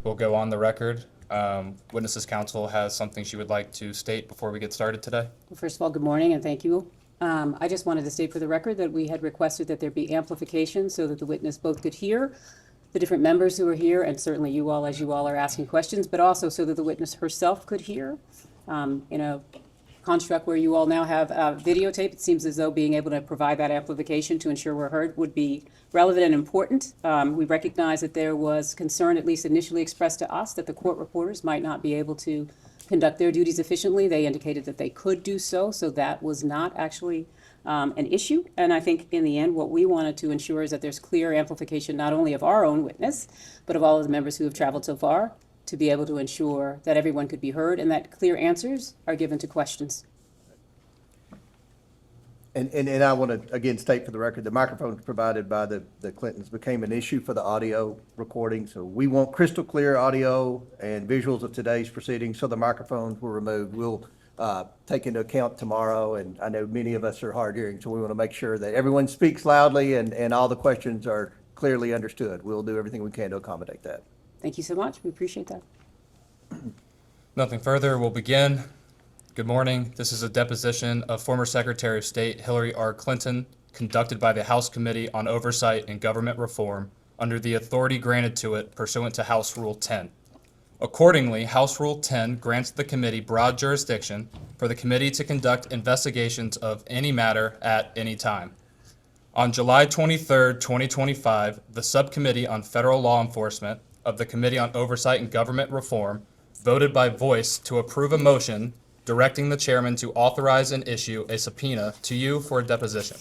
will go on the record. Witnesses Counsel has something she would like to state before we get started today. Well, first of all, good morning and thank you. I just wanted to state for the record that we had requested that there be amplification so that the witness both could hear the different members who are here, and certainly you all as you all are asking questions, but also so that the witness herself could hear. In a construct where you all now have videotape, it seems as though being able to provide that amplification to ensure we're heard would be relevant and important. We recognize that there was concern, at least initially expressed to us, that the court reporters might not be able to conduct their duties efficiently. They indicated that they could do so that was not actually an issue. And I think in the end, what we wanted to ensure is that there's clear amplification not only of our own witness, but of all of the members who have traveled so far, to be able to ensure that everyone could be heard and that clear answers are given to questions. And I want to again state for the record, the microphones provided by the Clintons became an issue for the audio recording. So we want crystal clear audio and visuals of today's proceedings, so the microphones were removed. We'll take into account tomorrow, and I know many of us are hard hearing, so we want to make sure that everyone speaks loudly and all the questions are clearly understood. We'll do everything we can to accommodate that. Thank you so much. We appreciate that. Nothing further, we'll begin. Good morning. This is a deposition of former Secretary of State Hillary R. Clinton conducted by the House Committee on Oversight and Government Reform under the authority granted to it pursuant to House Rule 10. Accordingly, House Rule 10 grants the committee broad jurisdiction for the committee to conduct investigations of any matter at any time. On July 23, 2025, the Subcommittee on Federal Law Enforcement of the Committee on Oversight and Government Reform voted by voice to approve a motion directing the chairman to authorize and issue a subpoena to you for a deposition.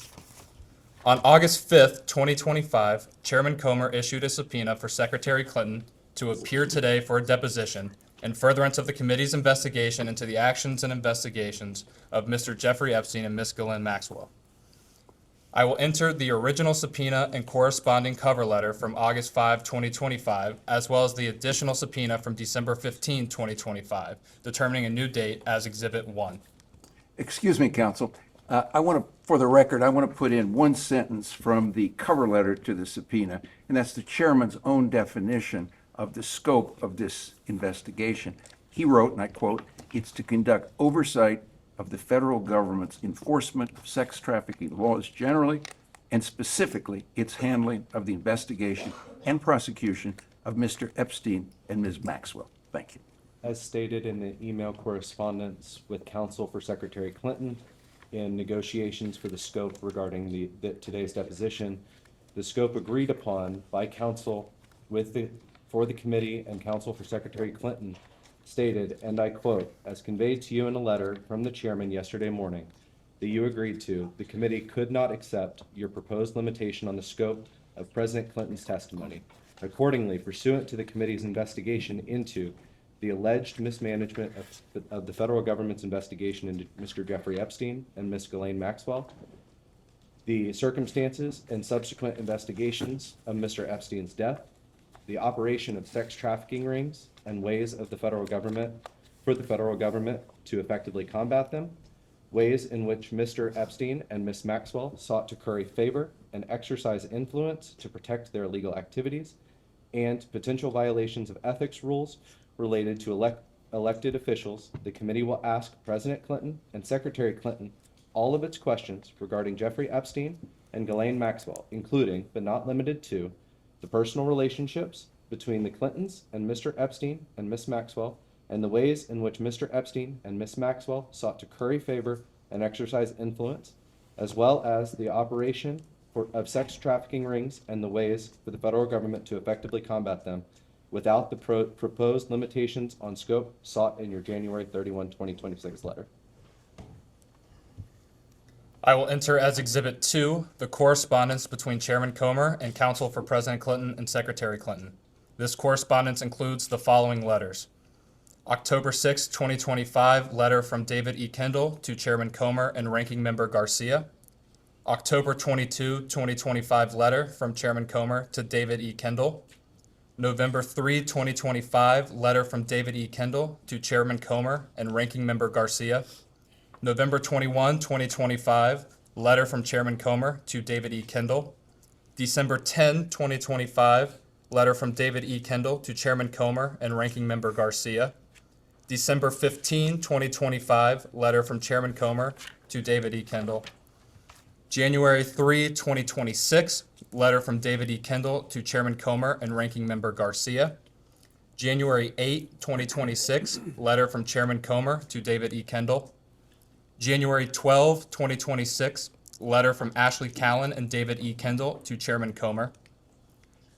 On August 5th, 2025, Chairman Comer issued a subpoena for Secretary Clinton to appear today for a deposition in furtherance of the committee's investigation into the actions and investigations of Mr. Jeffrey Epstein and Ms. Ghislaine Maxwell. I will enter the original subpoena and corresponding cover letter from August 5, 2025, as well as the additional subpoena from December 15, 2025, determining a new date as Exhibit 1. Excuse me, counsel. For the record, I want to put in one sentence from the cover letter to the subpoena, and that's the chairman's own definition of the scope of this investigation. He wrote, and I quote, "It's to conduct oversight of the federal government's enforcement of sex trafficking laws generally, and specifically its handling of the investigation and prosecution of Mr. Epstein and Ms. Maxwell." Thank you. As stated in the email correspondence with counsel for Secretary Clinton in negotiations for the scope regarding today's deposition, the scope agreed upon by counsel for the committee and counsel for Secretary Clinton stated, and I quote, "As conveyed to you in a letter from the chairman yesterday morning that you agreed to, the committee could not accept your proposed limitation on the scope of President Clinton's testimony. Accordingly, pursuant to the committee's investigation into the alleged mismanagement of the federal government's investigation into Mr. Jeffrey Epstein and Ms. Ghislaine Maxwell, the circumstances and subsequent investigations of Mr. Epstein's death, the operation of sex trafficking rings and ways of the federal government to effectively combat them, ways in which Mr. Epstein and Ms. Maxwell sought to curry favor and exercise influence to protect their illegal activities, and potential violations of ethics rules related to elected officials, the committee will ask President Clinton and Secretary Clinton all of its questions regarding Jeffrey Epstein and Ghislaine Maxwell, including, but not limited to, the personal relationships between the Clintons and Mr. Epstein and Ms. Maxwell, and the ways in which Mr. Epstein and Ms. Maxwell sought to curry favor and exercise influence, as well as the operation of sex trafficking rings and the ways for the federal government to effectively combat them without the proposed limitations on scope sought in your January 31, 2026 letter." I will enter as Exhibit 2 the correspondence between Chairman Comer and counsel for President Clinton and Secretary Clinton. This correspondence includes the following letters. October 6, 2025, letter from David E. Kendall to Chairman Comer and Ranking Member Garcia. October 22, 2025, letter from Chairman Comer to David E. Kendall. November 3, 2025, letter from David E. Kendall to Chairman Comer and Ranking Member Garcia. November 21, 2025, letter from Chairman Comer to David E. Kendall. December 10, 2025, letter from David E. Kendall to Chairman Comer and Ranking Member Garcia. December 15, 2025, letter from Chairman Comer to David E. Kendall. January 3, 2026, letter from David E. Kendall to Chairman Comer and Ranking Member Garcia. January 8, 2026, letter from Chairman Comer to David E. Kendall. January 12, 2026, letter from Ashley Callan and David E. Kendall to Chairman Comer.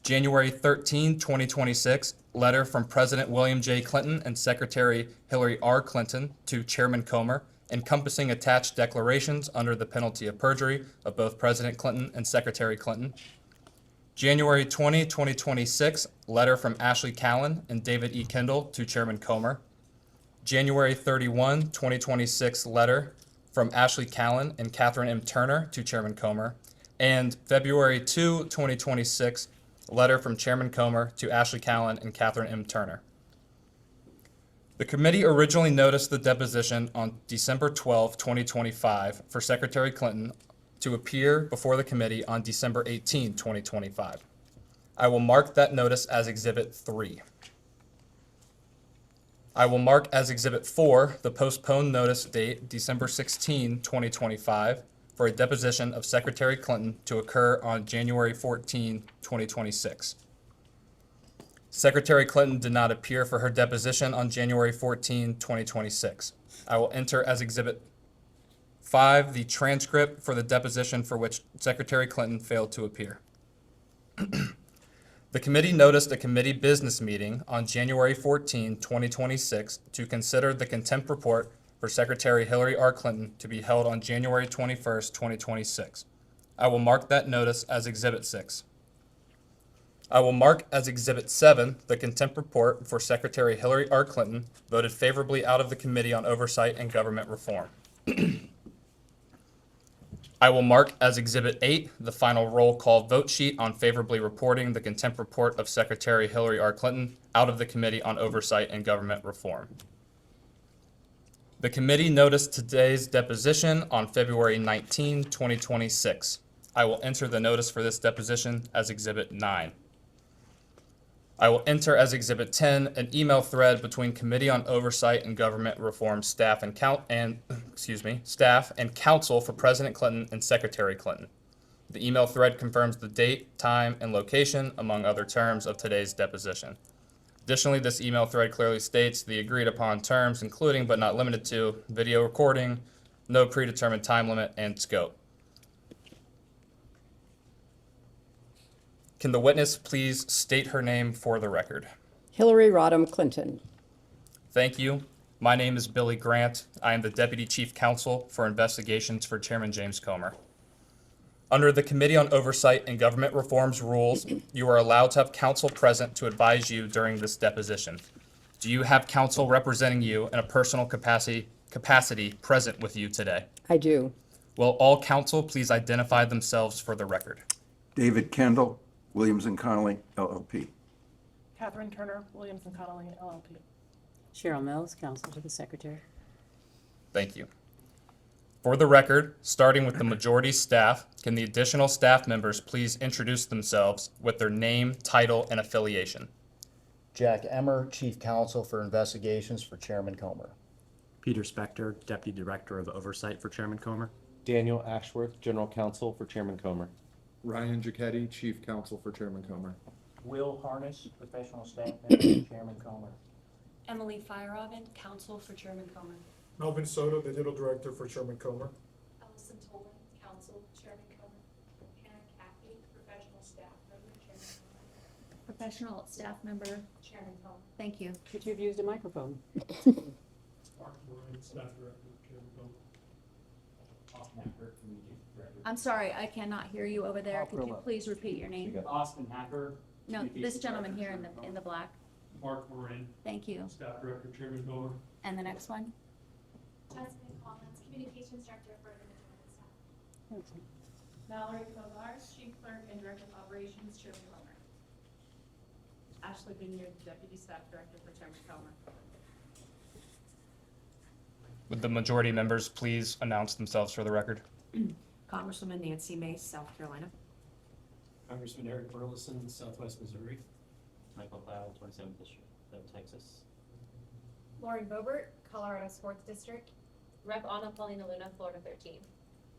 January 13, 2026, letter from President William J. Clinton and Secretary Hillary R. Clinton to Chairman Comer, encompassing attached declarations under the penalty of perjury of both President Clinton and Secretary Clinton. January 20, 2026, letter from Ashley Callan and David E. Kendall to Chairman Comer. January 31, 2026, letter from Ashley Callan and Catherine M. Turner to Chairman Comer. And February 2, 2026, letter from Chairman Comer to Ashley Callan and Catherine M. Turner. The committee originally noticed the deposition on December 12, 2025 for Secretary Clinton to appear before the committee on December 18, 2025. I will mark that notice as Exhibit 3. I will mark as Exhibit 4 the postponed notice date December 16, 2025 for a deposition of Secretary Clinton to occur on January 14, 2026. Secretary Clinton did not appear for her deposition on January 14, 2026. I will enter as Exhibit 5 the transcript for the deposition for which Secretary Clinton failed to appear. The committee noticed a committee business meeting on January 14, 2026 to consider the contempt report for Secretary Hillary R. Clinton to be held on January 21, 2026. I will mark that notice as Exhibit 6. I will mark as Exhibit 7 the contempt report for Secretary Hillary R. Clinton voted favorably out of the Committee on Oversight and Government Reform. I will mark as Exhibit 8 the final roll call vote sheet on favorably reporting the contempt report of Secretary Hillary R. Clinton out of the Committee on Oversight and Government Reform. The committee noticed today's deposition on February 19, 2026. I will enter the notice for this deposition as Exhibit 9. I will enter as Exhibit 10 an email thread between Committee on Oversight and Government Reform staff and counsel for President Clinton and Secretary Clinton. The email thread confirms the date, time, and location, among other terms, of today's deposition. Additionally, this email thread clearly states the agreed upon terms, including but not limited to video recording, no predetermined time limit, and scope. Can the witness please state her name for the record? Hillary Rodham Clinton. Thank you. My name is Billy Grant. I am the Deputy Chief Counsel for Investigations for Chairman James Comer. Under the Committee on Oversight and Government Reform's rules, you are allowed to have counsel present to advise you during this deposition. Do you have counsel representing you in a personal capacity present with you today? I do. Will all counsel please identify themselves for the record? David Kendall, Williams and Connolly, LLP. Catherine Turner, Williams and Connolly, LLP. Cheryl Mills, counsel to the Secretary. Thank you. For the record, starting with the majority staff, can the additional staff members please introduce themselves with their name, title, and affiliation? Jack Emmer, Chief Counsel for Investigations for Chairman Comer. Peter Spector, Deputy Director of Oversight for Chairman Comer. Daniel Ashworth, General Counsel for Chairman Comer. Ryan Giacchetti, Chief Counsel for Chairman Comer. Will Harness, Professional Staff Member for Chairman Comer. Emily Feierabend, Counsel for Chairman Comer. Melvin Soto, Digital Director for Chairman Comer. Allison Tolan, Counsel, Chairman Comer. Hannah Caffey, Professional Staff Member, Chairman Comer. Professional Staff Member, Chairman Comer. Thank you. Could you have used a microphone? I'm sorry, I cannot hear you over there. Could you please repeat your name? Austin Hacker. No, this gentleman here in the black. Mark Morin, Thank you. Staff Director, Chairman Comer. And the next one? Jasmine Collins, Communications Director for the Staff. Mallory Kovars, Chief Clerk and Director of Operations, Chairman Comer. Ashley Vineyard, Deputy Staff Director for Chairman Comer. Would the majority members please announce themselves for the record? Congresswoman Nancy Mace, South Carolina. Congressman Eric Burleson, Southwest Missouri. Michael Cloud, 27th District of Texas. Lauren Bobert, Colorado Sports District. Rep. Anna Paulina Luna, Florida 13.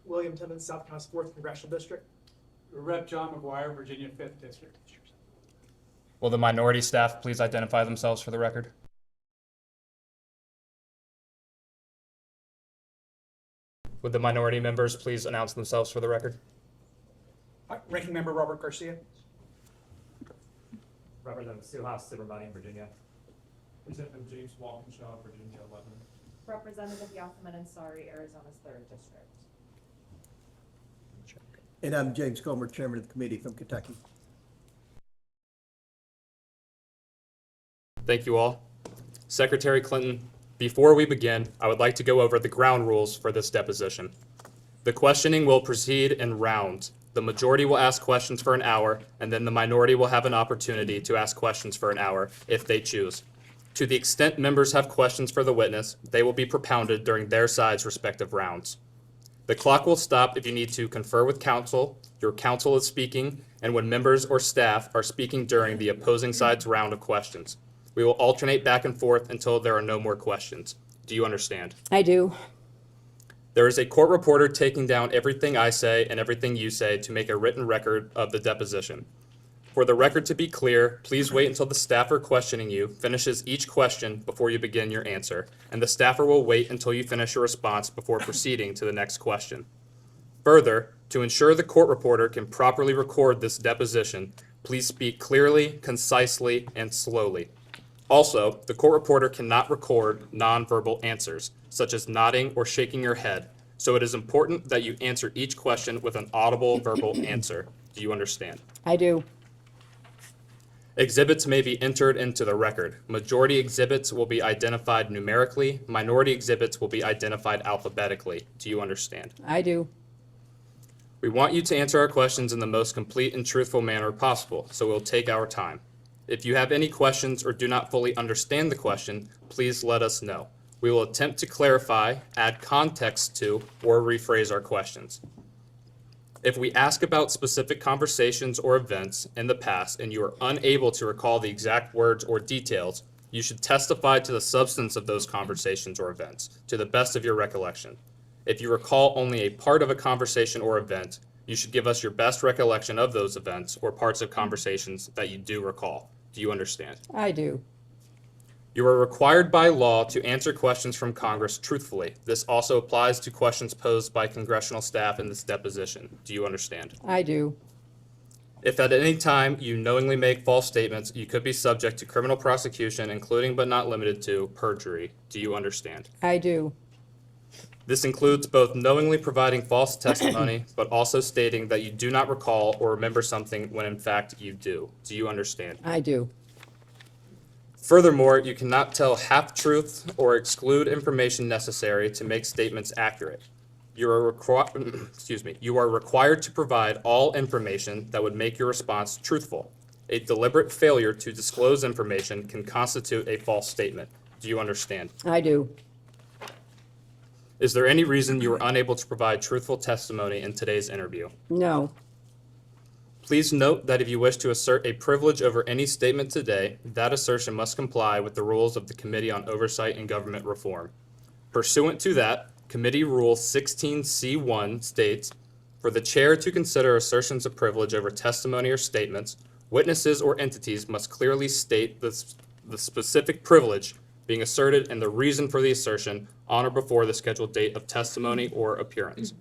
William Timmons, South Carolina Fourth Congressional District. Rep. John McGuire, Virginia 5th District. Will the minority staff please identify themselves for the record? Would the minority members please announce themselves for the record? Ranking Member Robert Garcia. Representative Suhas Subramanian, Virginia. Representative James Walkinshaw, Virginia 11. Representative Yasemin Ansari, Arizona's 3rd District. And I'm James Comer, Chairman of the committee from Kentucky. Thank you all. Secretary Clinton, before we begin, I would like to go over the ground rules for this deposition. The questioning will proceed in rounds. The majority will ask questions for an hour, and then the minority will have an opportunity to ask questions for an hour if they choose. To the extent members have questions for the witness, they will be propounded during their side's respective rounds. The clock will stop if you need to confer with counsel, your counsel is speaking, and when members or staff are speaking during the opposing side's round of questions. We will alternate back and forth until there are no more questions. Do you understand? I do. There is a court reporter taking down everything I say and everything you say to make a written record of the deposition. For the record to be clear, please wait until the staffer questioning you finishes each question before you begin your answer, and the staffer will wait until you finish your response before proceeding to the next question. Further, to ensure the court reporter can properly record this deposition, please speak clearly, concisely, and slowly. Also, the court reporter cannot record nonverbal answers, such as nodding or shaking your head, so it is important that you answer each question with an audible verbal answer. Do you understand? I do. Exhibits may be entered into the record. Majority exhibits will be identified numerically. Minority exhibits will be identified alphabetically. Do you understand? I do. We want you to answer our questions in the most complete and truthful manner possible, so we'll take our time. If you have any questions or do not fully understand the question, please let us know. We will attempt to clarify, add context to, or rephrase our questions. If we ask about specific conversations or events in the past and you are unable to recall the exact words or details, you should testify to the substance of those conversations or events, to the best of your recollection. If you recall only a part of a conversation or event, you should give us your best recollection of those events or parts of conversations that you do recall. Do you understand? I do. You are required by law to answer questions from Congress truthfully. This also applies to questions posed by congressional staff in this deposition. Do you understand? I do. If at any time you knowingly make false statements, you could be subject to criminal prosecution, including but not limited to perjury. Do you understand? I do. This includes both knowingly providing false testimony, but also stating that you do not recall or remember something when in fact you do. Do you understand? I do. Furthermore, you cannot tell half-truths or exclude information necessary to make statements accurate. You are required to provide all information that would make your response truthful. A deliberate failure to disclose information can constitute a false statement. Do you understand? I do. Is there any reason you were unable to provide truthful testimony in today's interview? No. Please note that if you wish to assert a privilege over any statement today, that assertion must comply with the rules of the Committee on Oversight and Government Reform. Pursuant to that, Committee Rule 16C1 states, for the chair to consider assertions of privilege over testimony or statements, witnesses or entities must clearly state the specific privilege being asserted and the reason for the assertion on or before the scheduled date of testimony or appearance.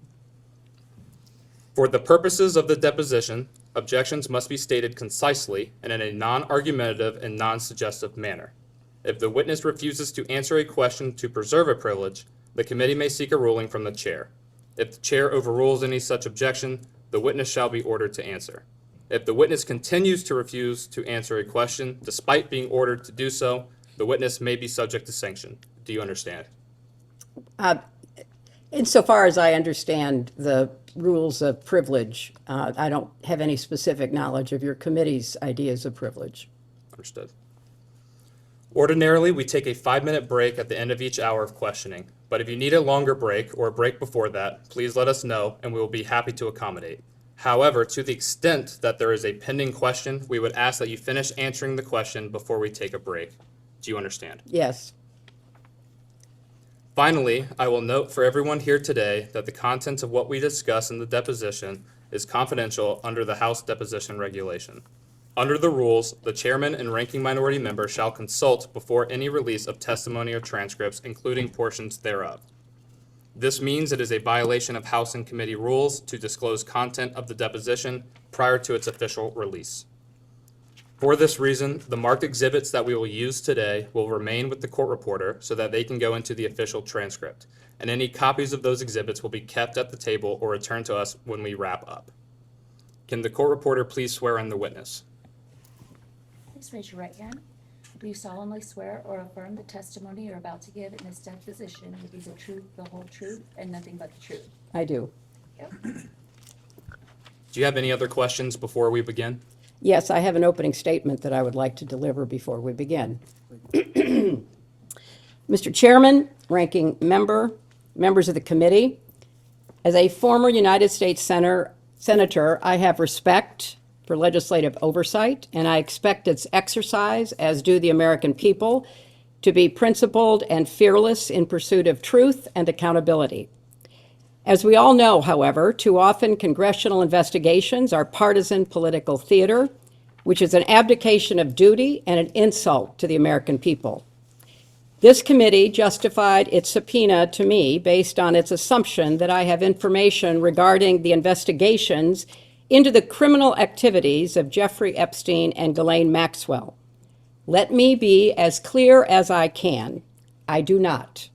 For the purposes of the deposition, objections must be stated concisely and in a non-argumentative and non-suggestive manner. If the witness refuses to answer a question to preserve a privilege, the committee may seek a ruling from the chair. If the chair overrules any such objection, the witness shall be ordered to answer. If the witness continues to refuse to answer a question despite being ordered to do so, the witness may be subject to sanction. Do you understand? Insofar as I understand the rules of privilege, I don't have any specific knowledge of your committee's ideas of privilege. Understood. Ordinarily, we take a 5-minute break at the end of each hour of questioning, but if you need a longer break or a break before that, please let us know and we will be happy to accommodate. However, to the extent that there is a pending question, we would ask that you finish answering the question before we take a break. Do you understand? Yes. Finally, I will note for everyone here today that the contents of what we discuss in the deposition is confidential under the House deposition regulation. Under the rules, the chairman and ranking minority member shall consult before any release of testimony or transcripts, including portions thereof. This means it is a violation of House and committee rules to disclose content of the deposition prior to its official release. For this reason, the marked exhibits that we will use today will remain with the court reporter so that they can go into the official transcript, and any copies of those exhibits will be kept at the table or returned to us when we wrap up. Can the court reporter please swear in the witness? Please raise your right hand. Do you solemnly swear or affirm the testimony you're about to give in this deposition will be the truth, the whole truth, and nothing but the truth? I do. Do you have any other questions before we begin? Yes, I have an opening statement that I would like to deliver before we begin. Mr. Chairman, ranking member, members of the committee, as a former United States Senator, I have respect for legislative oversight, and I expect its exercise, as do the American people, to be principled and fearless in pursuit of truth and accountability. As we all know, however, too often congressional investigations are partisan political theater, which is an abdication of duty and an insult to the American people. This committee justified its subpoena to me based on its assumption that I have information regarding the investigations into the criminal activities of Jeffrey Epstein and Ghislaine Maxwell. Let me be as clear as I can. I do not.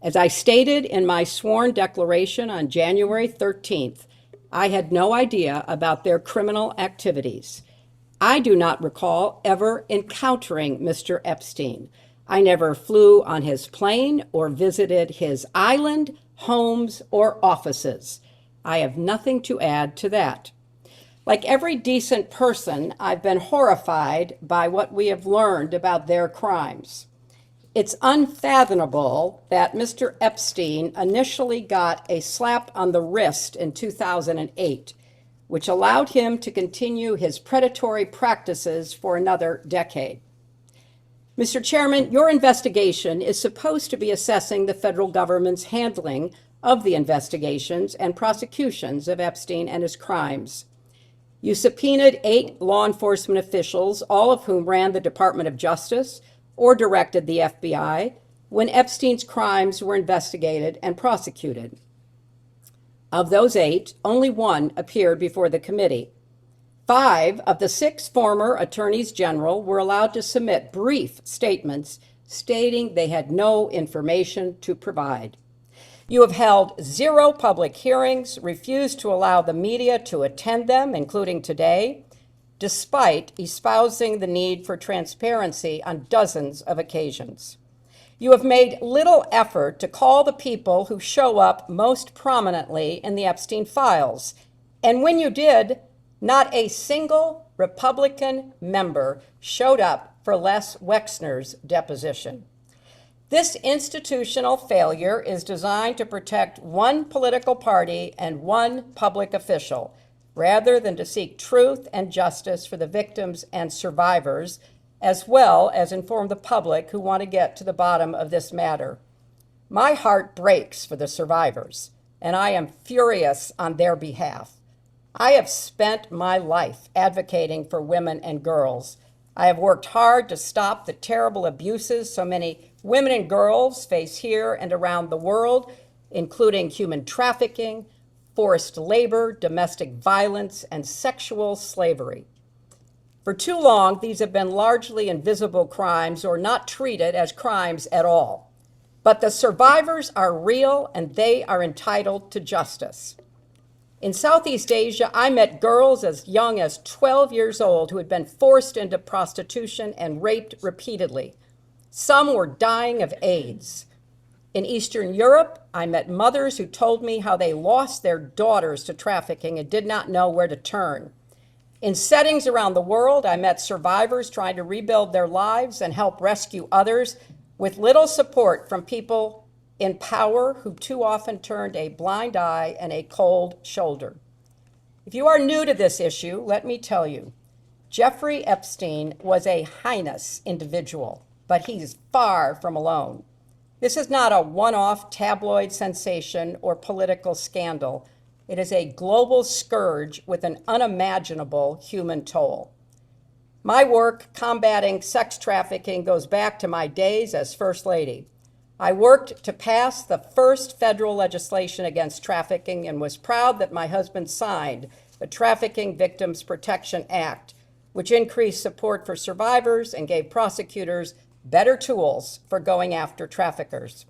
As I stated in my sworn declaration on January 13th, I had no idea about their criminal activities. I do not recall ever encountering Mr. Epstein. I never flew on his plane or visited his island, homes, or offices. I have nothing to add to that. Like every decent person, I've been horrified by what we have learned about their crimes. It's unfathomable that Mr. Epstein initially got a slap on the wrist in 2008, which allowed him to continue his predatory practices for another decade. Mr. Chairman, your investigation is supposed to be assessing the federal government's handling of the investigations and prosecutions of Epstein and his crimes. You subpoenaed 8 law enforcement officials, all of whom ran the Department of Justice or directed the FBI when Epstein's crimes were investigated and prosecuted. Of those 8, only 1 appeared before the committee. 5 of the 6 former attorneys general were allowed to submit brief statements stating they had no information to provide. You have held 0 public hearings, refused to allow the media to attend them, including today, despite espousing the need for transparency on dozens of occasions. You have made little effort to call the people who show up most prominently in the Epstein files. And when you did, not a single Republican member showed up for Les Wexner's deposition. This institutional failure is designed to protect one political party and one public official, rather than to seek truth and justice for the victims and survivors, as well as inform the public who want to get to the bottom of this matter. My heart breaks for the survivors, and I am furious on their behalf. I have spent my life advocating for women and girls. I have worked hard to stop the terrible abuses so many women and girls face here and around the world, including human trafficking, forced labor, domestic violence, and sexual slavery. For too long, these have been largely invisible crimes or not treated as crimes at all. But the survivors are real and they are entitled to justice. In Southeast Asia, I met girls as young as 12 years old who had been forced into prostitution and raped repeatedly. Some were dying of AIDS. In Eastern Europe, I met mothers who told me how they lost their daughters to trafficking and did not know where to turn. In settings around the world, I met survivors trying to rebuild their lives and help rescue others with little support from people in power who too often turned a blind eye and a cold shoulder. If you are new to this issue, let me tell you, Jeffrey Epstein was a heinous individual, but he's far from alone. This is not a one-off tabloid sensation or political scandal. It is a global scourge with an unimaginable human toll. My work combating sex trafficking goes back to my days as First Lady. I worked to pass the first federal legislation against trafficking and was proud that my husband signed the Trafficking Victims Protection Act, which increased support for survivors and gave prosecutors better tools for going after traffickers.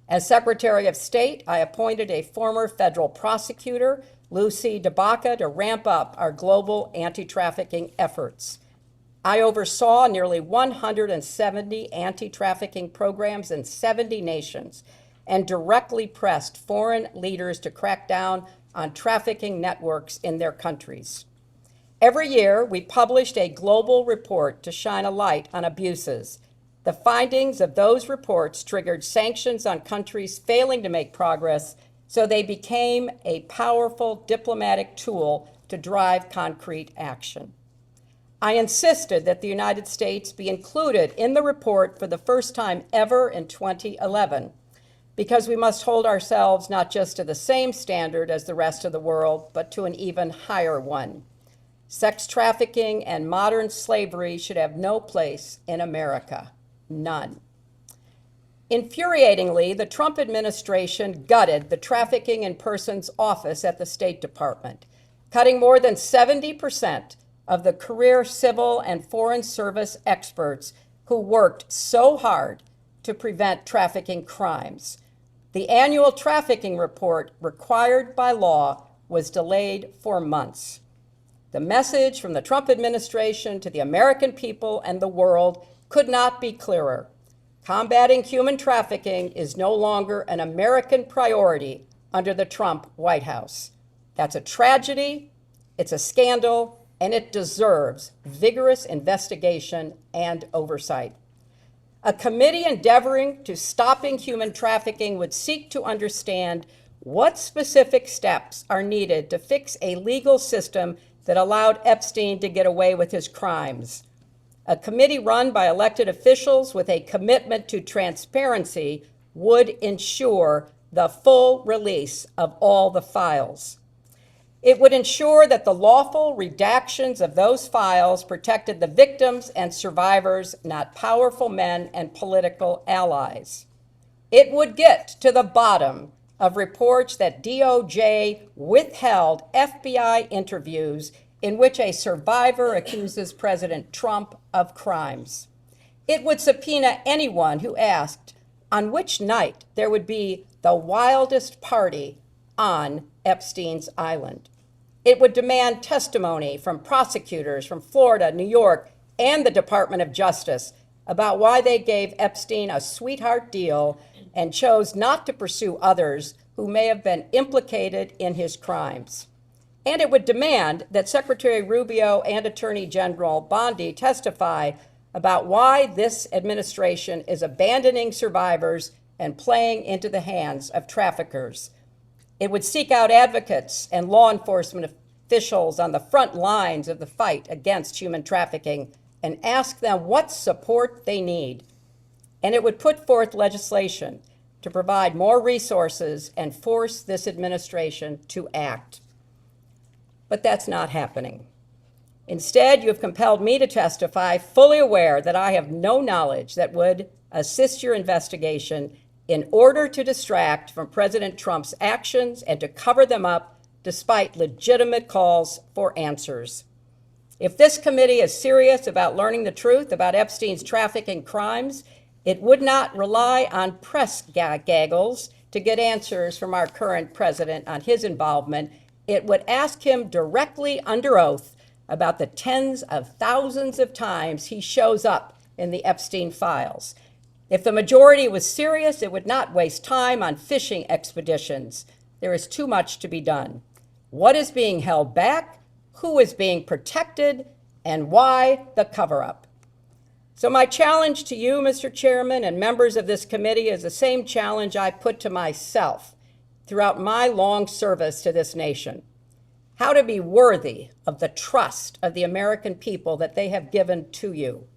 As Secretary of State, I appointed a former federal prosecutor, Lucy DeBaca, to ramp up our global anti-trafficking efforts. I oversaw nearly 170 anti-trafficking programs in 70 nations and directly pressed foreign leaders to crack down on trafficking networks in their countries. Every year, we published a global report to shine a light on abuses. The findings of those reports triggered sanctions on countries failing to make progress, so they became a powerful diplomatic tool to drive concrete action. I insisted that the United States be included in the report for the first time ever in 2011, because we must hold ourselves not just to the same standard as the rest of the world, but to an even higher one. Sex trafficking and modern slavery should have no place in America. None. Infuriatingly, the Trump administration gutted the Trafficking in Persons Office at the State Department, cutting more than 70% of the career civil and foreign service experts who worked so hard to prevent trafficking crimes. The annual trafficking report required by law was delayed for months. The message from the Trump administration to the American people and the world could not be clearer. Combating human trafficking is no longer an American priority under the Trump White House. That's a tragedy, it's a scandal, and it deserves vigorous investigation and oversight. A committee endeavoring to stopping human trafficking would seek to understand what specific steps are needed to fix a legal system that allowed Epstein to get away with his crimes. A committee run by elected officials with a commitment to transparency would ensure the full release of all the files. It would ensure that the lawful redactions of those files protected the victims and survivors, not powerful men and political allies. It would get to the bottom of reports that DOJ withheld FBI interviews in which a survivor accuses President Trump of crimes. It would subpoena anyone who asked on which night there would be the wildest party on Epstein's island. It would demand testimony from prosecutors from Florida, New York, and the Department of Justice about why they gave Epstein a sweetheart deal and chose not to pursue others who may have been implicated in his crimes. And it would demand that Secretary Rubio and Attorney General Bondi testify about why this administration is abandoning survivors and playing into the hands of traffickers. It would seek out advocates and law enforcement officials on the front lines of the fight against human trafficking and ask them what support they need. And it would put forth legislation to provide more resources and force this administration to act. But that's not happening. Instead, you have compelled me to testify, fully aware that I have no knowledge that would assist your investigation in order to distract from President Trump's actions and to cover them up despite legitimate calls for answers. If this committee is serious about learning the truth about Epstein's trafficking crimes, it would not rely on press gaggles to get answers from our current president on his involvement. It would ask him directly under oath about the tens of thousands of times he shows up in the Epstein files. If the majority was serious, it would not waste time on fishing expeditions. There is too much to be done. What is being held back? Who is being protected? And why the cover-up? So my challenge to you, Mr. Chairman, and members of this committee is the same challenge I put to myself throughout my long service to this nation. how to be worthy of the trust of the American people that they have given to you.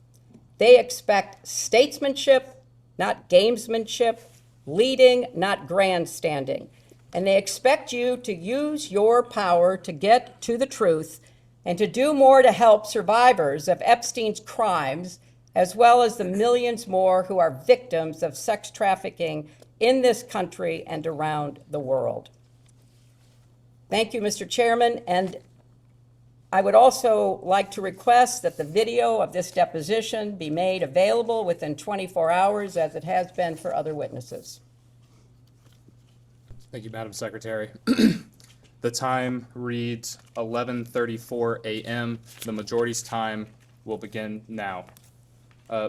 They expect statesmanship, not gamesmanship, leading, not grandstanding. And they expect you to use your power to get to the truth and to do more to help survivors of Epstein's crimes, as well as the millions more who are victims of sex trafficking in this country and around the world. Thank you, Mr. Chairman, and I would also like to request that the video of this deposition be made available within 24 hours, as it has been for other witnesses. Thank you, Madam Secretary. The time reads 11:34 a.m. The majority's time will begin now.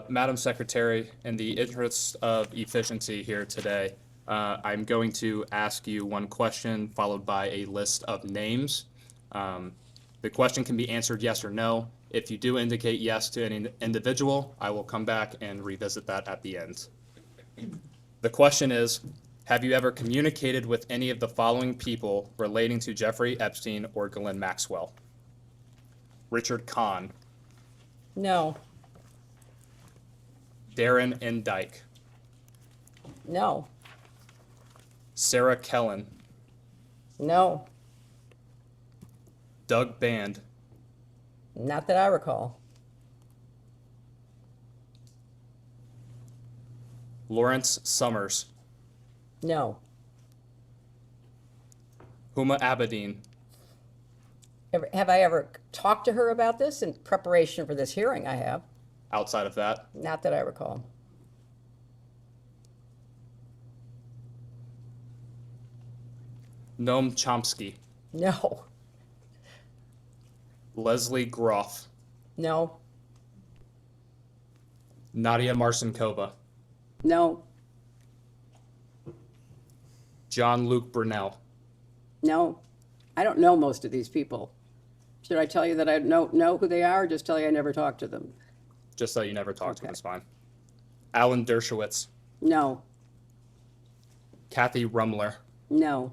Madam Secretary, in the interest of efficiency here today, I'm going to ask you one question followed by a list of names. The question can be answered yes or no. If you do indicate yes to any individual, I will come back and revisit that at the end. The question is, have you ever communicated with any of the following people relating to Jeffrey Epstein or Ghislaine Maxwell? Richard Kahn, No. Darren N. Dyke, No. Sarah Kellen, No. Doug Band, Not that I recall. Lawrence Summers, No. Huma Abedin, Have I ever talked to her about this in preparation for this hearing? I have. outside of that, Not that I recall. Noam Chomsky, No. Leslie Groff, No. Nadia Marcinkova, No. John Luke Brunel, No. I don't know most of these people. Should I tell you that I don't know who they are, or just tell you I never talked to them? just so you never talked to him, Okay. it's fine. Alan Dershowitz, No. Kathy Rumler, No.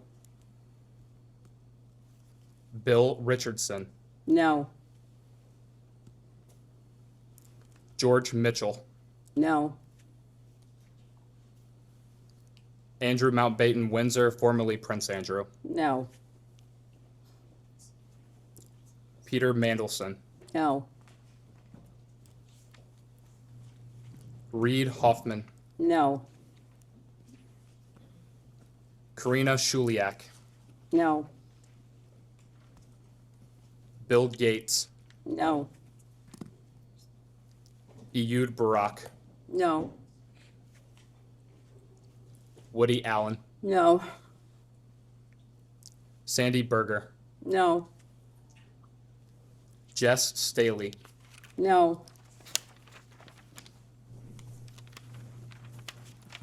Bill Richardson, No. George Mitchell, No. Andrew Mountbatten Windsor, formerly Prince Andrew, No. Peter Mandelson, No. Reed Hoffman, No. Karina Shuliak, No. Bill Gates, No. Ehud Barak, No. Woody Allen, No. Sandy Berger, No. Jess Staley, No.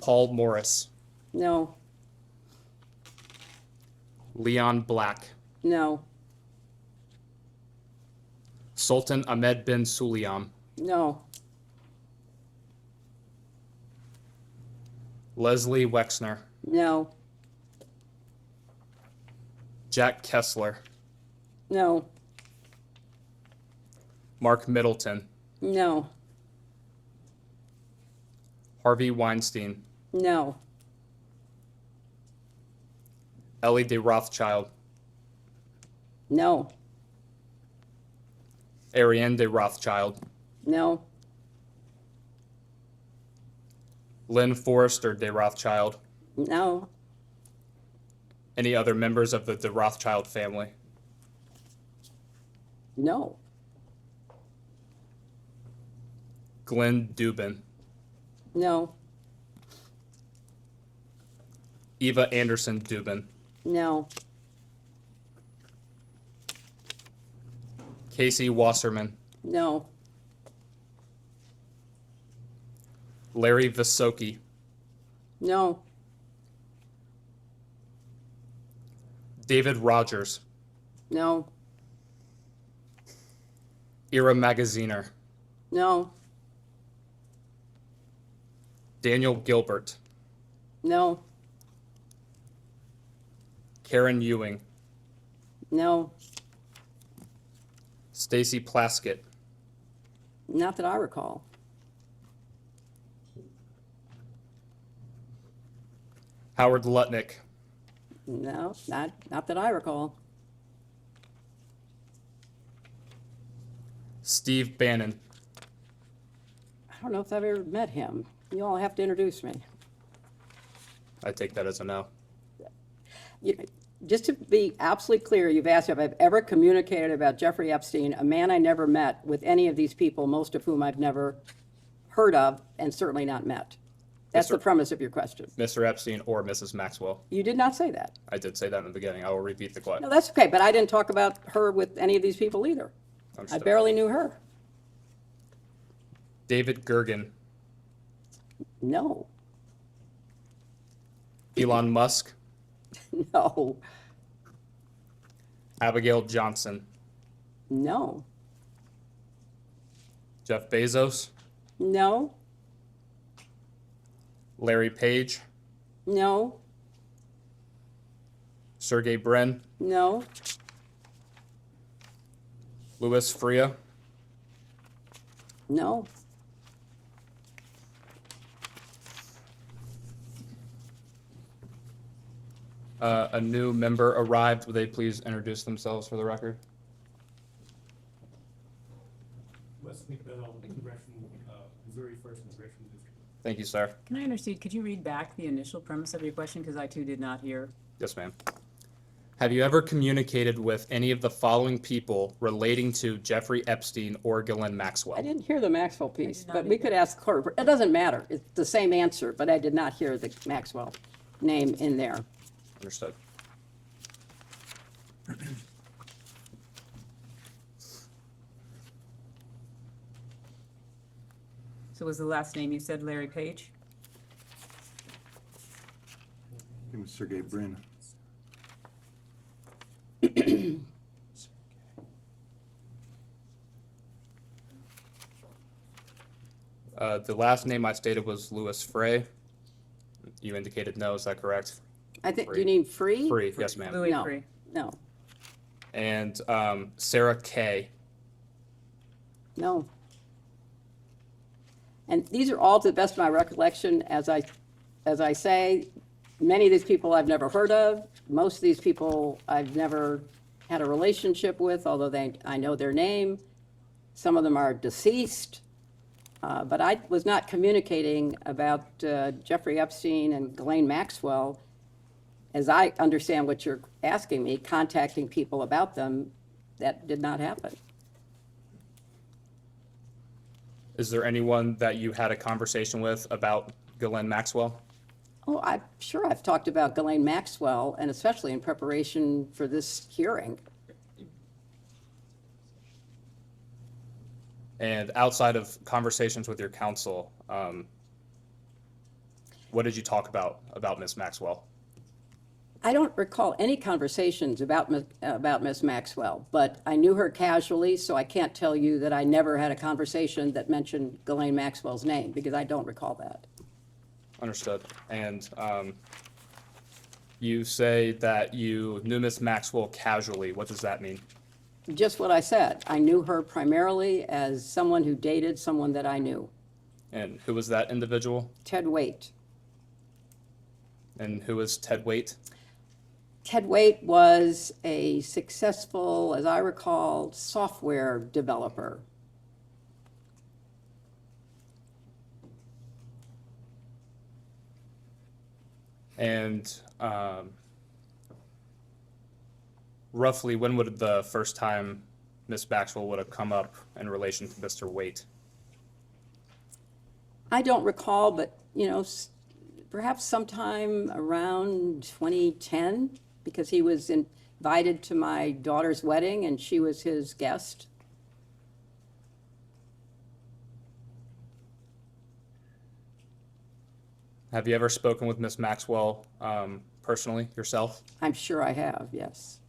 Paul Morris, No. Leon Black, No. Sultan Ahmed bin Sulayam, No. Leslie Wexner, No. Jack Kessler, No. Mark Middleton, No. Harvey Weinstein, No. Ellie de Rothschild, No. Ariane de Rothschild, No. Lynn Forrester de Rothschild, No. any other members of the de Rothschild family, No. Glenn Dubin, No. Eva Anderson Dubin, No. Casey Wasserman, No. Larry Visoki, No. David Rogers, No. Ira Magaziner, No. Daniel Gilbert, No. Karen Ewing, No. Stacy Plaskett, Not that I recall. Howard Lutnick, No, not that I recall. Steve Bannon, I don't know if I've ever met him. You all have to introduce me. I take that as a no. Just to be absolutely clear, you've asked if I've ever communicated about Jeffrey Epstein, a man I never met, with any of these people, most of whom I've never heard of and certainly not met. That's the premise of your question. Mr. Epstein or Mrs. Maxwell. You did not say that. I did say that in the beginning. I will repeat the question. No, that's okay, but I didn't talk about her with any of these people either. I Understood. barely knew her. David Gergen, No, Elon Musk, no, Abigail Johnson, no, Jeff Bezos, no, Larry Page, no, Sergey Brin, no, Louis Freeh, no. A new member arrived. Would they please introduce themselves for the record? Wesley Bell, Congressional, Missouri 1st Congressional District. Thank you, sir. Can I understand, could you read back the initial premise of your question, because I too did not hear? Yes, ma'am. Have you ever communicated with any of the following people relating to Jeffrey Epstein or Ghislaine Maxwell? I didn't hear the Maxwell piece, did not but we could ask clerk. It doesn't matter. It's the same answer, but I did not hear the Maxwell name in there. Understood. So was the last name you said Larry Page? It was Sergey Brin. The last name I stated was Louis Freeh. You indicated no, is that correct? I think, Free. you need free? Free, yes, ma'am. Louis No. Free. No, And Sarah Kay. no. And these are all, to the best of my recollection, as I say, many of these people I've never heard of. Most of these people I've never had a relationship with, although I know their name. Some of them are deceased. But I was not communicating about Jeffrey Epstein and Ghislaine Maxwell, as I understand what you're asking me, contacting people about them. That did not happen. Is there anyone that you had a conversation with about Ghislaine Maxwell? Oh, I'm sure I've talked about Ghislaine Maxwell, and especially in preparation for this hearing. And outside of conversations with your counsel, what did you talk about Ms. Maxwell? I don't recall any conversations about Miss Maxwell, but I knew her casually, so I can't tell you that I never had a conversation that mentioned Ghislaine Maxwell's name, because I don't recall that. Understood. And you say that you knew Ms. Maxwell casually. What does that mean? Just what I said. I knew her primarily as someone who dated someone that I knew, And who was that individual? Ted Waite. And who is Ted Waite? Ted Waite was a successful, as I recall, software developer. And roughly when would the first time Ms. Maxwell would have come up in relation to Mr. Waite? I don't recall, but, perhaps sometime around 2010, because he was invited to my daughter's wedding and she was his guest. Have you ever spoken with Ms. Maxwell personally yourself? I'm sure I have, yes.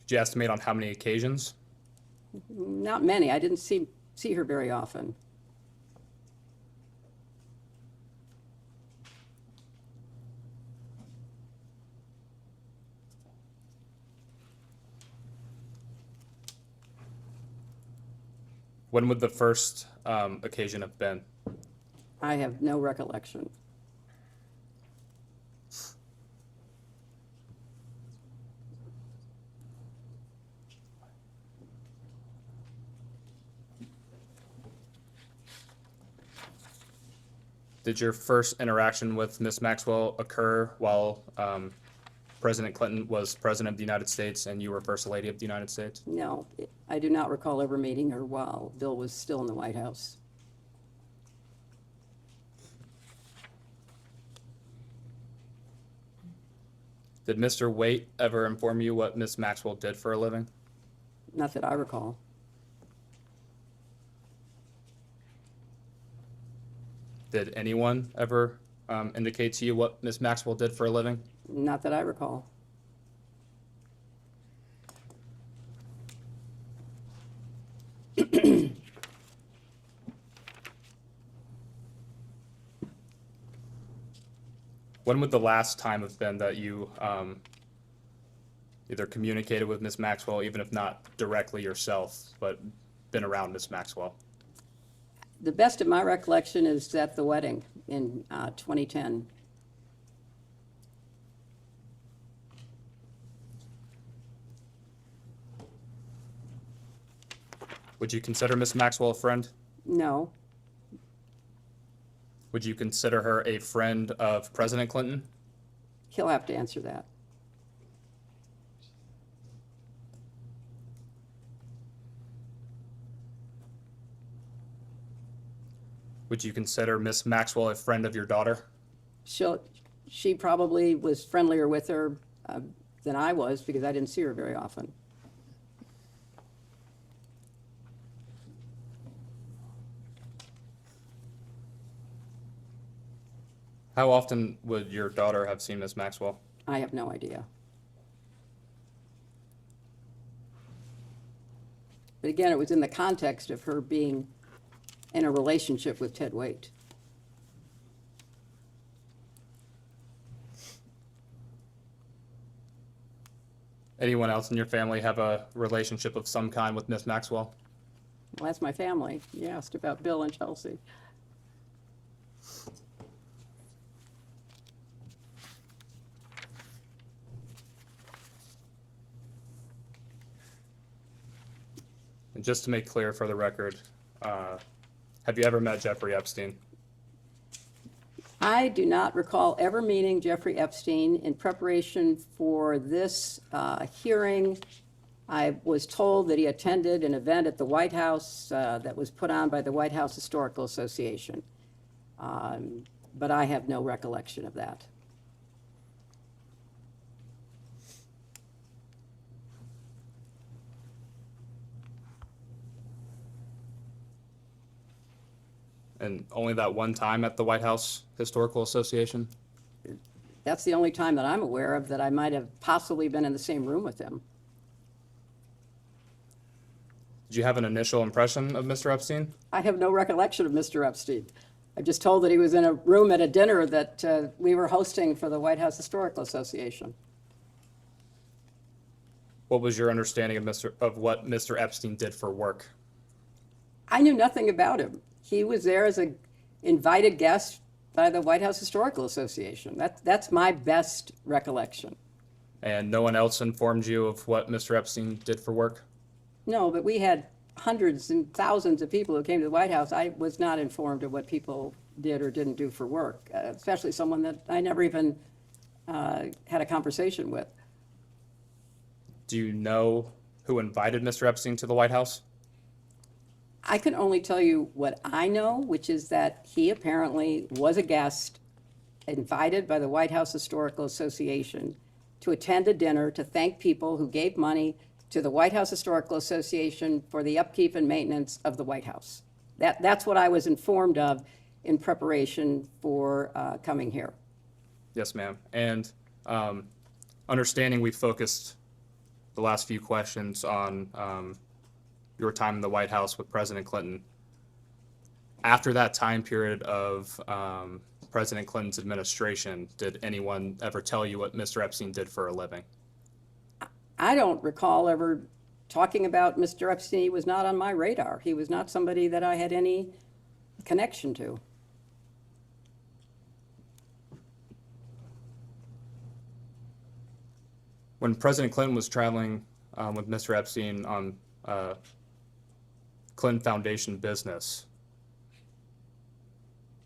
Could you estimate on how many occasions? Not many. I didn't see her very often. When would the first occasion have been? I have no recollection. Did your first interaction with Ms. Maxwell occur while President Clinton was President of the United States and you were First Lady of the United States? No, I do not recall ever meeting her while Bill was still in the White House. Did Mr. Waite ever inform you what Ms. Maxwell did for a living? Not that I recall. Did anyone ever indicate to you what Ms. Maxwell did for a living? Not that I recall. When would the last time have been that you either communicated with Ms. Maxwell, even if not directly yourself, but been around Ms. Maxwell? The best of my recollection is at the wedding in 2010. Would you consider Ms. Maxwell a friend? No, Would you consider her a friend of President Clinton? he'll have to answer that. Would you consider Ms. Maxwell a friend of your daughter? She probably was friendlier with her than I was because I didn't see her very often. How often would your daughter have seen Ms. Maxwell? I have no idea. But again, it was in the context of her being in a relationship with Ted Waite. Anyone else in your family have a relationship of some kind with Ms. Maxwell? Well, that's my family. You asked about Bill and Chelsea. And just to make clear for the record, have you ever met Jeffrey Epstein? I do not recall ever meeting Jeffrey Epstein. In preparation for this hearing, I was told that he attended an event at the White House that was put on by the White House Historical Association. But I have no recollection of that. And only that one time at the White House Historical Association? That's the only time that I'm aware of that I might have possibly been in the same room with him. Did you have an initial impression of Mr. Epstein? I have no recollection of Mr. Epstein. I'm just told that he was in a room at a dinner that we were hosting for the White House Historical Association. What was your understanding of what Mr. Epstein did for work? I knew nothing about him. He was there as an invited guest by the White House Historical Association. That's my best recollection. And no one else informed you of what Mr. Epstein did for work? No, but we had hundreds and thousands of people who came to the White House. I was not informed of what people did or didn't do for work, especially someone that I never even had a conversation with. Do you know who invited Mr. Epstein to the White House? I can only tell you what I know, which is that he apparently was a guest invited by the White House Historical Association to attend a dinner to thank people who gave money to the White House Historical Association for the upkeep and maintenance of the White House. That's what I was informed of in preparation for coming here. Yes, ma'am. And understanding we focused the last few questions on your time in the White House with President Clinton. After that time period of President Clinton's administration, did anyone ever tell you what Mr. Epstein did for a living? I don't recall ever talking about Mr. Epstein was not on my radar. He was not somebody that I had any connection to. When President Clinton was traveling with Mr. Epstein on Clinton Foundation business,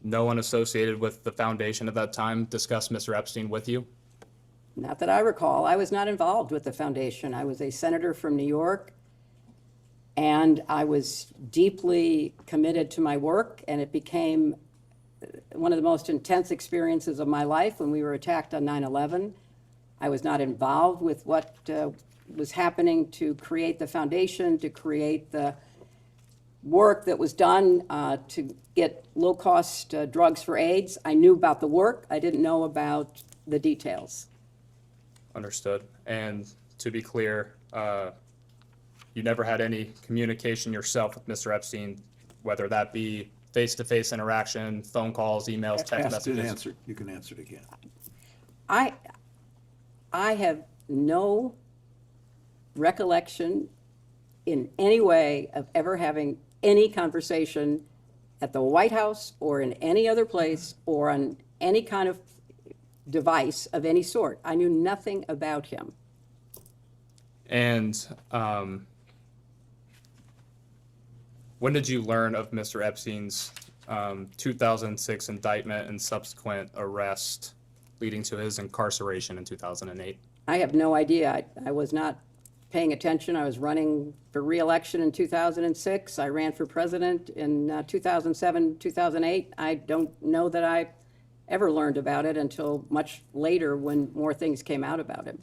no one associated with the foundation at that time discussed Mr. Epstein with you? Not that I recall. I was not involved with the foundation. I was a senator from New York, and I was deeply committed to my work, and it became one of the most intense experiences of my life when we were attacked on 9/11. I was not involved with what was happening to create the foundation, to create the work that was done to get low-cost drugs for AIDS. I knew about the work. I didn't know about the details. Understood. And to be clear, you never had any communication yourself with Mr. Epstein, whether that be face-to-face interaction, phone calls, emails, text Asked and messages? answered. You can answer it again. I have no recollection in any way of ever having any conversation at the White House or in any other place or on any kind of device of any sort. I knew nothing about him. And when did you learn of Mr. Epstein's 2006 indictment and subsequent arrest leading to his incarceration in 2008? I have no idea. I was not paying attention. I was running for re-election in 2006. I ran for president in 2007, 2008. I don't know that I ever learned about it until much later when more things came out about him.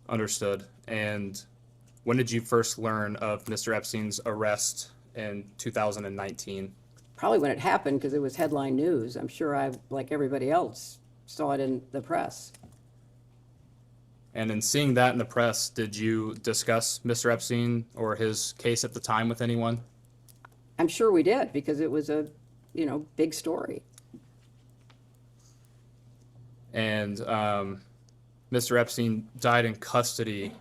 Understood. And when did you first learn of Mr. Epstein's arrest in 2019? Probably when it happened, because it was headline news. I'm sure I, like everybody else, saw it in the press. And in seeing that in the press, did you discuss Mr. Epstein or his case at the time with anyone? I'm sure we did, because it was a, big story. And Mr. Epstein died in custody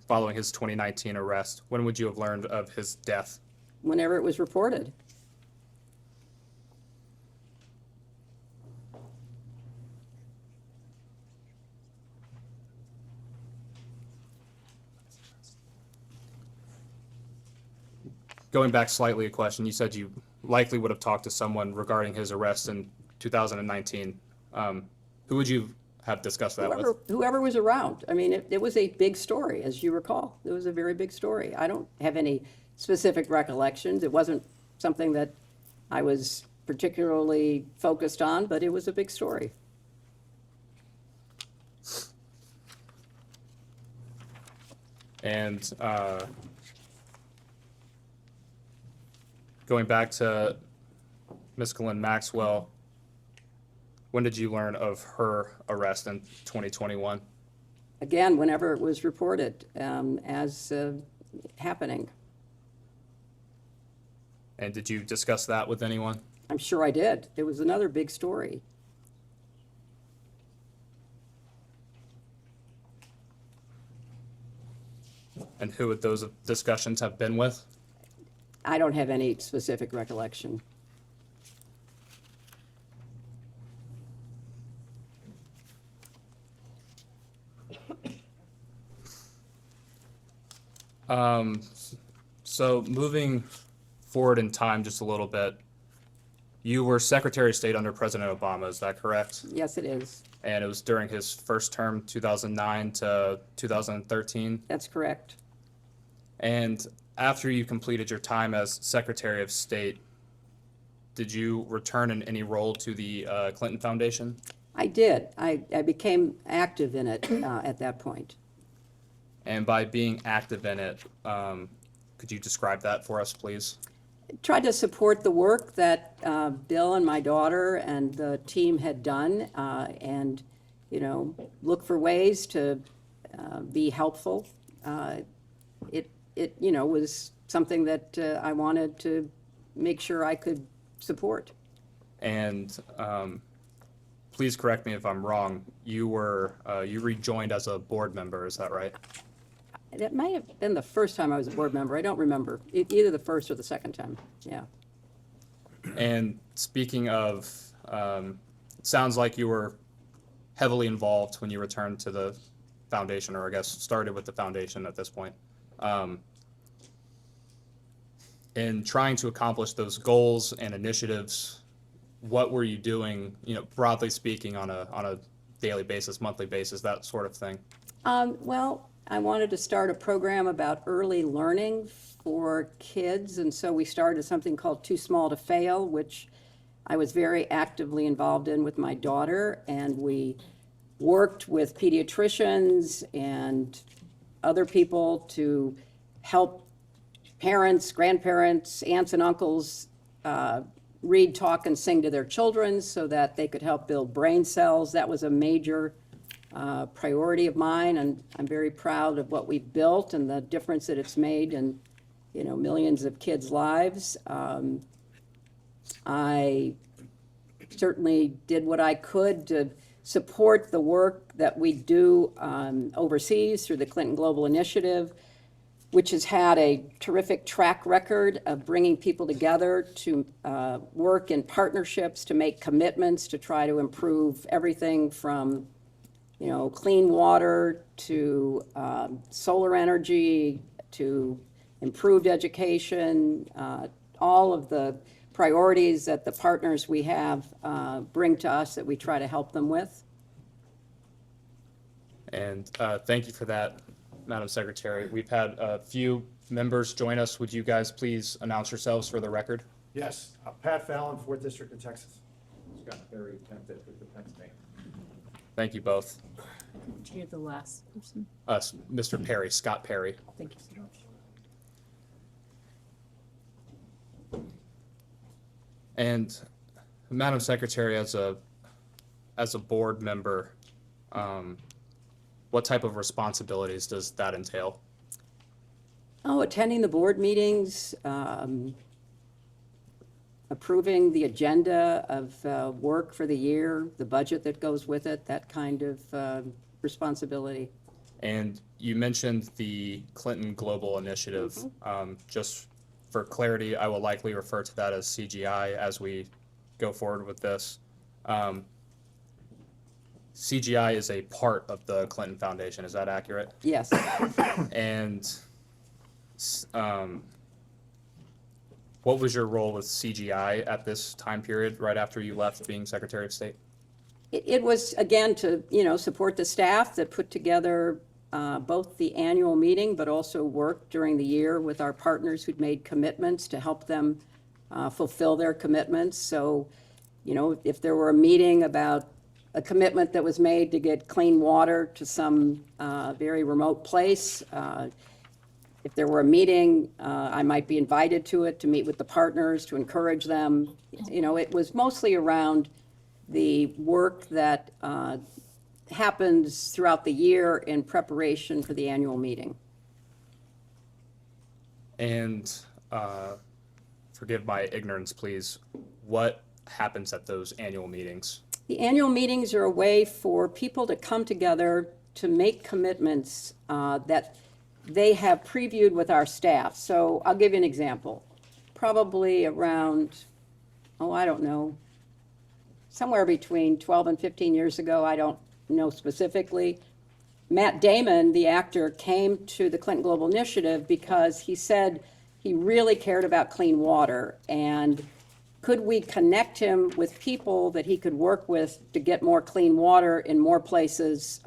following his 2019 arrest. When would you have learned of his death? Whenever it was reported. Going back slightly a question, you said you likely would have talked to someone regarding his arrest in 2019. Who would you have discussed that with? Whoever was around. I mean, it was a big story, as you recall. It was a very big story. I don't have any specific recollections. It wasn't something that I was particularly focused on, but it was a big story. And going back to Ms. Ghislaine Maxwell, when did you learn of her arrest in 2021? Again, whenever it was reported as happening. And did you discuss that with anyone? I'm sure I did. It was another big story. And who would those discussions have been with? I don't have any specific recollection. So moving forward in time just a little bit, you were Secretary of State under President Obama, is that correct? Yes, it is. And it was during his first term, 2009 to 2013? That's correct. And after you completed your time as Secretary of State, did you return in any role to the Clinton Foundation? I did. I became active in it at that point. And by being active in it, could you describe that for us, please? Tried to support the work that Bill and my daughter and the team had done, and look for ways to be helpful. It was something that I wanted to make sure I could support. And please correct me if I'm wrong. You rejoined as a board member, is that right? That might have been the first time I was a board member. I don't remember. Either the first or the second time, yeah. And speaking of, it sounds like you were heavily involved when you returned to the foundation, or I guess started with the foundation at this point. In trying to accomplish those goals and initiatives, what were you doing, broadly speaking, on a daily basis, monthly basis, that sort of thing? Well, I wanted to start a program about early learning for kids, and so we started something called Too Small to Fail, which I was very actively involved in with my daughter, and we worked with pediatricians and other people to help parents, grandparents, aunts and uncles read, talk, and sing to their children so that they could help build brain cells. That was a major priority of mine, and I'm very proud of what we've built and the difference that it's made in, millions of kids' lives. I certainly did what I could to support the work that we do overseas through the Clinton Global Initiative, which has had a terrific track record of bringing people together to work in partnerships, to make commitments, to try to improve everything from clean water to solar energy to improved education, all of the priorities that the partners we have bring to us that we try to help them with. And thank you for that, Madam Secretary. We've had a few members join us. Would you guys please announce yourselves for the record? Yes, Pat Fallon, 4th District of Texas. Scott Perry, 10th District of Pennsylvania. Thank you both. You're the last person. Mr. Perry, Scott Perry. Thank you so much. And Madam Secretary, as a board member, what type of responsibilities does that entail? Oh, attending the board meetings, approving the agenda of work for the year, the budget that goes with it, that kind of responsibility. And you mentioned the Clinton Global Initiative. Just for clarity, I will likely refer to that as CGI as we go forward with this. CGI is a part of the Clinton Foundation, is that accurate? Yes. And what was your role with CGI at this time period, right after you left being Secretary of State? It was, again, to, support the staff that put together both the annual meeting, but also work during the year with our partners who'd made commitments to help them fulfill their commitments. So, if there were a meeting about a commitment that was made to get clean water to some very remote place, if there were a meeting, I might be invited to it to meet with the partners, to encourage them. It was mostly around the work that happens throughout the year in preparation for the annual meeting. And forgive my ignorance, please, what happens at those annual meetings? The annual meetings are a way for people to come together to make commitments that they have previewed with our staff. So I'll give you an example. Probably around, I don't know, somewhere between 12 and 15 years ago, I don't know specifically, Matt Damon, the actor, came to the Clinton Global Initiative because he said he really cared about clean water, and could we connect him with people that he could work with to get more clean water in more places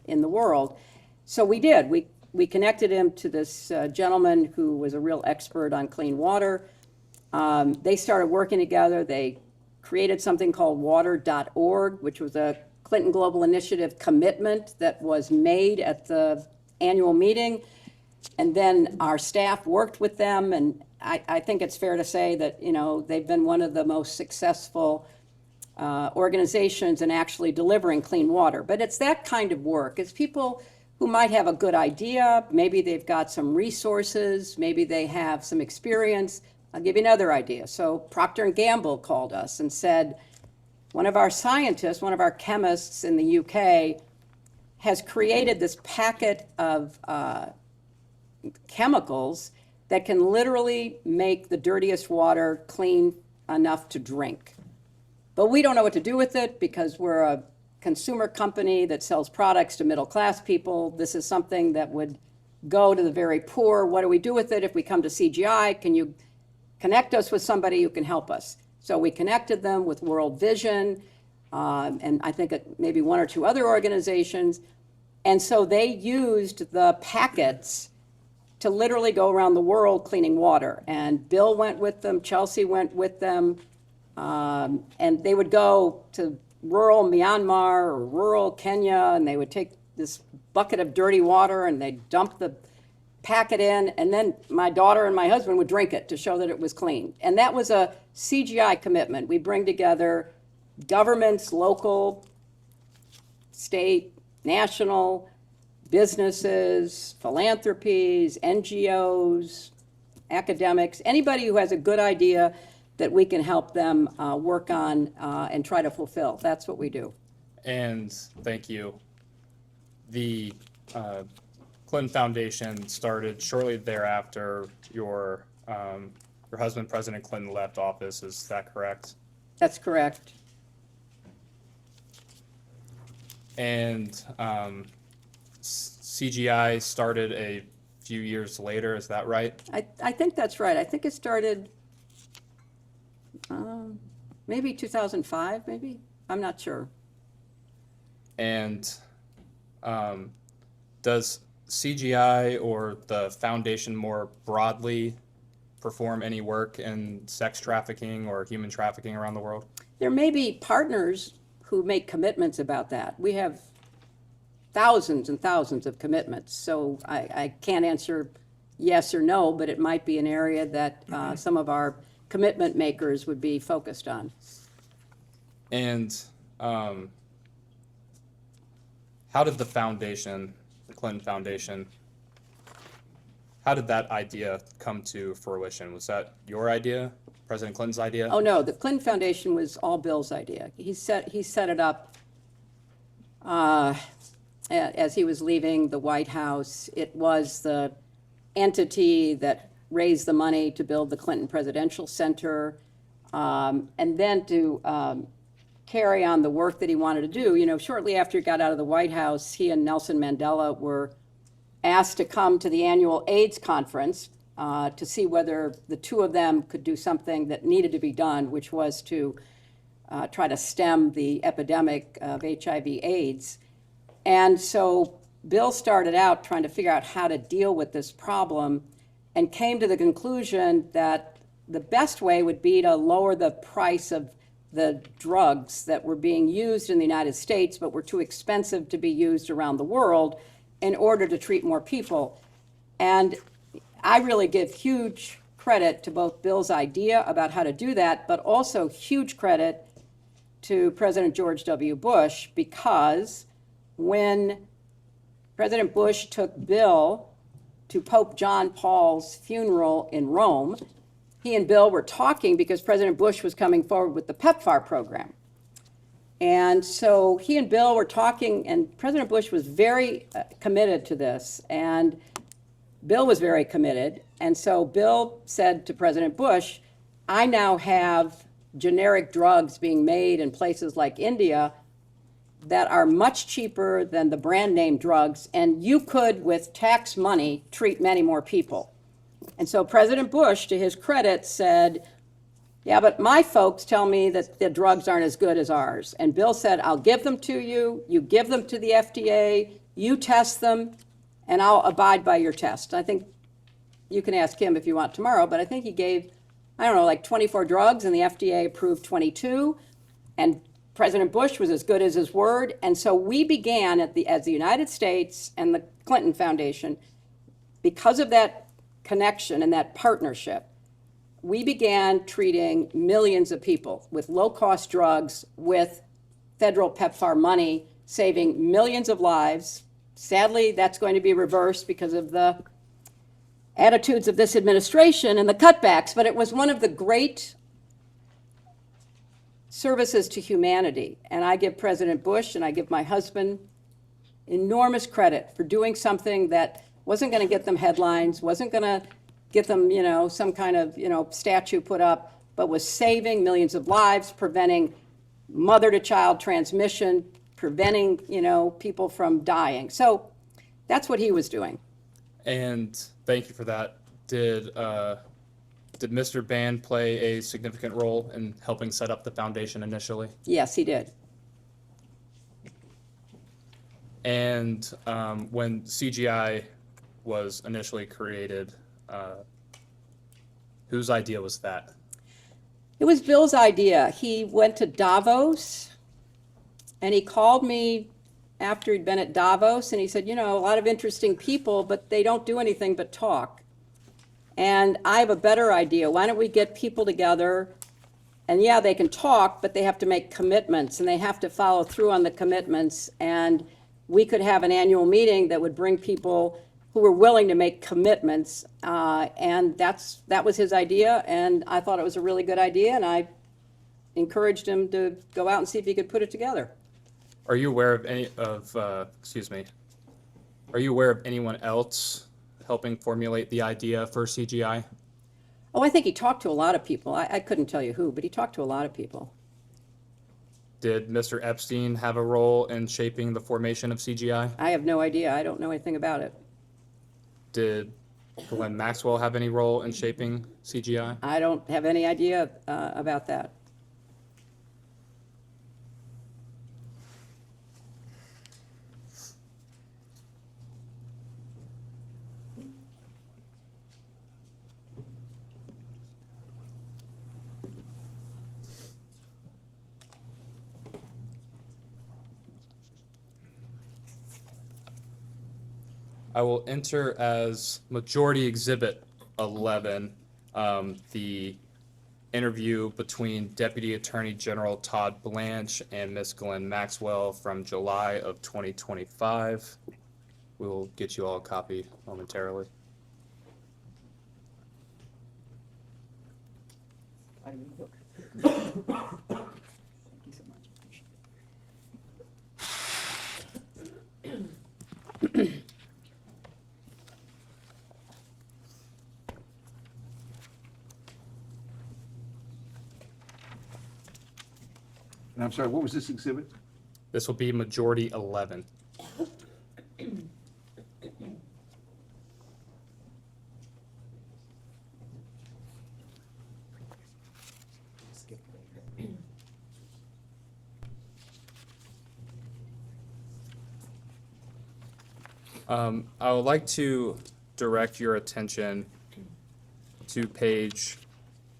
in the world? So we did. We connected him to this gentleman who was a real expert on clean water. They started working together. They created something called water.org, which was a Clinton Global Initiative commitment that was made at the annual meeting. And then our staff worked with them, and I think it's fair to say that, they've been one of the most successful organizations in actually delivering clean water. But it's that kind of work. It's people who might have a good idea, maybe they've got some resources, maybe they have some experience. I'll give you another idea. So Procter & Gamble called us and said, one of our scientists, one of our chemists in the UK has created this packet of chemicals that can literally make the dirtiest water clean enough to drink. But we don't know what to do with it because we're a consumer company that sells products to middle-class people. This is something that would go to the very poor. What do we do with it if we come to CGI? Can you connect us with somebody who can help us? So we connected them with World Vision, and I think maybe one or two other organizations. And so they used the packets to literally go around the world cleaning water. And Bill went with them, Chelsea went with them, and they would go to rural Myanmar or rural Kenya, and they would take this bucket of dirty water and they'd dump the packet in, and then my daughter and my husband would drink it to show that it was clean. And that was a CGI commitment. We bring together governments, local, state, national, businesses, philanthropies, NGOs, academics, anybody who has a good idea that we can help them work on and try to fulfill. That's what we do. And thank you. The Clinton Foundation started shortly thereafter your husband, President Clinton, left office. Is that correct? That's correct. And CGI started a few years later. Is that right? I think that's right. I think it started maybe 2005, maybe? I'm not sure. And does CGI or the foundation more broadly perform any work in sex trafficking or human trafficking around the world? There may be partners who make commitments about that. We have thousands and thousands of commitments, so I can't answer yes or no, but it might be an area that some of our commitment makers would be focused on. And how did the foundation, the Clinton Foundation, how did that idea come to fruition? Was that your idea, President Clinton's idea? Oh, no, the Clinton Foundation was all Bill's idea. He set it up as he was leaving the White House. It was the entity that raised the money to build the Clinton Presidential Center, and then to carry on the work that he wanted to do. You know, shortly after he got out of the White House, he and Nelson Mandela were asked to come to the annual AIDS conference to see whether the two of them could do something that needed to be done, which was to try to stem the epidemic of HIV/AIDS. And so Bill started out trying to figure out how to deal with this problem and came to the conclusion that the best way would be to lower the price of the drugs that were being used in the United States but were too expensive to be used around the world in order to treat more people. And I really give huge credit to both Bill's idea about how to do that, but also huge credit to President George W. Bush, because when President Bush took Bill to Pope John Paul's funeral in Rome, he and Bill were talking because President Bush was coming forward with the PEPFAR program. And so he and Bill were talking, and President Bush was very committed to this, and Bill was very committed. And so Bill said to President Bush, I now have generic drugs being made in places like India that are much cheaper than the brand name drugs, and you could, with tax money, treat many more people. And so President Bush, to his credit, said, yeah, but my folks tell me that the drugs aren't as good as ours. And Bill said, I'll give them to you, you give them to the FDA, you test them, and I'll abide by your test. I think you can ask him if you want tomorrow, but I think he gave, I don't know, like 24 drugs, and the FDA approved 22, and President Bush was as good as his word. And so we began as the United States and the Clinton Foundation, because of that connection and that partnership, we began treating millions of people with low-cost drugs with federal PEPFAR money, saving millions of lives. Sadly, that's going to be reversed because of the attitudes of this administration and the cutbacks, but it was one of the great services to humanity. And I give President Bush and I give my husband enormous credit for doing something that wasn't going to get them headlines, wasn't going to get them, some kind of, statue put up, but was saving millions of lives, preventing mother-to-child transmission, preventing, people from dying. So that's what he was doing. And thank you for that. Did Mr. Band play a significant role in helping set up the foundation initially? Yes, he did. And when CGI was initially created, whose idea was that? It was Bill's idea. He went to Davos, and he called me after he'd been at Davos, and he said, a lot of interesting people, but they don't do anything but talk. And I have a better idea. Why don't we get people together? And yeah, they can talk, but they have to make commitments, and they have to follow through on the commitments. And we could have an annual meeting that would bring people who were willing to make commitments. And that was his idea, and I thought it was a really good idea, and I encouraged him to go out and see if he could put it together. Are you aware of Are you aware of anyone else helping formulate the idea for CGI? Oh, I think he talked to a lot of people. I couldn't tell you who, but he talked to a lot of people. Did Mr. Epstein have a role in shaping the formation of CGI? I have no idea. I don't know anything about it. Did Ghislaine Maxwell have any role in shaping CGI? I don't have any idea about that. I will enter as Majority Exhibit 11 the interview between Deputy Attorney General Todd Blanche and Ms. Ghislaine Maxwell from July of 2025. We will get you all a copy momentarily. And I'm sorry, what was this exhibit? This will be Majority 11. I would like to direct your attention to page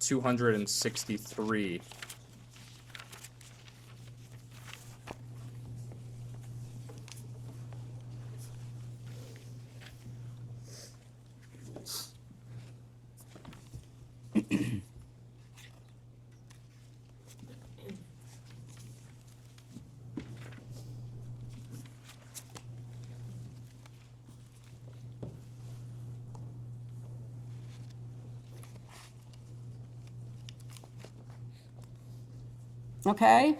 263. Okay.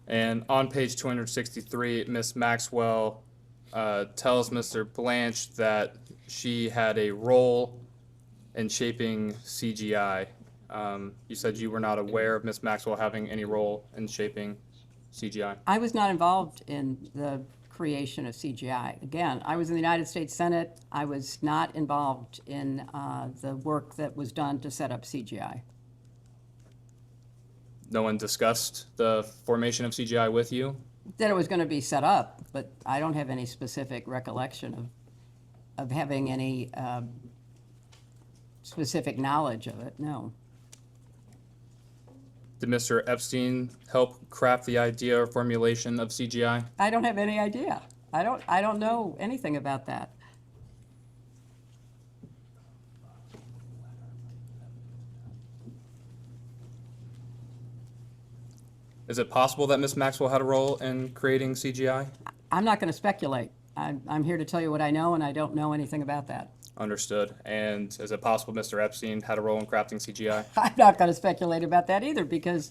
And on page 263, Ms. Maxwell tells Mr. Blanche that she had a role in shaping CGI. You said you were not aware of Ms. Maxwell having any role in shaping CGI. I was not involved in the creation of CGI. Again, I was in the United States Senate. I was not involved in the work that was done to set up CGI. No one discussed the formation of CGI with you? That it was going to be set up, but I don't have any specific recollection of having any specific knowledge of it, no. Did Mr. Epstein help craft the idea or formulation of CGI? I don't have any idea. I don't know anything about that. Is it possible that Ms. Maxwell had a role in creating CGI? I'm not going to speculate. I'm here to tell you what I know, and I don't know anything about that. Understood. And is it possible Mr. Epstein had a role in crafting CGI? I'm not going to speculate about that either because,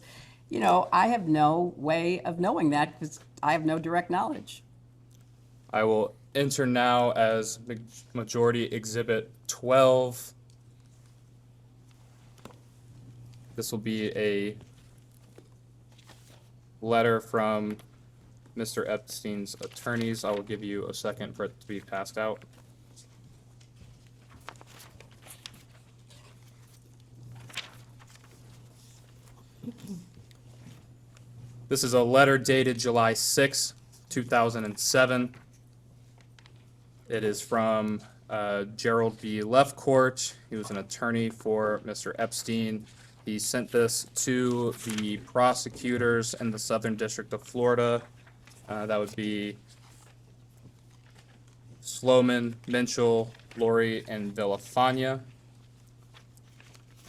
I have no way of knowing that because I have no direct knowledge. I will enter now as Majority Exhibit 12. This will be a letter from Mr. Epstein's attorneys. I will give you a second for it to be passed out. This is a letter dated July 6, 2007. It is from Gerald B. Lefcourt. He was an attorney for Mr. Epstein. He sent this to the prosecutors in the Southern District of Florida. That would be Sloman, Minchell, Lori, and Villafana.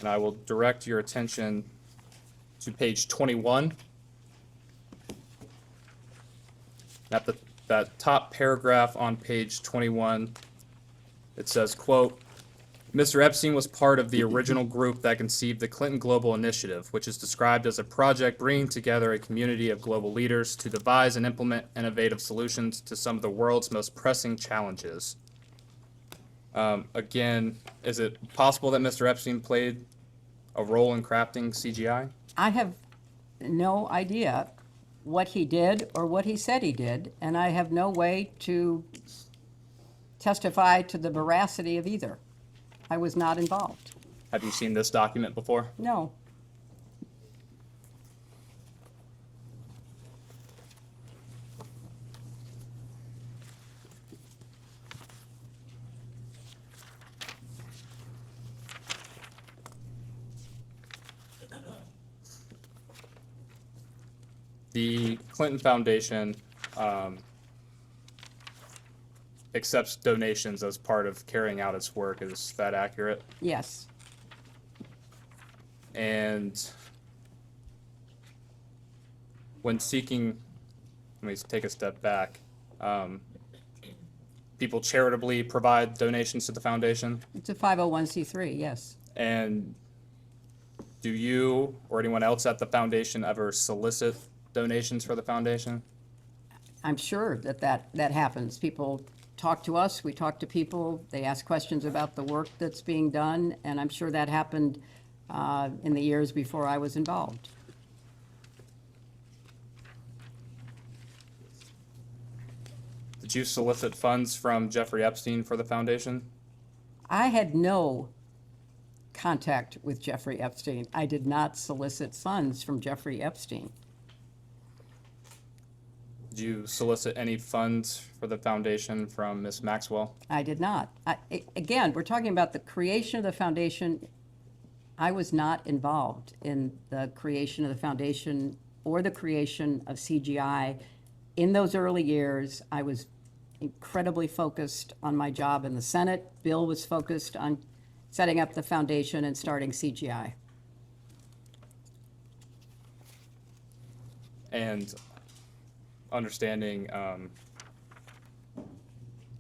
And I will direct your attention to page 21. At that top paragraph on page 21, it says, quote, Mr. Epstein was part of the original group that conceived the Clinton Global Initiative, which is described as a project bringing together a community of global leaders to devise and implement innovative solutions to some of the world's most pressing challenges. Again, is it possible that Mr. Epstein played a role in crafting CGI? I have no idea what he did or what he said he did, and I have no way to testify to the veracity of either. I was not involved. Have you seen this document before? No. The Clinton Foundation accepts donations as part of carrying out its work. Is that accurate? Yes. And when seeking, let me take a step back. People charitably provide donations to the foundation? It's a 501c3, yes. And do you or anyone else at the foundation ever solicit donations for the foundation? I'm sure that happens. People talk to us, we talk to people, they ask questions about the work that's being done, and I'm sure that happened in the years before I was involved. Did you solicit funds from Jeffrey Epstein for the foundation? I had no contact with Jeffrey Epstein. I did not solicit funds from Jeffrey Epstein. Did you solicit any funds for the foundation from Ms. Maxwell? I did not. Again, we're talking about the creation of the foundation. I was not involved in the creation of the foundation or the creation of CGI. In those early years, I was incredibly focused on my job in the Senate. Bill was focused on setting up the foundation and starting CGI. And understanding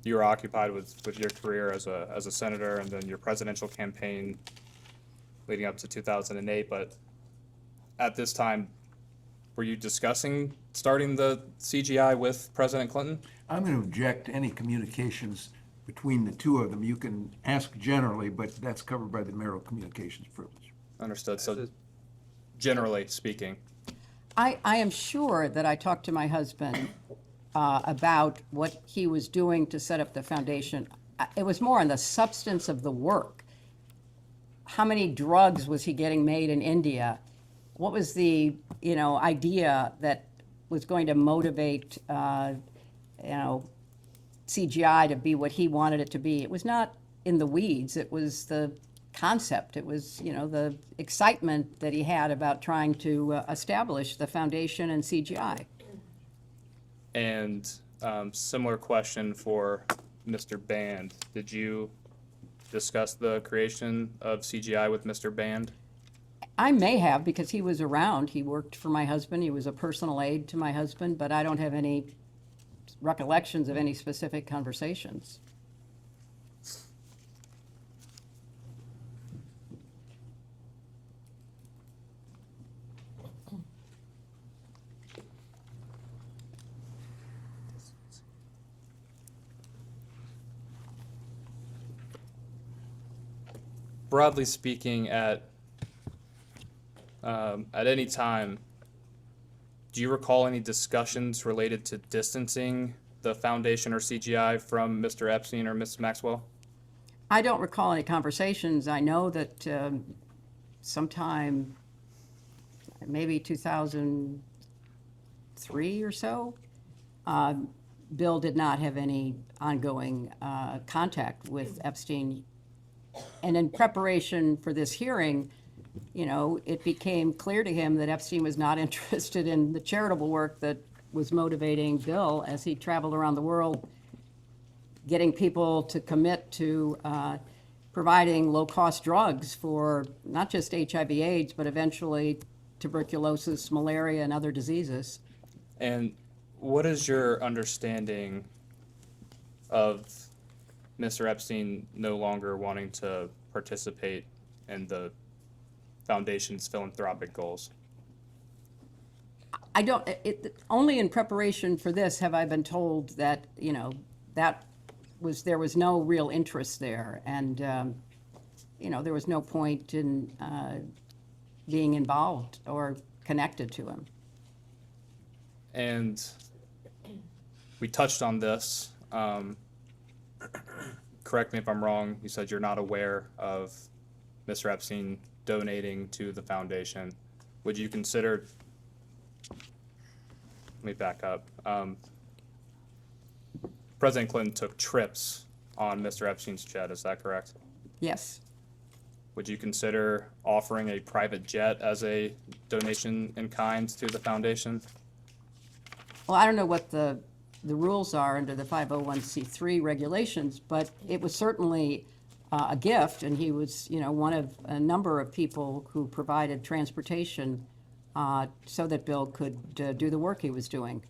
you were occupied with your career as a senator and then your presidential campaign leading up to 2008, but at this time, were you discussing starting the CGI with President Clinton? I'm going to object to any communications between the two of them. You can ask generally, but that's covered by the marital communications privilege. Understood. So generally speaking. I am sure that I talked to my husband about what he was doing to set up the foundation. It was more on the substance of the work. How many drugs was he getting made in India? What was the idea that was going to motivate CGI to be what he wanted it to be? It was not in the weeds. It was the concept. It was the excitement that he had about trying to establish the foundation and CGI. And similar question for Mr. Band. Did you discuss the creation of CGI with Mr. Band? I may have, because he was around. He worked for my husband. He was a personal aide to my husband, but I don't have any recollections of any specific conversations. broadly speaking, at any time, do you recall any discussions related to distancing the foundation or CGI from Mr. Epstein or Ms. Maxwell? I don't recall any conversations. I know that sometime, maybe 2003 or so, Bill did not have any ongoing contact with Epstein. And in preparation for this hearing, you know, it became clear to him that Epstein was not interested in the charitable work that was motivating Bill as he traveled around the world, getting people to commit to providing low-cost drugs for not just HIV/AIDS, but eventually tuberculosis, malaria, and other diseases. And what is your understanding of Mr. Epstein no longer wanting to participate in the foundation's philanthropic goals? I don't, only in preparation for this have I been told that, you know, there was no real interest there. And, you know, there was no point in being involved or connected to him. And we touched on this. Correct me if I'm wrong. You said you're not aware of Mr. Epstein donating to the foundation. Would you consider, let me back up. President Clinton took trips on Mr. Epstein's jet, is that correct? Yes. Would you consider offering a private jet as a donation in kind to the foundation? Well, I don't know what the rules are under the 501c3 regulations, but it was certainly a gift, and he was, you know, one of a number of people who provided transportation so that Bill could do the work he was doing.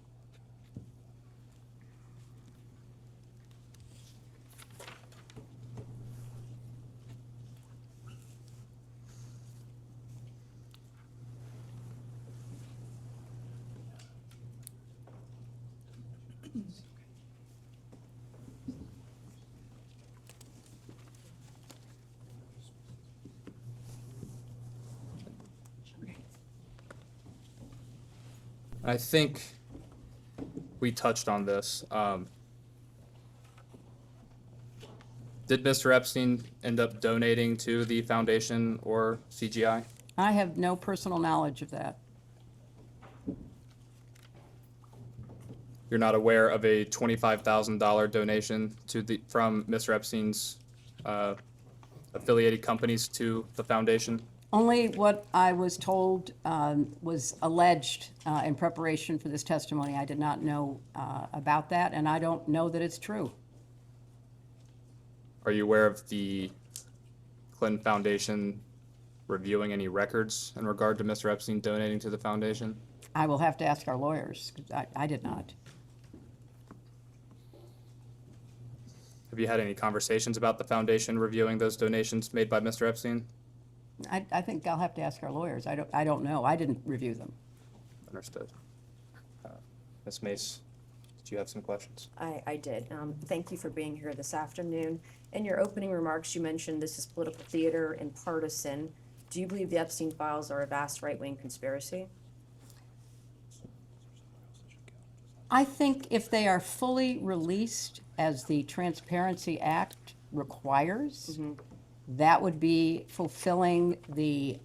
I think we touched on this. Did Mr. Epstein end up donating to the foundation or CGI? I have no personal knowledge of that. You're not aware of a $25,000 donation from Mr. Epstein's affiliated companies to the foundation? Only what I was told was alleged in preparation for this testimony. I did not know about that, and I don't know that it's true. Are you aware of the Clinton Foundation reviewing any records in regard to Mr. Epstein donating to the foundation? I will have to ask our lawyers, 'cause I did not. Have you had any conversations about the foundation reviewing those donations made by Mr. Epstein? I think I'll have to ask our lawyers. I don't know. I didn't review them. Understood. Ms. Mace, did you have some questions? I did. Thank you for being here this afternoon. In your opening remarks, you mentioned this is political theater and partisan. Do you believe the Epstein files are a vast right-wing conspiracy? I think if they are fully released as the Transparency Act requires, that would be fulfilling the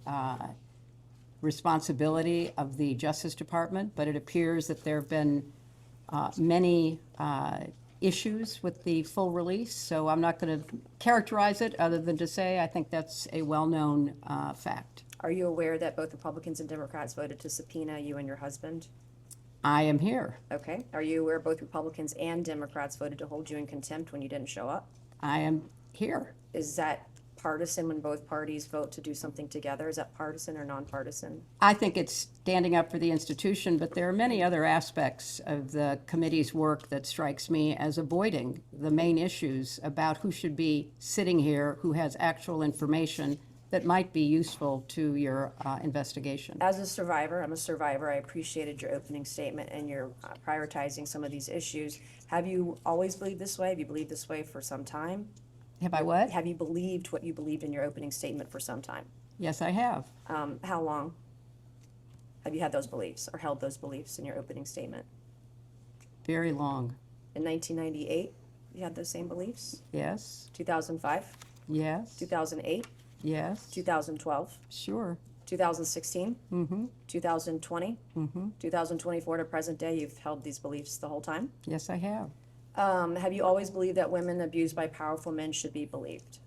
responsibility of the Justice Department, but it appears that there have been many issues with the full release, so I'm not going to characterize it other than to say I think that's a well-known fact. Are you aware that both Republicans and Democrats voted to subpoena you and your husband? I am here. Okay. Are you aware both Republicans and Democrats voted to hold you in contempt when you didn't show up? I am here. Is that partisan when both parties vote to do something together? Is that partisan or nonpartisan? I think it's standing up for the institution, but there are many other aspects of the committee's work that strikes me as avoiding the main issues about who should be sitting here, who has actual information that might be useful to your investigation. As a survivor, I'm a survivor. I appreciated your opening statement and your prioritizing some of these issues. Have you always believed this way? Have you believed this way for some time? Have I what? Have you believed what you believed in your opening statement for some time? Yes, I have. How long have you had those beliefs or held those beliefs in your opening statement? Very long. In 1998, you had those same beliefs? Yes, 2005, yes, 2008, yes, 2012, sure. 2016, Mm-hmm, 2020, mm-hmm. 2024 to present day, you've held these beliefs the whole time? Yes, I have. Have you always believed that women abused by powerful men should be believed?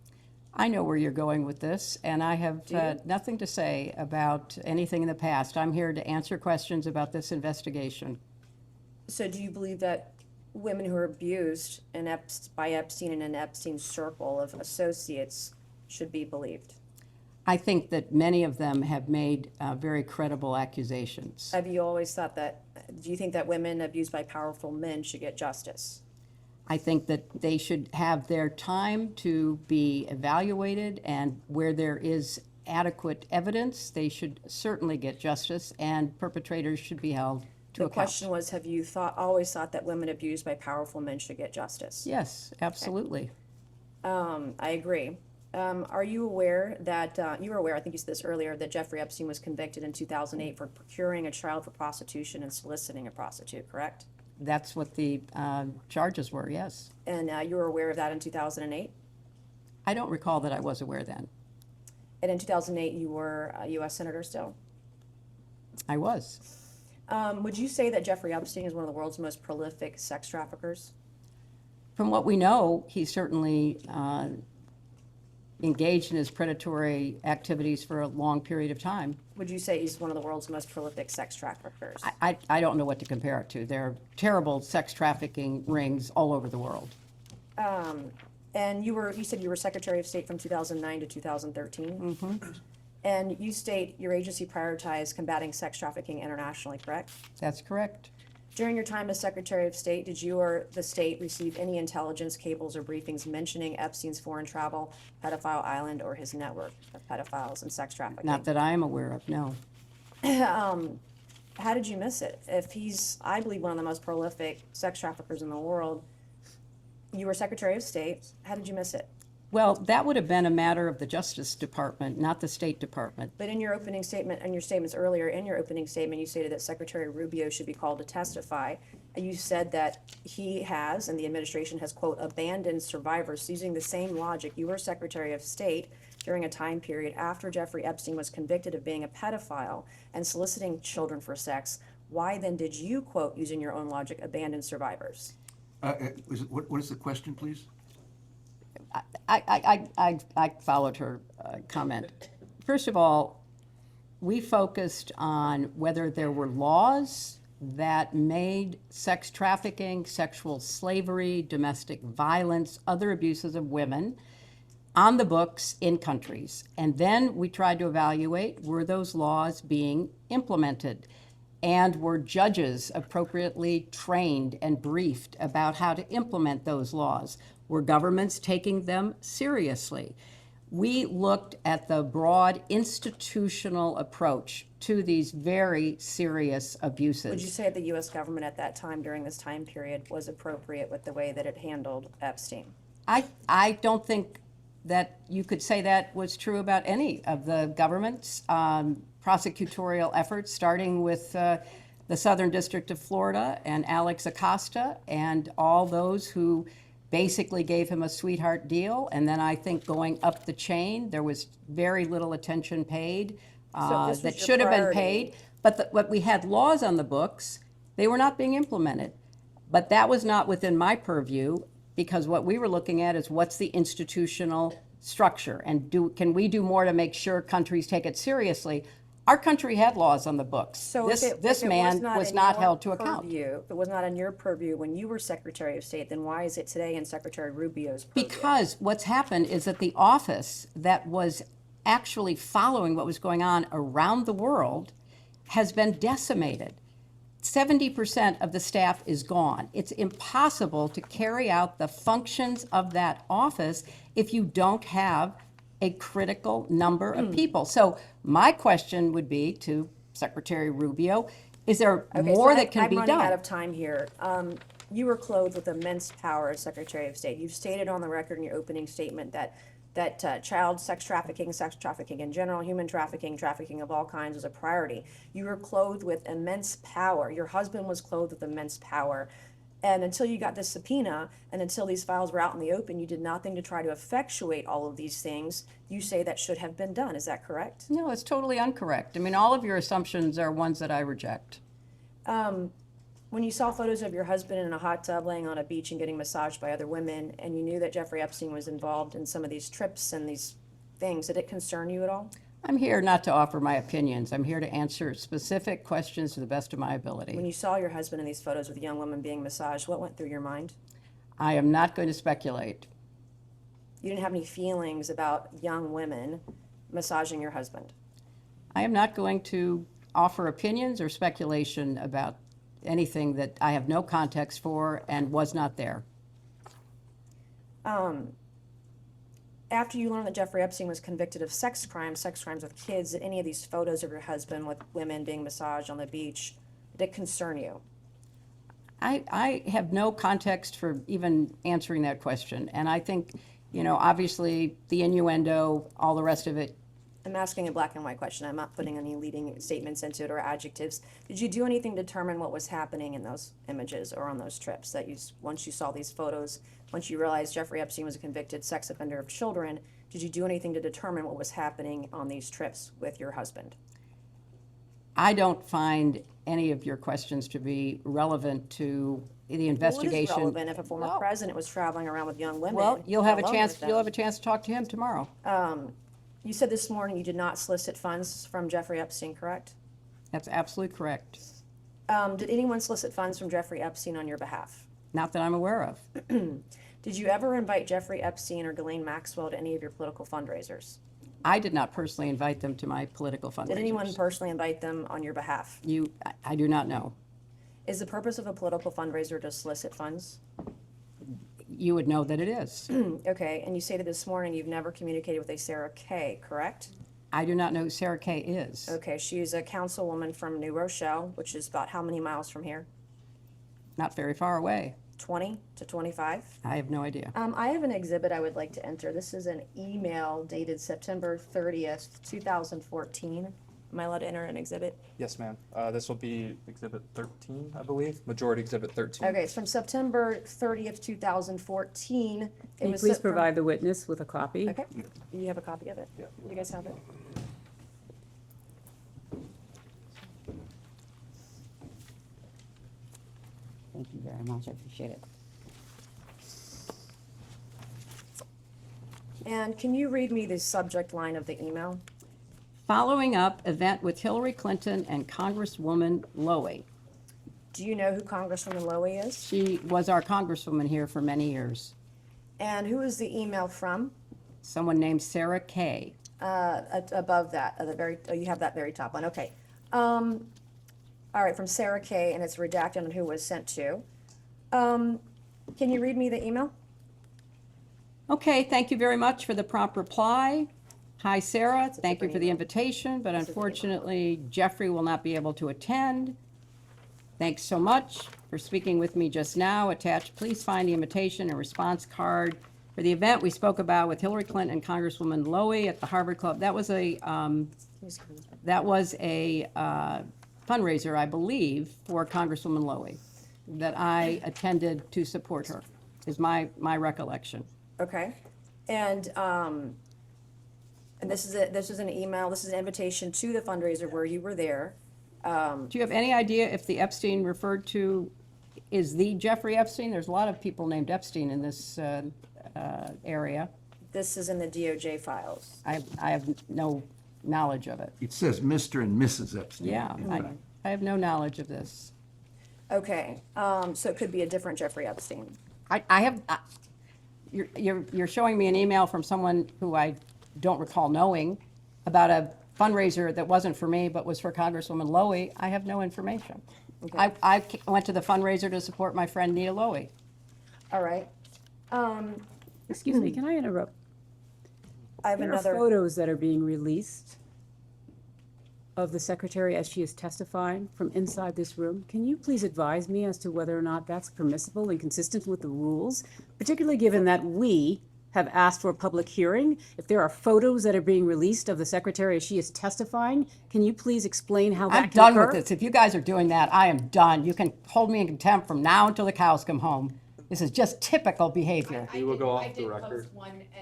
I know where you're going with this, and I have Do you? nothing to say about anything in the past. I'm here to answer questions about this investigation. So do you believe that women who are abused by Epstein and in Epstein's circle of associates should be believed? I think that many of them have made very credible accusations. Have you always thought that, do you think that women abused by powerful men should get justice? I think that they should have their time to be evaluated, and where there is adequate evidence, they should certainly get justice, and perpetrators should be held to The account. question was, have you always thought that women abused by powerful men should get justice? Yes, absolutely. I agree. Are you aware that, you were aware, I think you said this earlier, that Jeffrey Epstein was convicted in 2008 for procuring a child for prostitution and soliciting a prostitute, correct? That's what the charges were, yes. And you were aware of that in 2008? I don't recall that I was aware then. And in 2008, you were a U.S. Senator still? I was. Would you say that Jeffrey Epstein is one of the world's most prolific sex traffickers? From what we know, he certainly engaged in his predatory activities for a long period of time. Would you say he's one of the world's most prolific sex traffickers? I don't know what to compare it to. There are terrible sex trafficking rings all over the world. And you said you were Secretary of State from 2009 to 2013? Mm-hmm. And you state your agency prioritized combating sex trafficking internationally, correct? That's correct. During your time as Secretary of State, did you or the state receive any intelligence cables or briefings mentioning Epstein's foreign travel, pedophile island, or his network of pedophiles and sex trafficking? Not that I am aware of, no. How did you miss it? If he's, I believe, one of the most prolific sex traffickers in the world, you were Secretary of State, how did you miss it? Well, that would have been a matter of the Justice Department, not the State Department. But in your opening statement, and your statements earlier, in your opening statement, you stated that Secretary Rubio should be called to testify. And you said that he has, and the administration has, quote, abandoned survivors using the same logic. You were Secretary of State during a time period after Jeffrey Epstein was convicted of being a pedophile and soliciting children for sex. Why then did you, quote, using your own logic, abandon survivors? What is the question, please? I followed her comment. First of all, we focused on whether there were laws that made sex trafficking, sexual slavery, domestic violence, other abuses of women on the books in countries. And then we tried to evaluate, were those laws being implemented? And were judges appropriately trained and briefed about how to implement those laws? Were governments taking them seriously? We looked at the broad institutional approach to these very serious abuses. Would you say the U.S. government at that time, during this time period, was appropriate with the way that it handled Epstein? I don't think that you could say that was true about any of the government's prosecutorial efforts, starting with the Southern District of Florida and Alex Acosta and all those who basically gave him a sweetheart deal. And then I think going up the chain, there was very little attention paid that should have been paid. But we had laws on the books. They were not being implemented. But that was not within my purview, because what we were looking at is what's the institutional structure, and can we do more to make sure countries take it seriously? Our country had laws on the books. So this man was not held to account. If it was not in your purview when you were Secretary of State, then why is it today in Secretary Rubio's purview? Because what's happened is that the office that was actually following what was going on around the world has been decimated. 70% of the staff is gone. It's impossible to carry out the functions of that office if you don't have a critical number of people. So my question would be to Secretary Rubio, is there more that can be done? I'm running out of time here. you were clothed with immense power as Secretary of State. You've stated on the record in your opening statement that child sex trafficking in general, human trafficking, trafficking of all kinds was a priority. You were clothed with immense power. Your husband was clothed with immense power. And until you got this subpoena, and until these files were out in the open, you did nothing to try to effectuate all of these things. You say that should have been done. Is that correct? No, it's totally incorrect. I mean, all of your assumptions are ones that I reject. When you saw photos of your husband in a hot tub laying on a beach and getting massaged by other women, and you knew that Jeffrey Epstein was involved in some of these trips and these things, did it concern you at all? I'm here not to offer my opinions. I'm here to answer specific questions to the best of my ability. When you saw your husband in these photos with young women being massaged, what went through your mind? I am not going to speculate. You didn't have any feelings about young women massaging your husband? I am not going to offer opinions or speculation about anything that I have no context for and was not there. After you learned that Jeffrey Epstein was convicted of sex crimes with kids, did any of these photos of your husband with women being massaged on the beach, did it concern you? I have no context for even answering that question. And I think, you know, obviously the innuendo, all the rest of it. I'm asking a black and white question. I'm not putting any leading statements into it or adjectives. Did you do anything to determine what was happening in those images or on those trips that once you saw these photos, once you realized Jeffrey Epstein was a convicted sex offender of children, did you do anything to determine what was happening on these trips with your husband? I don't find any of your questions to be relevant to the investigation. Well, it is relevant if a former president was traveling around with young women. Well, you'll have a alone chance. with them. You'll have a chance to talk to him tomorrow. You said this morning you did not solicit funds from Jeffrey Epstein, correct? That's absolutely correct. Did anyone solicit funds from Jeffrey Epstein on your behalf? Not that I'm aware of. Did you ever invite Jeffrey Epstein or Ghislaine Maxwell to any of your political fundraisers? I did not personally invite them to my political fundraisers. Did anyone personally invite them on your behalf? I do not know. Is the purpose of a political fundraiser to solicit funds? You would know that it is. Okay, and you stated this morning you've never communicated with a Sarah Kay, correct? I do not know who Sarah Kay is. Okay, she's a councilwoman from New Rochelle, which is about how many miles from here? Not very far away. 20 to 25? I have no idea. I have an exhibit I would like to enter. This is an email dated September 30th, 2014. Am I allowed to enter an exhibit? Yes, ma'am. This will be Exhibit 13, I believe. Majority Exhibit 13. Okay, it's from September 30th, 2014. Can you please provide the witness with a copy? Okay, you have a copy of it? Yeah. You guys have it? Thank you very much. I appreciate it. And can you read me the subject line of the email? Following up event with Hillary Clinton and Congresswoman Lowy. Do you know who Congresswoman Lowy is? She was our congresswoman here for many years. And who is the email from? Someone named Sarah Kay. Above that, you have that very top one. Okay. All right, from Sarah Kay, and it's redacted on who it was sent to. Can you read me the email? Okay, thank you very much for the prompt reply. Hi, Sarah. Thank you for the invitation, but unfortunately, Jeffrey will not be able to attend. Thanks so much for speaking with me just now. Attached, please find the invitation and response card for the event we spoke about with Hillary Clinton and Congresswoman Lowy at the Harvard Club. That was a fundraiser, I believe, for Congresswoman Lowy that I attended to support her, is my recollection. Okay. And this is an email, this is an invitation to the fundraiser where you were there. Do you have any idea if the Epstein referred to is the Jeffrey Epstein? There's a lot of people named Epstein in this area. This is in the DOJ files. I have no knowledge of it. It says Mr. and Mrs. Epstein. Yeah, I have no knowledge of this. Okay, so it could be a different Jeffrey Epstein. You're showing me an email from someone who I don't recall knowing about a fundraiser that wasn't for me but was for Congresswoman Lowy. I have no information. Okay. I went to the fundraiser to support my friend Nita Lowy. All right. Excuse me, can I interrupt? I have There another. are photos that are being released of the secretary as she is testifying from inside this room. Can you please advise me as to whether or not that's permissible and consistent with the rules, particularly given that we have asked for a public hearing? If there are photos that are being released of the secretary as she is testifying, can you please explain how that I'm can done occur? with this. If you guys are doing that, I am done. You can hold me in contempt from now until the cows come home. This is just typical behavior. We will go off the record.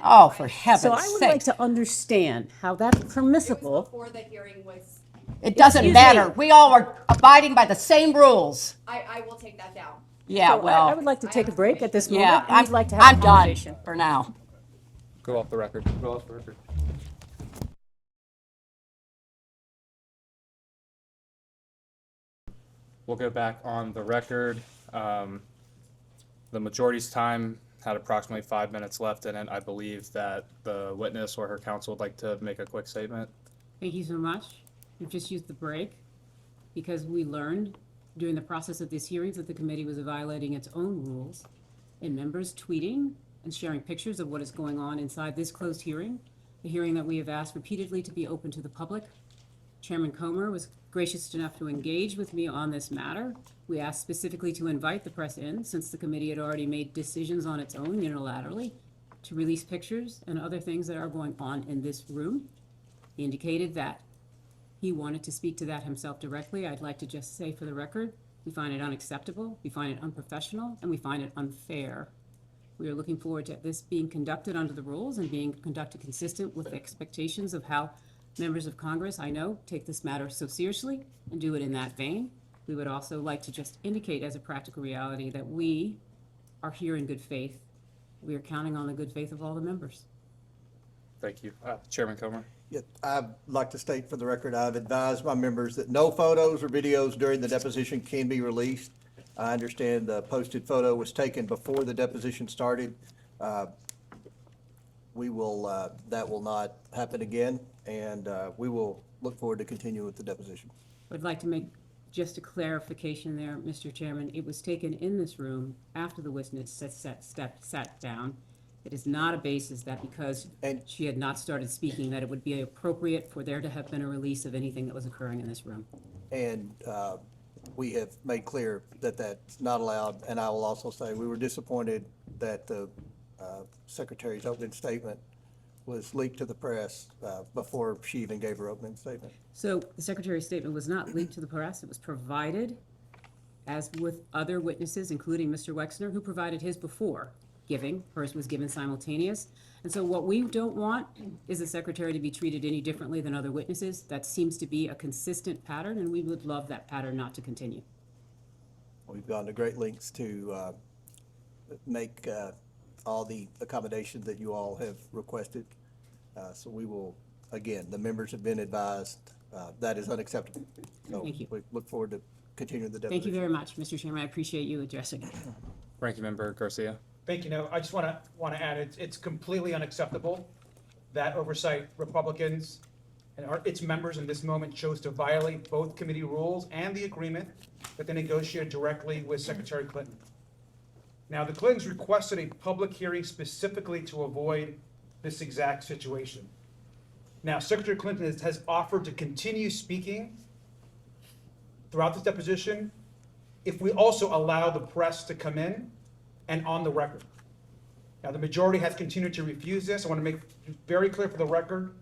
Oh, for heaven's So I would like sake. to understand how that's permissible. Before the hearing was, It doesn't Excuse matter. me. We all are abiding by the same rules. I will take that down. Yeah, So I well, would like to take a break at this moment. yeah, and I'd like to have a I'm done conversation. for now. Go off the record. Go off the record. We'll go back on the record. The majority's time had approximately 5 minutes left in it. I believe that the witness or her counsel would like to make a quick statement. Thank you so much. We've just used the break because we learned during the process of these hearings that the committee was violating its own rules in members tweeting and sharing pictures of what is going on inside this closed hearing, the hearing that we have asked repeatedly to be open to the public. Chairman Comer was gracious enough to engage with me on this matter. We asked specifically to invite the press in, since the committee had already made decisions on its own unilaterally to release pictures and other things that are going on in this room. He indicated that he wanted to speak to that himself directly. I'd like to just say for the record, we find it unacceptable, we find it unprofessional, and we find it unfair. We are looking forward to this being conducted under the rules and being conducted consistent with the expectations of how members of Congress, I know, take this matter so seriously and do it in that vein. We would also like to just indicate as a practical reality that we are here in good faith. We are counting on the good faith of all the members. Thank you. Chairman Comer. Yeah, I'd like to state for the record, I've advised my members that no photos or videos during the deposition can be released. I understand the posted photo was taken before the deposition started. That will not happen again, and we will look forward to continuing with the deposition. I'd like to make just a clarification there, Mr. Chairman. It was taken in this room after the witness sat down. It is not a basis that because she had not started speaking, that it would be appropriate for there to have been a release of anything that was occurring in this room. And we have made clear that that's not allowed, and I will also say we were disappointed that the Secretary's opening statement was leaked to the press before she even gave her opening statement. So the Secretary's statement was not leaked to the press. It was provided, as with other witnesses, including Mr. Wexner, who provided his before giving. Hers was given simultaneous. And so what we don't want is the Secretary to be treated any differently than other witnesses. That seems to be a consistent pattern, and we would love that pattern not to continue. We've gone to great lengths to make all the accommodations that you all have requested. So we will, again, the members have been advised that is unacceptable. So Thank you. we look forward to continuing the deposition. Thank you very much, Mr. Chairman. I appreciate you addressing it. Ranking Member Garcia. Thank you. No, I just want to add, it's completely unacceptable that Oversight Republicans and its members in this moment chose to violate both committee rules and the agreement that they negotiated directly with Secretary Clinton. Now, the Clintons requested a public hearing specifically to avoid this exact situation. Now, Secretary Clinton has offered to continue speaking throughout this deposition if we also allow the press to come in and on the record. Now, the majority has continued to refuse this. I want to make very clear for the record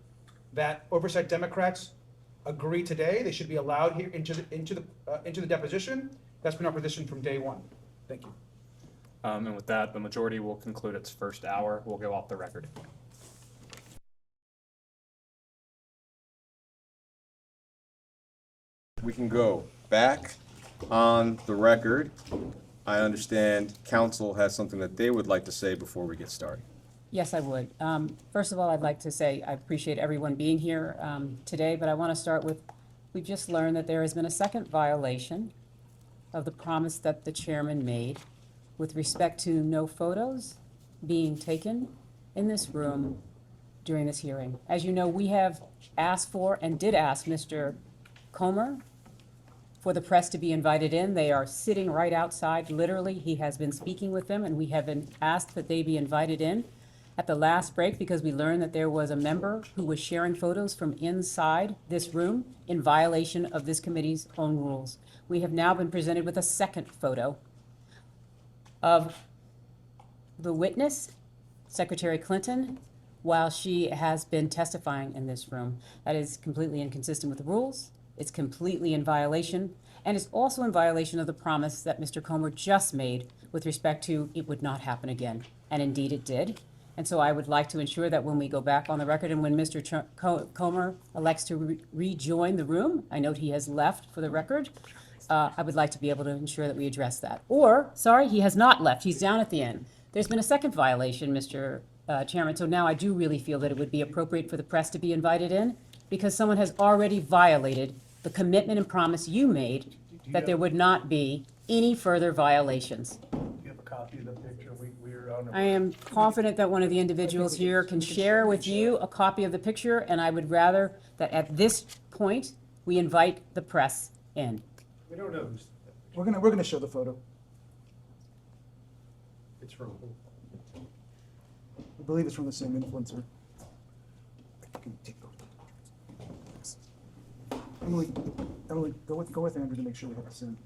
that Oversight Democrats agree today they should be allowed here into the deposition. That's been our position from day one. Thank you. And with that, the majority will conclude its first hour. We'll go off the record. We can go back on the record. I understand council has something that they would like to say before we get started. Yes, I would. First of all, I'd like to say I appreciate everyone being here today, but I want to start with, we've just learned that there has been a second violation of the promise that the chairman made with respect to no photos being taken in this room during this hearing. As you know, we have asked for and did ask Mr. Comer for the press to be invited in. They are sitting right outside, literally. He has been speaking with them, and we have been asked that they be invited in. at the last break because we learned that there was a member who was sharing photos from inside this room in violation of this committee's own rules. We have now been presented with a second photo of the witness, Secretary Clinton, while she has been testifying in this room. That is completely inconsistent with the rules. It's completely in violation, and it's also in violation of the promise that Mr. Comer just made with respect to it would not happen again. And indeed it did. And so I would like to ensure that when we go back on the record and when Mr. Comer elects to rejoin the room, I note he has left for the record, I would like to be able to ensure that we address that. Or, sorry, he has not left. He's down at the end. There's been a second violation, Mr. Chairman, so now I do really feel that it would be appropriate for the press to be invited in because someone has already violated the commitment and promise you made that there would not be any further violations. Do you have a copy of the picture? We're on. I am confident that one of the individuals here can share with you a copy of the picture, and I would rather that at this point, we invite the press in. We don't know who's. We're gonna show the photo. It's from who? I believe it's from the same influencer. Emily, go with Andrew to make sure we have the same.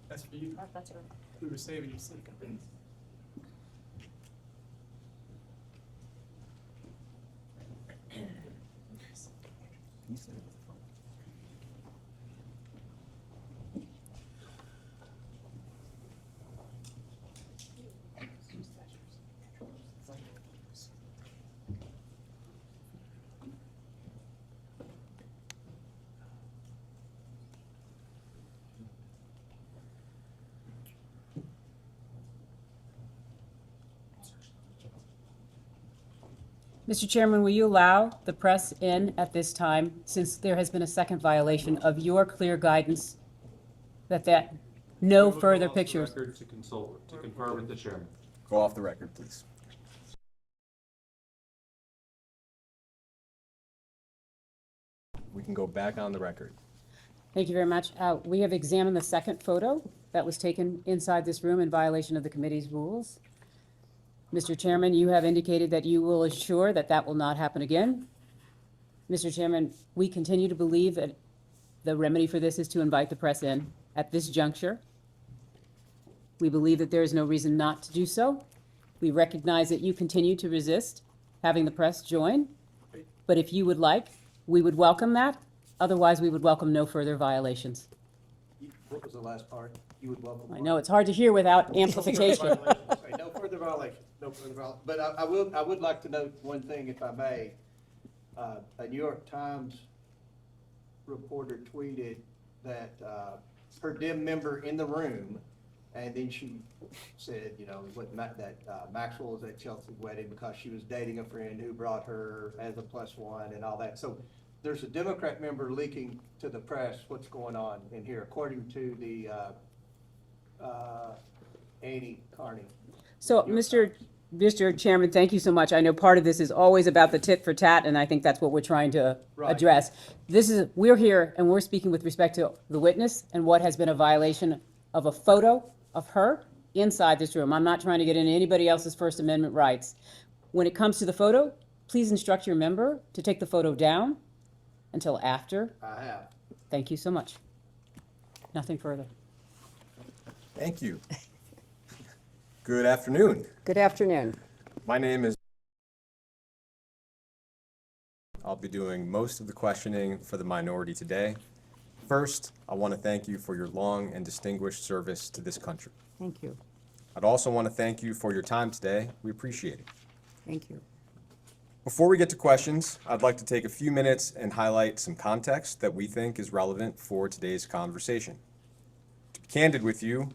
That's for you. That's her. We were saving you. Mr. Chairman, will you allow the press in at this time, since there has been a second violation of your clear guidance that no further pictures. Record to consult, to confer with the chairman. Go off the record, please. We can go back on the record. Thank you very much. We have examined the second photo that was taken inside this room in violation of the committee's rules. Mr. Chairman, you have indicated that you will assure that that will not happen again. Mr. Chairman, we continue to believe that the remedy for this is to invite the press in at this juncture. We believe that there is no reason not to do so. We recognize that you continue to resist having the press join, but if you would like, we would welcome that. Otherwise, we would welcome no further violations. What was the last part? You would welcome. I know it's hard to hear without amplification. Okay, no further violations, no further violations. But I would like to note one thing, if I may. A New York Times reporter tweeted that her dim member in the room, and then she said, you know, that Maxwell was at Chelsea's wedding because she was dating a friend who brought her as a +1 and all that. So there's a Democrat member leaking to the press what's going on in here, according to the Annie Carney. So, Mr. Chairman, thank you so much. I know part of this is always about the tit for tat, and I think that's what we're trying to address. We're here and we're speaking with respect to the witness and what has been a violation of a photo of her inside this room. I'm not trying to get into anybody else's First Amendment rights. When it comes to the photo, please instruct your member to take the photo down until after. I have. Thank you so much. Nothing further. Thank you. Good afternoon. Good afternoon. My name is. I'll be doing most of the questioning for the minority today. First, I want to thank you for your long and distinguished service to this country. Thank you. I'd also want to thank you for your time today. We appreciate it. Thank you. Before we get to questions, I'd like to take a few minutes and highlight some context that we think is relevant for today's conversation. To be candid with you,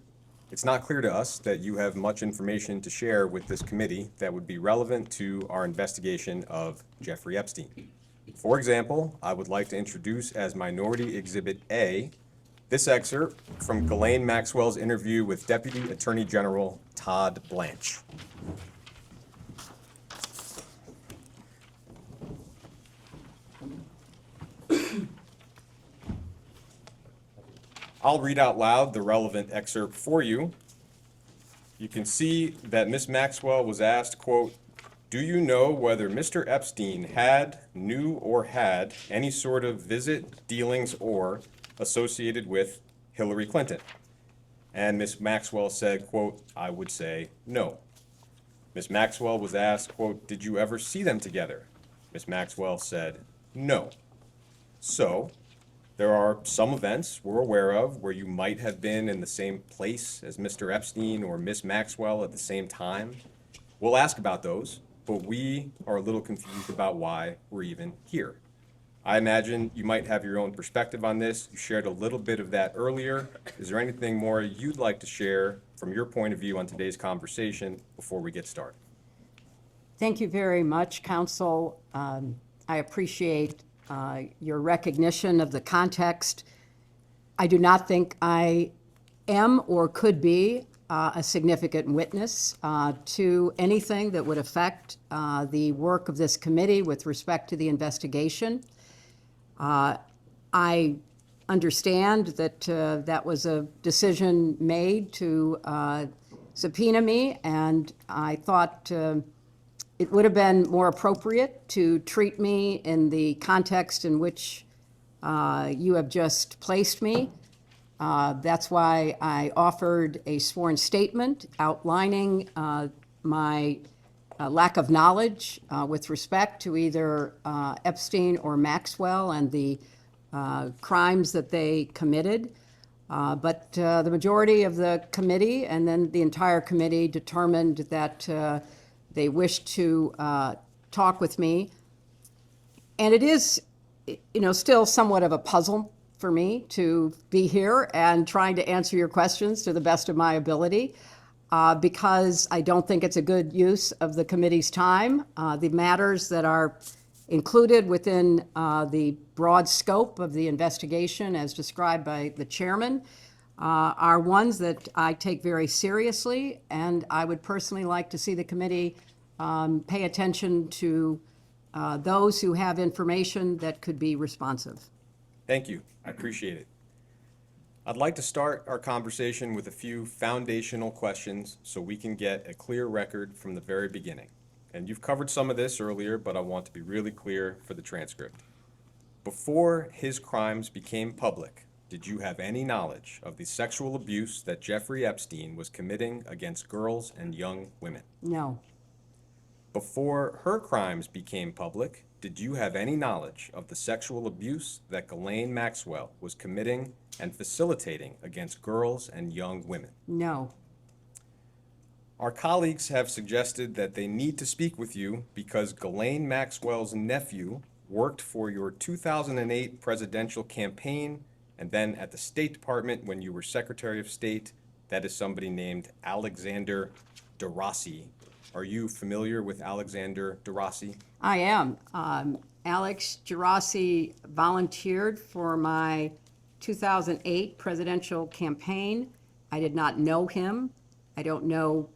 it's not clear to us that you have much information to share with this committee that would be relevant to our investigation of Jeffrey Epstein. For example, I would like to introduce as Minority Exhibit A this excerpt from Ghislaine Maxwell's interview with Deputy Attorney General Todd Blanche. I'll read out loud the relevant excerpt for you. You can see that Ms. Maxwell was asked, quote, "Do you know whether Mr. Epstein had, knew, or had any sort of visit, dealings, or associated with Hillary Clinton?" And Ms. Maxwell said, quote, "I would say no." Ms. Maxwell was asked, quote, "Did you ever see them together?" Ms. Maxwell said, "No." So, there are some events we're aware of where you might have been in the same place as Mr. Epstein or Ms. Maxwell at the same time. We'll ask about those, but we are a little confused about why we're even here. I imagine you might have your own perspective on this. You shared a little bit of that earlier. Is there anything more you'd like to share from your point of view on today's conversation before we get started? Thank you very much, Counsel. I appreciate your recognition of the context. I do not think I am or could be a significant witness to anything that would affect the work of this committee with respect to the investigation. I understand that that was a decision made to subpoena me, and I thought it would have been more appropriate to treat me in the context in which you have just placed me. That's why I offered a sworn statement outlining my lack of knowledge with respect to either Epstein or Maxwell and the crimes that they committed. But the majority of the committee and then the entire committee determined that they wished to talk with me. And it is, still somewhat of a puzzle for me to be here and trying to answer your questions to the best of my ability, because I don't think it's a good use of the committee's time. The matters that are included within the broad scope of the investigation as described by the chairman are ones that I take very seriously, and I would personally like to see the committee pay attention to those who have information that could be responsive. Thank you. I appreciate it. I'd like to start our conversation with a few foundational questions so we can get a clear record from the very beginning. And you've covered some of this earlier, but I want to be really clear for the transcript. Before his crimes became public, did you have any knowledge of the sexual abuse that Jeffrey Epstein was committing against girls and young women? No. Before her crimes became public, did you have any knowledge of the sexual abuse that Ghislaine Maxwell was committing and facilitating against girls and young women? No. Our colleagues have suggested that they need to speak with you because Ghislaine Maxwell's nephew worked for your 2008 presidential campaign and then at the State Department when you were Secretary of State. That is somebody named Alexander DeRossi. Are you familiar with Alexander DeRossi? I am. Alex DeRossi volunteered for my 2008 presidential campaign. I did not know him. I don't know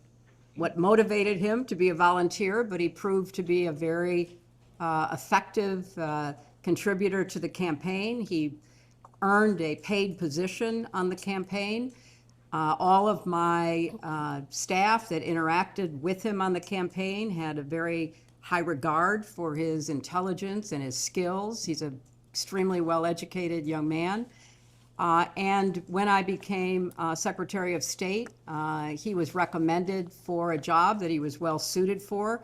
what motivated him to be a volunteer, but he proved to be a very effective contributor to the campaign. He earned a paid position on the campaign. All of my staff that interacted with him on the campaign had a very high regard for his intelligence and his skills. He's an extremely well-educated young man. And when I became Secretary of State, he was recommended for a job that he was well-suited for.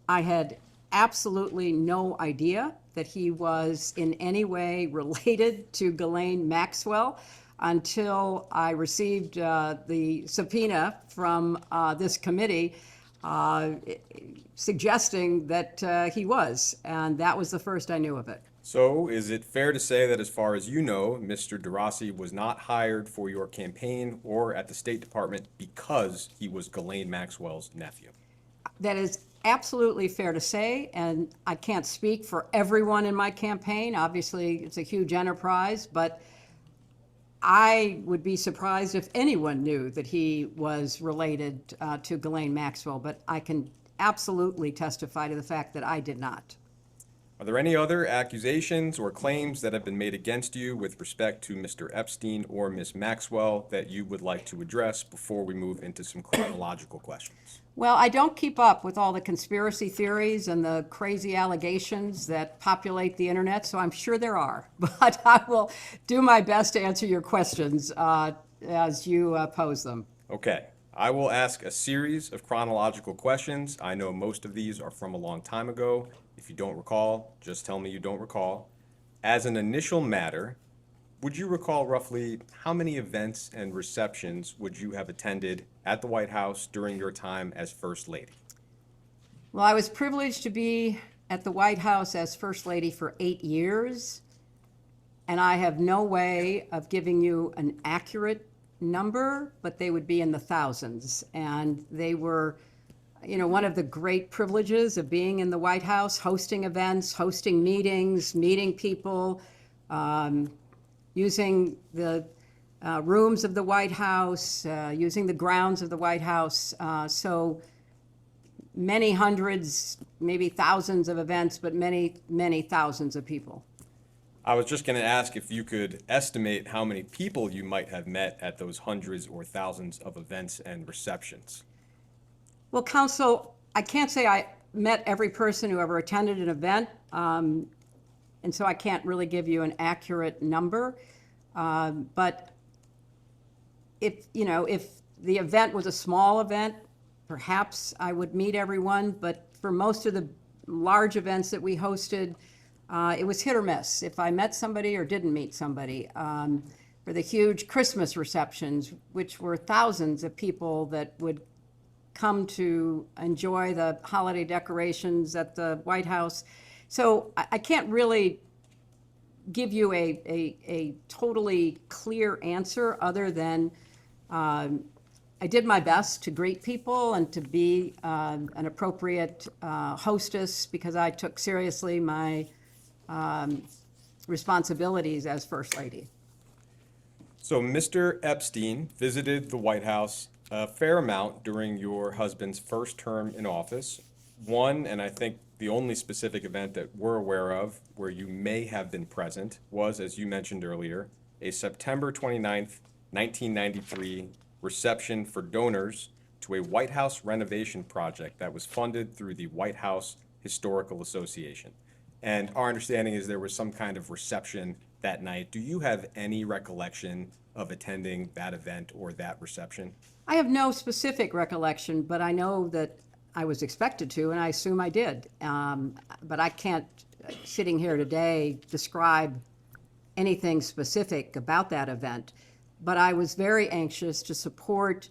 I had absolutely no idea that he was in any way related to Ghislaine Maxwell until I received the subpoena from this committee suggesting that he was, and that was the first I knew of it. So is it fair to say that as far as you know, Mr. DeRossi was not hired for your campaign or at the State Department because he was Ghislaine Maxwell's nephew? That is absolutely fair to say, and I can't speak for everyone in my campaign. Obviously, it's a huge enterprise, but I would be surprised if anyone knew that he was related to Ghislaine Maxwell, but I can absolutely testify to the fact that I did not. Are there any other accusations or claims that have been made against you with respect to Mr. Epstein or Ms. Maxwell that you would like to address before we move into some chronological questions? Well, I don't keep up with all the conspiracy theories and the crazy allegations that populate the internet, so I'm sure there are. But I will do my best to answer your questions as you pose them. Okay, I will ask a series of chronological questions. I know most of these are from a long time ago. If you don't recall, just tell me you don't recall. As an initial matter, would you recall roughly how many events and receptions would you have attended at the White House during your time as First Lady? Well, I was privileged to be at the White House as First Lady for 8 years, and I have no way of giving you an accurate number, but they would be in the thousands. And they were, you know, one of the great privileges of being in the White House, hosting events, hosting meetings, meeting people, using the rooms of the White House, using the grounds of the White House. So many hundreds, maybe thousands of events, but many, many thousands of people. I was just going to ask if you could estimate how many people you might have met at those hundreds or thousands of events and receptions. Well, Counsel, I can't say I met every person who ever attended an event, and so I can't really give you an accurate number. But if the event was a small event, perhaps I would meet everyone. But for most of the large events that we hosted, it was hit or miss if I met somebody or didn't meet somebody. For the huge Christmas receptions, which were thousands of people that would come to enjoy the holiday decorations at the White House. So I can't really give you a totally clear answer other than I did my best to greet people and to be an appropriate hostess because I took seriously my responsibilities as First Lady. So Mr. Epstein visited the White House a fair amount during your husband's first term in office. One, and I think the only specific event that we're aware of where you may have been present was, as you mentioned earlier, a September 29th, 1993 reception for donors to a White House renovation project that was funded through the White House Historical Association. And our understanding is there was some kind of reception that night. Do you have any recollection of attending that event or that reception? I have no specific recollection, but I know that I was expected to, and I assume I did. But I can't, sitting here today, describe anything specific about that event. But I was very anxious to support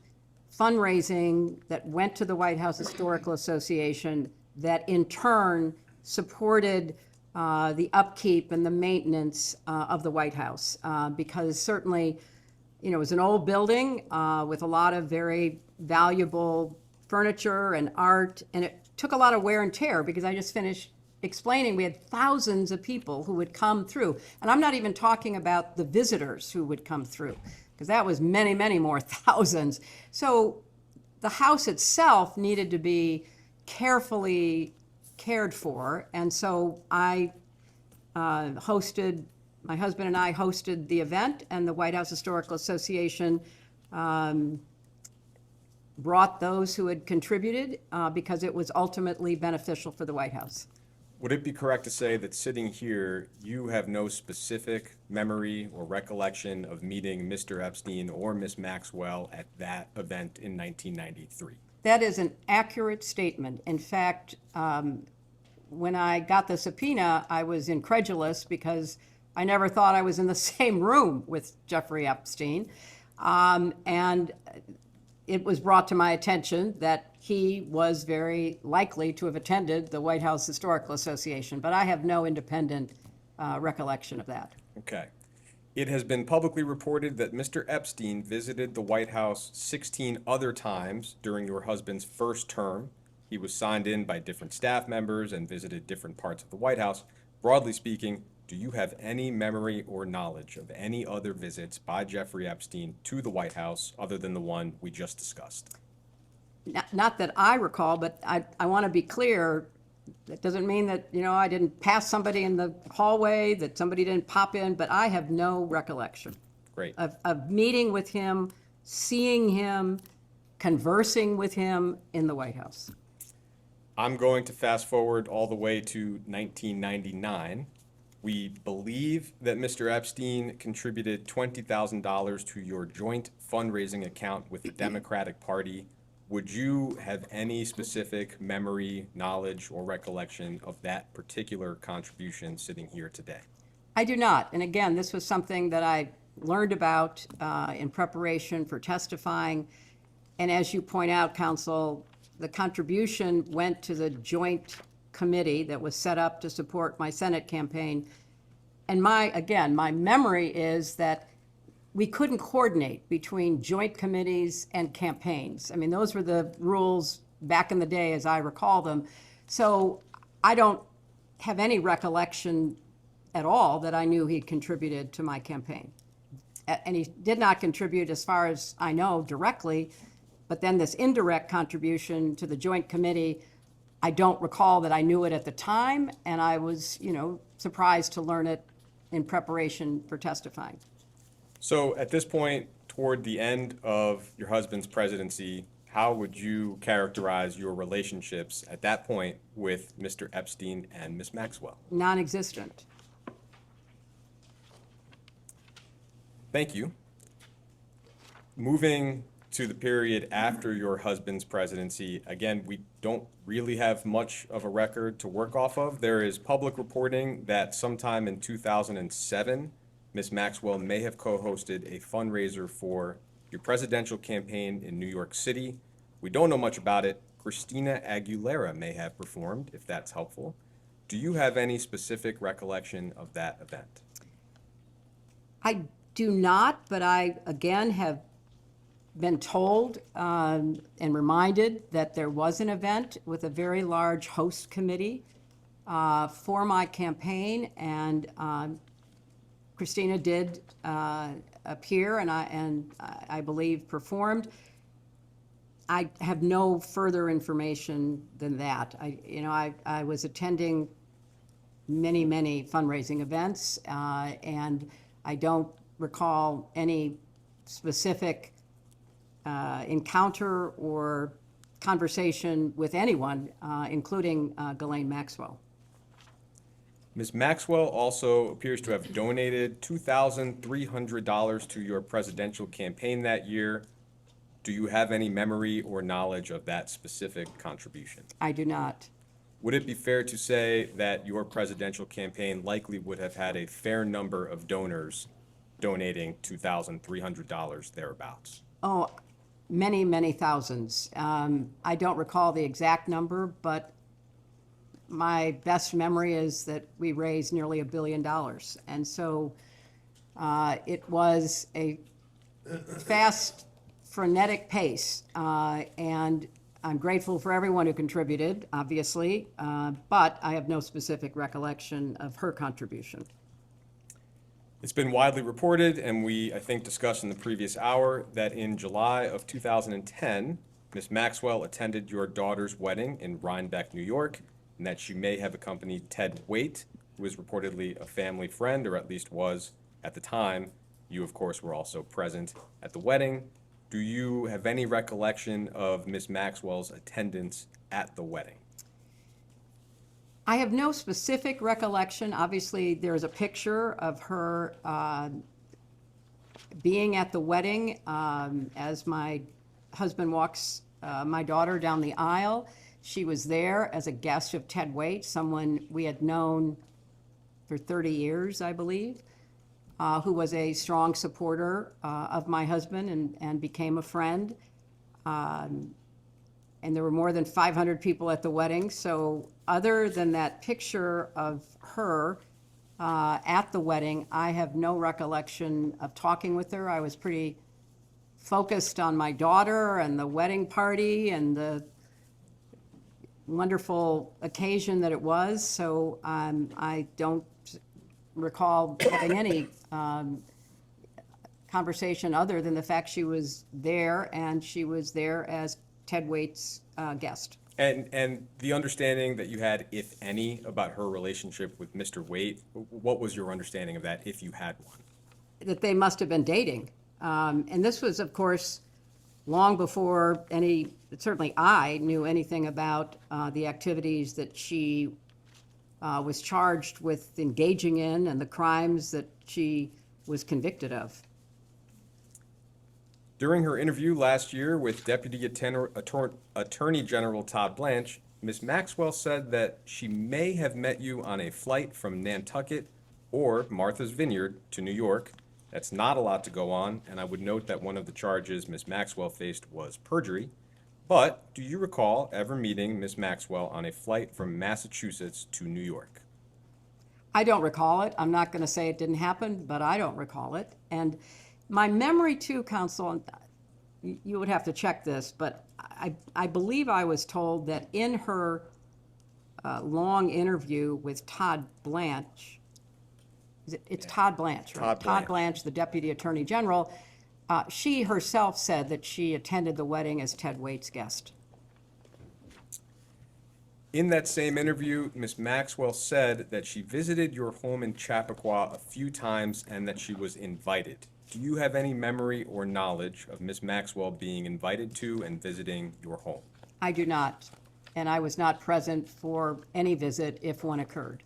fundraising that went to the White House Historical Association that in turn supported the upkeep and the maintenance of the White House. Because certainly, it was an old building with a lot of very valuable furniture and art, and it took a lot of wear and tear because I just finished explaining we had thousands of people who would come through. And I'm not even talking about the visitors who would come through, because that was many, many more thousands. So the house itself needed to be carefully cared for, and so I my husband and I hosted the event, and the White House Historical Association brought those who had contributed because it was ultimately beneficial for the White House. Would it be correct to say that sitting here, you have no specific memory or recollection of meeting Mr. Epstein or Ms. Maxwell at that event in 1993? That is an accurate statement. In fact, when I got the subpoena, I was incredulous because I never thought I was in the same room with Jeffrey Epstein. And it was brought to my attention that he was very likely to have attended the White House Historical Association, but I have no independent recollection of that. Okay. It has been publicly reported that Mr. Epstein visited the White House 16 other times during your husband's first term. He was signed in by different staff members and visited different parts of the White House. Broadly speaking, do you have any memory or knowledge of any other visits by Jeffrey Epstein to the White House other than the one we just discussed? Not that I recall, but I want to be clear, That doesn't mean that, I didn't pass somebody in the hallway, that somebody didn't pop in, but I have no recollection Great. of meeting with him, seeing him, conversing with him in the White House. I'm going to fast forward all the way to 1999. We believe that Mr. Epstein contributed $20,000 to your joint fundraising account with the Democratic Party. Would you have any specific memory, knowledge, or recollection of that particular contribution sitting here today? I do not. And again, this was something that I learned about in preparation for testifying. And as you point out, Counsel, the contribution went to the joint committee that was set up to support my Senate campaign. And my memory is that we couldn't coordinate between joint committees and campaigns. I mean, those were the rules back in the day as I recall them. So I don't have any recollection at all that I knew he'd contributed to my campaign. And he did not contribute, as far as I know, directly, but then this indirect contribution to the joint committee, I don't recall that I knew it at the time, and I was, surprised to learn it in preparation for testifying. So at this point, toward the end of your husband's presidency, how would you characterize your relationships at that point with Mr. Epstein and Ms. Maxwell? Non-existent. Thank you. Moving to the period after your husband's presidency, again, we don't really have much of a record to work off of. There is public reporting that sometime in 2007, Ms. Maxwell may have co-hosted a fundraiser for your presidential campaign in New York City. We don't know much about it. Christina Aguilera may have performed, if that's helpful. Do you have any specific recollection of that event? I do not, but I, again, have been told and reminded that there was an event with a very large host committee for my campaign, and Christina did appear and I believe performed. I have no further information than that. I was attending many fundraising events, and I don't recall any specific encounter or conversation with anyone, including Ghislaine Maxwell. Ms. Maxwell also appears to have donated $2,300 to your presidential campaign that year. Do you have any memory or knowledge of that specific contribution? I do not. Would it be fair to say that your presidential campaign likely would have had a fair number of donors donating $2,300 thereabouts? Oh, many thousands. I don't recall the exact number, but my best memory is that we raised nearly $1 billion. And so it was a fast, frenetic pace. And I'm grateful for everyone who contributed, obviously, but I have no specific recollection of her contribution. It's been widely reported, and we, I think, discussed in the previous hour, that in July of 2010, Ms. Maxwell attended your daughter's wedding in Rhinebeck, New York, and that she may have accompanied Ted Waite, who is reportedly a family friend, or at least was at the time. You, of course, were also present at the wedding. Do you have any recollection of Ms. Maxwell's attendance at the wedding? I have no specific recollection. Obviously, there is a picture of her being at the wedding as my husband walks my daughter down the aisle. She was there as a guest of Ted Waite, someone we had known for 30 years, I believe, who was a strong supporter of my husband and became a friend. And there were more than 500 people at the wedding. So other than that picture of her at the wedding, I have no recollection of talking with her. I was pretty focused on my daughter and the wedding party and the wonderful occasion that it was. So I don't recall having any conversation other than the fact she was there, and she was there as Ted Waite's guest. And the understanding that you had, if any, about her relationship with Mr. Waite, what was your understanding of that, if you had one? That they must have been dating. And this was, of course, long before certainly I knew anything about the activities that she was charged with engaging in and the crimes that she was convicted of. During her interview last year with Deputy Attorney General Todd Blanche, Ms. Maxwell said that she may have met you on a flight from Nantucket or Martha's Vineyard to New York. That's not a lot to go on, and I would note that one of the charges Ms. Maxwell faced was perjury. But do you recall ever meeting Ms. Maxwell on a flight from Massachusetts to New York? I don't recall it. I'm not going to say it didn't happen, but I don't recall it. And my memory too, counsel, and you would have to check this, but I believe I was told that in her long interview with Todd Blanche, it's Todd Blanche, right? Todd Blanche, the Deputy Attorney General, she herself said that she attended the wedding as Ted Waite's guest. In that same interview, Ms. Maxwell said that she visited your home in Chappaqua a few times and that she was invited. Do you have any memory or knowledge of Ms. Maxwell being invited to and visiting your home? I do not, and I was not present for any visit if one occurred.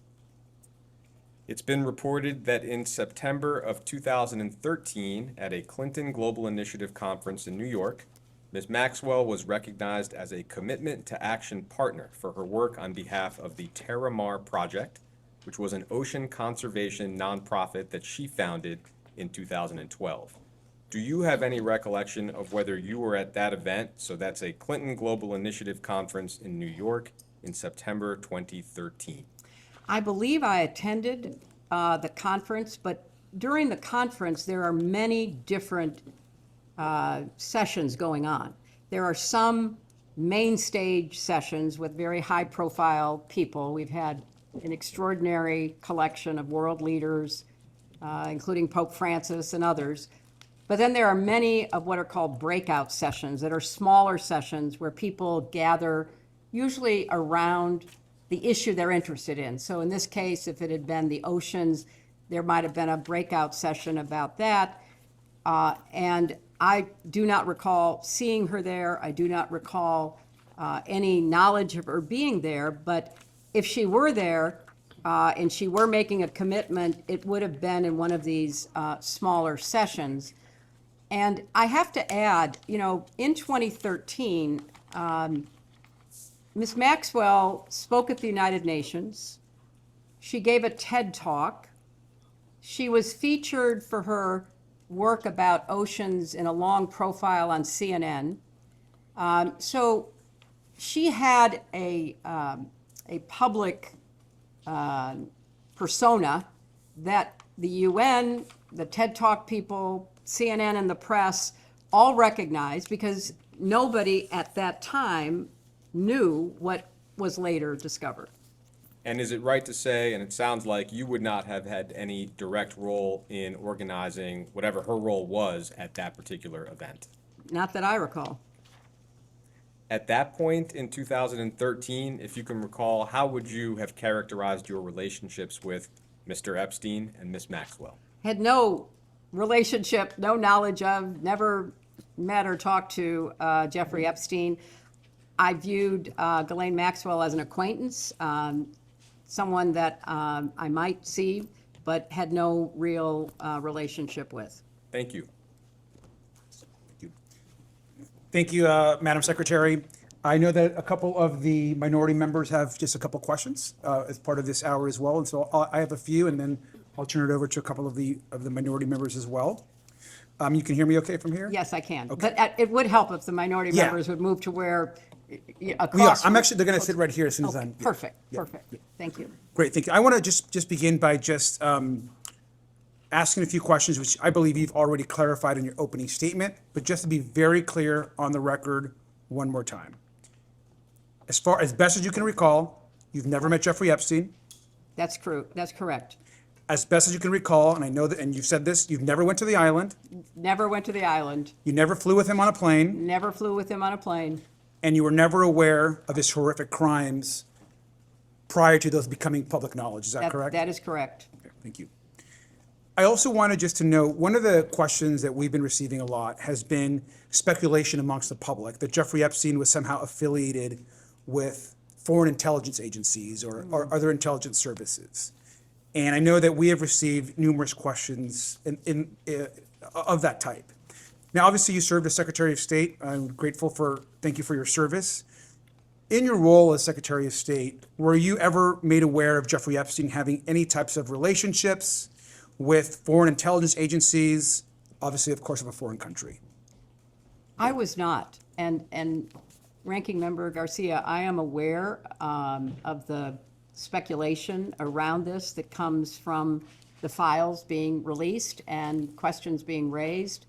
It's been reported that in September of 2013, at a Clinton Global Initiative conference in New York, Ms. Maxwell was recognized as a Commitment to Action partner for her work on behalf of the Terramar Project, which was an ocean conservation nonprofit that she founded in 2012. Do you have any recollection of whether you were at that event? So that's a Clinton Global Initiative conference in New York in September 2013. I believe I attended the conference, but during the conference, there are many different sessions going on. There are some main stage sessions with very high-profile people. We've had an extraordinary collection of world leaders, including Pope Francis and others. But then there are many of what are called breakout sessions that are smaller sessions where people gather usually around the issue they're interested in. So in this case, if it had been the oceans, there might have been a breakout session about that. And I do not recall seeing her there. I do not recall any knowledge of her being there. But if she were there and she were making a commitment, it would have been in one of these smaller sessions. And I have to add, in 2013, Ms. Maxwell spoke at the United Nations. She gave a TED Talk. She was featured for her work about oceans in a long profile on CNN. So she had a public persona that the UN, the TED Talk people, CNN and the press all recognized because nobody at that time knew what was later discovered. And is it right to say, and it sounds like you would not have had any direct role in organizing whatever her role was at that particular event? Not that I recall. At that point in 2013, if you can recall, how would you have characterized your relationships with Mr. Epstein and Ms. Maxwell? Had no relationship, no knowledge of, never met or talked to Jeffrey Epstein. I viewed Ghislaine Maxwell as an acquaintance, someone that I might see, but had no real relationship with. Thank you. Thank you, Madam Secretary. I know that a couple of the minority members have just a couple questions as part of this hour as well, and so I have a few, and then I'll turn it over to a couple of the minority members as well. You can hear me okay from here? Yes, I can. Okay. But it would help if the minority Yeah. members would move to where across. We are. I'm actually, they're going to sit right here as soon as Okay, I'm. yeah. perfect, Yeah. perfect. Thank you. Great, thank you. I want to just begin by just asking a few questions, which I believe you've already clarified in your opening statement, but just to be very clear on the record one more time. As best as you can recall, you've never met Jeffrey Epstein. That's true. That's correct. As best as you can recall, and I know that, and you've said this, you've never went to the island. Never went to the island. You never flew with him on a plane. Never flew with him on a plane. and you were never aware of his horrific crimes prior to those becoming public knowledge. Is that correct? That is correct. Okay, thank you. I also wanted just to note, one of the questions that we've been receiving a lot has been speculation amongst the public that Jeffrey Epstein was somehow affiliated with foreign intelligence agencies or other intelligence services. And I know that we have received numerous questions of that type. Now, obviously, you served as Secretary of State. I'm grateful thank you for your service. In your role as Secretary of State, were you ever made aware of Jeffrey Epstein having any types of relationships with foreign intelligence agencies, obviously, of course, of a foreign country? I was not. And Ranking Member Garcia, I am aware of the speculation around this that comes from the files being released and questions being raised.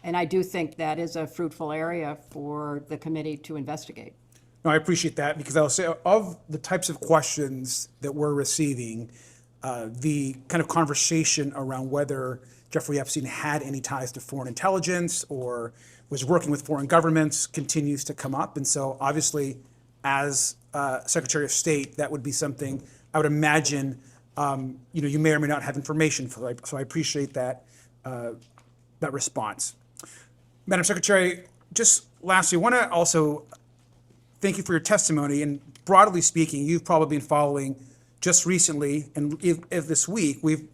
And I do think that is a fruitful area for the committee to investigate. No, I appreciate that, because I'll say of the types of questions that we're receiving, the kind of conversation around whether Jeffrey Epstein had any ties to foreign intelligence or was working with foreign governments continues to come up. And so obviously, as Secretary of State, that would be something I would imagine you may or may not have information for. So I appreciate that response. Madam Secretary, just lastly, I want to also thank you for your testimony. And broadly speaking, you've probably been following just recently, and if this week, we've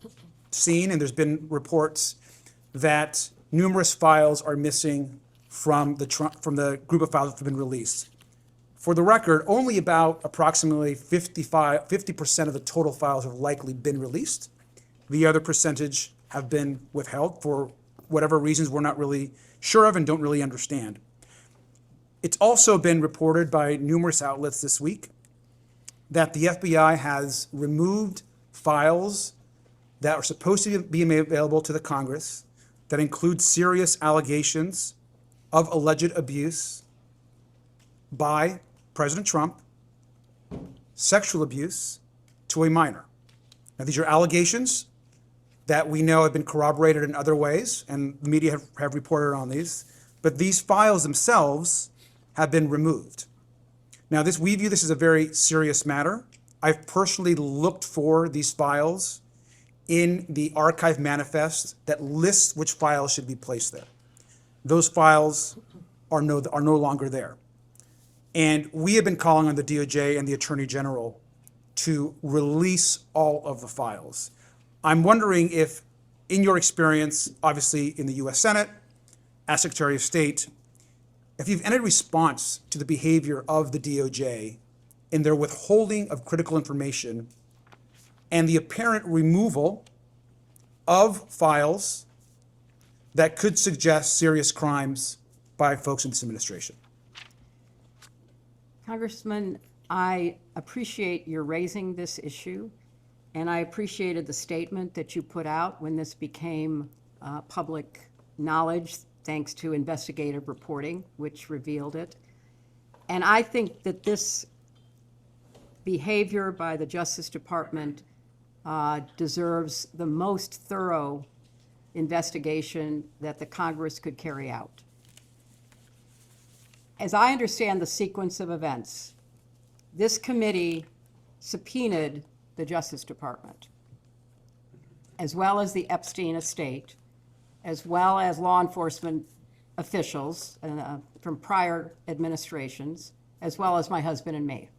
seen, and there's been reports that numerous files are missing from the group of files that have been released. For the record, only about approximately 50% of the total files have likely been released. The other percentage have been withheld for whatever reasons we're not really sure of and don't really understand. It's also been reported by numerous outlets this week that the FBI has removed files that are supposed to be made available to the Congress that include serious allegations of alleged abuse by President Trump, sexual abuse to a minor. Now, these are allegations that we know have been corroborated in other ways, and the media have reported on these, but these files themselves have been removed. Now, we view this as a very serious matter. I've personally looked for these files in the archive manifest that lists which files should be placed there. Those files are no longer there. And we have been calling on the DOJ and the Attorney General to release all of the files. I'm wondering if, in your experience, obviously in the U.S. Senate, as Secretary of State, if you've any response to the behavior of the DOJ in their withholding of critical information and the apparent removal of files that could suggest serious crimes by folks in this administration. Congressman, I appreciate your raising this issue, and I appreciated the statement that you put out when this became public knowledge, thanks to investigative reporting, which revealed it. And I think that this behavior by the Justice Department deserves the most thorough investigation that the Congress could carry out. As I understand the sequence of events, this committee subpoenaed the Justice Department, as well as the Epstein estate, as well as law enforcement officials from prior administrations, as well as my husband and me.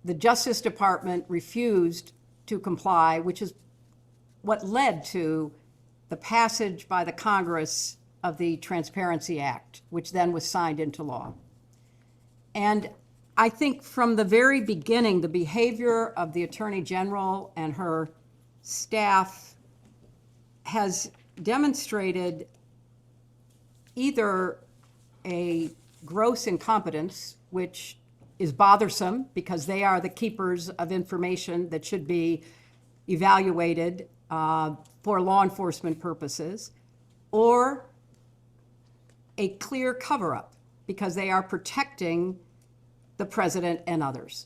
The Justice Department refused to comply, which is what led to the passage by the Congress of the Transparency Act, which then was signed into law. And I think from the very beginning, the behavior of the Attorney General and her staff has demonstrated either a gross incompetence, which is bothersome because they are the keepers of information that should be evaluated for law enforcement purposes, or a clear cover-up because they are protecting the president and others.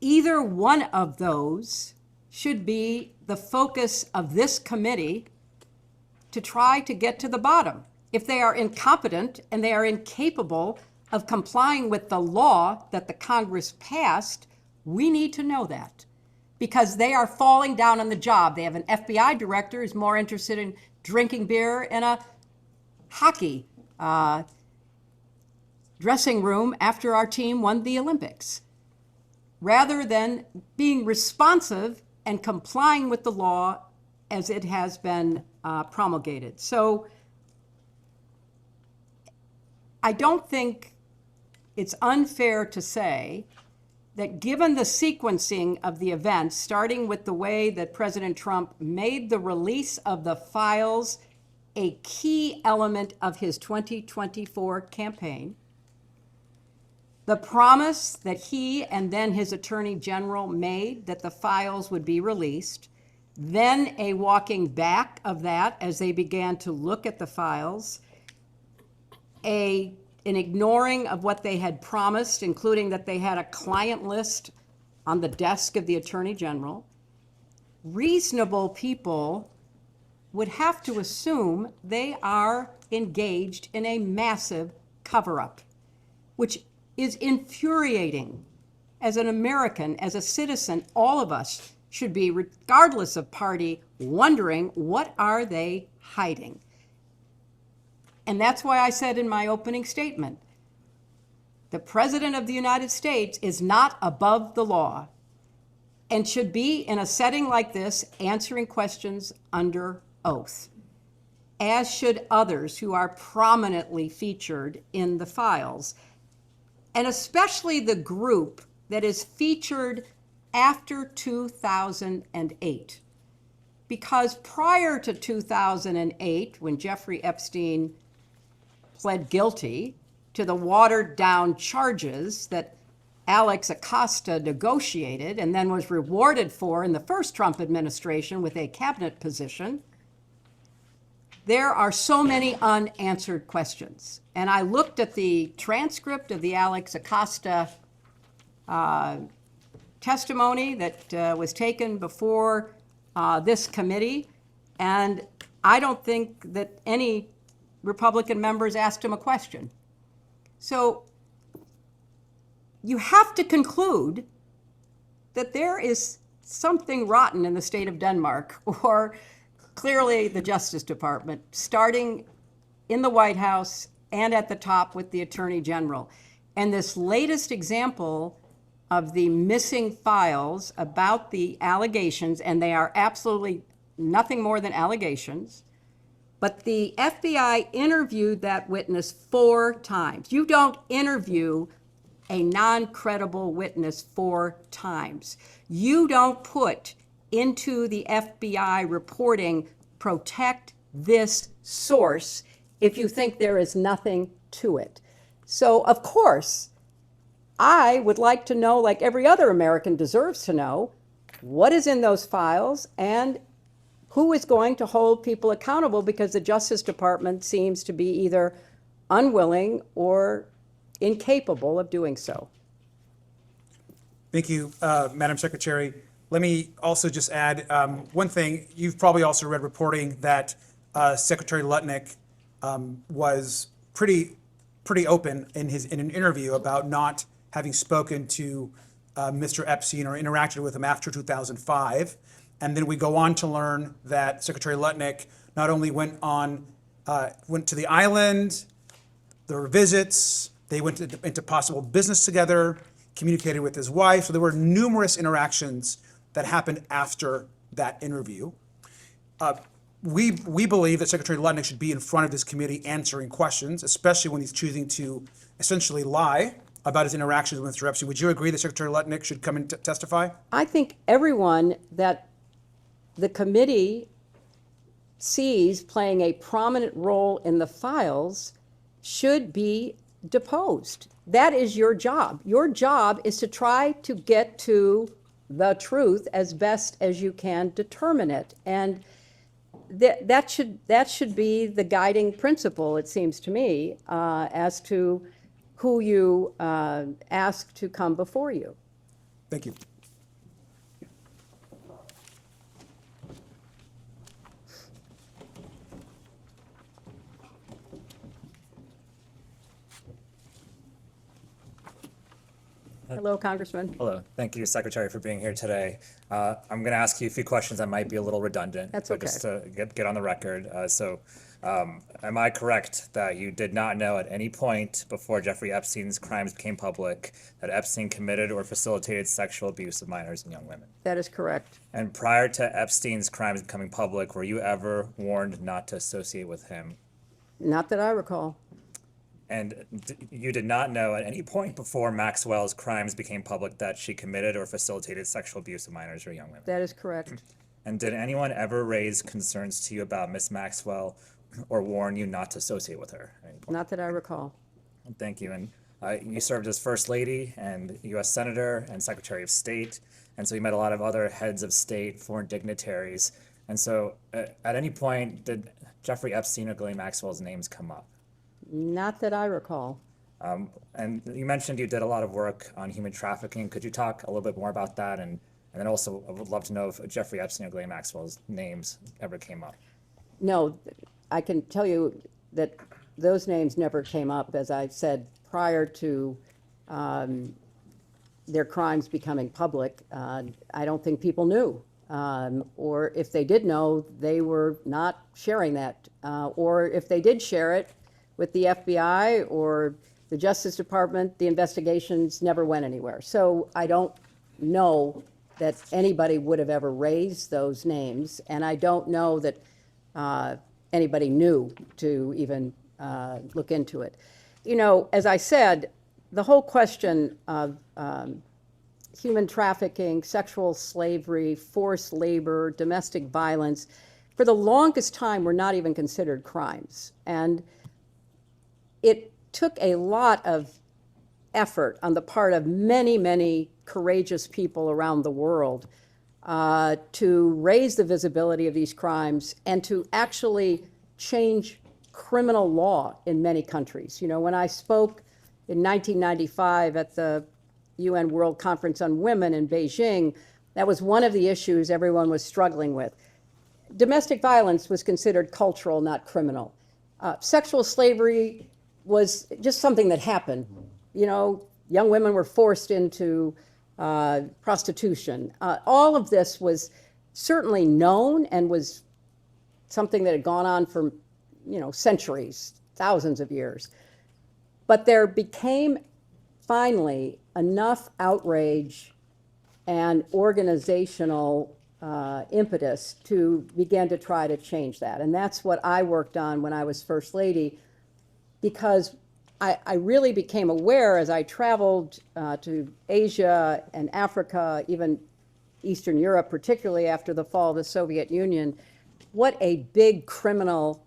Either one of those should be the focus of this committee to try to get to the bottom. If they are incompetent and they are incapable of complying with the law that the Congress passed, we need to know that. Because they are falling down on the job. They have an FBI director who's more interested in drinking beer in a hockey dressing room after our team won the Olympics, rather than being responsive and complying with the law as it has been promulgated. So I don't think it's unfair to say that given the sequencing of the events, starting with the way that President Trump made the release of the files a key element of his 2024 campaign, the promise that he and then his attorney general made that the files would be released, then a walking back of that as they began to look at the files, an ignoring of what they had promised, including that they had a client list on the desk of the attorney general, reasonable people would have to assume they are engaged in a massive cover-up, which is infuriating. As an American, as a citizen, all of us should be, regardless of party, wondering what are they hiding? And that's why I said in my opening statement, the President of the United States is not above the law and should be, in a setting like this, answering questions under oath, as should others who are prominently featured in the files, and especially the group that is featured after 2008. Because prior to 2008, when Jeffrey Epstein pled guilty to the watered-down charges that Alex Acosta negotiated and then was rewarded for in the first Trump administration with a cabinet position, there are so many unanswered questions. And I looked at the transcript of the Alex Acosta testimony that was taken before this committee, and I don't think that any Republican members asked him a question. So you have to conclude that there is something rotten in the state of Denmark, or clearly the Justice Department, starting in the White House and at the top with the Attorney General. And this latest example of the missing files about the allegations, and they are absolutely nothing more than allegations, but the FBI interviewed that witness 4 times. You don't interview a non-credible witness 4 times. You don't put into the FBI reporting, protect this source, if you think there is nothing to it. So, of course, I would like to know, like every other American deserves to know, what is in those files and who is going to hold people accountable, because the Justice Department seems to be either unwilling or incapable of doing so. Thank you, Madam Secretary. Let me also just add one thing. You've probably also read reporting that Secretary Lutnick was pretty open in an interview about not having spoken to Mr. Epstein or interacted with him after 2005. And then we go on to learn that Secretary Lutnick not only went to the island, there were visits, they went into possible business together, communicated with his wife. So there were numerous interactions that happened after that interview. We believe that Secretary Lutnick should be in front of this committee answering questions, especially when he's choosing to essentially lie about his interactions with Mr. Epstein. Would you agree that Secretary Lutnick should come and testify? I think everyone that the committee sees playing a prominent role in the files should be deposed. That is your job. Your job is to try to get to the truth as best as you can determine it. And that should be the guiding principle, it seems to me, as to who you ask to come before you. Thank you. Hello, Congressman. Hello. Thank you, Secretary, for being here today. I'm going to ask you a few questions that might be a little redundant. That's but okay. Just to get on the record. Am I correct that you did not know at any point before Jeffrey Epstein's crimes became public that Epstein committed or facilitated sexual abuse of minors and young women? That is correct. And prior to Epstein's crimes becoming public, were you ever warned not to associate with him? Not that I recall. And you did not know at any point before Maxwell's crimes became public that she committed or facilitated sexual abuse of minors or young women? That is correct. And did anyone ever raise concerns to you about Miss Maxwell or warn you not to associate with her at any point? Not that I recall. Thank you. And you served as First Lady and U.S. Senator and Secretary of State. And so you met a lot of other heads of state, foreign dignitaries. And so at any point, did Jeffrey Epstein or Ghislaine Maxwell's names come up? Not that I recall. And you mentioned you did a lot of work on human trafficking. Could you talk a little bit more about that? And then also, I would love to know if Jeffrey Epstein or Ghislaine Maxwell's names ever came up. No, I can tell you that those names never came up, as I said, prior to their crimes becoming public. I don't think people knew. Or if they did know, they were not sharing that. Or if they did share it with the FBI or the Justice Department, the investigations never went anywhere. So I don't know that anybody would have ever raised those names, and I don't know that anybody knew to even look into it. You know, as I said, the whole question of human trafficking, sexual slavery, forced labor, domestic violence, for the longest time were not even considered crimes. And it took a lot of effort on the part of many, many courageous people around the world to raise the visibility of these crimes and to actually change criminal law in many countries. You know, when I spoke in 1995 at the UN World Conference on Women in Beijing, that was one of the issues everyone was struggling with. Domestic violence was considered cultural, not criminal. Sexual slavery was just something that happened. You know, young women were forced into prostitution. All of this was certainly known and was something that had gone on for, you know, centuries, thousands of years. But there became finally enough outrage and organizational impetus to begin to try to change that. And that's what I worked on when I was First Lady, because I really became aware as I traveled to Asia and Africa, even Eastern Europe, particularly after the fall of the Soviet Union, what a big criminal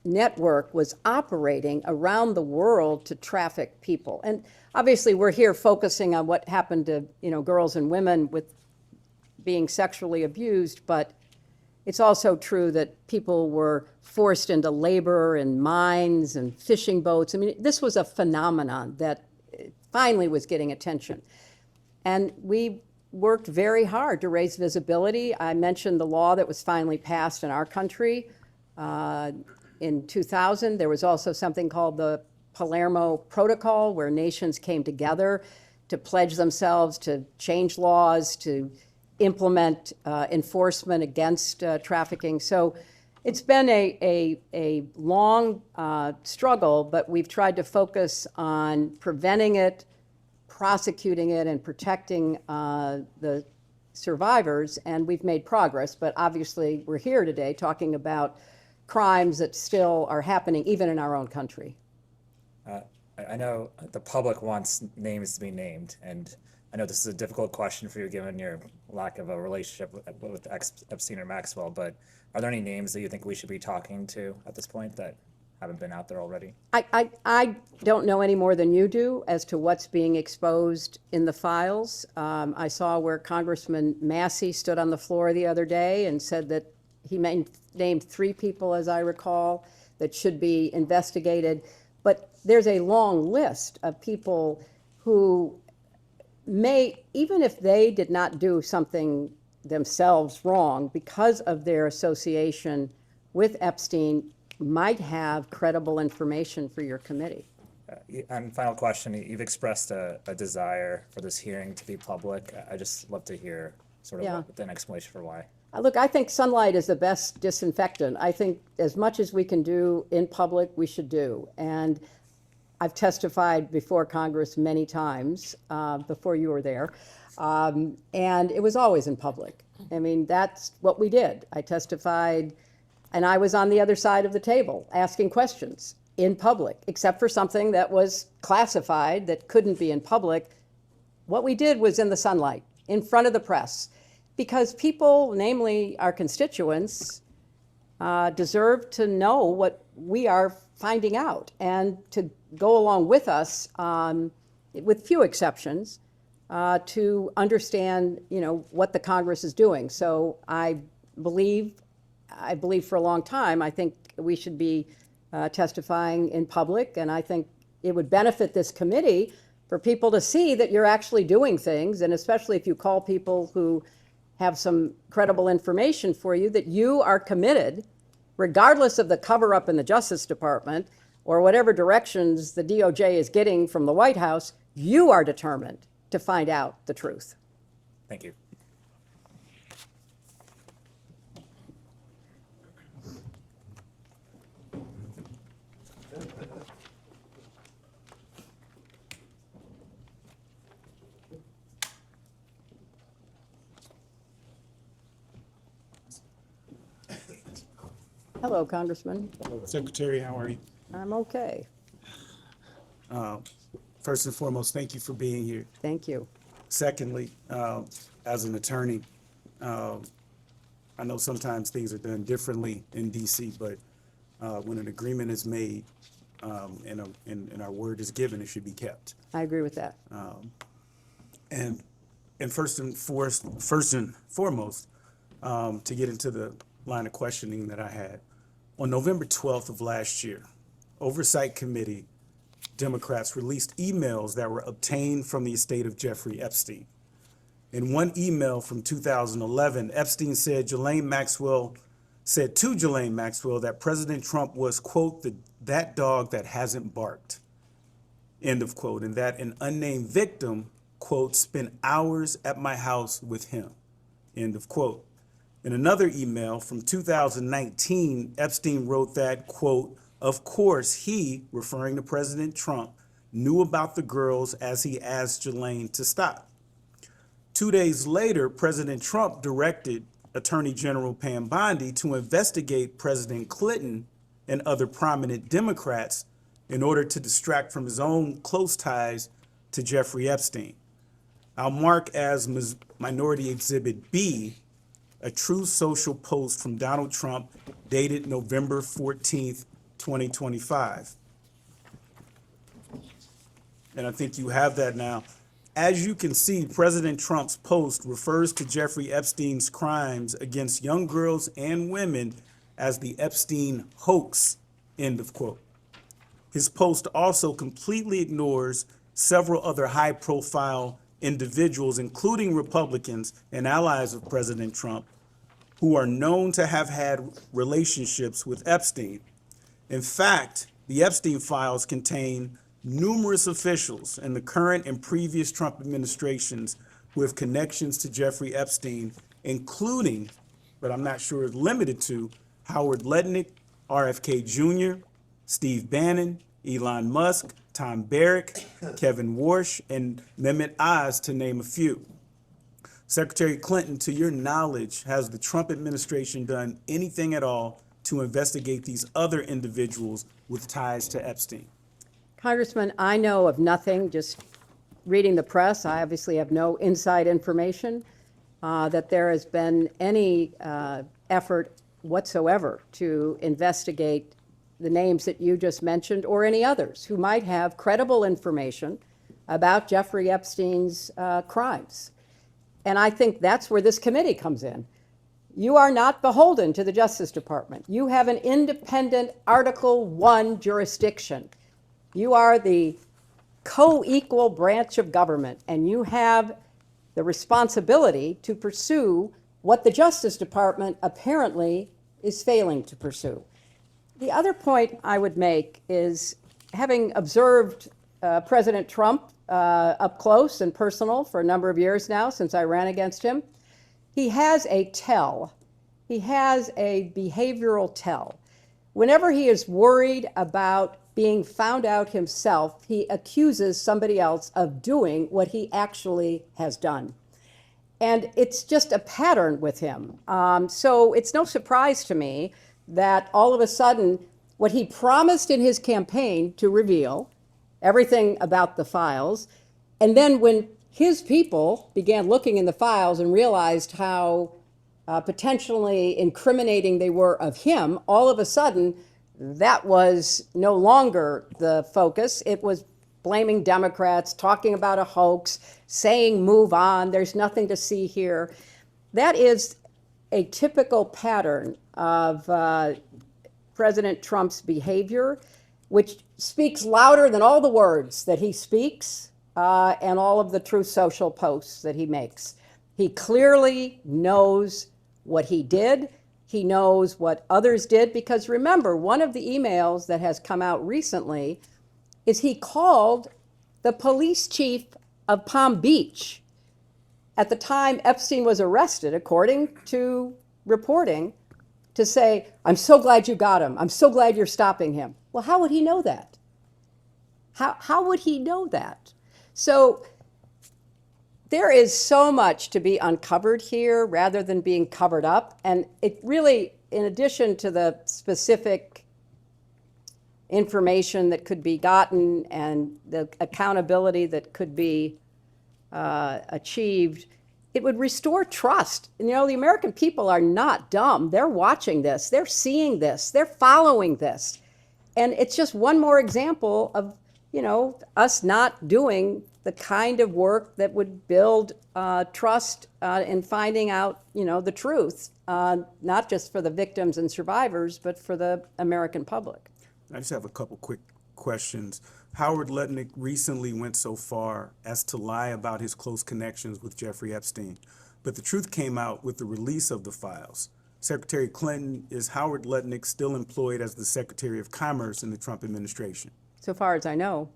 network was operating around the world to traffic people. And obviously we're here focusing on what happened to, you know, girls and women with being sexually abused, but it's also true that people were forced into labor in mines and fishing boats. I mean, this was a phenomenon that finally was getting attention. And we worked very hard to raise visibility. I mentioned the law that was finally passed in our country in 2000. There was also something called the Palermo Protocol, where nations came together to pledge themselves to change laws, to implement enforcement against trafficking. So it's been a long struggle, but we've tried to focus on preventing it, prosecuting it, and protecting the survivors, and we've made progress. But obviously, we're here today talking about crimes that still are happening even in our own country. I know the public wants names to be named, and I know this is a difficult question for you given your lack of a relationship with Epstein or Maxwell, but are there any names that you think we should be talking to at this point that haven't been out there already? I don't know any more than you do as to what's being exposed in the files. I saw where Congressman Massey stood on the floor the other day and said that he named 3 people, as I recall, that should be investigated. But there's a long list of people who may, even if they did not do something themselves wrong, because of their association with Epstein, might have credible information for your committee. And final question, you've expressed a desire for this hearing to be public. I just love to hear sort of Yeah. an explanation for why. Look, I think sunlight is the best disinfectant. I think as much as we can do in public, we should do. And I've testified before Congress many times, before you were there, and it was always in public. I mean, that's what we did. I testified, and I was on the other side of the table asking questions in public, except for something that was classified that couldn't be in public. What we did was in the sunlight, in front of the press, because people, namely our constituents, deserve to know what we are finding out and to go along with us, with few exceptions, to understand, what the Congress is doing. So I believe for a long time, I think we should be testifying in public, and I think it would benefit this committee for people to see that you're actually doing things, and especially if you call people who have some credible information for you, that you are committed, regardless of the cover-up in the Justice Department or whatever directions the DOJ is getting from the White House, you are determined to find out the truth. Thank you. Hello, Congressman. Secretary, how are you? I'm okay. First and foremost, thank you for being here. Thank you. Secondly, as an attorney, I know sometimes things are done differently in DC, but when an agreement is made and our word is given, it should be kept. I agree with that. And first and foremost, to get into the line of questioning that I had, on November 12th of last year, Oversight Committee Democrats released emails that were obtained from the estate of Jeffrey Epstein. In one email from 2011, Epstein said to Ghislaine Maxwell that President Trump was, quote, that dog that hasn't barked, end of quote, and that an unnamed victim, quote, spent hours at my house with him, end of quote. In another email from 2019, Epstein wrote that, quote, of course he, referring to President Trump, knew about the girls as he asked Ghislaine to stop. 2 days later, President Trump directed Attorney General Pam Bondi to investigate President Clinton and other prominent Democrats in order to distract from his own close ties to Jeffrey Epstein. I'll mark as Minority Exhibit B a True Social post from Donald Trump dated November 14th, 2025. And I think you have that now. As you can see, President Trump's post refers to Jeffrey Epstein's crimes against young girls and women as the Epstein hoax, end of quote. His post also completely ignores several other high-profile individuals, including Republicans and allies of President Trump, who are known to have had relationships with Epstein. In fact, the Epstein files contain numerous officials in the current and previous Trump administrations who have connections to Jeffrey Epstein, including, but I'm not sure limited to, Howard Lutnick, RFK Jr., Steve Bannon, Elon Musk, Tom Barrack, Kevin Warsh, and Mehmet Oz, to name a few. Secretary Clinton, to your knowledge, has the Trump administration done anything at all to investigate these other individuals with ties to Epstein? Congressman, I know of nothing, just reading the press. I obviously have no inside information that there has been any effort whatsoever to investigate the names that you just mentioned or any others who might have credible information about Jeffrey Epstein's crimes. And I think that's where this committee comes in. You are not beholden to the Justice Department. You have an independent Article I jurisdiction. You are the co-equal branch of government, and you have the responsibility to pursue what the Justice Department apparently is failing to pursue. The other point I would make is, having observed President Trump up close and personal for a number of years now since I ran against him. He has a tell. He has a behavioral tell. Whenever he is worried about being found out himself, he accuses somebody else of doing what he actually has done. And it's just a pattern with him. So it's no surprise to me that all of a sudden, what he promised in his campaign to reveal, everything about the files, and then when his people began looking in the files and realized how potentially incriminating they were of him, all of a sudden, that was no longer the focus. It was blaming Democrats, talking about a hoax, saying move on, there's nothing to see here. That is a typical pattern of President Trump's behavior, which speaks louder than all the words that he speaks and all of the Truth Social posts that he makes. He clearly knows what he did. He knows what others did, because remember, one of the emails that has come out recently is he called the police chief of Palm Beach at the time Epstein was arrested, according to reporting, to say, I'm so glad you got him. I'm so glad you're stopping him. Well, how would he know that? How would he know that? So there is so much to be uncovered here rather than being covered up. And it really, in addition to the specific information that could be gotten and the accountability that could be achieved, it would restore trust. And, you know, the American people are not dumb. They're watching this. They're seeing this. They're following this. And it's just one more example of, you know, us not doing the kind of work that would build trust in finding out, you know, the truth, not just for the victims and survivors, but for the American public. I just have a couple quick questions. Howard Lutnick recently went so far as to lie about his close connections with Jeffrey Epstein, but the truth came out with the release of the files. Secretary Clinton, is Howard Lutnick still employed as the Secretary of Commerce in the Trump administration? So far as I know.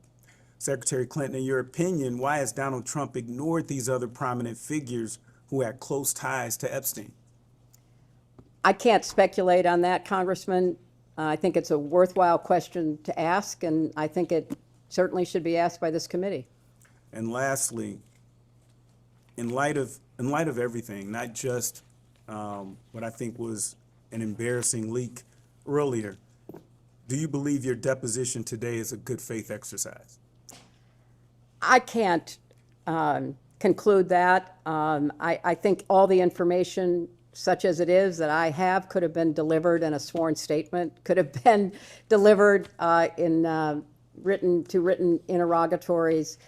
Secretary Clinton, in your opinion, why has Donald Trump ignored these other prominent figures who had close ties to Epstein? I can't speculate on that, Congressman. I think it's a worthwhile question to ask, and I think it certainly should be asked by this committee. And lastly, in light of everything, not just what I think was an embarrassing leak earlier, do you believe your deposition today is a good faith exercise? I can't conclude that. I think all the information, such as it is, that I have could have been delivered in a sworn statement, could have been delivered in written interrogatories.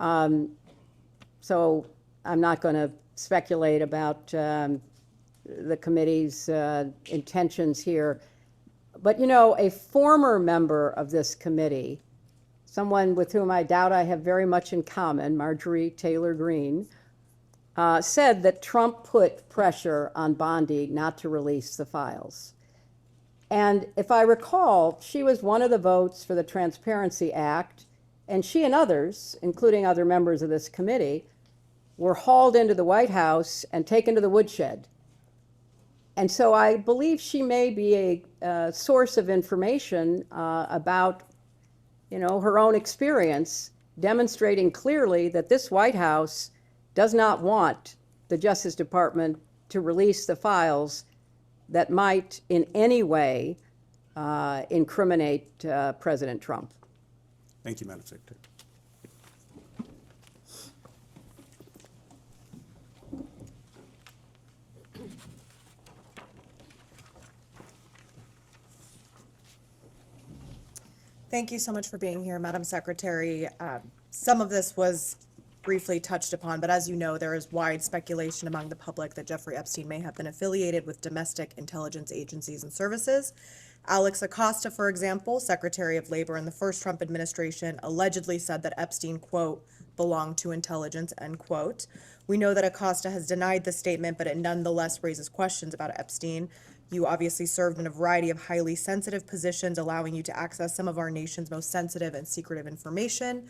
So I'm not going to speculate about the committee's intentions here. But, you know, a former member of this committee, someone with whom I doubt I have very much in common, Marjorie Taylor Greene, said that Trump put pressure on Bondi not to release the files. And if I recall, she was one of the votes for the Transparency Act, and she and others, including other members of this committee, were hauled into the White House and taken to the woodshed. And so I believe she may be a source of information about, you know, her own experience, demonstrating clearly that this White House does not want the Justice Department to release the files that might in any way incriminate President Trump. Thank you, Madam Secretary. Thank you so much for being here, Madam Secretary. Some of this was briefly touched upon, but as you know, there is wide speculation among the public that Jeffrey Epstein may have been affiliated with domestic intelligence agencies and services. Alex Acosta, for example, Secretary of Labor in the first Trump administration, allegedly said that Epstein, quote, belonged to intelligence, end quote. We know that Acosta has denied the statement, but it nonetheless raises questions about Epstein. You obviously served in a variety of highly sensitive positions, allowing you to access some of our nation's most sensitive and secretive information.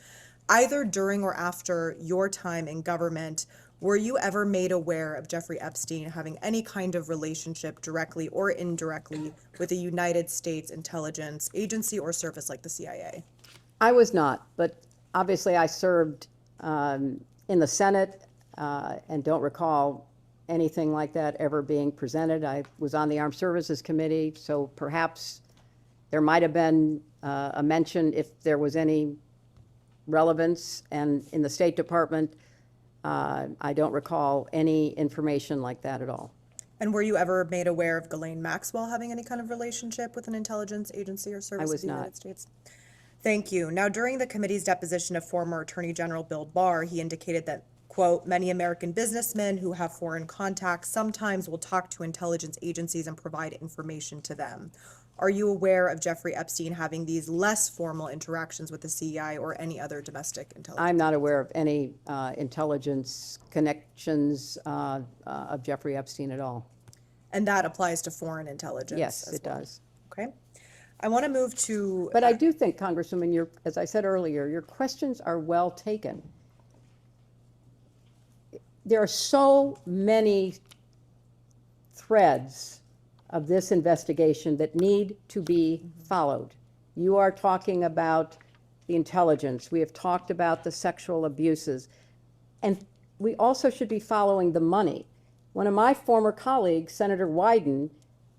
Either during or after your time in government, were you ever made aware of Jeffrey Epstein having any kind of relationship, directly or indirectly, with a United States intelligence agency or service like the CIA? I was not, but obviously I served in the Senate and don't recall anything like that ever being presented. I was on the Armed Services Committee, so perhaps there might have been a mention if there was any relevance. And in the State Department, I don't recall any information like that at all. And were you ever made aware of Ghislaine Maxwell having any kind of relationship with an intelligence agency or service of the United States? Thank you. Now, during the committee's deposition of former Attorney General Bill Barr, he indicated that, quote, many American businessmen who have foreign contacts sometimes will talk to intelligence agencies and provide information to them. Are you aware of Jeffrey Epstein having these less formal interactions with the CIA or any other domestic intelligence? I'm not aware of any intelligence connections of Jeffrey Epstein at all. And that applies to foreign intelligence? Yes, as it well. does. Okay. I want to move to... But I do think, Congresswoman, as I said earlier, your questions are well taken. There are so many threads of this investigation that need to be followed. You are talking about the intelligence. We have talked about the sexual abuses. And we also should be following the money. One of my former colleagues, Senator Wyden,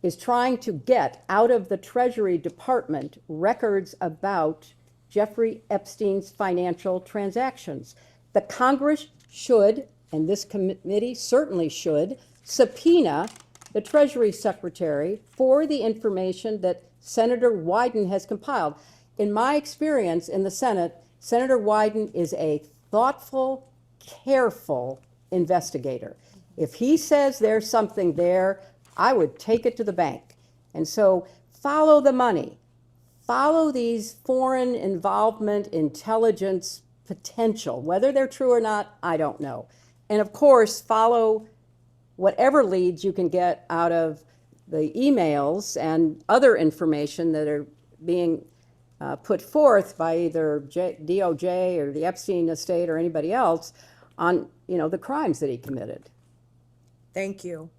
is trying to get out of the Treasury Department records about Jeffrey Epstein's financial transactions. The Congress should, and this committee certainly should, subpoena the Treasury Secretary for the information that Senator Wyden has compiled. In my experience in the Senate, Senator Wyden is a thoughtful, careful investigator. If he says there's something there, I would take it to the bank. And so follow the money. Follow these foreign involvement intelligence potential. Whether they're true or not, I don't know. And of course, follow whatever leads you can get out of the emails and other information that are being put forth by either DOJ or the Epstein estate or anybody else on, the crimes that he committed. Thank you.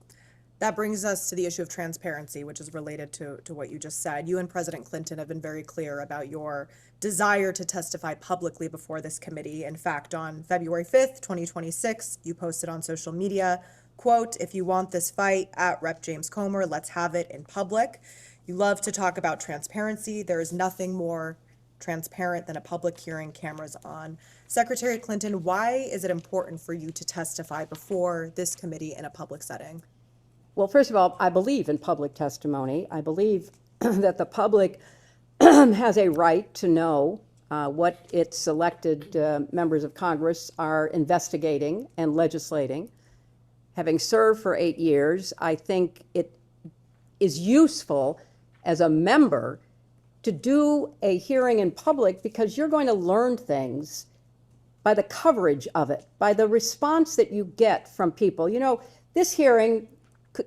That brings us to the issue of transparency, which is related to what you just said. You and President Clinton have been very clear about your desire to testify publicly before this committee. In fact, on February 5th, 2026, you posted on social media, quote, if you want this fight at Rep. James Comer, let's have it in public. You love to talk about transparency. There is nothing more transparent than a public hearing, cameras on. Secretary Clinton, why is it important for you to testify before this committee in a public setting? Well, first of all, I believe in public testimony. I believe that the public has a right to know what its elected members of Congress are investigating and legislating. Having served for 8 years, I think it is useful as a member to do a hearing in public because you're going to learn things by the coverage of it, by the response that you get from people. This hearing,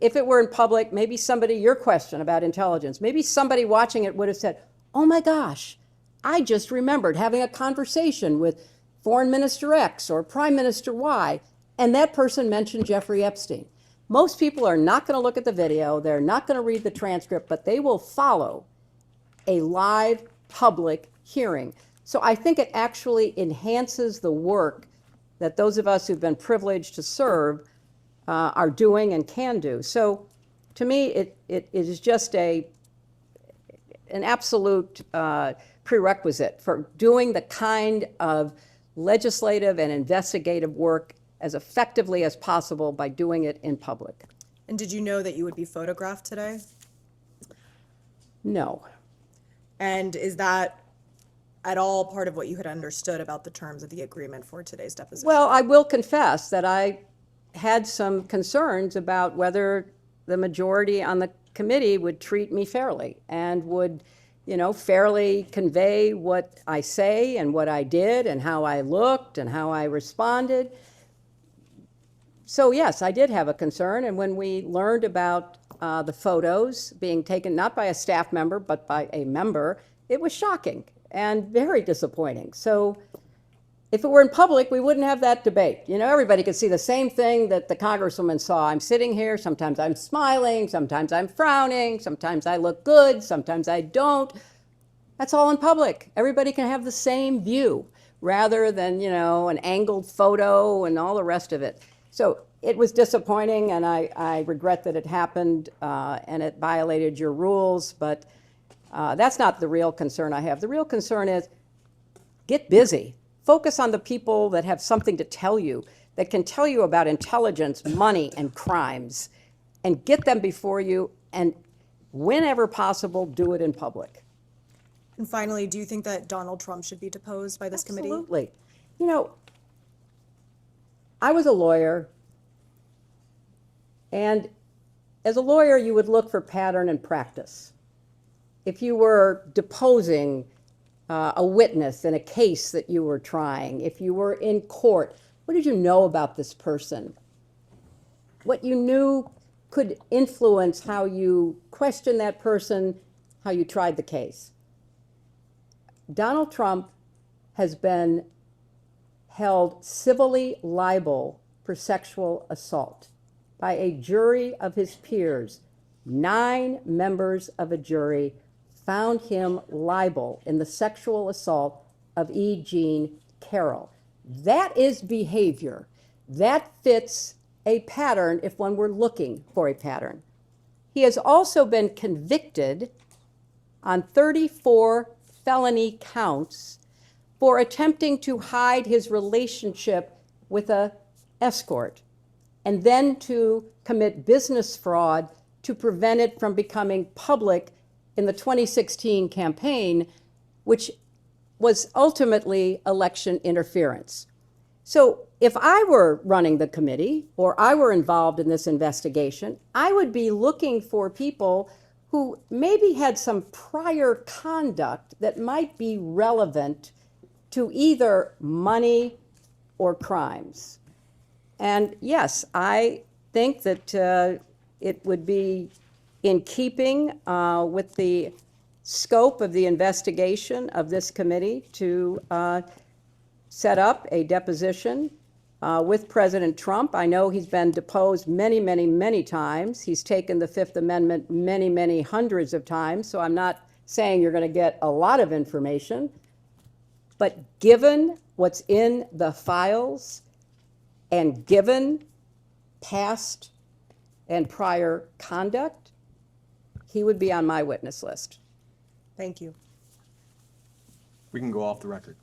if it were in public, maybe your question about intelligence, maybe somebody watching it would have said, oh my gosh, I just remembered having a conversation with Foreign Minister X or Prime Minister Y, and that person mentioned Jeffrey Epstein. Most people are not going to look at the video, they're not going to read the transcript, but they will follow a live public hearing. So I think it actually enhances the work that those of us who've been privileged to serve are doing and can do. So to me, it is just an absolute prerequisite for doing the kind of legislative and investigative work as effectively as possible by doing it in public. And did you know that you would be photographed today? No. And is that at all part of what you had understood about the terms of the agreement for today's deposition? Well, I will confess that I had some concerns about whether the majority on the committee would treat me fairly and would, fairly convey what I say and what I did and how I looked and how I responded. So yes, I did have a concern, and when we learned about the photos being taken not by a staff member, but by a member, it was shocking and very disappointing. So if it were in public, we wouldn't have that debate. You know, everybody could see the same thing that the congresswoman saw. I'm sitting here, sometimes I'm smiling, sometimes I'm frowning, sometimes I look good, sometimes I don't. That's all in public. Everybody can have the same view rather than, you know, an angled photo and all the rest of it. So it was disappointing, and I regret that it happened and it violated your rules, but that's not the real concern I have. The real concern is get busy. Focus on the people that have something to tell you, that can tell you about intelligence, money, and crimes, and get them before you, and whenever possible, do it in public. And finally, do you think that Donald Trump should be deposed by this committee? Absolutely. You know, I was a lawyer, and as a lawyer, you would look for pattern and practice. If you were deposing a witness in a case that you were trying, if you were in court, what did you know about this person? What you knew could influence how you questioned that person, how you tried the case. Donald Trump has been held civilly liable for sexual assault by a jury of his peers. 9 members of a jury found him liable in the sexual assault of E. Jean Carroll. That is behavior. That fits a pattern if one were looking for a pattern. He has also been convicted on 34 felony counts for attempting to hide his relationship with an escort and then to commit business fraud to prevent it from becoming public in the 2016 campaign, which was ultimately election interference. So if I were running the committee or I were involved in this investigation, I would be looking for people who maybe had some prior conduct that might be relevant to either money or crimes. And yes, I think that it would be in keeping with the scope of the investigation of this committee to set up a deposition with President Trump. I know he's been deposed many, many, many times. He's taken the Fifth Amendment many, many hundreds of times, so I'm not saying you're going to get a lot of information. But given what's in the files and given past and prior conduct, he would be on my witness list. Thank you. We can go off the record.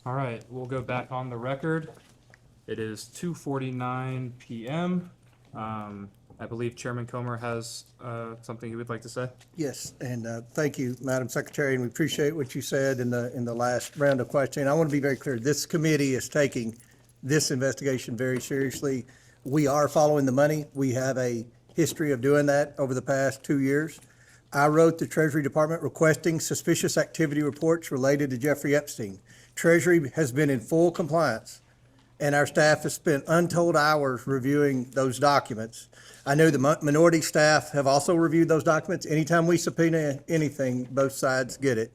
All right, we'll go back on the record. It is 2:49 p.m. I believe Chairman Comer has something he would like to say. Yes, and thank you, Madam Secretary, and we appreciate what you said in the last round of questioning. I want to be very clear. This committee is taking this investigation very seriously. We are following the money. We have a history of doing that over the past 2 years. I wrote the Treasury Department requesting suspicious activity reports related to Jeffrey Epstein. Treasury has been in full compliance, and our staff has spent untold hours reviewing those documents. I know the minority staff have also reviewed those documents. Anytime we subpoena anything, both sides get it.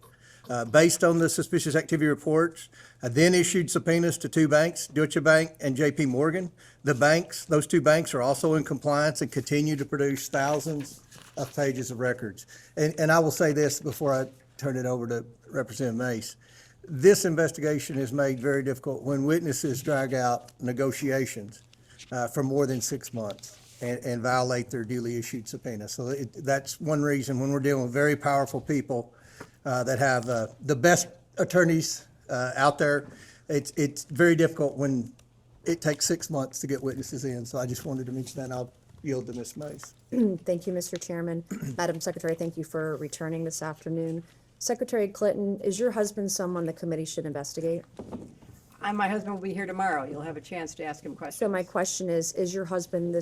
Based on the suspicious activity reports, I then issued subpoenas to 2 banks, Deutsche Bank and JP Morgan. The banks, those 2 banks are also in compliance and continue to produce thousands of pages of records. And I will say this before I turn it over to Representative Mace. This investigation is made very difficult when witnesses drag out negotiations for more than 6 months and violate their duly issued subpoena. So that's one reason when we're dealing with very powerful people that have the best attorneys out there, it's very difficult when it takes 6 months to get witnesses in. So I just wanted to mention that, and I'll yield to Ms. Mace. Thank you, Mr. Chairman. Madam Secretary, thank you for returning this afternoon. Secretary Clinton, is your husband someone the committee should investigate? My husband will be here tomorrow. You'll have a chance to ask him questions. So my question is your husband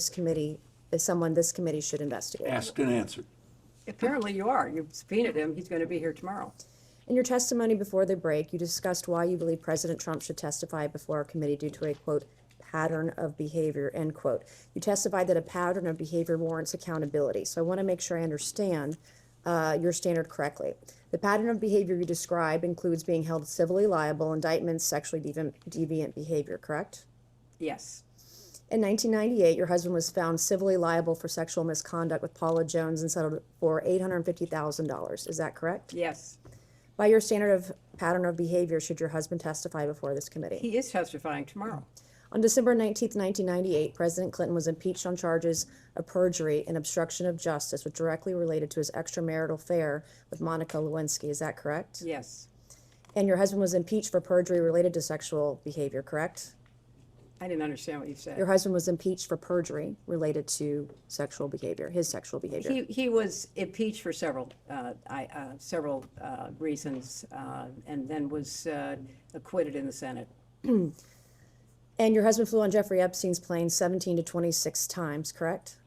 someone this committee should investigate? Asked and answered. Apparently you are. You've subpoenaed him. He's going to be here tomorrow. In your testimony before the break, you discussed why you believe President Trump should testify before our committee due to a, quote, pattern of behavior, end quote. You testified that a pattern of behavior warrants accountability. So I want to make sure I understand your standard correctly. The pattern of behavior you describe includes being held civilly liable, indictments, sexually deviant behavior, correct? Yes. In 1998, your husband was found civilly liable for sexual misconduct with Paula Jones and settled for $850,000. Is that correct? Yes. By your standard of pattern of behavior, should your husband testify before this committee? He is testifying tomorrow. On December 19th, 1998, President Clinton was impeached on charges of perjury and obstruction of justice, which directly related to his extramarital affair with Monica Lewinsky. Is that correct? Yes. And your husband was impeached for perjury related to sexual behavior, correct? I didn't understand what you said. Your husband was impeached for perjury related to sexual behavior, his sexual behavior. He was impeached for several reasons, and then was acquitted in the Senate. And your husband flew on Jeffrey Epstein's plane 17 to 26 times, correct?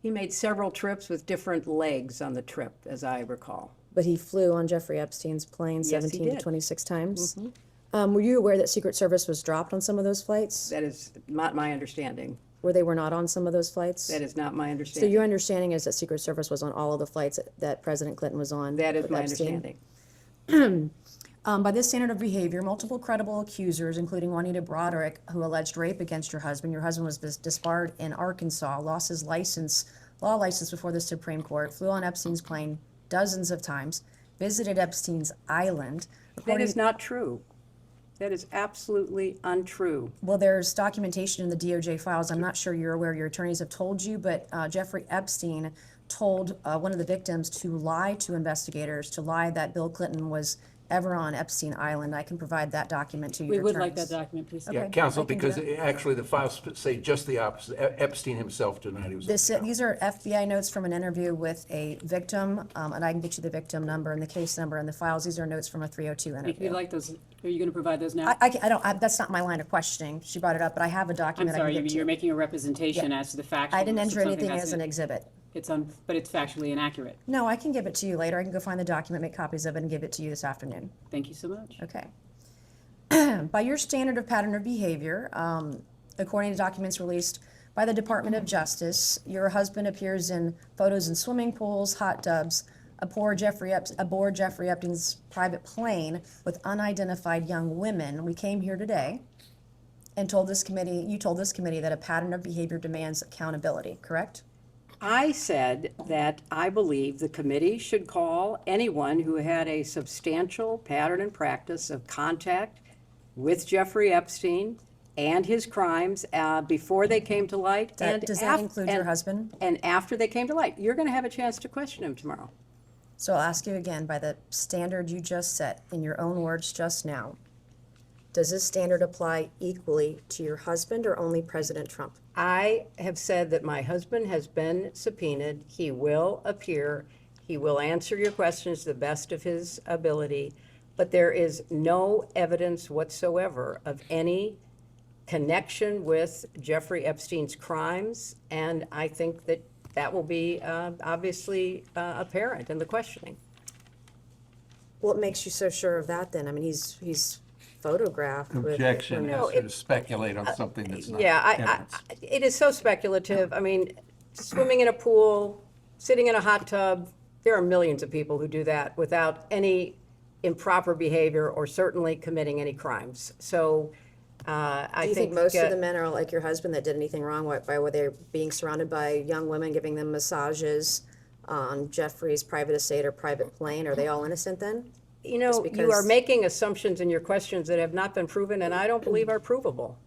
He made several trips with different legs on the trip, as I recall. But he flew on Jeffrey Epstein's plane Yes, he 17 to did. 26 times? Mhm. Were you aware that Secret Service was dropped on some of those flights? That is not my understanding. Where they were not on some of those flights? That is not my So understanding. your understanding is that Secret Service was on all of the flights that President Clinton was on? That is with my Epstein? understanding. By this standard of behavior, multiple credible accusers, including Juanita Broderick, who alleged rape against your husband was disbarred in Arkansas, lost his law license before the Supreme Court, flew on Epstein's plane dozens of times, visited Epstein's island. That is not true. That is absolutely untrue. Well, there's documentation in the DOJ files. I'm not sure you're aware, your attorneys have told you, but Jeffrey Epstein told one of the victims to lie to investigators, to lie that Bill Clinton was ever on Epstein Island. I can provide that document to you. We would like that document, please. Yeah, Okay, counsel, I can do because that. actually the files say just the opposite. Epstein himself denied he was. These are FBI notes from an interview with a victim, and I can get you the victim number and the case number and the files. These are notes from a 302 If interview. you'd like those, are you going to provide those now? That's not my line of questioning. She brought it up, but I have a I'm document I sorry, can get to you're you. making a representation Yeah. as to the facts. I didn't enter anything as an exhibit. But it's factually inaccurate. No, I can give it to you later. I can go find the document, make copies of it, and give it to you this afternoon. Thank you so much. Okay. By your standard of pattern of behavior, according to documents released by the Department of Justice, your husband appears in photos in swimming pools, hot tubs, aboard Jeffrey Epstein's private plane with unidentified young women. We came here today and you told this committee that a pattern of behavior demands accountability, correct? I said that I believe the committee should call anyone who had a substantial pattern and practice of contact with Jeffrey Epstein and his crimes before they came to light. Does that include your husband? And after they came to light. You're going to have a chance to question him tomorrow. So I'll ask you again, by the standard you just set, in your own words just now, does this standard apply equally to your husband or only President Trump? I have said that my husband has been subpoenaed. He will appear. He will answer your questions to the best of his ability. But there is no evidence whatsoever of any connection with Jeffrey Epstein's crimes. And I think that that will be obviously apparent in the questioning. What makes you so sure of that then? I mean, he's photographed with... Objection No, is to speculate on something that's not Yeah, evidence. it is so speculative. I mean, swimming in a pool, sitting in a hot tub, there are millions of people who do that without any improper behavior or certainly committing any crimes. So I Do you think think most of the men are like your husband that did anything wrong by were they being surrounded by young women, giving them massages on Jeffrey's private estate or private plane? Are they all innocent then? You know, you are making assumptions in your questions that have not been proven and I don't believe are provable.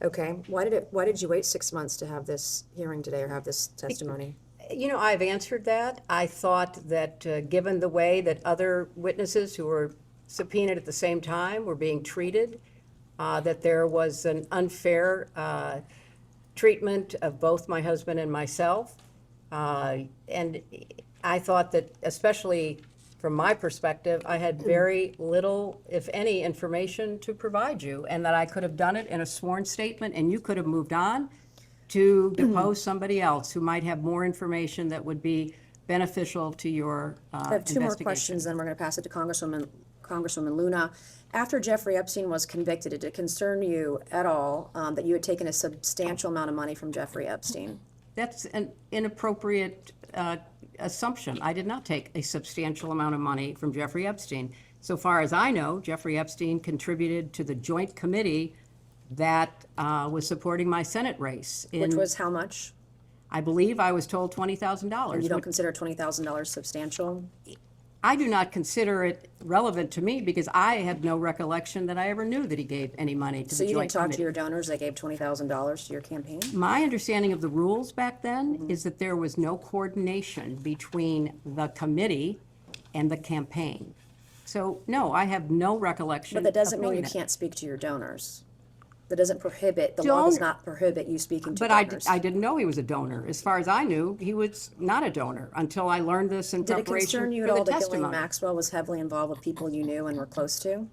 Okay, why did you wait 6 months to have this hearing today or have this testimony? You know, I've answered that. I thought that given the way that other witnesses who were subpoenaed at the same time were being treated, that there was an unfair treatment of both my husband and myself. And I thought that, especially from my perspective, I had very little, if any, information to provide you, and that I could have done it in a sworn statement, and you could have moved on to depose somebody else who might have more information that would be beneficial to your I have two more investigation. questions, then we're going to pass it to Congresswoman Luna. After Jeffrey Epstein was convicted, did it concern you at all that you had taken a substantial amount of money from Jeffrey Epstein? That's an inappropriate assumption. I did not take a substantial amount of money from Jeffrey Epstein. So far as I know, Jeffrey Epstein contributed to the joint committee that was supporting my Senate race. Which was how much? I believe I was told $20,000. And you don't consider $20,000 substantial? I do not consider it relevant to me because I have no recollection that I ever knew that he gave any money to So the you joint didn't talk committee. to your donors that gave $20,000 to your campaign? My understanding of the rules back then is that there was no coordination between the committee and the campaign. So, no, I have no recollection But that doesn't of mean knowing you that. can't speak to your donors. That doesn't prohibit, the law does Donor- not prohibit you speaking to But donors. I didn't know he was a donor. As far as I knew, he was not a donor until I learned this in Did it preparation concern you for at the all that Ghislaine testimony. Maxwell was heavily involved with people you knew and were close to?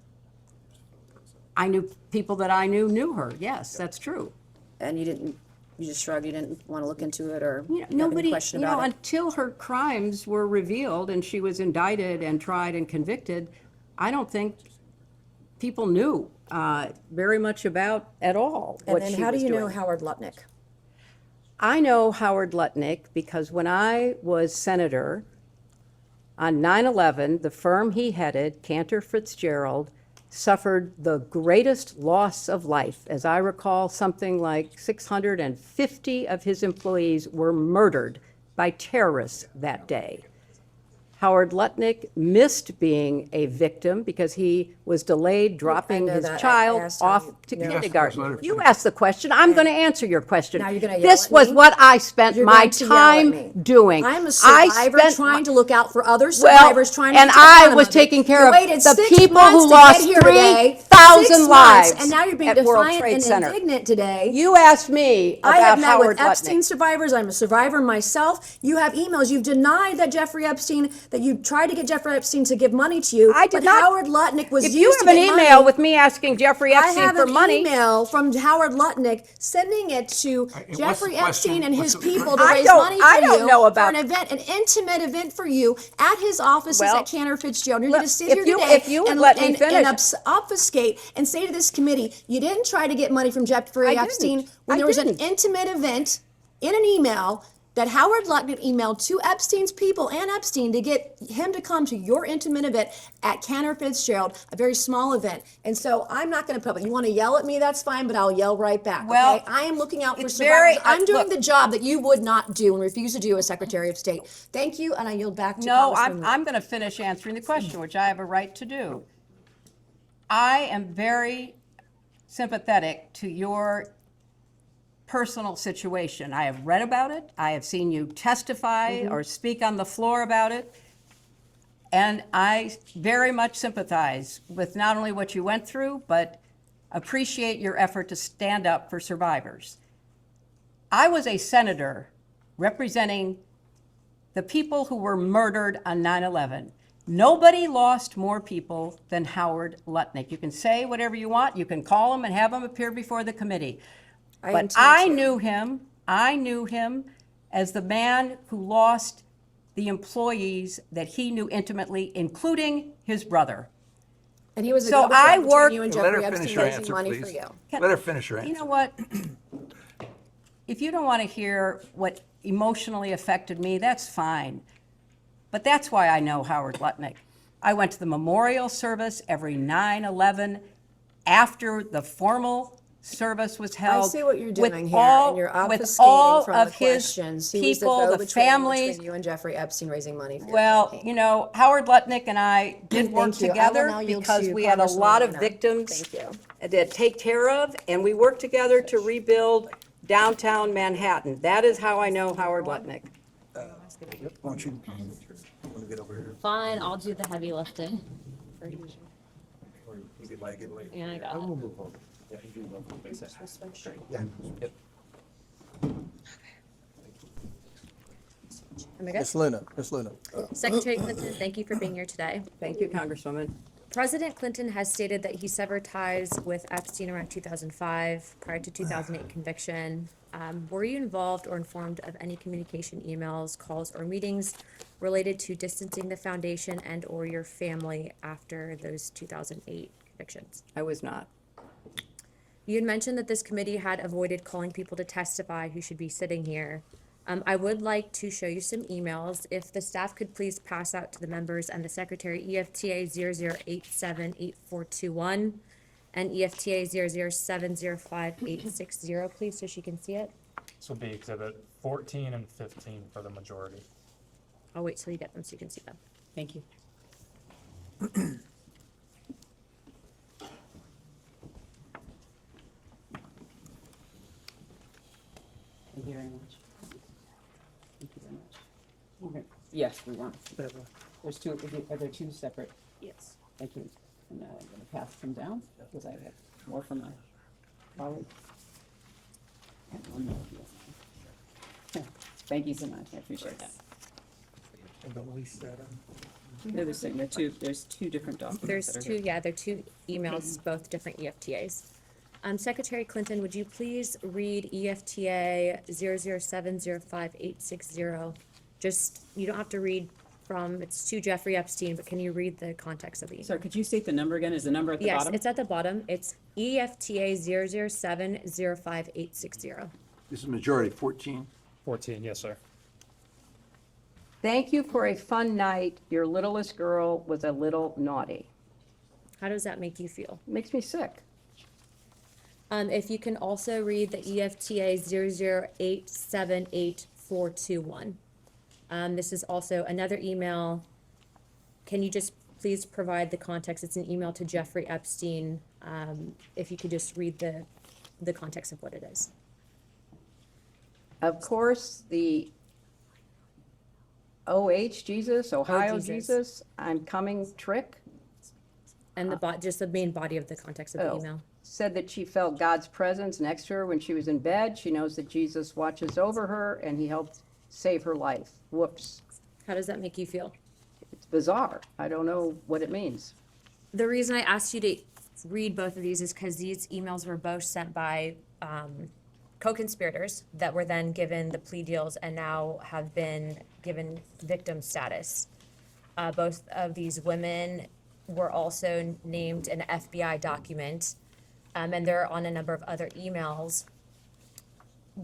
I knew people that I knew her. Yes, that's true. And you just shrugged, you didn't want to look into it or You know, have any nobody, question you know, about it? until her crimes were revealed and she was indicted and tried and convicted, I don't think people knew very much about at all And what then she how do was you know doing. Howard Lutnick? I know Howard Lutnick because when I was senator on 9/11, the firm he headed, Cantor Fitzgerald, suffered the greatest loss of life. As I recall, something like 650 of his employees were murdered by terrorists that day. Howard Lutnick missed being a victim because he was delayed dropping know his that. I child asked how off you- to no. kindergarten. You asked the question. I'm going to answer your question. Now you're gonna yell This at was me? what I spent You're my going to yell at time me. doing. I'm a I survivor spent trying to look out for other Well, survivors, trying to and get to the I bottom was of it. taking care You of waited the 6 people months who to lost get here today. 3,000 6 months, lives and now you're being at World defiant Trade and Center. indignant today. You asked me I have about met Howard with Epstein Lutnick. survivors. I'm a survivor myself. You have emails. You've denied that Jeffrey Epstein, that you tried to get Jeffrey Epstein to give money to you. I did but not. Howard Lutnick was If used you to have an get email money. with me asking Jeffrey I Epstein have for an money, email from Howard Lutnick sending it to what's Jeffrey the question? Epstein and his What's the- people to I raise don't- money for I don't you know about- for an event, an intimate event for you at his offices Well, at Cantor Fitzgerald. You're look, going to sit if here you- today if you would and, let me and, finish. and obfuscate and say to this committee, you didn't try to get money from Jeffrey I didn't. Epstein when I there was didn't. an intimate event in an email that Howard Lutnick emailed to Epstein's people and Epstein to get him to come to your intimate event at Cantor Fitzgerald, a very small event. And so I'm not going to public. You want to yell at me, that's fine, but I'll yell right back. Well, okay? I am looking out for it's survivors. very- I'm doing look. the job that you would not do and refuse to do as Secretary of State. Thank you, and I yield back to no, Congresswoman. I'm going to finish answering the question, which I have a right to do. I am very sympathetic to your personal situation. I have read about it. I have seen you testify or speak on the floor about it. And I very much sympathize with not only what you went through, but appreciate your effort to stand up for survivors. I was a senator representing the people who were murdered on 9/11. Nobody lost more people than Howard Lutnick. You can say whatever you want. You can call him and have him appear before the committee. But I knew him as the man who lost the employees that he knew intimately, including his brother. And he was a So go-between I between worked. you and Let Jeffrey her finish Epstein her raising answer, money please. for you. Let her finish her answer. You know what? If you don't want to hear what emotionally affected me, that's fine. But that's why I know Howard Lutnick. I went to the memorial service every 9/11 after the formal service was held. I see what you're with doing here, all- and you're with obfuscating all from of the his questions. He was the people, the go-between families. between you and Jeffrey Epstein raising money for your Well, campaign. you know, Howard Lutnick and I did work Thank you. I will together now yield because to we had a Congresswoman lot of Luna. victims Thank you. to take care of, and we worked together to rebuild downtown Manhattan. That is how I know Howard Lutnick. Why don't you get over here? Fine, I'll do the heavy lifting. Or you get like it later. Yeah, I got it. move on. Yeah. Miss Luna. Secretary Clinton, thank you for being here today. Thank you, Congresswoman. President Clinton has stated that he severed ties with Epstein around 2005, prior to 2008 conviction. Were you involved or informed of any communication, emails, calls, or meetings related to distancing the foundation and/or your family after those 2008 convictions? I was not. You had mentioned that this committee had avoided calling people to testify who should be sitting here. I would like to show you some emails. If the staff could please pass out to the members and the secretary EFTA 00878421 and EFTA 007058660, please, so she can see it. This will be exhibit 14 and 15 for the majority. I'll wait till you get them so you can see them. Thank you. Thank you very much. Thank you very much. Okay. Yes, we want. There's two, are there two separate? Yes. Thank you. And I'm going to pass them down because I have more from my colleague. And one more here. Thank you so much. I appreciate that. They're the same. There's two different documents. There's that are two, here. yeah, there are two emails, both different EFTAs. Secretary Clinton, would you please read EFTA 007058660? Just, you don't have to read from, it's to Jeffrey Epstein, but can you read the context of the email? Sorry, could you state the number again? Is the number at the bottom? Yes, it's at the bottom. It's EFTA 007058660. This is majority 14. 14, yes, sir. Thank you for a fun night. Your littlest girl was a little naughty. How does that make you feel? Makes me sick. If you can also read the EFTA 008788421. This is also another email. Can you just please provide the context? It's an email to Jeffrey Epstein. If you could just read the context of what it is. Of course, the Ohio Jesus, I'm coming trick. And just the main body of the context of the email. Said that she felt God's presence next to her when she was in bed. She knows that Jesus watches over her and he helped save her life. Whoops. How does that make you feel? It's bizarre. I don't know what it means. The reason I asked you to read both of these is because these emails were both sent by co-conspirators that were then given the plea deals and now have been given victim status. Both of these women were also named an FBI document, and they're on a number of other emails.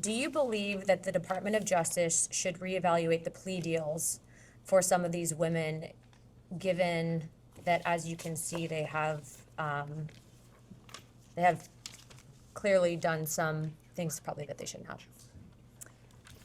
Do you believe that the Department of Justice should reevaluate the plea deals for some of these women, given that, as you can see, they have clearly done some things probably that they shouldn't have?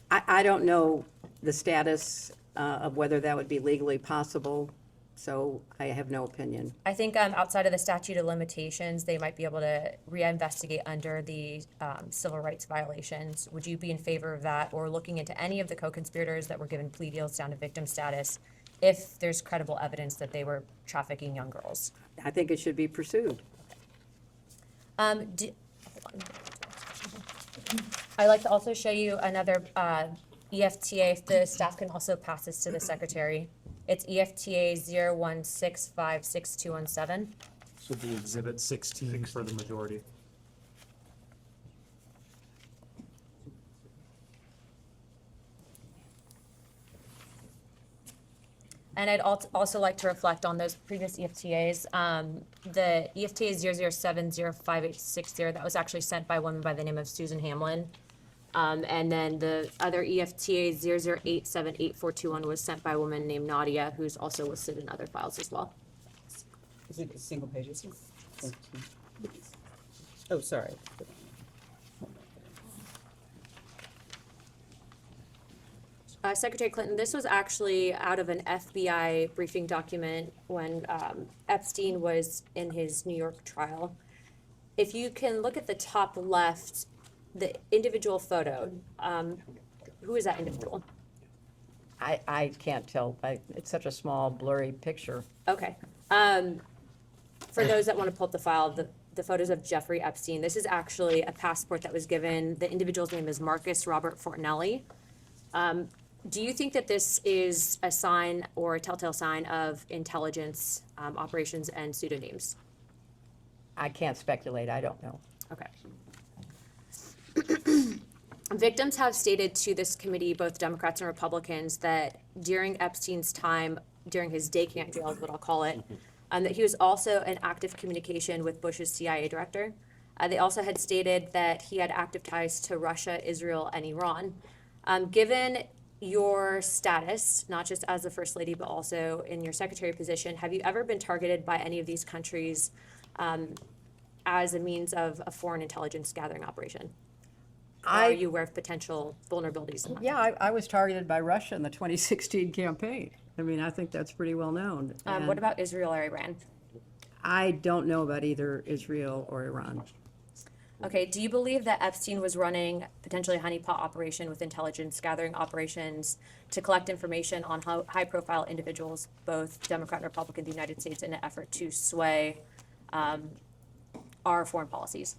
I don't know the status of whether that would be legally possible, so I have no opinion. I think outside of the statute of limitations, they might be able to reinvestigate under the civil rights violations. Would you be in favor of that, or looking into any of the co-conspirators that were given plea deals down to victim status if there's credible evidence that they were trafficking young girls? I think it should be pursued. Hold on. I'd like to also show you another EFTA, if the staff can also pass this to the secretary. It's EFTA 016566217. This will be exhibit 16 for the majority. And I'd also like to reflect on those previous EFTAs. The EFTA 007058660, that was actually sent by a woman by the name of Susan Hamlin. And then the other EFTA 0087841 was sent by a woman named Nadia, who's also listed in other files as well. Is it single pages? Oh, sorry. Secretary Clinton, this was actually out of an FBI briefing document when Epstein was in his New York trial. If you can look at the top left, the individual photo, who is that individual? I can't tell. It's such a small, blurry picture. Okay. For those that want to pull up the file, the photos of Jeffrey Epstein, this is actually a passport that was given. The individual's name is Marcus Robert Fortinelli. Do you think that this is a sign or a telltale sign of intelligence operations and pseudonyms? I can't speculate, I don't know. Okay. Victims have stated to this committee, both Democrats and Republicans, that during Epstein's time, during his day camp jail is what I'll call it, that he was also in active communication with Bush's CIA director. They also had stated that he had active ties to Russia, Israel, and Iran. Given your status, not just as the First Lady, but also in your secretary position, have you ever been targeted by any of these countries as a means of a foreign intelligence gathering operation? Are you aware of potential vulnerabilities? Yeah, I was targeted by Russia in the 2016 campaign. I mean, I think that's pretty well known. What And about Israel or Iran? I don't know about either Israel or Iran. Okay, do you believe that Epstein was running potentially a honeypot operation with intelligence gathering operations to collect information on high-profile individuals, both Democrat and Republican, in the United States, in an effort to sway our foreign policies?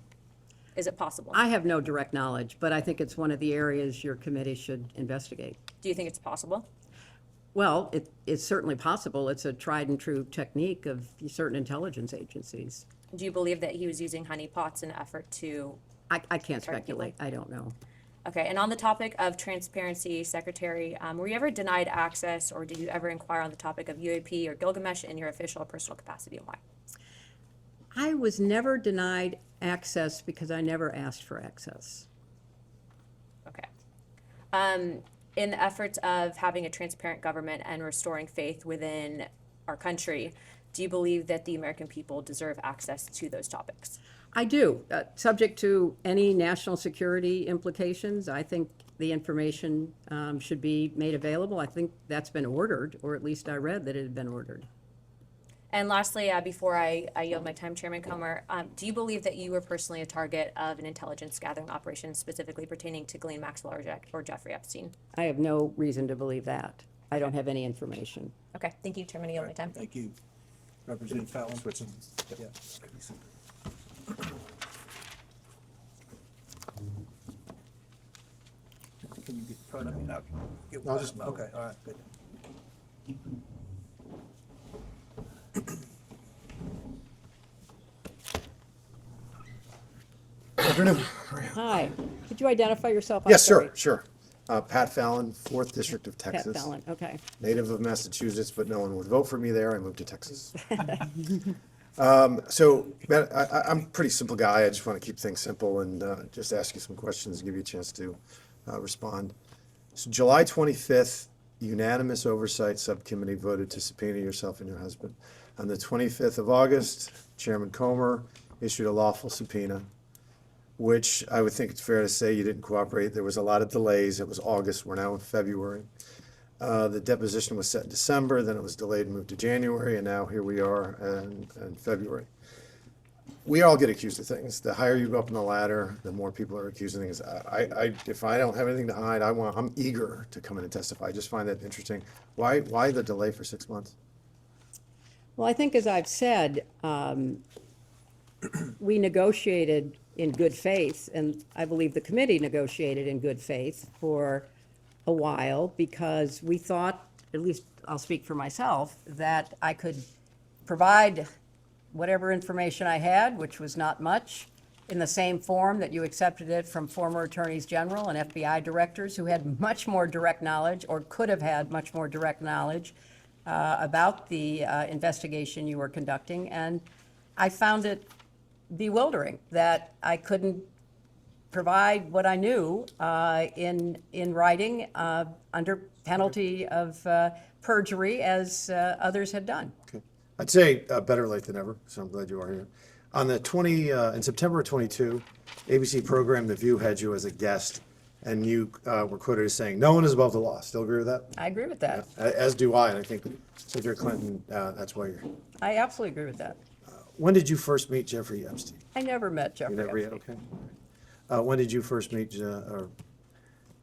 Is it possible? I have no direct knowledge, but I think it's one of the areas your committee should investigate. Do you think it's possible? Well, it's certainly possible. It's a tried and true technique of certain intelligence agencies. Do you believe that he was using honeypots in an effort to? I can't speculate. I don't know. Okay, and on the topic of transparency, Secretary, were you ever denied access, or did you ever inquire on the topic of UAP or Gilgamesh in your official or personal capacity, and why? I was never denied access because I never asked for access. Okay. In the efforts of having a transparent government and restoring faith within our country, do you believe that the American people deserve access to those topics? I do. Subject to any national security implications, I think the information should be made available. I think that's been ordered, or at least I read that it had been ordered. And lastly, before I yield my time, Chairman Comer, do you believe that you were personally a target of an intelligence gathering operation specifically pertaining to Ghislaine Maxwell or Jeffrey Epstein? I have no reason to believe that. I don't have any information. Okay, thank you, Chairman. I yield my time. Thank you. Representative Fallon. Switching. Yeah. Can you get in front of me now? I'll just- Okay, all right, good. Afternoon. Hi. Could you identify yourself? I'm Yes, sorry. sure. Pat Fallon, 4th District of Texas. Pat Fallon, okay. Native of Massachusetts, but no one would vote for me there. I moved to Texas. So, Matt, I'm a pretty simple guy. I just want to keep things simple and just ask you some questions, give you a chance to respond. So July 25th, unanimous oversight subcommittee voted to subpoena yourself and your husband. On the 25th of August, Chairman Comer issued a lawful subpoena, which I would think it's fair to say you didn't cooperate. There was a lot of delays. It was August. We're now in February. The deposition was set in December, then it was delayed and moved to January, and now here we are in February. We all get accused of things. The higher you go up in the ladder, the more people are accusing things. If I don't have anything to hide, I'm eager to come in and testify. I just find that interesting. Why the delay for 6 months? Well, I think, as I've said, we negotiated in good faith, and I believe the committee negotiated in good faith for a while because we thought, at least I'll speak for myself, that I could provide whatever information I had, which was not much, in the same form that you accepted it from former attorneys general and FBI directors who had much more direct knowledge, or could have had much more direct knowledge about the investigation you were conducting. And I found it bewildering that I couldn't provide what I knew in writing under penalty of perjury, as others had done. Okay. I'd say better late than never, so I'm glad you are here. On the in September of 22, ABC program The View had you as a guest, and you were quoted as saying, "No one is above the law." Still agree with that? I agree with that. As do I, and I think Secretary Clinton, that's why you're here. I absolutely agree with that. When did you first meet Jeffrey Epstein? I never met Jeffrey You never yet, Epstein. okay. When did you first meet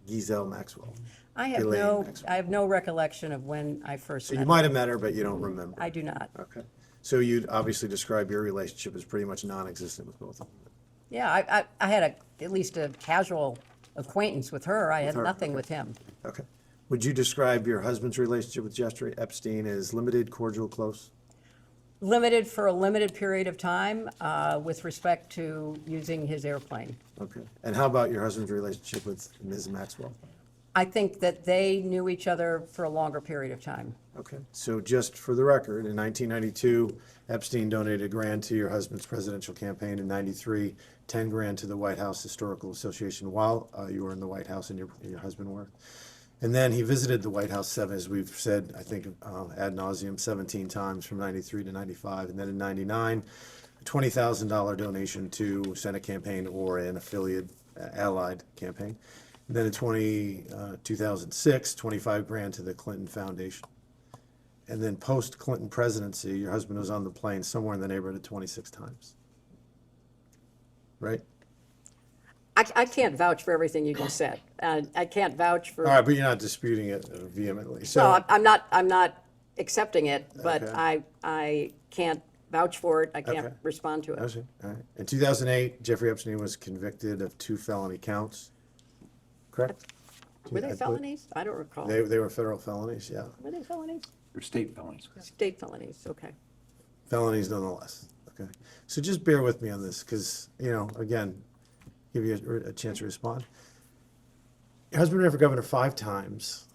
Ghislaine Maxwell? I have no recollection of when I first So met you her. might have met her, but you don't remember. I do not. Okay. So you'd obviously describe your relationship as pretty much non-existent with both of them. Yeah, I had at least a casual acquaintance with her. I had her, nothing okay. with him. Okay. Would you describe your husband's relationship with Jeffrey Epstein as limited, cordial, close? Limited for a limited period of time with respect to using his airplane. Okay. And how about your husband's relationship with Ms. Maxwell? I think that they knew each other for a longer period of time. Okay. So just for the record, in 1992, Epstein donated $1,000 to your husband's presidential campaign. In 93, $10,000 to the White House Historical Association while you were in the White House and your husband were. And then he visited the White House as we've said, I think ad nauseum, 17 times from 93 to 95. And then in 99, a $20,000 donation to Senate campaign or an affiliate allied campaign. And then in 2006, $25,000 to the Clinton Foundation. And then post-Clinton presidency, your husband was on the plane somewhere in the neighborhood of 26 times. Right? I can't vouch for everything you just said. I can't vouch for. All right, but you're not disputing it vehemently. So No, I'm not accepting it, but Okay. I can't vouch for it. I can't Okay. respond to it. Okay, all right. In 2008, Jeffrey Epstein was convicted of 2 felony counts. Correct? Were they I believe- felonies? I don't recall. They were federal felonies, yeah. Were they felonies? They're state felonies. State felonies, okay. Felonies nonetheless. Okay. So just bear with me on this because, again, give you a chance to respond. Your husband ran for governor 5 times.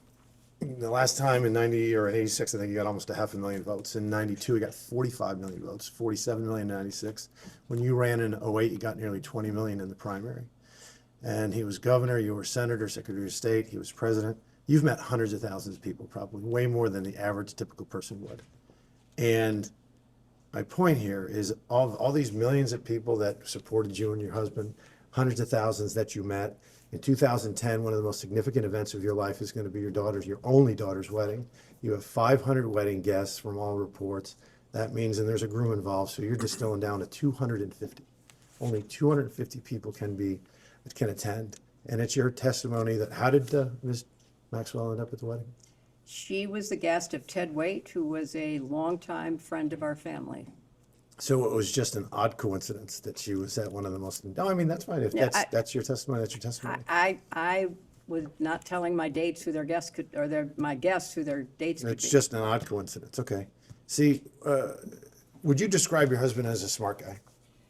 The last time in 90 or in 86, I think he got almost 500,000 votes. In 92, he got 45 million votes, 47 million in 96. When you ran in 08, you got nearly 20 million in the primary. And he was governor, you were senator, secretary of state, he was president. You've met hundreds of thousands of people, probably way more than the average typical person would. And my point here is all these millions of people that supported you and your husband, hundreds of thousands that you met. In 2010, one of the most significant events of your life is going to be your only daughter's wedding. You have 500 wedding guests from all reports. That means, and there's a groom involved, so you're distilling down to 250. Only 250 people can attend. And it's your testimony that, how did Ms. Maxwell end up at the wedding? She was the guest of Ted Waite, who was a longtime friend of our family. So it was just an odd coincidence that she was at one of the most, no, I mean, that's fine. If Yeah, that's your testimony, that's your testimony. I was not telling my dates who their guests could, or my guests who their dates could be. It's just an odd coincidence. Okay. See, would you describe your husband as a smart guy?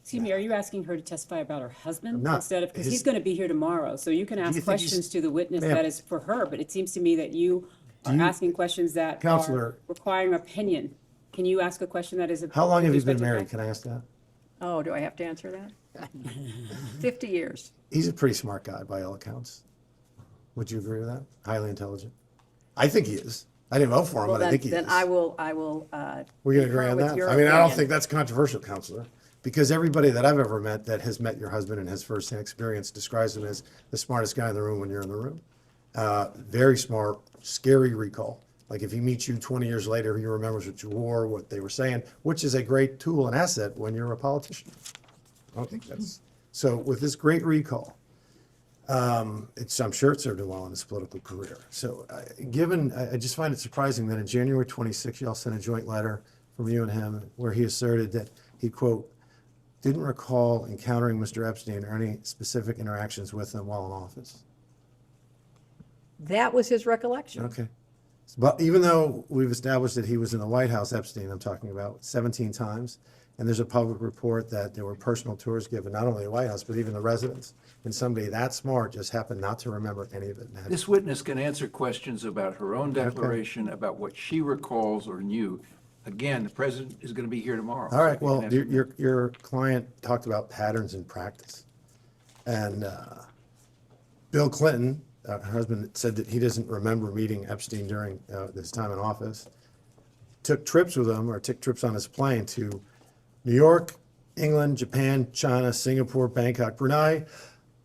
Excuse me, are you asking her to testify about her husband? I'm not. Instead of, because His- he's going to be here tomorrow, so you can you ask think questions he's- to the witness Ma'am. that is for her, but it seems to me that you are asking questions that Counselor. are requiring opinion. Can you ask a question that is? How long have you with been respect to married? fact? Can I ask that? Oh, do I have to answer that? 50 years. He's a pretty smart guy by all accounts. Would you agree with that? Highly intelligent. I think he is. I didn't vote for him, Well, but I then, think he then is. I will. We're going to agree concur on with that? your I mean, I don't opinion. think that's controversial, Counselor, because everybody that I've ever met that has met your husband and has firsthand experience describes him as the smartest guy in the room when you're in the room. Very smart, scary recall. Like if he meets you 20 years later, he remembers what you wore, what they were saying, which is a great tool and asset when you're a politician. I don't think that's, so with this great recall, I'm sure it served him well in his political career. So I just find it surprising that in January 26, y'all sent a joint letter from you and him where he asserted that he, quote, didn't recall encountering Mr. Epstein or any specific interactions with him while in office. That was his recollection. Okay. But even though we've established that he was in the White House, Epstein, I'm talking about 17 times, and there's a public report that there were personal tours given, not only the White House, but even the residence. And somebody that smart just happened not to remember any of it. This witness can answer questions about her own declaration, about what she recalls or knew. Again, the president is going to be here tomorrow. All right, so he well, can answer your client talked about patterns in practice. And Bill Clinton, her husband, said that he doesn't remember meeting Epstein during his time in office. Took trips with him, or took trips on his plane to New York, England, Japan, China, Singapore, Bangkok, Brunei,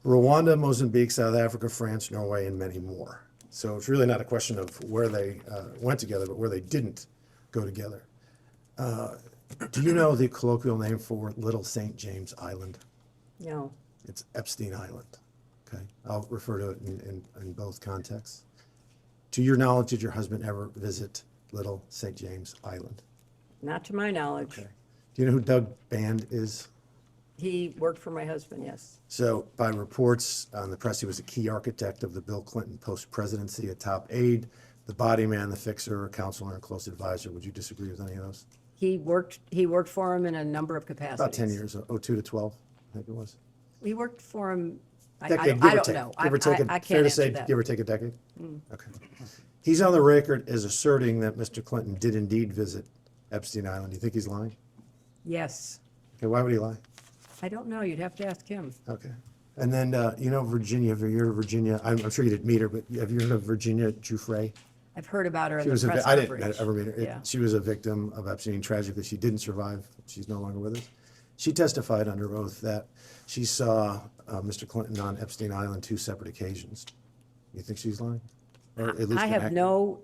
Rwanda, Mozambique, South Africa, France, Norway, and many more. So it's really not a question of where they went together, but where they didn't go together. Do you know the colloquial name for Little St. James Island? No. It's Epstein Island. Okay, I'll refer to it in both contexts. To your knowledge, did your husband ever visit Little St. James Island? Not to my knowledge. Okay. Do you know who Doug Band is? He worked for my husband, yes. So by reports on the press, he was a key architect of the Bill Clinton post-presidency, a top aide, the body man, the fixer, a counselor, and a close advisor. Would you disagree with any of those? He worked for him in a number of capacities. About 10 years, 02 to 12, I think it was. He worked for him, I Decade, give or don't take. know. Give or take, I fair can't to say, answer that. give or take a decade? Mm. Okay. He's on the record as asserting that Mr. Clinton did indeed visit Epstein Island. Do you think he's lying? Yes. Okay, why would he lie? I don't know. You'd have to ask him. Okay. And then, you know, Virginia, have you heard of Virginia? I'm sure you didn't meet her, but have you heard of Virginia Giuffre? I've heard about her in She the was press I coverage. didn't ever meet her. Yeah. She was a victim of Epstein. Tragically, she didn't survive. She's no longer with us. She testified under oath that she saw Mr. Clinton on Epstein Island 2 separate occasions. You think she's lying? Or at least I have inaccurate?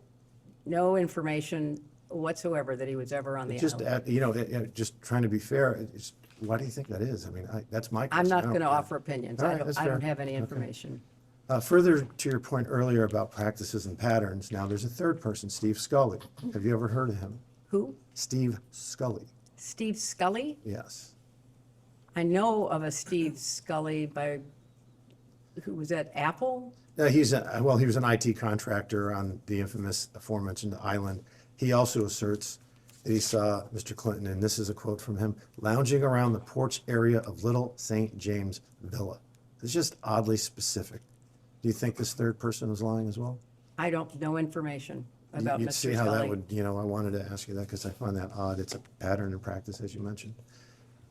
no information whatsoever that he was ever on the Just, island. you know, just trying to be fair, why do you think that is? I mean, that's my I'm question. not I don't going to care. offer opinions. All I right, don't, that's I don't fair. have any Okay. information. Further to your point earlier about practices and patterns, now there's a third person, Steve Scully. Have you ever heard of him? Who? Steve Scully. Steve Scully? Yes. I know of a Steve Scully who was at Apple. He was an IT contractor on the infamous aforementioned island. He also asserts that he saw Mr. Clinton, and this is a quote from him, lounging around the porch area of Little St. James Villa. It's just oddly specific. Do you think this third person was lying as well? I don't know information about You'd Mr. see how that Scully. would, you know, I wanted to ask you that because I find that odd. It's a pattern in practice, as you mentioned.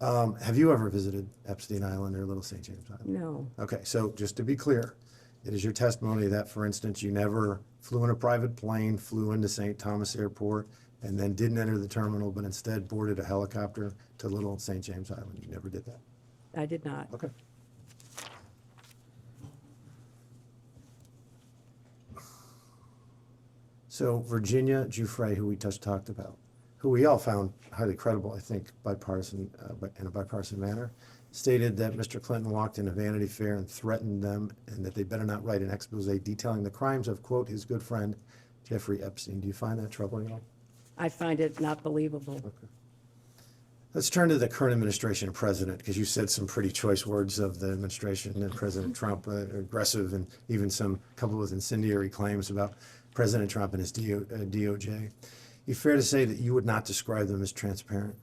Have you ever visited Epstein Island or Little St. James Island? No. Okay, so just to be clear, it is your testimony that, for instance, you never flew in a private plane, flew into St. Thomas Airport, and then didn't enter the terminal, but instead boarded a helicopter to Little St. James Island. You never did that. I did not. Okay. So Virginia Giuffre, who we just talked about, who we all found highly credible, I think, bipartisan, in a bipartisan manner, stated that Mr. Clinton walked in a Vanity Fair and threatened them and that they better not write an expose detailing the crimes of, quote, his good friend, Jeffrey Epstein. Do you find that troubling at all? I find it not believable. Okay. Let's turn to the current administration and president, because you said some pretty choice words of the administration and President Trump, aggressive and even some coupled with incendiary claims about President Trump and his DOJ. You fair to say that you would not describe them as transparent?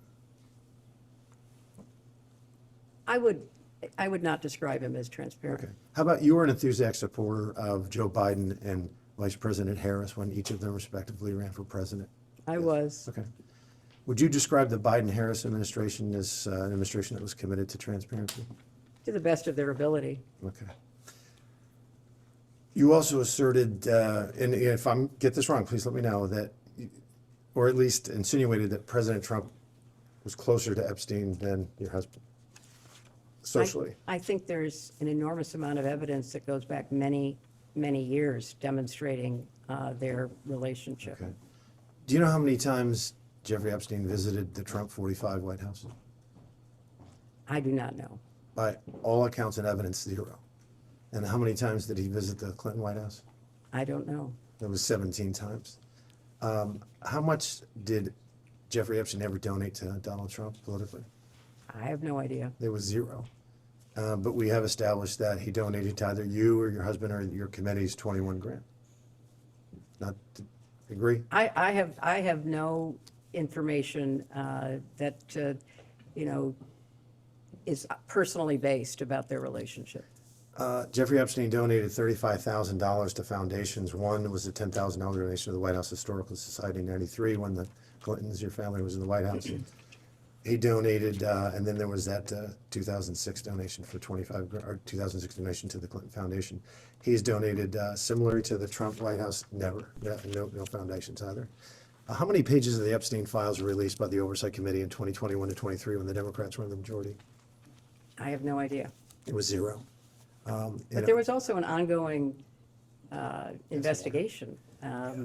I would not describe him as transparent. Okay. How about you were an enthusiastic supporter of Joe Biden and Vice President Harris when each of them respectively ran for president? I was. Okay. Would you describe the Biden-Harris administration as an administration that was committed to transparency? To the best of their ability. Okay. You also asserted, and if I get this wrong, please let me know, that, or at least insinuated that President Trump was closer to Epstein than your husband, socially. I think there's an enormous amount of evidence that goes back many, many years demonstrating their relationship. Okay. Do you know how many times Jeffrey Epstein visited the Trump 45 White House? I do not know. By all accounts and evidence, 0. And how many times did he visit the Clinton White House? I don't know. It was 17 times. How much did Jeffrey Epstein ever donate to Donald Trump politically? I have no idea. There was 0. But we have established that he donated to either you or your husband or your committee's 21 grand. Not agree? I have no information that is personally based about their relationship. Jeffrey Epstein donated $35,000 to foundations. One was a $10,000 donation to the White House Historical Society in '93 when the Clintons, your family, was in the White House. He donated, and then there was that 2006 donation for 25, or 2006 donation to the Clinton Foundation. He's donated, similarly to the Trump White House, never, no foundations either. How many pages of the Epstein files were released by the Oversight Committee in 2021 to 23 when the Democrats were in the majority? I have no idea. It was 0. But there was also an ongoing investigation of,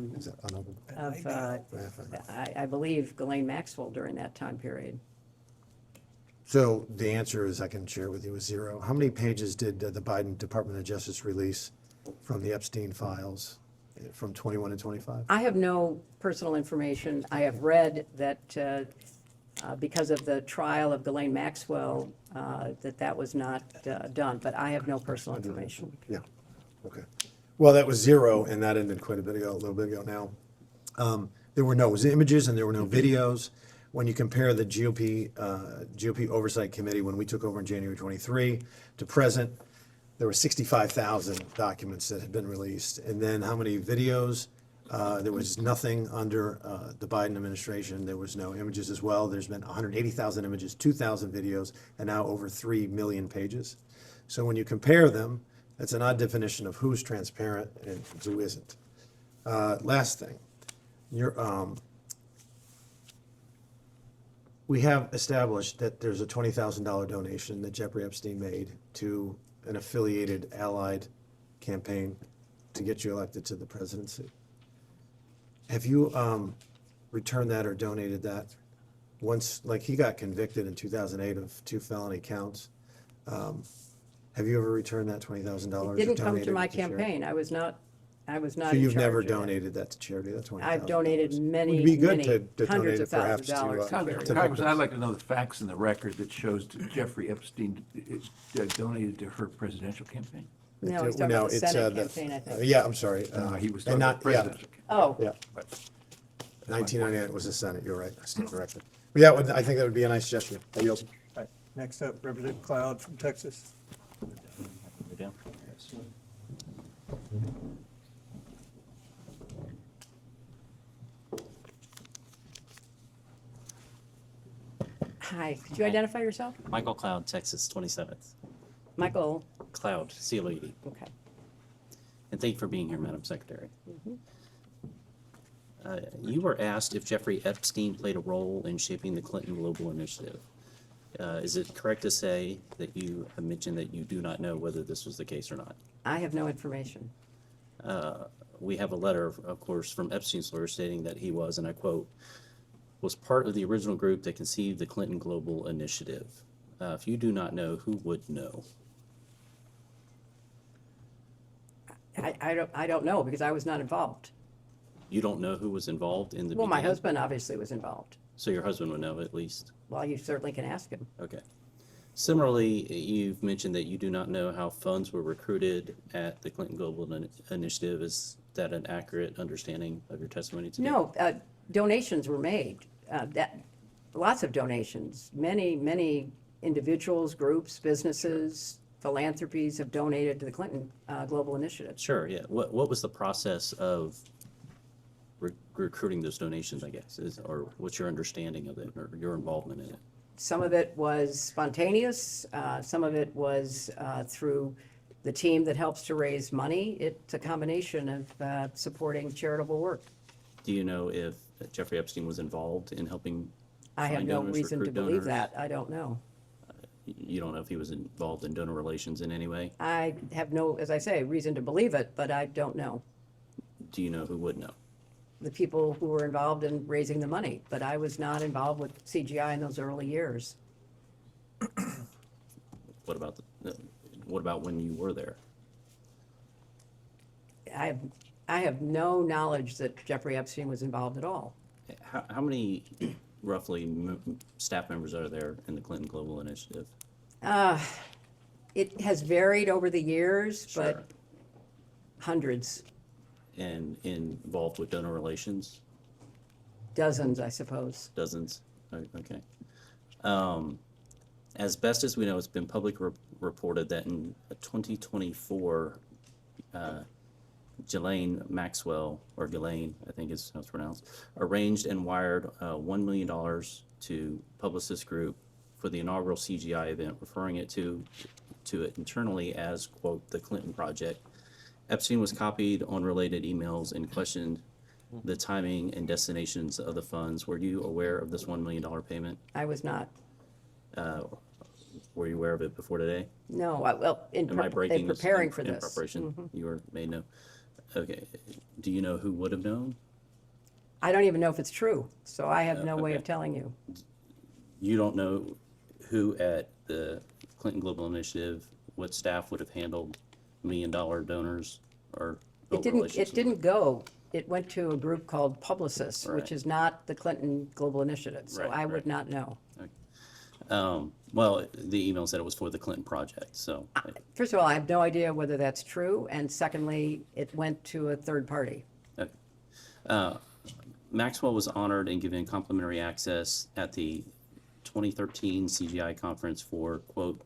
I believe, Ghislaine Maxwell during that time period. So the answer is, I can share with you, is 0. How many pages did the Biden Department of Justice release from the Epstein files from 21 to 25? I have no personal information. I have read that because of the trial of Ghislaine Maxwell, that was not done, but I have no personal information. Yeah, okay. Well, that was 0, and that ended quite a little bit ago now. There were no images and there were no videos. When you compare the GOP Oversight Committee, when we took over in January 23 to present, there were 65,000 documents that had been released. And then how many videos? There was nothing under the Biden administration. There was no images as well. There's been 180,000 images, 2,000 videos, and now over 3 million pages. So when you compare them, that's an odd definition of who's transparent and who isn't. Last thing, we have established that there's a $20,000 donation that Jeffrey Epstein made to an affiliated allied campaign to get you elected to the presidency. Have you returned that or donated that? Once, like he got convicted in 2008 of 2 felony counts. Have you ever returned that $20,000? It didn't come to my campaign. I was not So you've in never charge of that. donated that to charity, that $20,000? I've donated many, Would be good many, to hundreds donate of it perhaps thousands of dollars to, to charity. Congressman, I'd like to know the facts in the record that shows that Jeffrey Epstein donated to her presidential campaign. No, he's talking about the Senate campaign, I think. Yeah, I'm sorry. He was and talking not about presidential. Oh. Yeah. 1998 was the Senate, you're right, I stand corrected. But yeah, I think that would be a nice gesture. I yield. Right. Next up, Representative Cloud from Texas. Hi, could you identify yourself? Michael Cloud, Texas, 27th. Michael? Cloud, C-L-A-D. Okay. And thank you for being here, Madam Secretary. You were asked if Jeffrey Epstein played a role in shaping the Clinton Global Initiative. Is it correct to say that you have mentioned that you do not know whether this was the case or not? I have no information. We have a letter, of course, from Epstein's lawyer stating that he was, and I quote, was part of the original group that conceived the Clinton Global Initiative. If you do not know, who would know? I don't know because I was not involved. You don't know who was involved in the Well, my beginning? husband obviously was involved. So your husband would know at least? Well, you certainly can ask him. Okay. Similarly, you've mentioned that you do not know how funds were recruited at the Clinton Global Initiative. Is that an accurate understanding of your testimony today? No, donations were made. Lots of donations. Many individuals, groups, businesses, philanthropies have donated to the Clinton Global Initiative. Sure, yeah. What was the process of recruiting those donations, I guess, or what's your understanding of it or your involvement in it? Some of it was spontaneous. Some of it was through the team that helps to raise money. It's a combination of supporting charitable work. Do you know if Jeffrey Epstein was involved in helping I have find no donors, reason to recruit believe donors? that. I don't know. You don't know if he was involved in donor relations in any way? I have no, as I say, reason to believe it, but I don't know. Do you know who would know? The people who were involved in raising the money, but I was not involved with CGI in those early years. What about when you were there? I have no knowledge that Jeffrey Epstein was involved at all. How many roughly staff members are there in the Clinton Global Initiative? It has varied over the years, Sure. but hundreds, And involved with donor relations? dozens, I suppose. Dozens? Okay. As best as we know, it's been publicly reported that in 2024, Ghislaine Maxwell, or Ghislaine, I think is how it's pronounced, arranged and wired $1 million to Publicist Group for the inaugural CGI event, referring it to it internally as, quote, the Clinton Project. Epstein was copied on related emails and questioned the timing and destinations of the funds. Were you aware of this $1 million payment? I was not. Were you aware of it before today? No, well, in Am I breaking this preparing for in this. preparation? Mhm. You were made know. Okay. Do you know who would have known? I don't even know if it's true, so I have no way okay. of telling you. You don't know who at the Clinton Global Initiative, what staff would have handled $1 million donors or It didn't go it went to a group called Publicis, which Right. is not the Clinton Global Initiative, so Right, I would right. not know. Well, the email said it was for the Clinton project, so. First of all, I have no idea whether that's true, and secondly, it went to a third party. Okay. Maxwell was honored and given complimentary access at the 2013 CGI conference for, quote,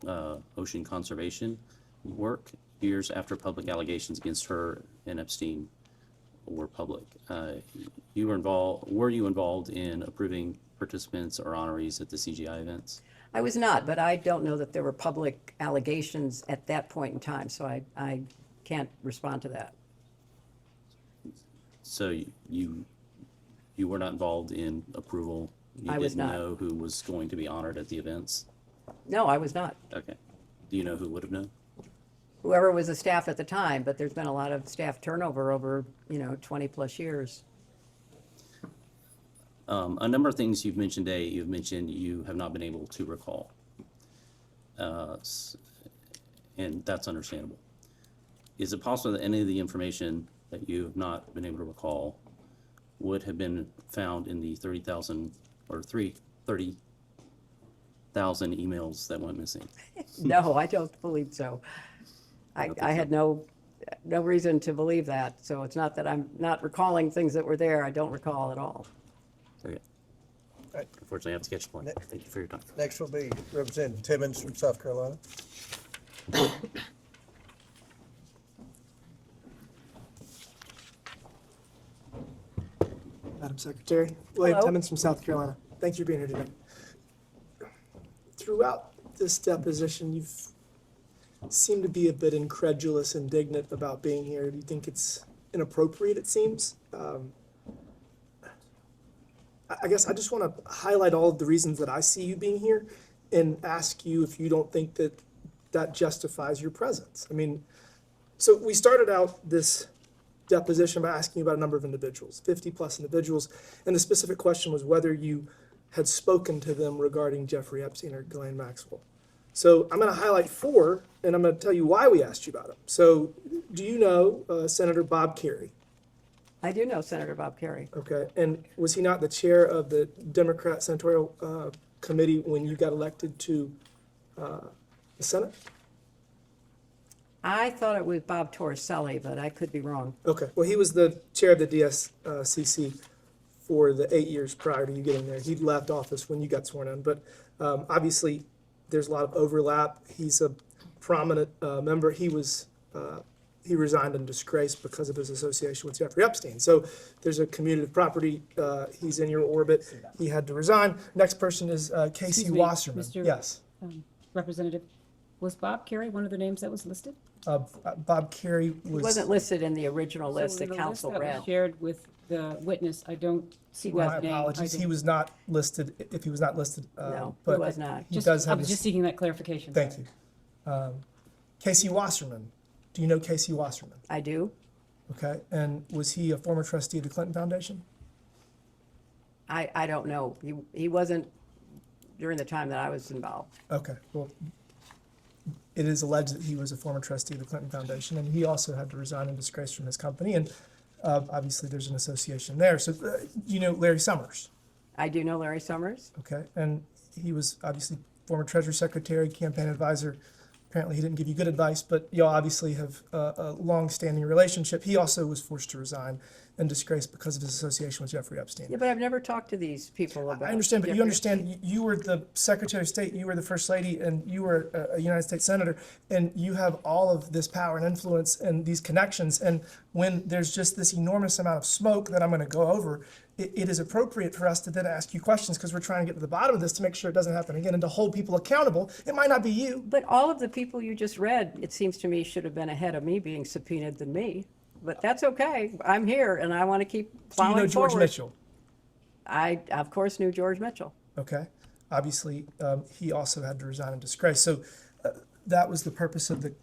ocean conservation work, years after public allegations against her and Epstein were public. Were you involved in approving participants or honorees at the CGI events? I was not, but I don't know that there were public allegations at that point in time, so I can't respond to that. So you were not involved in approval? I was not. You didn't know who was going to be honored at the events? No, I was not. Okay. Do you know who would have known? Whoever was the staff at the time, but there's been a lot of staff turnover over, 20-plus years. A number of things you've mentioned today, you've mentioned you have not been able to recall. And that's understandable. Is it possible that any of the information that you have not been able to recall would have been found in the 30,000 emails that went missing? No, I don't believe so. I had no reason to believe that, so it's not that I'm not recalling things that were there. I don't recall at all. Okay. Right. Unfortunately, I have to catch the point. Thank you for your time. Next will be Representative Timmons from South Carolina. Madam Secretary, William Hello. Timmons from South Carolina. Thanks for being here today. Throughout this deposition, you've seemed to be a bit incredulous, indignant about being here. Do you think it's inappropriate, it seems? I guess I just want to highlight all of the reasons that I see you being here and ask you if you don't think that that justifies your presence. I mean, so we started out this deposition by asking you about a number of individuals, 50-plus individuals, and the specific question was whether you had spoken to them regarding Jeffrey Epstein or Ghislaine Maxwell. So I'm going to highlight 4, and I'm going to tell you why we asked you about them. So do you know Senator Bob Kerrey? I do know Senator Bob Kerrey. Okay, and was he not the chair of the Democrat Senatorial Committee when you got elected to the Senate? I thought it was Bob Torricelli, but I could be wrong. Okay, well, he was the chair of the DSCC for the 8 years prior to you getting there. He'd left office when you got sworn in, but obviously there's a lot of overlap. He's a prominent member. He resigned in disgrace because of his association with Jeffrey Epstein. So there's a commutative property. He's in your orbit. He had to resign. Next person is Casey Excuse me, Wasserman. Mr. Yes. Representative, was Bob Kerrey one of the names that was listed? Bob Kerrey He was. wasn't listed in the original list So that the council list that was read. shared with the witness, I don't see My that name. apologies. He was not listed. If he was not listed, No, he but was not. He does I have. was his- just seeking that clarification. Thank you. Casey Wasserman. Do you know Casey Wasserman? I do. Okay, and was he a former trustee of the Clinton Foundation? I don't know. He wasn't during the time that I was involved. Okay, well, it is alleged that he was a former trustee of the Clinton Foundation, and he also had to resign in disgrace from his company, and obviously there's an association there. So, you know Larry Summers? I do know Larry Summers. Okay, and he was obviously former Treasury Secretary, campaign advisor. Apparently he didn't give you good advice, but y'all obviously have a long-standing relationship. He also was forced to resign in disgrace because of his association with Jeffrey Epstein. Yeah, but I've never talked to these people about. I understand, but you Jeffrey understand, you were the Secretary of State, you were the First Lady, and you were a United States Senator, and you have all of this power and influence and these connections, and when there's just this enormous amount of smoke that I'm gonna go over, it is appropriate for us to then ask you questions, because we're trying to get to the bottom of this to make sure it doesn't happen again and to hold people accountable. It might not be you. But all of the people you just read, it seems to me, should have been ahead of me being subpoenaed than me. But that's okay. I'm here, and I want to keep Do you plowing know George forward. Mitchell? I, of course, knew George Mitchell. Okay, obviously, he also had to resign in disgrace. So that was the purpose of the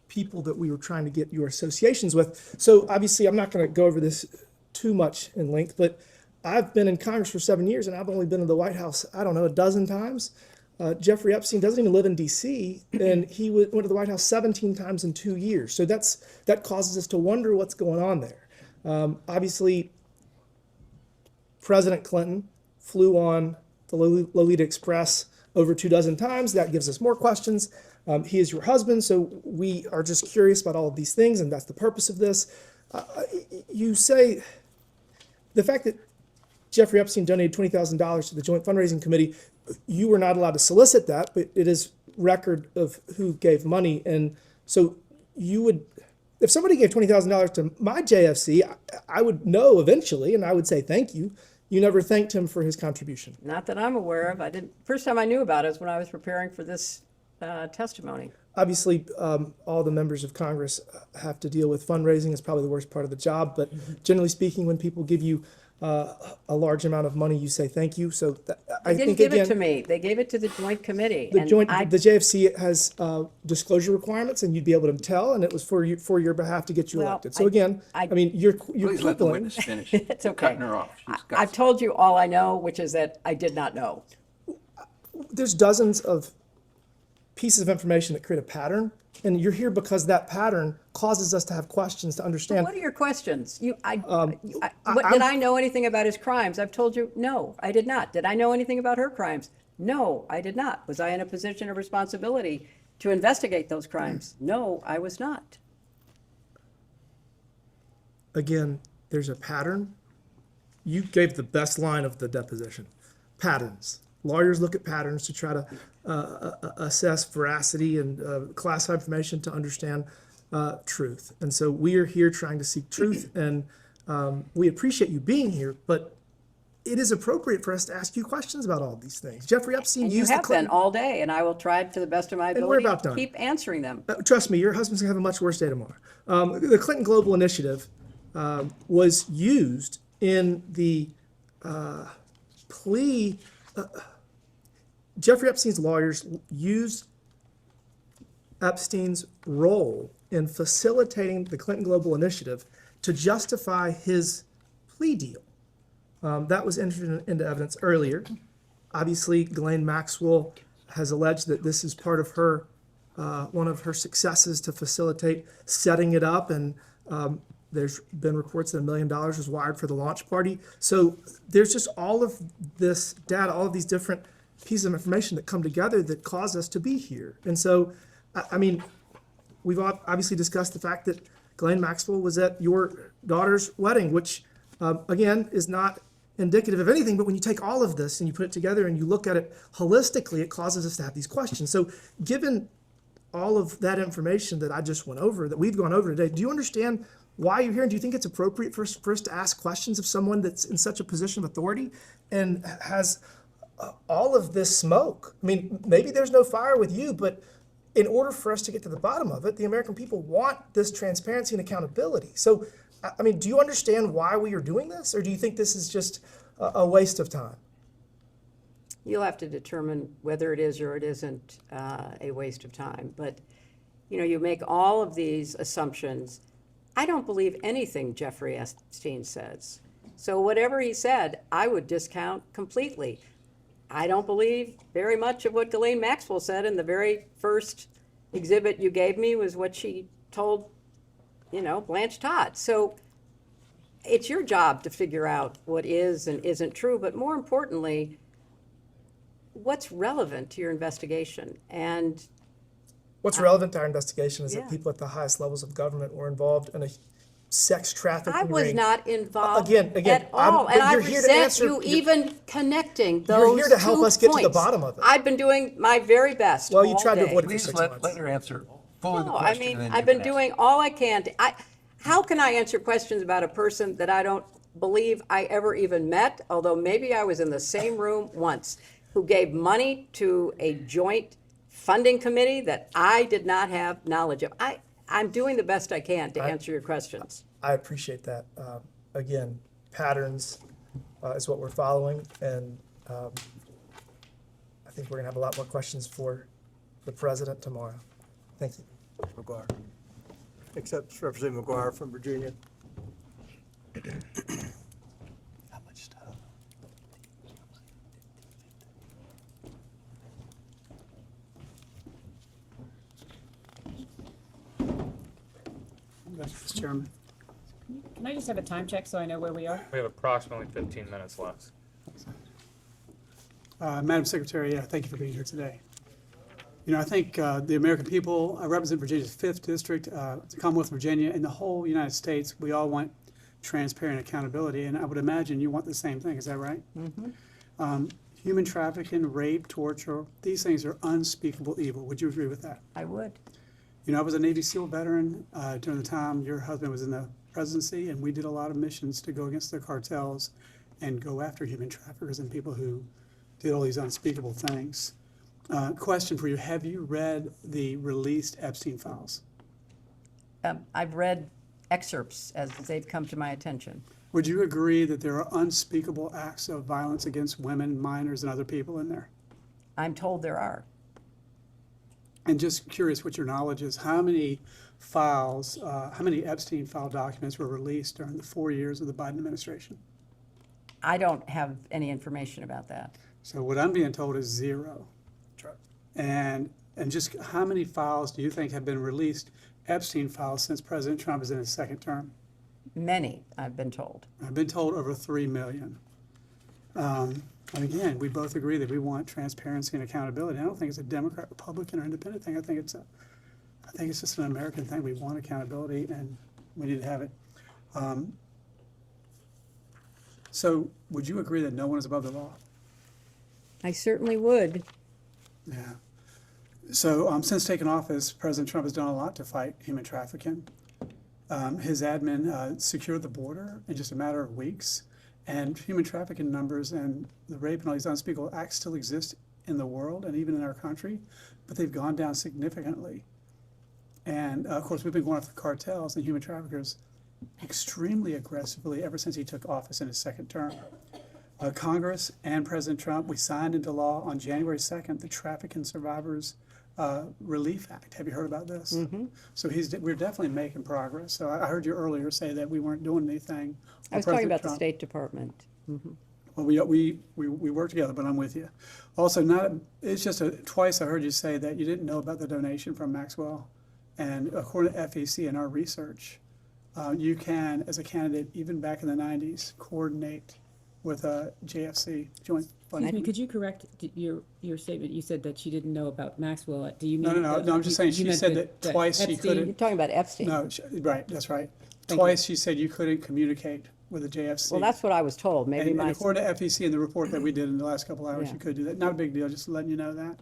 people that we were trying to get your associations with. So obviously, I'm not going to go over this too much in length, but I've been in Congress for 7 years, and I've only been to the White House, I don't know, a dozen times. Jeffrey Epstein doesn't even live in D.C., and he went to the White House 17 times in 2 years. So that causes us to wonder what's going on there. Obviously, President Clinton flew on the Lolita Express over 24 times. That gives us more questions. He is your husband, so we are just curious about all of these things, and that's the purpose of this. You say the fact that Jeffrey Epstein donated $20,000 to the Joint Fundraising Committee, you were not allowed to solicit that, but it is record of who gave money. And so you would, if somebody gave $20,000 to my JFC, I would know eventually, and I would say thank you. You never thanked him for his contribution. Not that I'm aware of. I didn't. First time I knew about it was when I was preparing for this testimony. Obviously, all the members of Congress have to deal with fundraising. It's probably the worst part of the job, but generally speaking, when people give you a large amount of money, you say thank you. So I They didn't think give again, it to me. They gave it to the joint committee. the and joint, I- the JFC has disclosure requirements, and you'd be able to tell, and it was for your behalf to get you Well, elected. So again, I mean, you're Please let the quibbling. witness finish. It's You're okay. Cutting her off. She's got I've told you all I know, which is that I did not know. There's dozens of pieces of information that create a pattern, and you're here because that pattern causes us to have questions to understand. What are your questions? Did I'm- I know anything about his crimes? I've told you, no, I did not. Did I know anything about her crimes? No, I did not. Was I in a position of responsibility to investigate those crimes? No, I was not. Again, there's a pattern. You gave the best line of the deposition. Patterns. Lawyers look at patterns to try to assess veracity and classify information to understand truth. And so we are here trying to seek truth, and we appreciate you being here, but it is appropriate for us to ask you questions about all these things. Jeffrey Epstein And you used the have been Clinton. all day, and I will try to the best of my And we're ability about to done. keep answering them. Trust me, your husband's gonna have a much worse day tomorrow. The Clinton Global Initiative was used in the plea. Jeffrey Epstein's lawyers used Epstein's role in facilitating the Clinton Global Initiative to justify his plea deal. That was entered into evidence earlier. Obviously, Ghislaine Maxwell has alleged that this is part of her, one of her successes to facilitate setting it up, and there's been reports that $1 million was wired for the launch party. So there's just all of this data, all of these different pieces of information that come together that cause us to be here. And so, I mean, we've obviously discussed the fact that Ghislaine Maxwell was at your daughter's wedding, which, again, is not indicative of anything, but when you take all of this and you put it together and you look at it holistically, it causes us to have these questions. So given all of that information that I just went over, that we've gone over today, do you understand why you're here? And do you think it's appropriate for us to ask questions of someone that's in such a position of authority and has all of this smoke? I mean, maybe there's no fire with you, but in order for us to get to the bottom of it, the American people want this transparency and accountability. So, I mean, do you understand why we are doing this, or do you think this is just a waste of time? You'll have to determine whether it is or it isn't a waste of time. But, you know, you make all of these assumptions. I don't believe anything Jeffrey Epstein says. So whatever he said, I would discount completely. I don't believe very much of what Ghislaine Maxwell said, and the very first exhibit you gave me was what she told, you know, Blanche Todd. So it's your job to figure out what is and isn't true, but more importantly, what's relevant to your investigation. And What's relevant to our investigation is Yeah. that people at the highest levels of government were involved in a sex trafficking I was ring. not involved Again, at all, but and I you're here to resent answer- you even connecting those You're here to help 2 us get to the points. bottom of it. I've been doing my very best Well, you all tried to day. avoid it for Please 6 let months. her answer fully the No, I question. mean, and then I've you been can doing all I can to, how can I answer questions about a person that I don't believe I ever even met, although maybe I was in the same room once, who gave money to a joint funding committee that I did not have knowledge of? I'm doing the best I can to answer your questions. I appreciate that. Again, patterns is what we're following, and I think we're gonna have a lot more questions for the president tomorrow. Thank you. McGuire. Accepts Representative McGuire from Virginia. Mr. Chairman. Can I just have a time check so I know where we are? We have approximately 15 minutes left. Madam Secretary, thank you for being here today. You know, I think the American people, I represent Virginia's 5th District, the Commonwealth of Virginia, and the whole United States. We all want transparent accountability, and I would imagine you want the same thing. Is that right? Human trafficking, rape, torture, these things are unspeakable evil. Would you agree with that? I would. You know, I was a Navy SEAL veteran during the time your husband was in the presidency, and we did a lot of missions to go against the cartels and go after human traffickers and people who did all these unspeakable things. Question for you, have you read the released Epstein files? I've read excerpts as they've come to my attention. Would you agree that there are unspeakable acts of violence against women, minors, and other people in there? I'm told there are. And just curious what your knowledge is, how many files, how many Epstein file documents were released during the 4 years of the Biden administration? I don't have any information about that. So what I'm being told is 0. And just how many files do you think have been released, Epstein files, since President Trump is in his 2nd term? Many, I've been told. I've been told over 3 million. And again, we both agree that we want transparency and accountability. I don't think it's a Democrat, Republican, or independent thing. I think it's just an American thing. We want accountability, and we need to have it. So, would you agree that no one is above the law? I certainly would. Yeah. So, since taking office, President Trump has done a lot to fight human trafficking. His admin secured the border in just a matter of weeks, and human trafficking numbers and the rape and all these unspeakable acts still exist in the world and even in our country, but they've gone down significantly. And of course, we've been going after cartels and human traffickers extremely aggressively ever since he took office in his 2nd term. Congress and President Trump, we signed into law on January 2nd the Trafficking Survivors Relief Act. Have you heard about this? So we're definitely making progress. So I heard you earlier say that we weren't doing anything. I was talking about the State Department. Well, we work together, but I'm with you. Also, it's just twice I heard you say that you didn't know about the donation from Maxwell. And according to FEC and our research, you can, as a candidate, even back in the 90s, coordinate with JFC, Joint Funding. Excuse me, could you correct your statement? You said that she didn't know about Maxwell. Do you mean? No, I'm just saying, she said that twice she couldn't. You're talking about Epstein. No, right, that's right. Thank Twice she said you couldn't communicate with the JFC. Well, that's what I was told. Maybe And my. according to FEC and the report that we did in the last couple hours, Yeah. you could do that. Not a big deal, just letting you know that.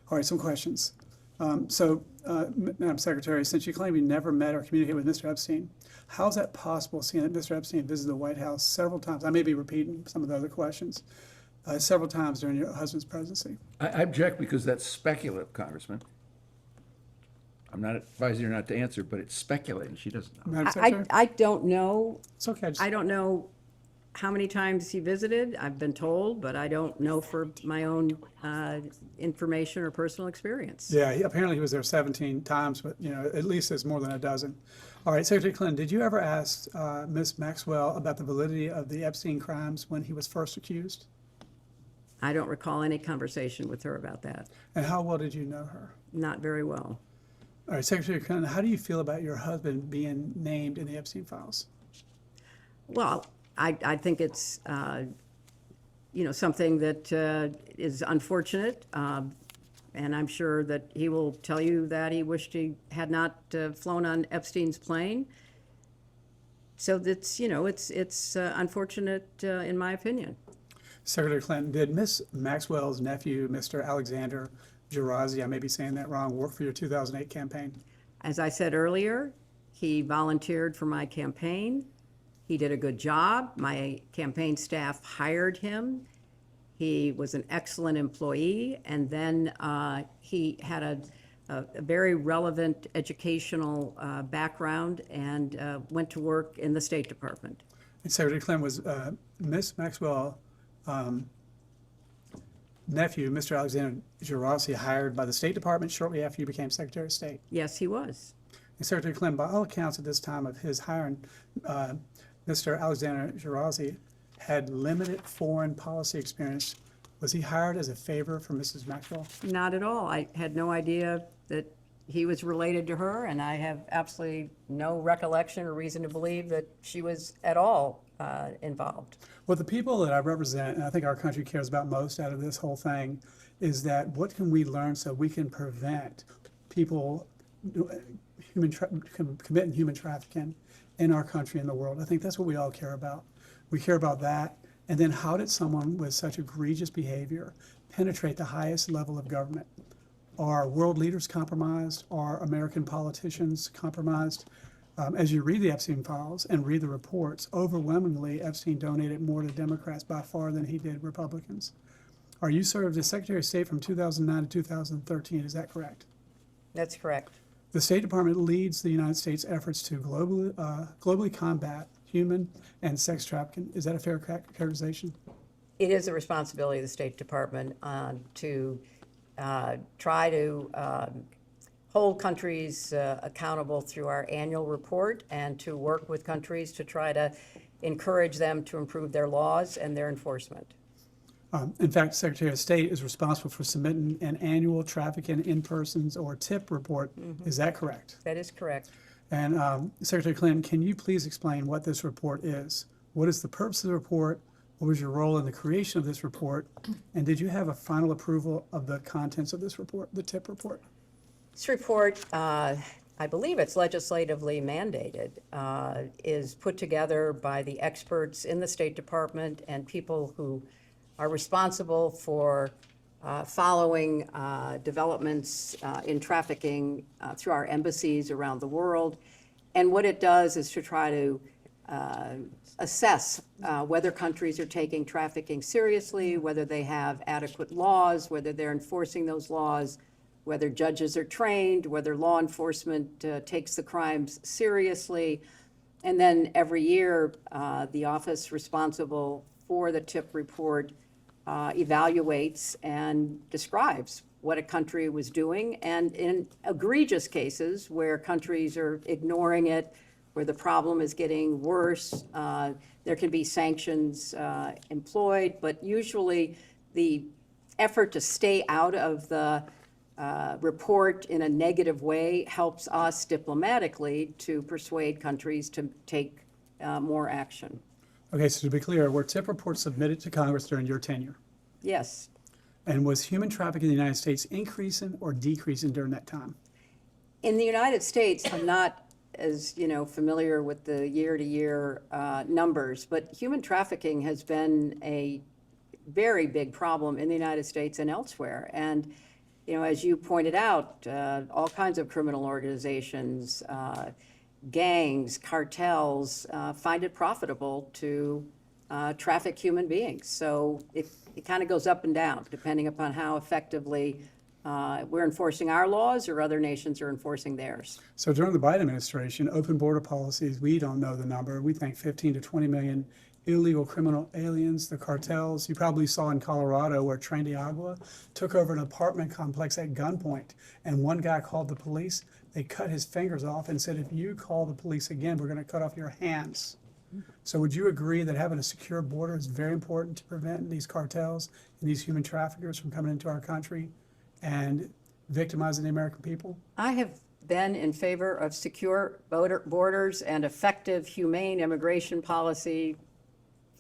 All right, some questions. Madam Secretary, since you claim you never met or communicated with Mr. Epstein, how is that possible, seeing that Mr. Epstein visited the White House several times? I may be repeating some of the other questions. Several times during your husband's presidency. I object because that's speculative, Congressman. I'm not advising her not to answer, but it's speculating. She doesn't know. Madam Secretary? I don't know. It's okay. I don't know how many times he visited. I've been told, but I don't know for my own information or personal experience. Yeah, apparently he was there 17 times, but at least it's more than a dozen. All right, Secretary Clinton, did you ever ask Ms. Maxwell about the validity of the Epstein crimes when he was first accused? I don't recall any conversation with her about that. And how well did you know her? Not very well. All right, Secretary Clinton, how do you feel about your husband being named in the Epstein files? Well, I think it's something that is unfortunate, and I'm sure that he will tell you that he wished he had not flown on Epstein's plane. So that's it's unfortunate in my opinion. Secretary Clinton, did Ms. Maxwell's nephew, Mr. Alexander Gerazi, I may be saying that wrong, work for your 2008 campaign? As I said earlier, he volunteered for my campaign. He did a good job. My campaign staff hired him. He was an excellent employee, and then he had a very relevant educational background and went to work in the State Department. And Secretary Clinton, was Ms. Maxwell nephew, Mr. Alexander Gerazi, hired by the State Department shortly after you became Secretary of State? Yes, he was. And Secretary Clinton, by all accounts at this time of his hiring, Mr. Alexander Gerazi had limited foreign policy experience. Was he hired as a favor for Mrs. Maxwell? Not at all. I had no idea that he was related to her, and I have absolutely no recollection or reason to believe that she was at all involved. Well, the people that I represent, and I think our country cares about most out of this whole thing, is that what can we learn so we can prevent people committing human trafficking in our country and the world. I think that's what we all care about. We care about that. And then how did someone with such egregious behavior penetrate the highest level of government? Are world leaders compromised? Are American politicians compromised? As you read the Epstein files and read the reports, overwhelmingly Epstein donated more to Democrats by far than he did Republicans. You served as Secretary of State from 2009 to 2013, is that correct? That's correct. The State Department leads the United States' efforts to globally combat human and sex trafficking. Is that a fair characterization? It is the responsibility of the State Department to try to hold countries accountable through our annual report and to work with countries to try to encourage them to improve their laws and their enforcement. In fact, Secretary of State is responsible for submitting an annual trafficking in persons or TIP report. Is that correct? That is correct. And Secretary Clinton, can you please explain what this report is? What is the purpose of the report? What was your role in the creation of this report? And did you have a final approval of the contents of this report, the TIP report? This report, I believe it's legislatively mandated, is put together by the experts in the State Department and people who are responsible for following developments in trafficking through our embassies around the world. And what it does is to try to assess whether countries are taking trafficking seriously, whether they have adequate laws, whether they're enforcing those laws, whether judges are trained, whether law enforcement takes the crimes seriously. And then every year, the office responsible for the TIP report evaluates and describes what a country was doing. And in egregious cases where countries are ignoring it, where the problem is getting worse, there can be sanctions employed. But usually the effort to stay out of the report in a negative way helps us diplomatically to persuade countries to take more action. Okay, so to be clear, were TIP reports submitted to Congress during your tenure? Yes. And was human trafficking in the United States increasing or decreasing during that time? In the United States, I'm not as familiar with the year-to-year numbers, but human trafficking has been a very big problem in the United States and elsewhere. And as you pointed out, all kinds of criminal organizations, gangs, cartels find it profitable to traffic human beings. So it kind of goes up and down depending upon how effectively we're enforcing our laws or other nations are enforcing theirs. So during the Biden administration, open border policies, we don't know the number. We think 15 to 20 million illegal criminal aliens, the cartels. You probably saw in Colorado where Agua took over an apartment complex at gunpoint, and one guy called the police. They cut his fingers off and said, if you call the police again, we're going to cut off your hands. So would you agree that having a secure border is very important to prevent these cartels and these human traffickers from coming into our country and victimizing the American people? I have been in favor of secure borders and effective, humane immigration policy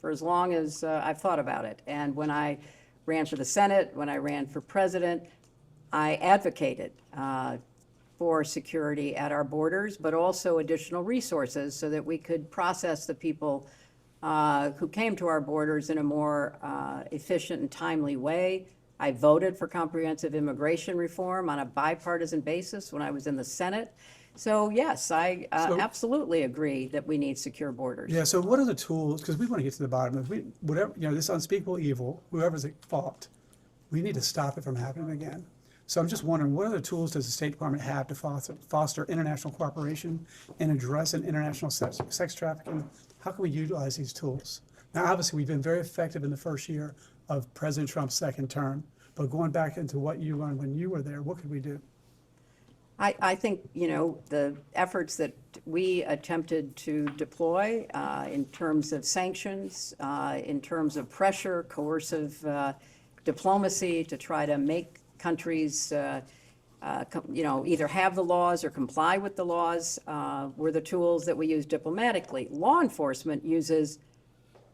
for as long as I've thought about it. And when I ran for the Senate, when I ran for president, I advocated for security at our borders, but also additional resources so that we could process the people who came to our borders in a more efficient and timely way. I voted for comprehensive immigration reform on a bipartisan basis when I was in the Senate. So yes, I absolutely agree that we need secure borders. Yeah, so what are the tools, because we want to get to the bottom of whatever, this unspeakable evil, whoever's at fault, we need to stop it from happening again. So I'm just wondering, what other tools does the State Department have to foster international cooperation and addressing international sex trafficking? How can we utilize these tools? Now, obviously, we've been very effective in the first year of President Trump's second term, but going back into what you learned when you were there, what could we do? I think, the efforts that we attempted to deploy in terms of sanctions, in terms of pressure, coercive diplomacy to try to make countries either have the laws or comply with the laws, were the tools that we use diplomatically. Law enforcement uses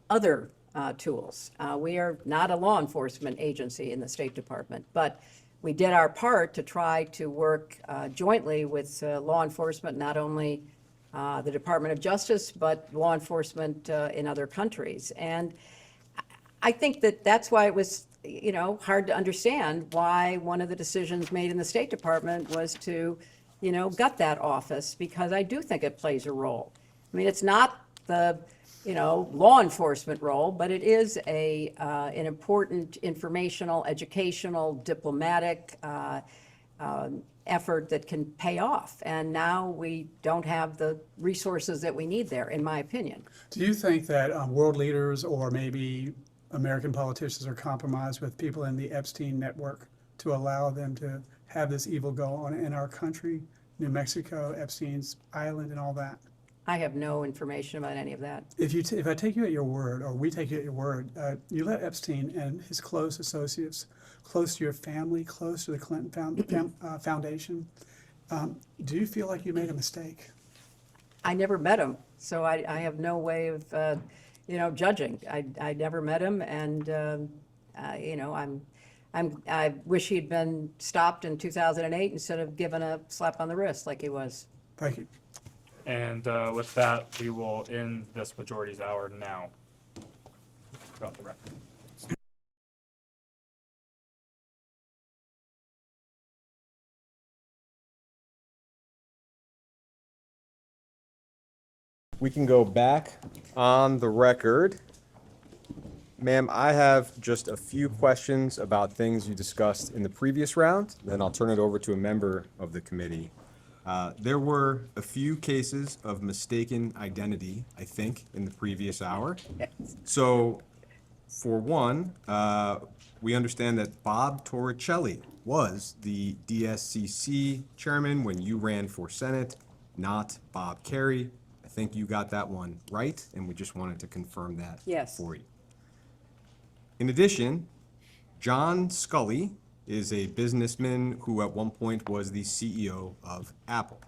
other tools. We are not a law enforcement agency in the State Department, but we did our part to try to work jointly with law enforcement, not only the Department of Justice, but law enforcement in other countries. And I think that that's why it was, hard to understand why one of the decisions made in the State Department was to, gut that office, because I do think it plays a role. I mean, it's not the, law enforcement role, but it is an important informational, educational, diplomatic effort that can pay off. And now we don't have the resources that we need there, in my opinion. Do you think that world leaders or maybe American politicians are compromised with people in the Epstein network to allow them to have this evil go on in our country, New Mexico, Epstein's Island, and all that? I have no information about any of that. If I take you at your word, or we take you at your word, you let Epstein and his close associates, close to your family, close to the Clinton Foundation, do you feel like you made a mistake? I never met him, so I have no way of, judging. I never met him, and I wish he'd been stopped in 2008 instead of given a slap on the wrist like he was. Thank you. And with that, we will end this majority's hour now. Got the record. We can go back on the record. Ma'am, I have just a few questions about things you discussed in the previous round, then I'll turn it over to a member of the committee. There were a few cases of mistaken identity, I think, in the previous hour. So, for one, we understand that Bob Torricelli was the DSCC chairman when you ran for Senate, not Bob Kerry. I think you got that one right, and we just wanted to confirm that for you. In addition, John Scully is a businessman who at one point was the CEO of Apple.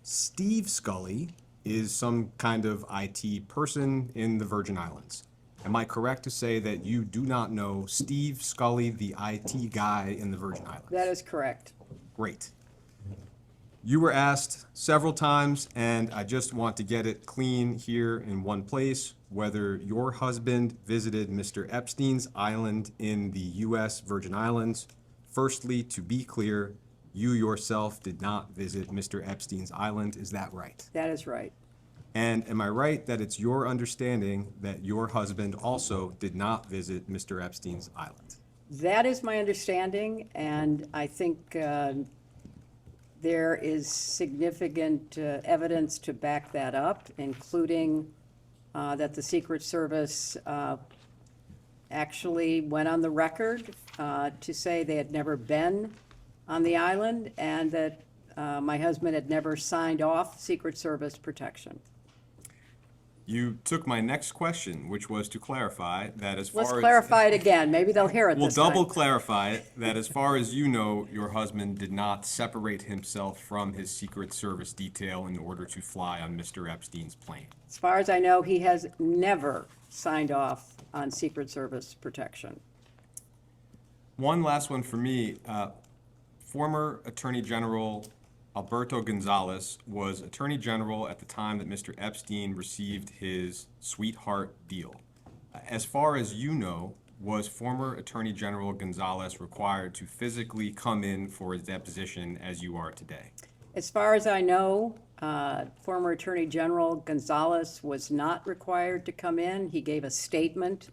Steve Scully is some kind of IT person in the Virgin Islands. Am I correct to say that you do not know Steve Scully, the IT guy in the Virgin Islands? That is correct. Great. You were asked several times, and I just want to get it clean here in one place, whether your husband visited Mr. Epstein's island in the U.S. Virgin Islands. Firstly, to be clear, you yourself did not visit Mr. Epstein's island. Is that right? That is right. And am I right that it's your understanding that your husband also did not visit Mr. Epstein's island? That is my understanding, and I think there is significant evidence to back that up, including that the Secret Service actually went on the record to say they had never been on the island, and that my husband had never signed off Secret Service protection. You took my next question, which was to clarify that as far as... Let's clarify it again. Maybe they'll hear it We'll this time. double clarify it, that as far as you know, your husband did not separate himself from his Secret Service detail in order to fly on Mr. Epstein's plane. As far as I know, he has never signed off on Secret Service protection. One last one for me. Former Attorney General Alberto Gonzales was Attorney General at the time that Mr. Epstein received his sweetheart deal. As far as you know, was former Attorney General Gonzales required to physically come in for his deposition as you are today? As far as I know, former Attorney General Gonzales was not required to come in. He gave a statement,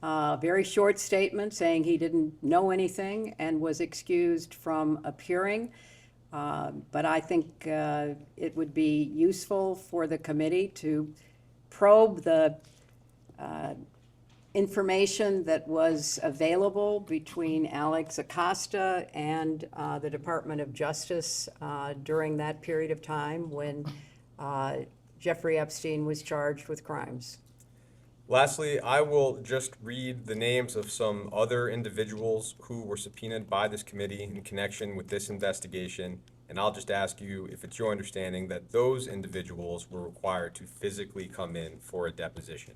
a very short statement, saying he didn't know anything and was excused from appearing. But I think it would be useful for the committee to probe the information that was available between Alex Acosta and the Department of Justice during that period of time when Jeffrey Epstein was charged with crimes. Lastly, I will just read the names of some other individuals who were subpoenaed by this committee in connection with this investigation, and I'll just ask you if it's your understanding that those individuals were required to physically come in for a deposition.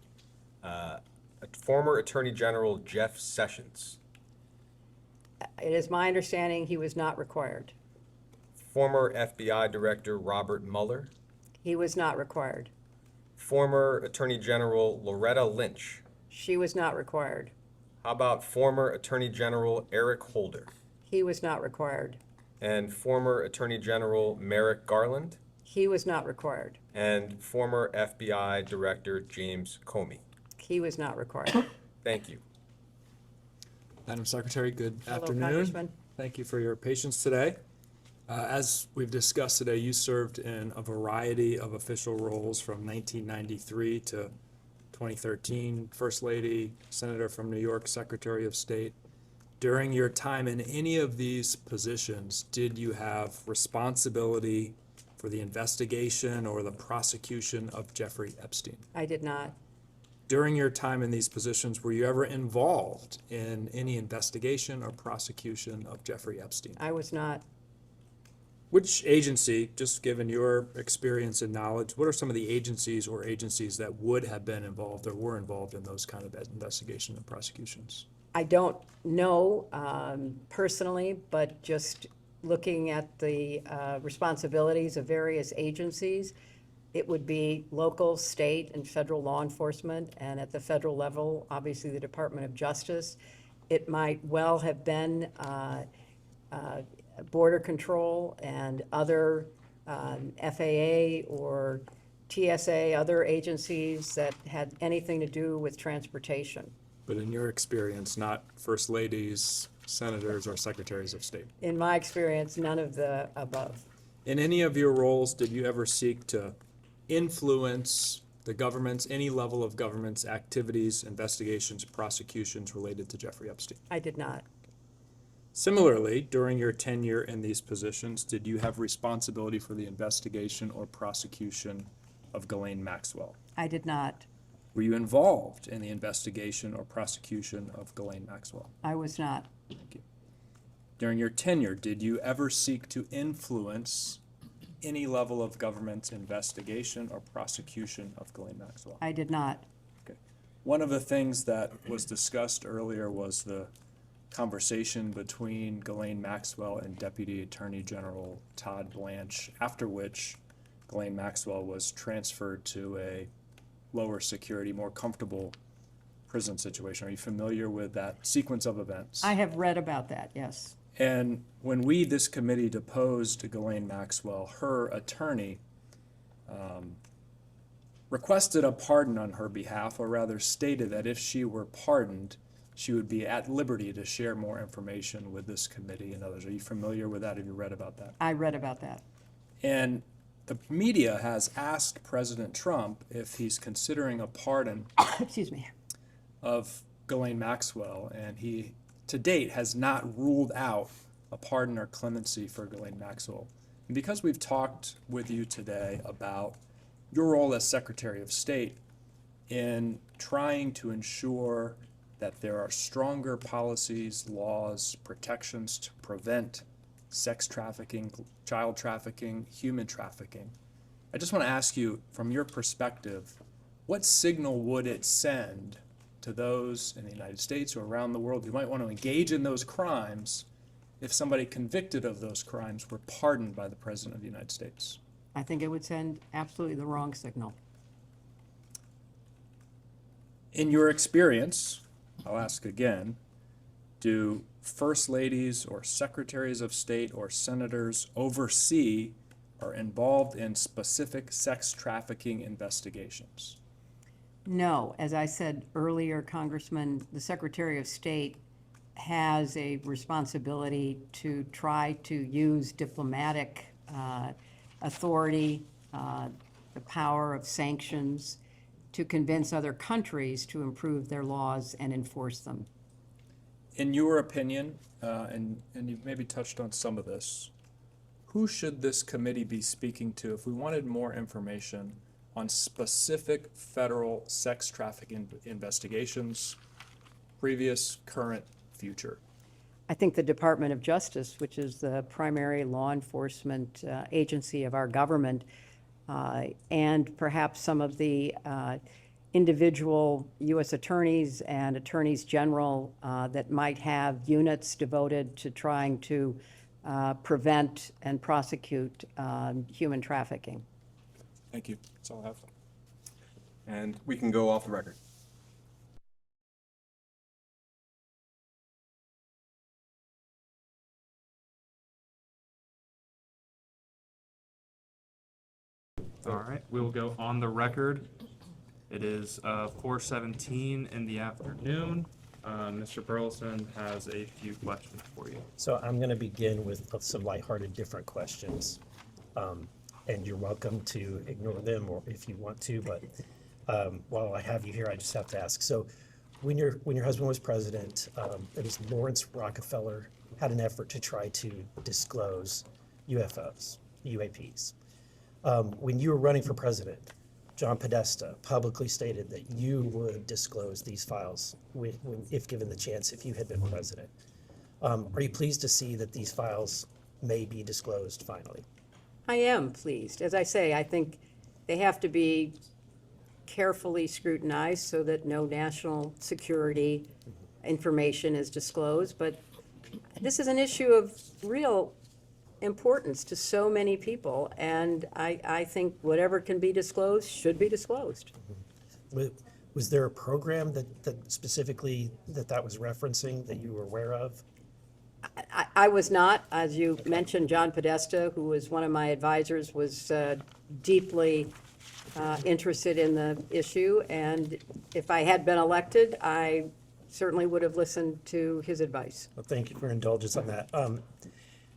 Former Attorney General Jeff Sessions, It is my understanding he was not required. former FBI Director Robert Mueller, He was not required. former Attorney General Loretta Lynch. She was not required. How about former Attorney General Eric Holder He was not required. and former Attorney General Merrick Garland He was not required. and former FBI Director James Comey? He was not required. Thank you. Madam Secretary, good Hello, afternoon. Congressman. Thank you for your patience today. As we've discussed today, you served in a variety of official roles from 1993 to 2013, First Lady, Senator from New York, Secretary of State. During your time in any of these positions, did you have responsibility for the investigation or the prosecution of Jeffrey Epstein? I did not. During your time in these positions, were you ever involved in any investigation or prosecution of Jeffrey Epstein? I was not. Which agency, just given your experience and knowledge, what are some of the agencies or agencies that would have been involved or were involved in those kind of investigation and prosecutions? I don't know personally, but just looking at the responsibilities of various agencies, it would be local, state, and federal law enforcement, and at the federal level, obviously the Department of Justice. It might well have been Border Control and other FAA or TSA, other agencies that had anything to do with transportation. But in your experience, not first ladies, senators, or secretaries of state? In my experience, none of the above. In any of your roles, did you ever seek to influence the government's, any level of government's activities, investigations, prosecutions related to Jeffrey Epstein? I did not. Similarly, during your tenure in these positions, did you have responsibility for the investigation or prosecution of Ghislaine Maxwell? I did not. Were you involved in the investigation or prosecution of Ghislaine Maxwell? I was not. Thank you. During your tenure, did you ever seek to influence any level of government's investigation or prosecution of Ghislaine Maxwell? I did not. Okay. One of the things that was discussed earlier was the conversation between Ghislaine Maxwell and Deputy Attorney General Todd Blanche, after which Ghislaine Maxwell was transferred to a lower security, more comfortable prison situation. Are you familiar with that sequence of events? I have read about that, yes. And when we, this committee, deposed Ghislaine Maxwell, her attorney requested a pardon on her behalf, or rather stated that if she were pardoned, she would be at liberty to share more information with this committee and others. Are you familiar with that? Have you read about that? I read about that. And the media has asked President Trump if he's considering a pardon Excuse me. of Ghislaine Maxwell, and he, to date, has not ruled out a pardon or clemency for Ghislaine Maxwell. And because we've talked with you today about your role as Secretary of State in trying to ensure that there are stronger policies, laws, protections to prevent sex trafficking, child trafficking, human trafficking, I just want to ask you, from your perspective, what signal would it send to those in the United States or around the world who might want to engage in those crimes if somebody convicted of those crimes were pardoned by the President of the United States? I think it would send absolutely the wrong signal. In your experience, I'll ask again, do first ladies or secretaries of state or senators oversee or involved in specific sex trafficking investigations? No, as I said earlier, Congressman, the Secretary of State has a responsibility to try to use diplomatic authority, the power of sanctions, to convince other countries to improve their laws and enforce them. In your opinion, and you've maybe touched on some of this, who should this committee be speaking to if we wanted more information on specific federal sex trafficking investigations, previous, current, future? I think the Department of Justice, which is the primary law enforcement agency of our government, and perhaps some of the individual U.S. attorneys and attorneys general that might have units devoted to trying to prevent and prosecute human trafficking. Thank you. That's all I have. And we can go off the record. All right, we will go on the record. It is 4:17 in the afternoon. Mr. Burleson has a few questions for you. So I'm going to begin with some lighthearted, different questions. And you're welcome to ignore them or if you want to, but while I have you here, I just have to ask. So when your husband was president, it was Lawrence Rockefeller had an effort to try to disclose UFOs, UAPs. When you were running for president, John Podesta publicly stated that you would disclose these files if given the chance, if you had been president. Are you pleased to see that these files may be disclosed finally? I am pleased. As I say, I think they have to be carefully scrutinized so that no national security information is disclosed. But this is an issue of real importance to so many people, and I think whatever can be disclosed should be disclosed. Was there a program that specifically that was referencing that you were aware of? I was not. As you mentioned, John Podesta, who was one of my advisors, was deeply interested in the issue, and if I had been elected, I certainly would have listened to his advice. Well, thank you for your indulgence on that.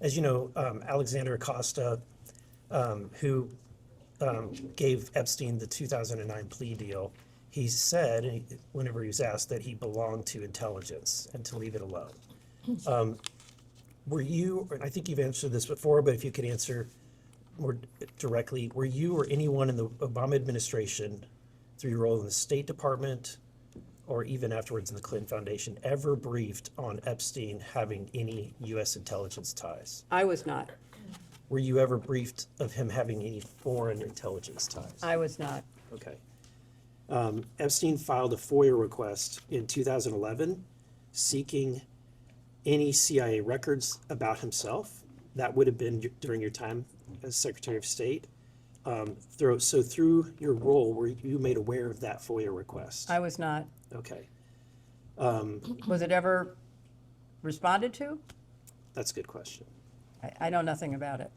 As you know, Alexander Acosta, who gave Epstein the 2009 plea deal, he said, whenever he was asked, that he belonged to intelligence and to leave it alone. Were you, I think you've answered this before, but if you could answer more directly, were you or anyone in the Obama administration, through your role in the State Department, or even afterwards in the Clinton Foundation, ever briefed on Epstein having any U.S. intelligence ties? I was not. Were you ever briefed of him having any foreign intelligence ties? I was not. Okay. Epstein filed a FOIA request in 2011 seeking any CIA records about himself. That would have been during your time as Secretary of State. So through your role, were you made aware of that FOIA request? I was not. Okay. Was it ever responded to? That's a good question. I know nothing about it.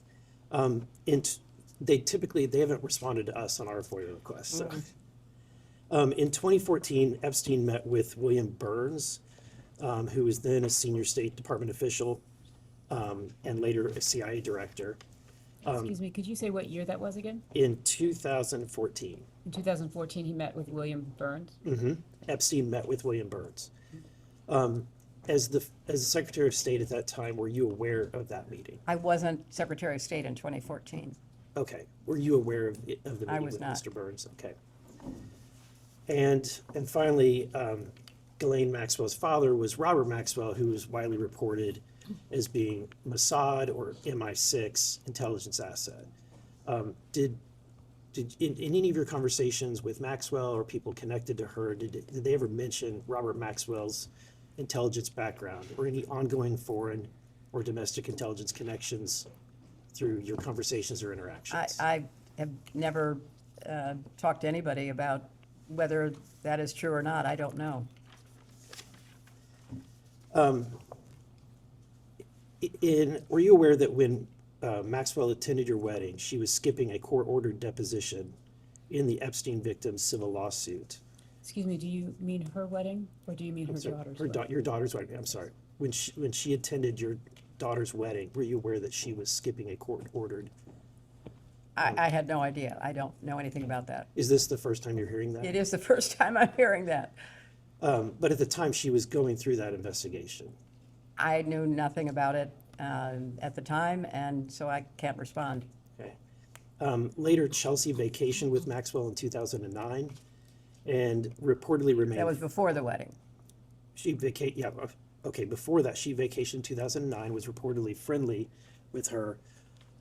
They haven't responded to us on our FOIA requests. So. In 2014, Epstein met with William Burns, who was then a senior State Department official and later a CIA director. Excuse me, could you say what year that was again? In 2014. In 2014, he met with William Burns? Mm-hmm. Epstein met with William Burns. As the Secretary of State at that time, were you aware of that meeting? I wasn't Secretary of State in 2014. Okay. Were you aware of the meeting I was with not. Mr. Burns? Okay. And finally, Ghislaine Maxwell's father was Robert Maxwell, who was widely reported as being Mossad or MI6 intelligence asset. Did in any of your conversations with Maxwell or people connected to her, did they ever mention Robert Maxwell's intelligence background or any ongoing foreign or domestic intelligence connections through your conversations or interactions? I have never talked to anybody about whether that is true or not. I don't know. Were you aware that when Maxwell attended your wedding, she was skipping a court-ordered deposition in the Epstein victim's civil lawsuit? Excuse me, do you mean her wedding, or do you mean her daughter's wedding? Your daughter's wedding, I'm sorry. When she attended your daughter's wedding, were you aware that she was skipping a court-ordered? I had no idea. I don't know anything about that. Is this the first time you're hearing that? It is the first time I'm hearing that. But at the time, she was going through that investigation. I knew nothing about it at the time, and so I can't respond. Okay. Later, Chelsea vacationed with Maxwell in 2009 and reportedly remained. That was before the wedding. Before that, she vacationed in 2009, was reportedly friendly with her.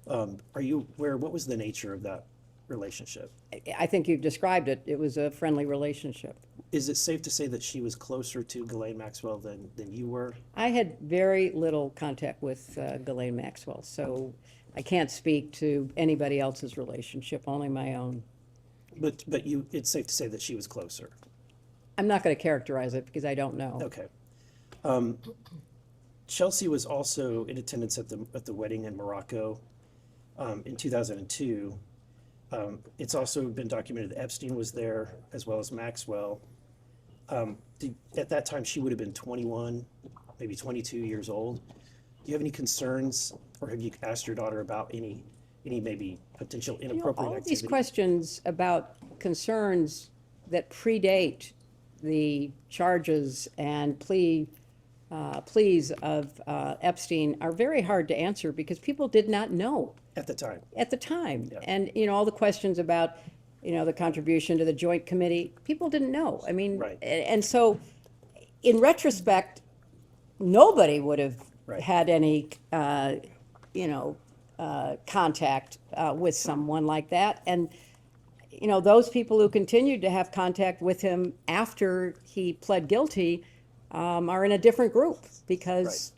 Are you aware, what was the nature of that relationship? I think you've described it. It was a friendly relationship. Is it safe to say that she was closer to Ghislaine Maxwell than you were? I had very little contact with Ghislaine Maxwell, so I can't speak to anybody else's relationship, only my own. But it's safe to say that she was closer. I'm not going to characterize it because I don't know. Okay. Chelsea was also in attendance at the wedding in Morocco in 2002. It's also been documented that Epstein was there as well as Maxwell. At that time, she would have been 21, maybe 22 years old. Do you have any concerns, or have you asked your daughter about any maybe potential inappropriate all activity? these questions about concerns that predate the charges and pleas of Epstein are very hard to answer because people did not know At the time. at the time. And, all the questions about, the contribution to the joint committee, people didn't know. I mean, Right. and so in retrospect, nobody would have Right. had any, contact with someone like that. And, those people who continued to have contact with him after he pled guilty are in a different group because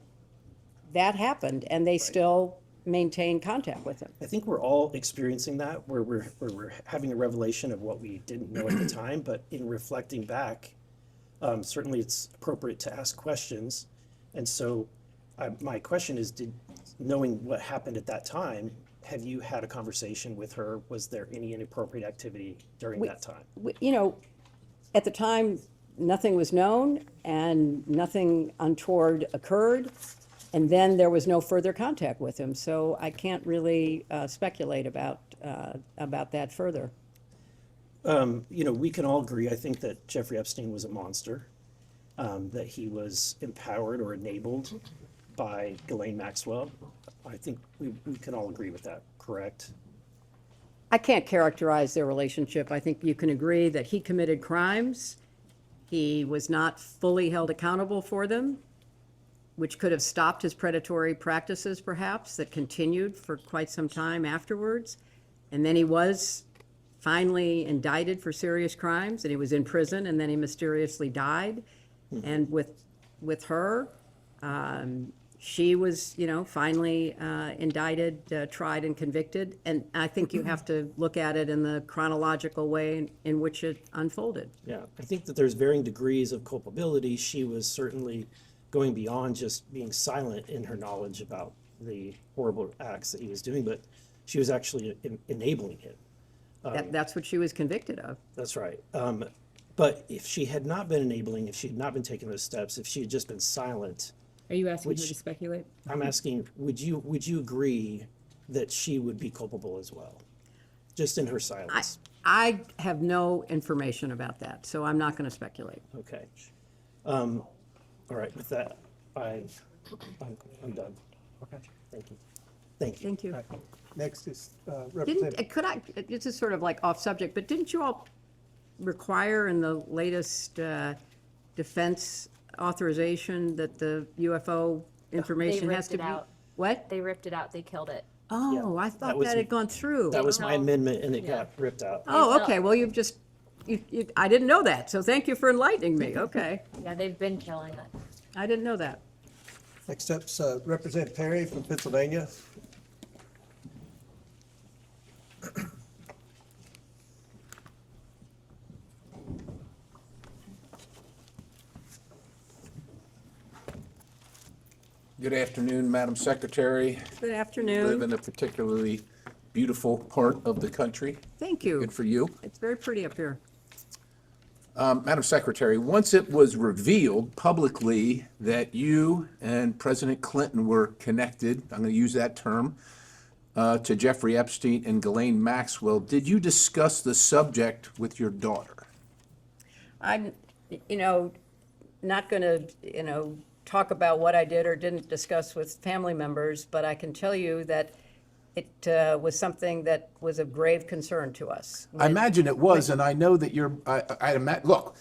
that happened and they still maintain contact with him. I think we're all experiencing that, where we're having a revelation of what we didn't know at the time, but in reflecting back, certainly it's appropriate to ask questions. And so my question is, knowing what happened at that time, have you had a conversation with her? Was there any inappropriate activity during that time? At the time, nothing was known and nothing untoward occurred. And then there was no further contact with him. So I can't really speculate about that further. We can all agree, I think, that Jeffrey Epstein was a monster, that he was empowered or enabled by Ghislaine Maxwell. I think we can all agree with that, correct? I can't characterize their relationship. I think you can agree that he committed crimes. He was not fully held accountable for them, which could have stopped his predatory practices, perhaps, that continued for quite some time afterwards. And then he was finally indicted for serious crimes, and he was in prison, and then he mysteriously died. And with her, she was, finally indicted, tried, and convicted. And I think you have to look at it in the chronological way in which it unfolded. Yeah, I think that there's varying degrees of culpability. She was certainly going beyond just being silent in her knowledge about the horrible acts that he was doing, but she was actually enabling him. That's what she was convicted of. That's right. But if she had not been enabling, if she had not been taking those steps, if she had just been silent. Are you asking me to speculate? I'm asking, would you agree that she would be culpable as well? Just in her silence? I have no information about that, so I'm not going to speculate. Okay. All right, with that, I'm done. Okay. Thank you. Thank you. Thank you. Next is Representative. This is sort of like off subject, but didn't you all require in the latest defense authorization that the UFO information has to be? What? They ripped it out. They killed it. Oh, I thought that had gone through. That was my amendment, and it got ripped out. Oh, okay, well, you've just, I didn't know that, so thank you for enlightening me, okay. Yeah, they've been killing it. I didn't know that. Next up's Representative Perry from Pennsylvania. Good afternoon, Madam Secretary. Good Live afternoon. in a particularly beautiful part of the country. Thank you. Good for you. It's very pretty up here. Madam Secretary, once it was revealed publicly that you and President Clinton were connected, I'm going to use that term, to Jeffrey Epstein and Ghislaine Maxwell, did you discuss the subject with your daughter? I'm, not going to, talk about what I did or didn't discuss with family members, but I can tell you that it was something that was of grave concern to us. I imagine it was, and I know that look,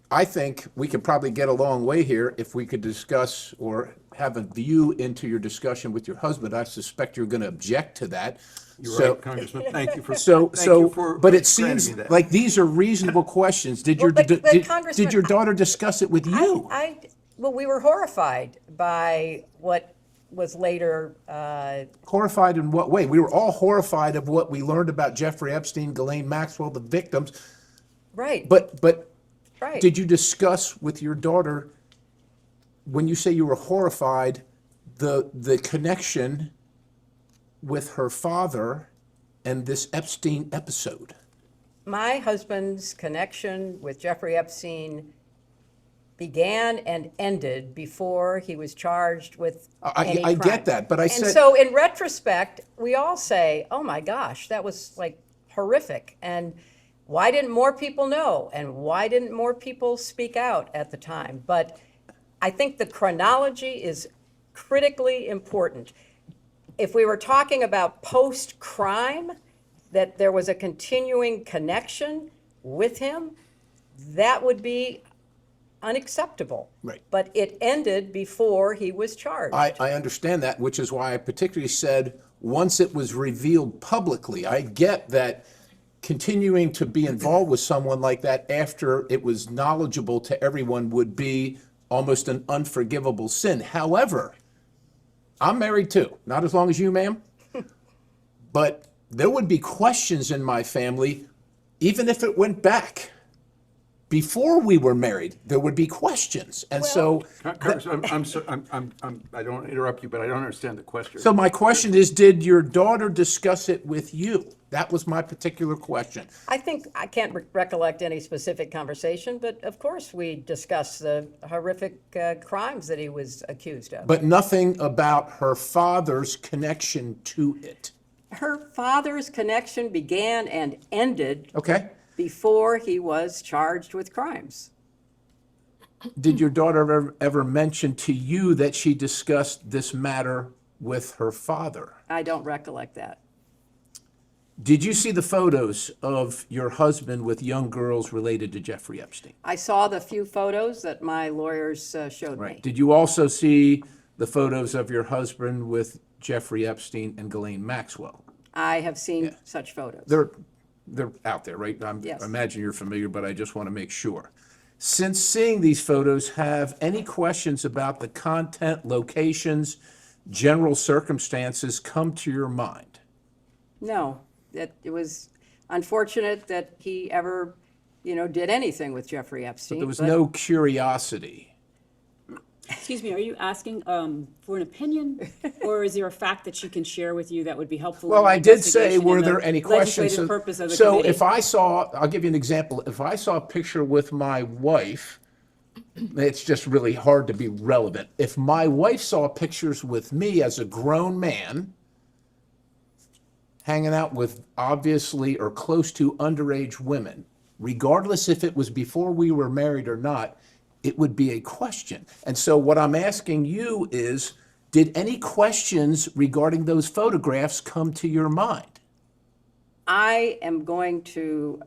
I think we could probably get a long way here if we could discuss or have a view into your discussion with your husband. I suspect you're going to object to that. You're So- right, Congressman. Thank you for, But it granting seems me that. like these are reasonable questions. Did your, Well, but did Congressman, your daughter discuss it with you? Well, we were horrified by what was later, Horrified in what way? We were all horrified of what we learned about Jeffrey Epstein, Ghislaine Maxwell, the victims. right. But Right. did you discuss with your daughter, when you say you were horrified, the connection with her father and this Epstein episode? My husband's connection with Jeffrey Epstein began and ended before he was charged with any I crime. get that, but I And said- so in retrospect, we all say, oh my gosh, that was like horrific. And why didn't more people know? And why didn't more people speak out at the time? But I think the chronology is critically important. If we were talking about post-crime, that there was a continuing connection with him, that would be unacceptable. Right. But it ended before he was charged. I understand that, which is why I particularly said, once it was revealed publicly, I get that continuing to be involved with someone like that after it was knowledgeable to everyone would be almost an unforgivable sin. However, I'm married too, not as long as you, ma'am, but there would be questions in my family, even if it went back. Before we were married, there would be questions, and so. that- I don't interrupt you, but I don't understand the question. So my question is, did your daughter discuss it with you? That was my particular question. I think, I can't recollect any specific conversation, but of course we discussed the horrific crimes that he was accused of. But nothing about her father's connection to it. Her father's connection began and ended Okay? before he was charged with crimes. Did your daughter ever mention to you that she discussed this matter with her father? I don't recollect that. Did you see the photos of your husband with young girls related to Jeffrey Epstein? I saw the few photos that my lawyers showed me. Did you also see the photos of your husband with Jeffrey Epstein and Ghislaine Maxwell? I have seen such photos. They're out there, right? Yes. I imagine you're familiar, but I just want to make sure. Since seeing these photos, have any questions about the content, locations, general circumstances come to your mind? No, that it was unfortunate that he ever, did anything with Jeffrey Epstein. There was no curiosity. Excuse me, are you asking for an opinion? Or is there a fact that she can share with you that would be helpful? in Well, the I did say, investigation were and the there any questions? legislative purpose of the So committee? if I saw, I'll give you an example. If I saw a picture with my wife, it's just really hard to be relevant. If my wife saw pictures with me as a grown man, hanging out with obviously or close to underage women, regardless if it was before we were married or not, it would be a question. And so what I'm asking you is, did any questions regarding those photographs come to your mind? I am going to,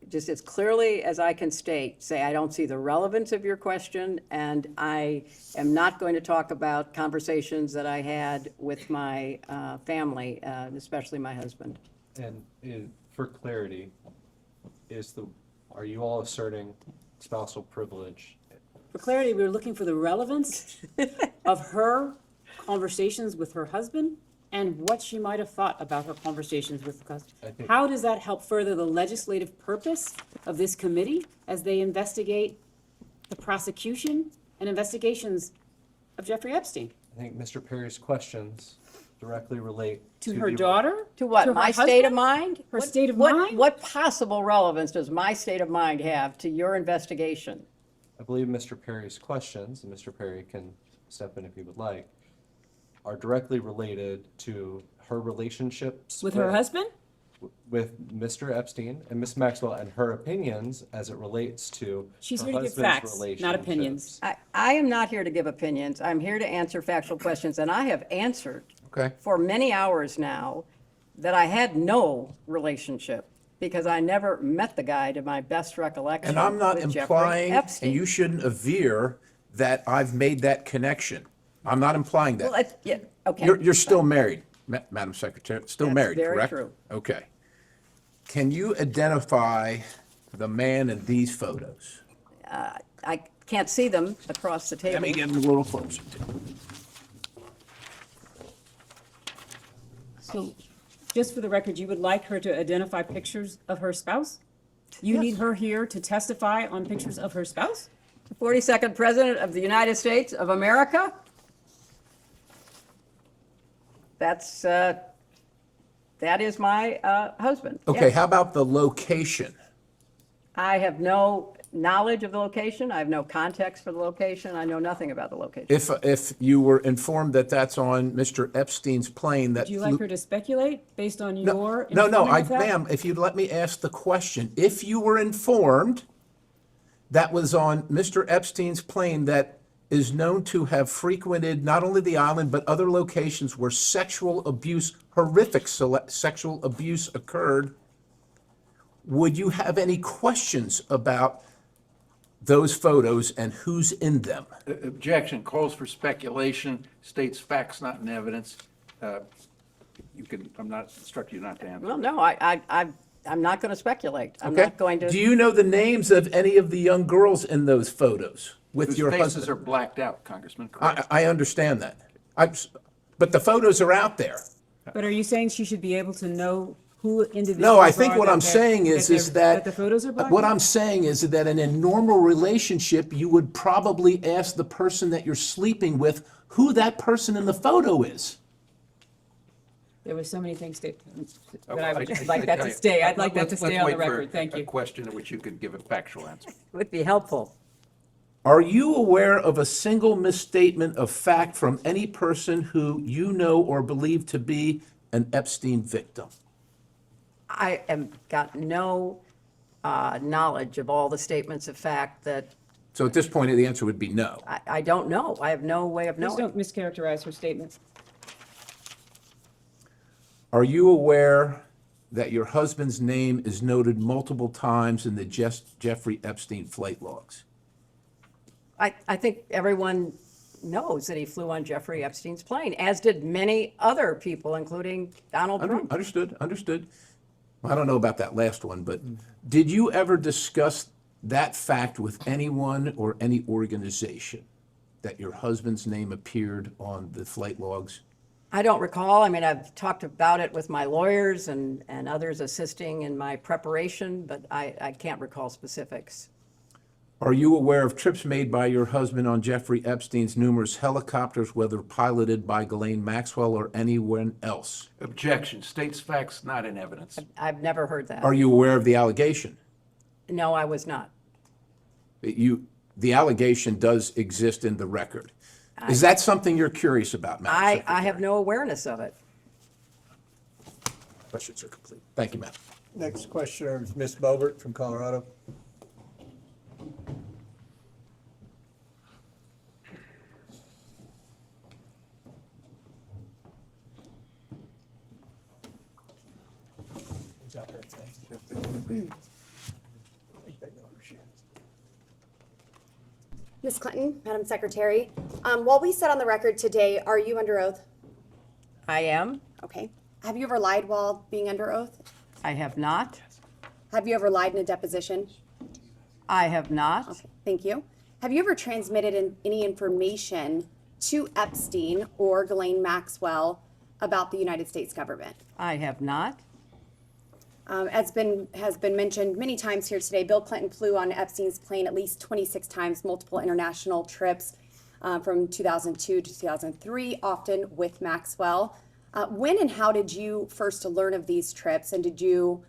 just as clearly as I can state, say I don't see the relevance of your question, and I am not going to talk about conversations that I had with my family, especially my husband. And for clarity, are you all asserting spousal privilege? For clarity, we're looking for the relevance of her conversations with her husband and what she might have thought about her conversations with her husband. How does that help further the legislative purpose of this committee as they investigate the prosecution and investigations of Jeffrey Epstein? I think Mr. Perry's questions directly relate To her daughter? To what, To her my state of husband? mind? Her What- state of what- mind? What possible relevance does my state of mind have to your investigation? I believe Mr. Perry's questions, and Mr. Perry can step in if he would like, are directly related to her relationships With her husband? with Mr. Epstein and Ms. Maxwell, and her opinions as it relates to She's her here to give husband's facts, not opinions. I am not here to give opinions. I'm here to answer factual questions, and I have answered Okay. for many hours now that I had no relationship because I never met the guy to my best recollection. And I'm not with Jeffrey implying, Epstein. and you shouldn't aver that I've made that connection. I'm not implying that. Well, yeah, okay. You're still married, Madam Secretary, still That's married, very correct? true. Okay. Can you identify the man in these photos? I can't see them across the table. Let me get him a little closer. So, just for the record, you would like her to identify pictures of her spouse? You need her here to testify on pictures of her spouse? The 42nd President of the United States of America? That is my husband. Okay, yes. how about the location? I have no knowledge of the location. I have no context for the location. I know nothing about the location. If you were informed that that's on Mr. Epstein's plane that Would you like her to speculate based on your No, informing of that? ma'am, if you'd let me ask the question. If you were informed that was on Mr. Epstein's plane that is known to have frequented not only the island, but other locations where sexual abuse, horrific sexual abuse occurred, would you have any questions about those photos and who's in them? Objection, calls for speculation, states facts not in evidence. You can, I'm not instructing you not to answer. Well, no, I'm not going to speculate. I'm Okay. not going to. Do you know the names of any of the young girls in those photos with your husband? Whose faces are blacked out, Congressman, correct? I understand that. But the photos are out there. But are you saying she should be able to know who individuals No, I are think what that I'm they're- saying is that the that, photos are black? what I'm saying is that in a normal relationship, you would probably ask the person that you're sleeping with who that person in the photo is. There were so many things that I would like that to stay. I'd like that to stay on the record. Thank A you. question in which you could give a factual answer. Would be helpful. Are you aware of a single misstatement of fact from any person who you know or believe to be an Epstein victim? I have got no knowledge of all the statements of fact that So at this point, the answer would be no. I don't know. I have no way of Please knowing. don't mischaracterize her statements. Are you aware that your husband's name is noted multiple times in the Jeffrey Epstein flight logs? I think everyone knows that he flew on Jeffrey Epstein's plane, as did many other people, including Donald Trump. Understood. I don't know about that last one, but did you ever discuss that fact with anyone or any organization, that your husband's name appeared on the flight logs? I don't recall. I mean, I've talked about it with my lawyers and others assisting in my preparation, but I can't recall specifics. Are you aware of trips made by your husband on Jeffrey Epstein's numerous helicopters, whether piloted by Ghislaine Maxwell or anyone else? Objection. States facts not in evidence. I've never heard that. Are you aware of the allegation? No, I was not. The allegation does exist in the record. Is that something you're curious about, Madam I Secretary? have no awareness of it. Questions are complete. Thank you, ma'am. Next questioner is Ms. Bobert from Colorado. Ms. Clinton, Madam Secretary, while we sit on the record today, are you under oath? I am. Okay. Have you ever lied while being under oath? I have not. Have you ever lied in a deposition? I have not. Okay, thank you. Have you ever transmitted any information to Epstein or Ghislaine Maxwell about the United States government? I have not. As has been mentioned many times here today, Bill Clinton flew on Epstein's plane at least 26 times, multiple international trips from 2002 to 2003, often with Maxwell. When and how did you first learn of these trips, and did you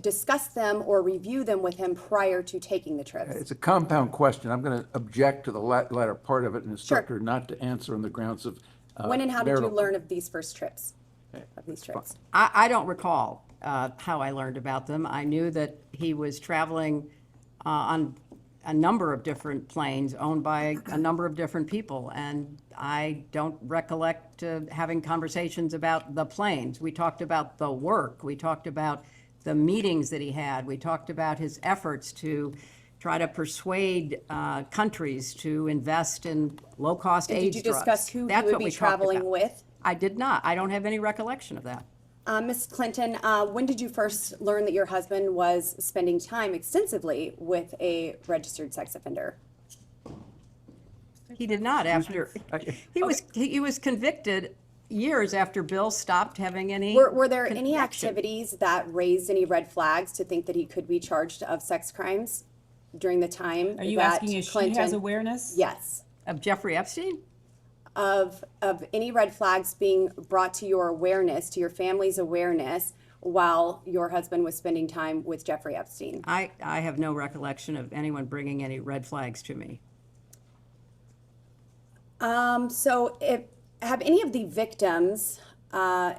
discuss them or review them with him prior to taking the trips? It's a compound question. I'm going to object to the latter part of it and instruct her not to answer on the grounds of When and how did you marital- learn of these first trips? Of these trips? I don't recall how I learned about them. I knew that he was traveling on a number of different planes owned by a number of different people, and I don't recollect having conversations about the planes. We talked about the work. We talked about the meetings that he had. We talked about his efforts to try to persuade countries to invest in low-cost And AIDS did you drugs. discuss who he That's would what be we talked traveling about. with? I did not. I don't have any recollection of that. Ms. Clinton, when did you first learn that your husband was spending time extensively with a registered sex offender? He did not after, he was convicted years after Bill stopped having any. Were there any connection. activities that raised any red flags to think that he could be charged of sex crimes during the time Are you that asking if Clinton? she has awareness? Yes. Of Jeffrey Epstein? Of any red flags being brought to your awareness, to your family's awareness, while your husband was spending time with Jeffrey Epstein? I have no recollection of anyone bringing any red flags to me. So have any of the victims of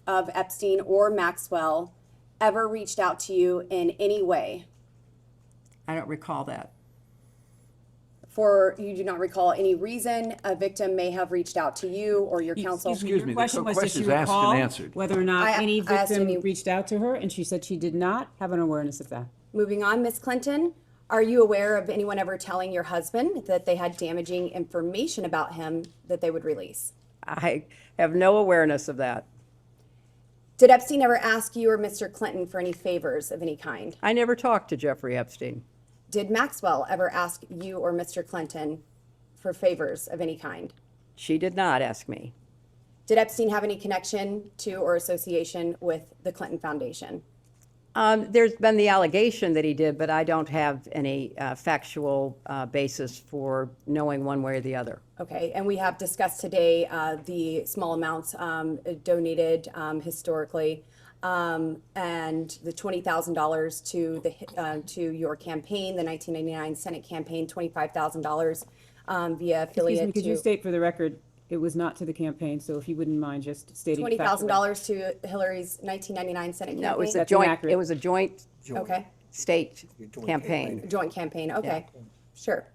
Epstein or Maxwell ever reached out to you in any way? I don't recall that. For you do not recall any reason a victim may have reached out to you or your counsel? Excuse me, the Question was, does she question's asked and recall answered. whether or not I any asked victim any- reached out to her, and she said she did not have an awareness of that. Moving on, Ms. Clinton, are you aware of anyone ever telling your husband that they had damaging information about him that they would release? I have no awareness of that. Did Epstein ever ask you or Mr. Clinton for any favors of any kind? I never talked to Jeffrey Epstein. Did Maxwell ever ask you or Mr. Clinton for favors of any kind? She did not ask me. Did Epstein have any connection to or association with the Clinton Foundation? There's been the allegation that he did, but I don't have any factual basis for knowing one way or the other. Okay, and we have discussed today the small amounts donated historically, and the $20,000 to your campaign, the 1999 Senate campaign, $25,000 via affiliate. Excuse me, could you state for the record, it was not to the campaign, so if you wouldn't mind just stating. $20,000 to Hillary's 1999 Senate campaign? No, it was a That's joint. inaccurate. It was a joint Okay, state campaign joint campaign, okay, sure.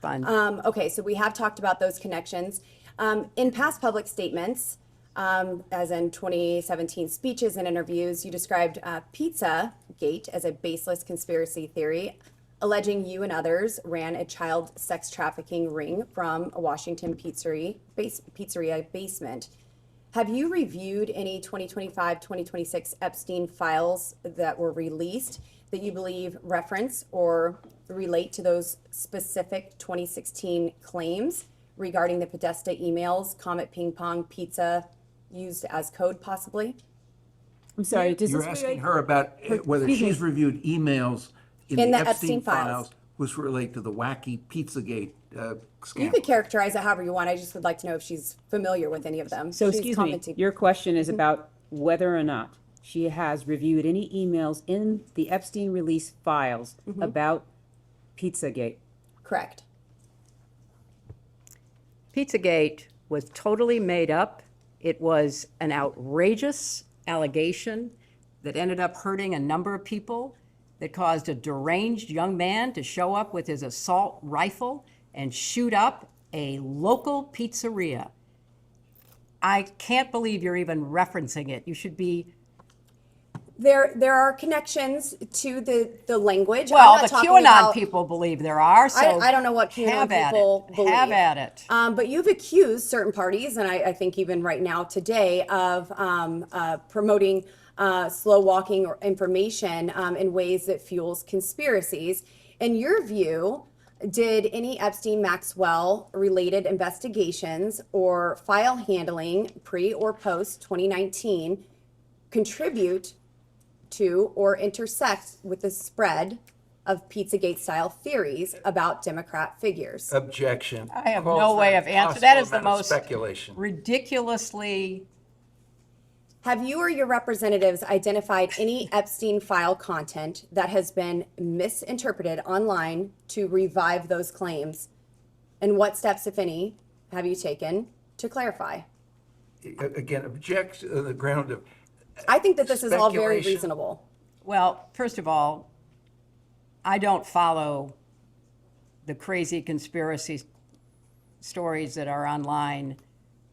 fund. Okay, so we have talked about those connections. In past public statements, as in 2017 speeches and interviews, you described Pizzagate as a baseless conspiracy theory, alleging you and others ran a child sex trafficking ring from a Washington pizzeria basement. Have you reviewed any 2025-2026 Epstein files that were released that you believe reference or relate to those specific 2016 claims regarding the Podesta emails, Comet Ping Pong Pizza used as code possibly? I'm sorry, does You're this asking relate? her about whether Excuse me. she's reviewed emails in In the the Epstein Epstein files. files, which relate to the wacky Pizzagate You scandal. could characterize it however you want. I just would like to know if she's familiar with any of them. So She's excuse me, commenting. your question is about whether or not she has reviewed any emails in the Epstein release files about Pizzagate. Correct. Pizzagate was totally made up. It was an outrageous allegation that ended up hurting a number of people, that caused a deranged young man to show up with his assault rifle and shoot up a local pizzeria. I can't believe you're even referencing it. You should be. There are connections to the language. Well, I'm the not talking QAnon about- people believe there are, so. I don't know what QAnon have at people it. believe. Have at it. But you've accused certain parties, and I think even right now today, of promoting slow walking or information in ways that fuels conspiracies. In your view, did any Epstein-Maxwell related investigations or file handling pre or post 2019 contribute to or intersect with the spread of Pizzagate style theories about Democrat figures? Objection. I have Calls no for way an of answering. That is the impossible amount of most speculation. ridiculously. Have you or your representatives identified any Epstein file content that has been misinterpreted online to revive those claims? And what steps, if any, have you taken to clarify? Again, object on the ground of I think that this is all very speculation. reasonable. Well, first of all, I don't follow the crazy conspiracy stories that are online.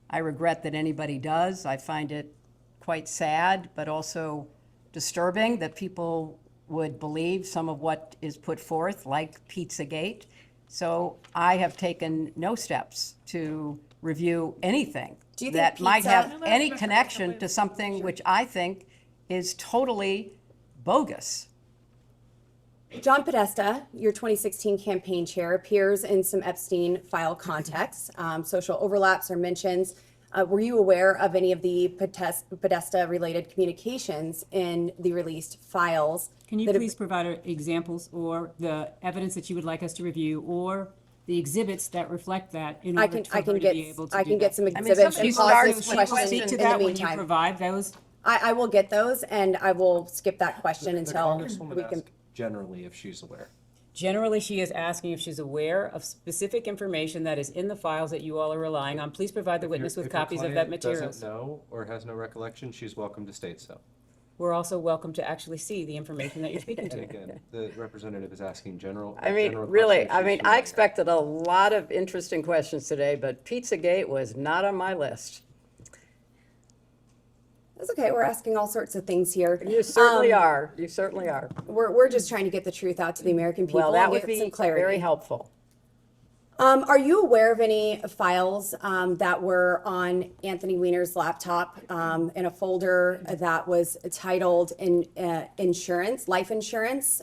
I regret that anybody does. I find it quite sad, but also disturbing that people would believe some of what is put forth, like Pizzagate. So I have taken no steps to review anything Do you think that might pizza- have any connection to something which I think is totally bogus. John Podesta, your 2016 campaign chair, appears in some Epstein file contexts. Social overlaps or mentions. Were you aware of any of the Podesta-related communications in the released files? Can you that have- please provide examples or the evidence that you would like us to review or the exhibits that reflect that in I order can- for I her can to get- be able to I do can get that? some I mean, exhibits somebody and starts pause with this Will you question speak to in the that when you meantime. provide those? I will get those, and I will skip that question The until Congresswoman we can. asked generally if she's aware. Generally, she is asking if she's aware of specific information that is in the files that you all are relying on. Please provide the witness with copies of that materials. Doesn't know or has no recollection, she's welcome to state so. We're also welcome to actually see the information that you're speaking And to. again, the representative is asking general. I mean, general really, questions I she's mean, I familiar. expected a lot of interesting questions today, but Pizzagate was not on my list. That's okay. We're asking all sorts of things here. You certainly are. You certainly are. We're just trying to get the truth out to the American people Well, that and would get be some clarity. very helpful. Are you aware of any files that were on Anthony Weiner's laptop in a folder that was titled insurance, life insurance,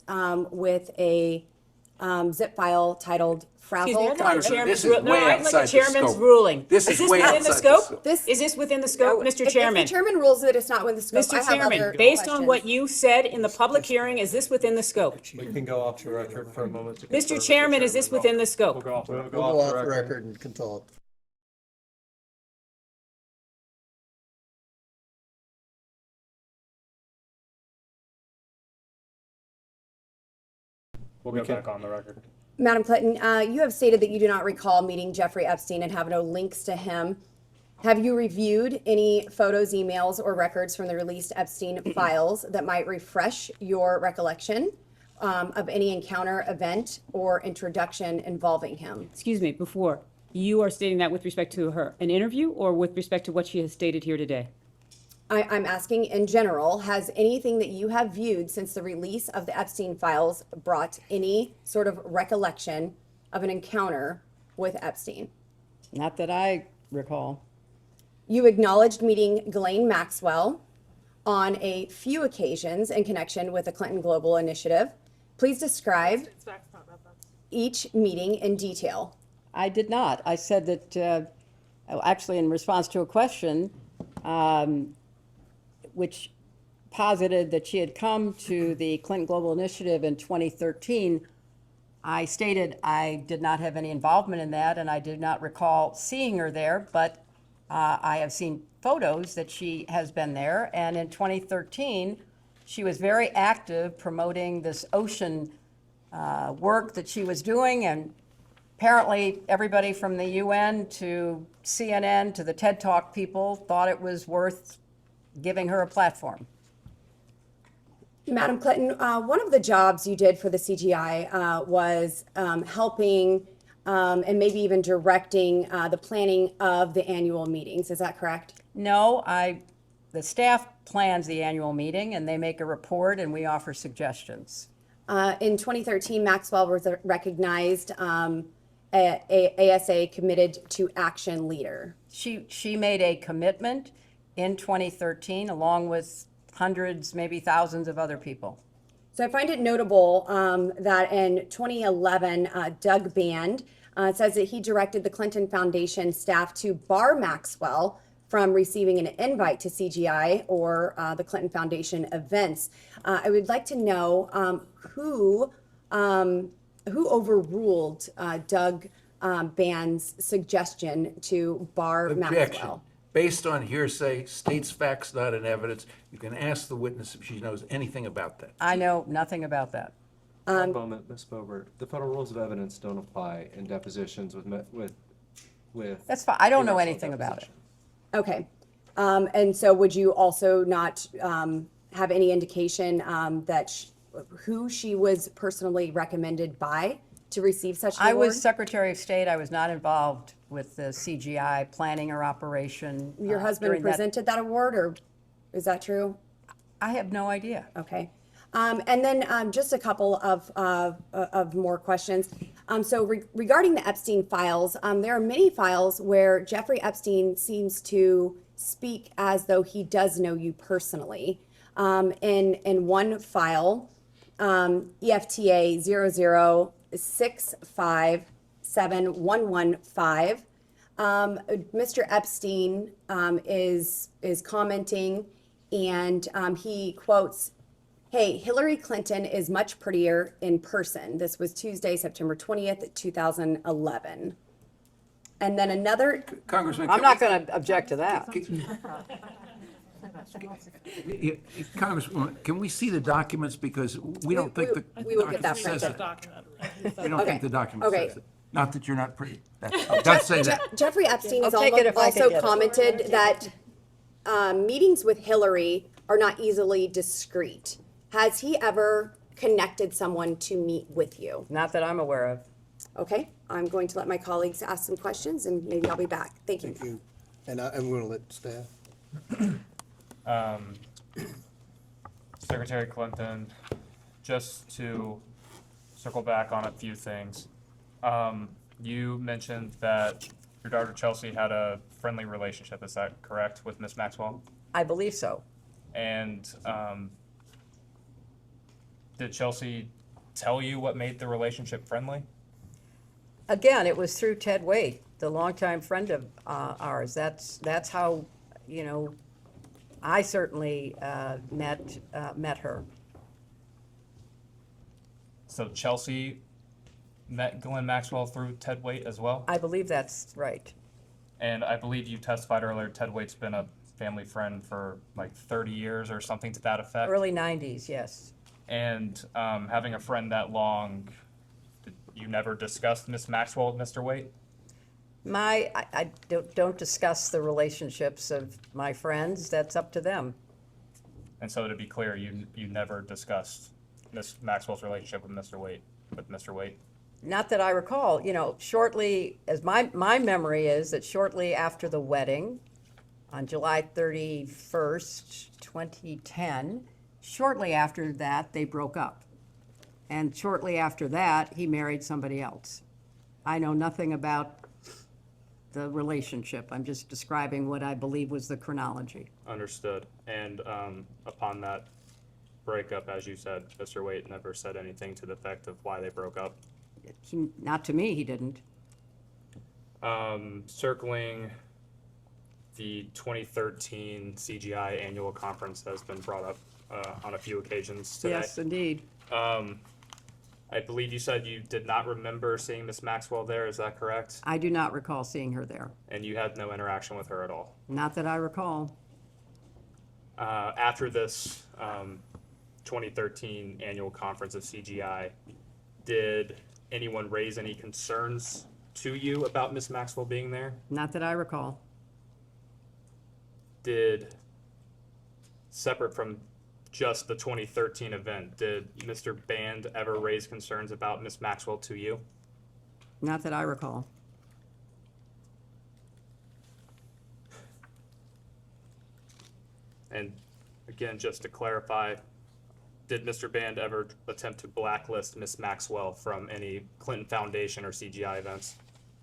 with a zip file titled Excuse me, frazzle? I'd like the chairman's this is ru- no, way I'd like outside the the chairman's scope. ruling. This Is is this way within the outside the scope? scope. This- Is this within the scope, Mr. If Chairman? the chairman rules that it's not within the scope, I Mr. have other Chairman, based on what questions. you said in the public hearing, is this within the scope? We can go off the record for a moment. to Mr. confer with the Chairman, is this chairman. within the We'll scope? go off the We'll go off the record and can talk. We'll go back on the record. Madam Clinton, you have stated that you do not recall meeting Jeffrey Epstein and have no links to him. Have you reviewed any photos, emails, or records from the released Epstein files that might refresh your recollection of any encounter, event, or introduction involving him? Excuse me, before, you are stating that with respect to her, an interview, or with respect to what she has stated here today? I'm asking in general, has anything that you have viewed since the release of the Epstein files brought any sort of recollection of an encounter with Epstein? Not that I recall. You acknowledged meeting Ghislaine Maxwell on a few occasions in connection with the Clinton Global Initiative. Please describe each meeting in detail. I did not. I said that, actually, in response to a question, which posited that she had come to the Clinton Global Initiative in 2013, I stated I did not have any involvement in that, and I did not recall seeing her there, but I have seen photos that she has been there, and in 2013, she was very active promoting this ocean work that she was doing, and apparently everybody from the UN to CNN to the TED Talk people thought it was worth giving her a platform. Madam Clinton, one of the jobs you did for the CGI was helping and maybe even directing the planning of the annual meetings. Is that correct? No, the staff plans the annual meeting and they make a report and we offer suggestions. In 2013, Maxwell was recognized ASA Committed to Action Leader. She made a commitment in 2013 along with hundreds, maybe thousands of other people. So I find it notable that in 2011, Doug Band says that he directed the Clinton Foundation staff to bar Maxwell from receiving an invite to CGI or the Clinton Foundation events. I would like to know who overruled Doug Band's suggestion to bar Objection. Maxwell. Based on hearsay, states facts not in evidence. You can ask the witness if she knows anything about that. I know nothing about that. One moment, Ms. Bovert. The federal rules of evidence don't apply in depositions with. That's fine. I don't know universal anything about it. Okay. And so would you also not have any indication that who she was personally recommended by to receive such an I award? was Secretary of State. I was not involved with the CGI planning or operation. Your husband during that- presented that award, or is that true? I have no idea. Okay. And then just a couple of more questions. Regarding the Epstein files, there are many files where Jeffrey Epstein seems to speak as though he does know you personally. In one file, EFTA 006571115, Mr. Epstein is commenting, and he quotes, "Hey, Hillary Clinton is much prettier in person." This was Tuesday, September 20th, 2011. And then another, Congressman. I'm not going to object to that. Congresswoman, can we see the documents, because we don't think the we will get that document says printed. it. We don't Okay. think the document Okay. says it. Not that you're not pretty. It does say that. Jeffrey Epstein has I'll take it if I can also get it. commented that meetings with Hillary are not easily discreet. Has he ever connected someone to meet with you? Not that I'm aware of. Okay, I'm going to let my colleagues ask some questions, and maybe I'll be back. Thank you. Thank you. And I'm going to let staff. Secretary Clinton, just to circle back on a few things. You mentioned that your daughter Chelsea had a friendly relationship, is that correct, with Miss Maxwell? I believe so. And did Chelsea tell you what made the relationship friendly? Again, it was through Ted Waite, the longtime friend of ours. That's how, I certainly met her. So Chelsea met Ghislaine Maxwell through Ted Waite as well? I believe that's right. And I believe you testified earlier, Ted Waite's been a family friend for like 30 years or something to that effect. Early 90s, yes. And having a friend that long, did you never discussed Miss Maxwell with Mr. Waite? I don't discuss the relationships of my friends. That's up to them. And so to be clear, you never discussed Miss Maxwell's relationship with Mr. Waite? Not that I recall. Shortly, as my memory is that shortly after the wedding, on July 31st, 2010, shortly after that, they broke up. And shortly after that, he married somebody else. I know nothing about the relationship. I'm just describing what I believe was the chronology. Understood. And upon that breakup, as you said, Mr. Waite never said anything to the effect of why they broke up? Not to me, he didn't. Circling the 2013 CGI annual conference has been brought up on a few occasions today. Yes, indeed. I believe you said you did not remember seeing Miss Maxwell there, is that correct? I do not recall seeing her there. And you had no interaction with her at all? Not that I recall. After this 2013 annual conference of CGI, did anyone raise any concerns to you about Miss Maxwell being there? Not that I recall. Did, separate from just the 2013 event, did Mr. Band ever raise concerns about Miss Maxwell to you? Not that I recall. And again, just to clarify, did Mr. Band ever attempt to blacklist Miss Maxwell from any Clinton Foundation or CGI events?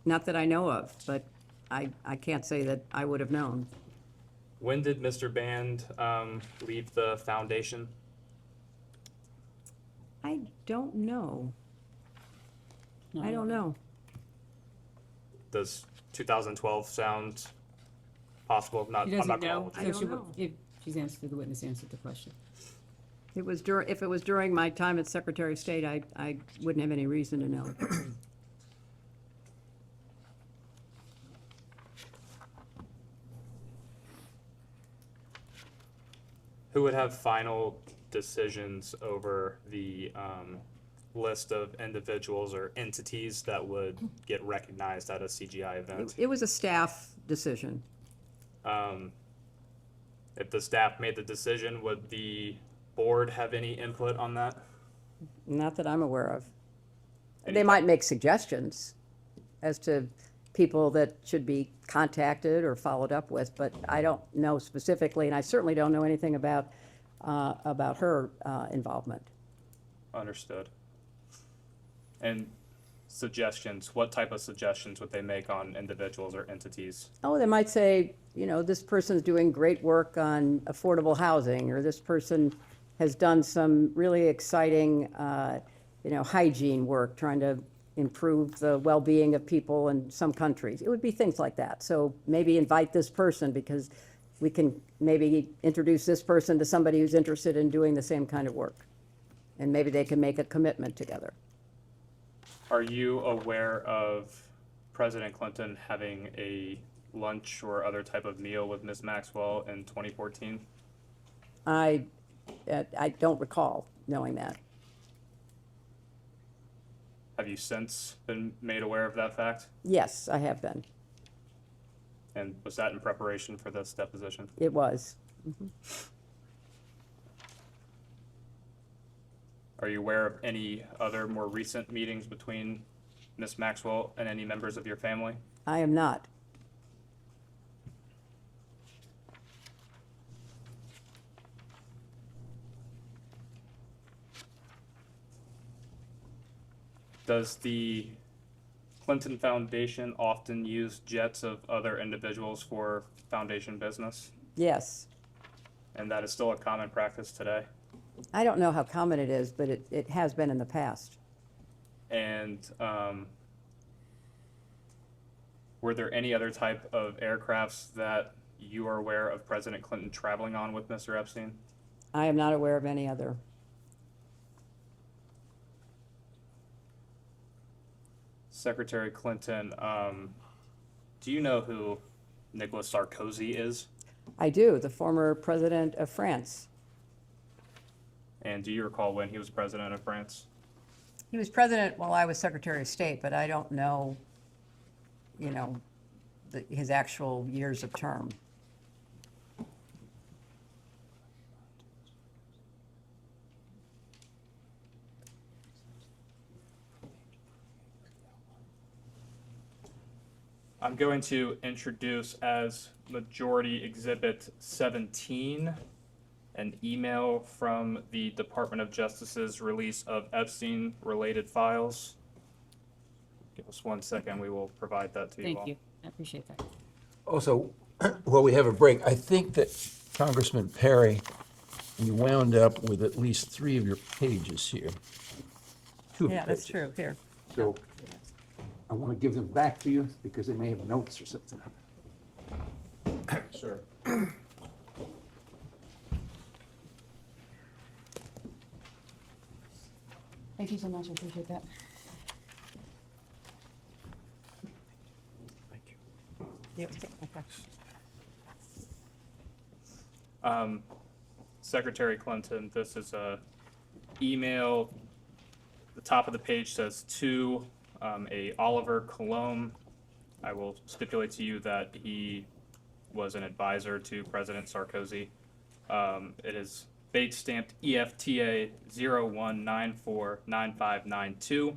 Not that I know of, but I can't say that I would have known. When did Mr. Band leave the foundation? I don't know. I don't know. Does 2012 sound possible? Not, She I'm doesn't not gonna know, hold so you. she would- if she's answered, the witness answered the question. It was if it was during my time as Secretary of State, I wouldn't have any reason to know. Who would have final decisions over the list of individuals or entities that would get recognized at a CGI event? It was a staff decision. If the staff made the decision, would the board have any input on that? Not that I'm aware of. They might make suggestions as to people that should be contacted or followed up with, but I don't know specifically, and I certainly don't know anything about her involvement. Understood. And suggestions, what type of suggestions would they make on individuals or entities? Oh, they might say, you know, this person's doing great work on affordable housing, or this person has done some really exciting, hygiene work, trying to improve the well-being of people in some countries. It would be things like that. So maybe invite this person because we can maybe introduce this person to somebody who's interested in doing the same kind of work. And maybe they can make a commitment together. Are you aware of President Clinton having a lunch or other type of meal with Ms. Maxwell in 2014? I don't recall knowing that. Have you since been made aware of that fact? Yes, I have been. And was that in preparation for this deposition? It was. Are you aware of any other more recent meetings between Ms. Maxwell and any members of your family? I am not. Does the Clinton Foundation often use jets of other individuals for foundation business? Yes. And that is still a common practice today? I don't know how common it is, but it has been in the past. And were there any other type of aircrafts that you are aware of President Clinton traveling on with Mr. Epstein? I am not aware of any other. Secretary Clinton, do you know who Nicolas Sarkozy is? I do, the former president of France. And do you recall when he was president of France? He was president while I was Secretary of State, but I don't know, his actual years of term. I'm going to introduce as Majority Exhibit 17 an email from the Department of Justice's release of Epstein-related files. Give us 1 second, we will provide that to you all. Thank you. I appreciate that. Also, while we have a break, I think that Congressman Perry, you wound up with at least 3 of your pages here. 2 of your Yeah, that's pages. true. Here. So I want to give them back to you because they may have notes or something. Sure. Thank you so much. I appreciate that. Thank you. Yep, okay. Secretary Clinton, this is a email. The top of the page says to a Oliver Colomb. I will stipulate to you that he was an advisor to President Sarkozy. It is date stamped EFTA 01949592.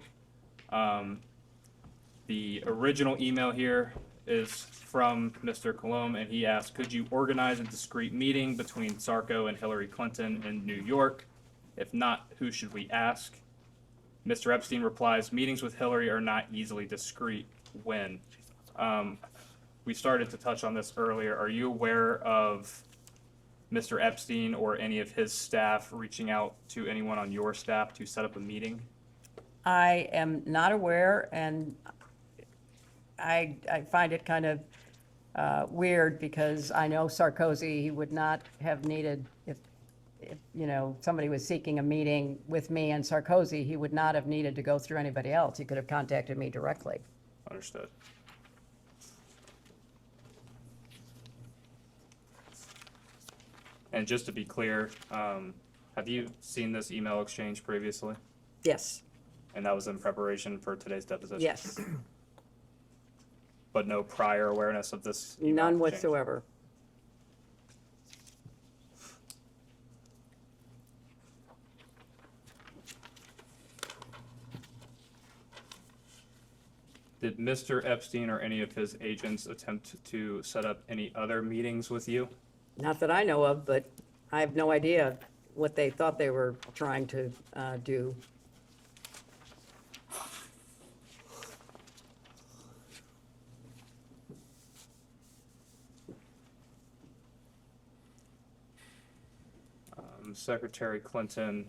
The original email here is from Mr. Colomb, and he asked, could you organize a discreet meeting between Sarko and Hillary Clinton in New York? If not, who should we ask? Mr. Epstein replies, meetings with Hillary are not easily discreet. When? We started to touch on this earlier. Are you aware of Mr. Epstein or any of his staff reaching out to anyone on your staff to set up a meeting? I am not aware, and I find it kind of weird because I know Sarkozy, he would not have needed, if somebody was seeking a meeting with me and Sarkozy, he would not have needed to go through anybody else. He could have contacted me directly. Understood. And just to be clear, have you seen this email exchange previously? Yes. And that was in preparation for today's deposition? Yes. But no prior awareness of this email None exchange? whatsoever. Did Mr. Epstein or any of his agents attempt to set up any other meetings with you? Not that I know of, but I have no idea what they thought they were trying to do. Secretary Clinton,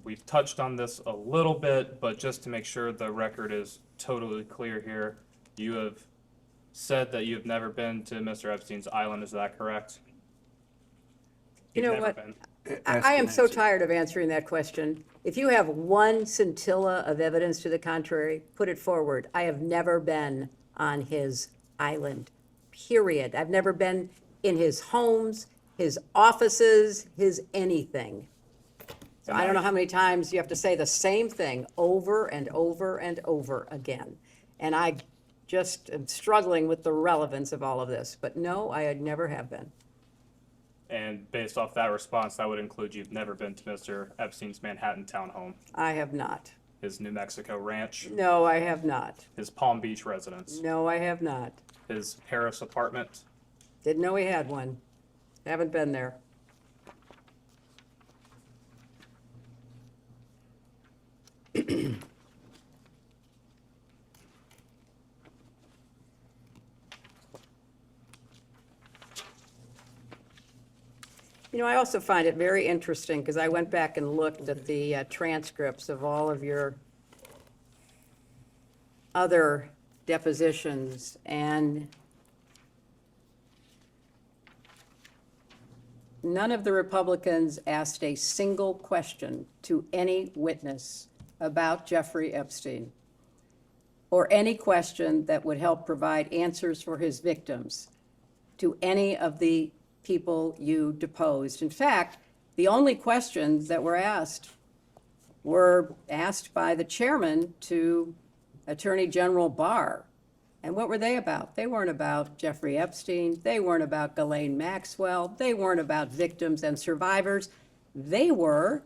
we've touched on this a little bit, but just to make sure the record is totally clear here, you have said that you have never been to Mr. Epstein's island, is that correct? You You've know never what? been. I am so tired of answering that question. If you have one scintilla of evidence to the contrary, put it forward. I have never been on his island, period. I've never been in his homes, his offices, his anything. So I don't know how many times you have to say the same thing over and over and over again. And I just am struggling with the relevance of all of this. But no, I never have been. And based off that response, that would include you've never been to Mr. Epstein's Manhattan townhome, I have not. his New Mexico ranch, No, I have not. his Palm Beach residence, No, I have not. his Paris apartment. Didn't know he had one. Haven't been there. You know, I also find it very interesting because I went back and looked at the transcripts of all of your other depositions, and none of the Republicans asked a single question to any witness about Jeffrey Epstein, or any question that would help provide answers for his victims to any of the people you deposed. In fact, the only questions that were asked by the chairman to Attorney General Barr. And what were they about? They weren't about Jeffrey Epstein. They weren't about Ghislaine Maxwell. They weren't about victims and survivors. They were,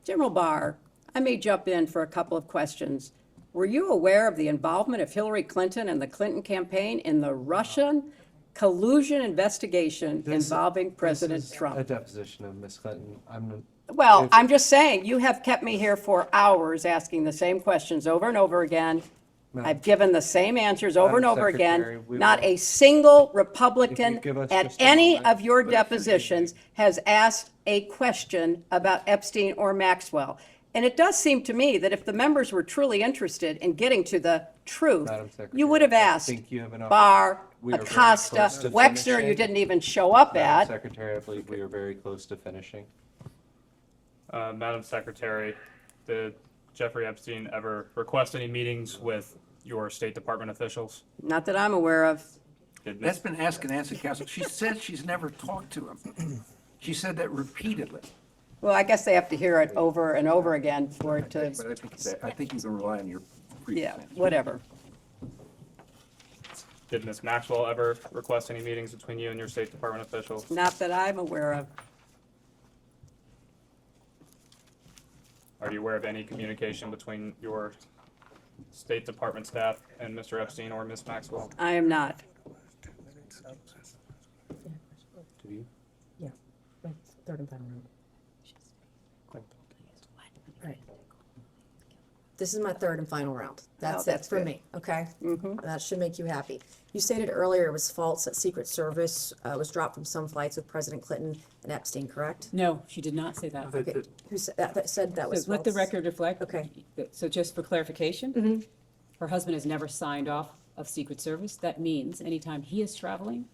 General Barr, I may jump in for a couple of questions. Were you aware of the involvement of Hillary Clinton and the Clinton campaign in the Russian collusion investigation involving President A Trump? deposition of Ms. Clinton. Well, I'm just saying, you have kept me here for hours asking the same questions over and over again. I've given the same answers over and Madam over Secretary, again. we Not will- a single Republican give us at just a any moment. of your depositions has asked a question about Epstein or Maxwell. And it does seem to me that if the members were truly interested in getting to the truth, Madam Secretary, you would have I asked think you have an Barr, We are very Acosta, close to Wexner, you finishing. didn't even show up Madam at. Secretary, I believe we are very close to finishing. Madam Secretary, did Jeffrey Epstein ever request any meetings with your State Department officials? Not that I'm aware of. Did That's Ms. been asked and answered, Counsel. She said she's never talked to him. She said that repeatedly. Well, I guess they have to hear it over and over again for it to, But I think you can rely on your previous yeah, answer. whatever. Did Ms. Maxwell ever request any meetings between you and your State Department officials? Not that I'm aware of. Are you aware of any communication between your State Department staff and Mr. Epstein or Ms. Maxwell? I am not. Do you? Yeah, third and final round. Right. This is my third and final round. That's it that's for good. me, okay? That should make you happy. You stated earlier it was false that Secret Service was dropped from some flights with President Clinton and Epstein, correct? No, she did not say that. Okay, who said that said that was So let the false? record reflect. Okay. So just for clarification, her husband has never signed off of Secret Service. That means anytime he is traveling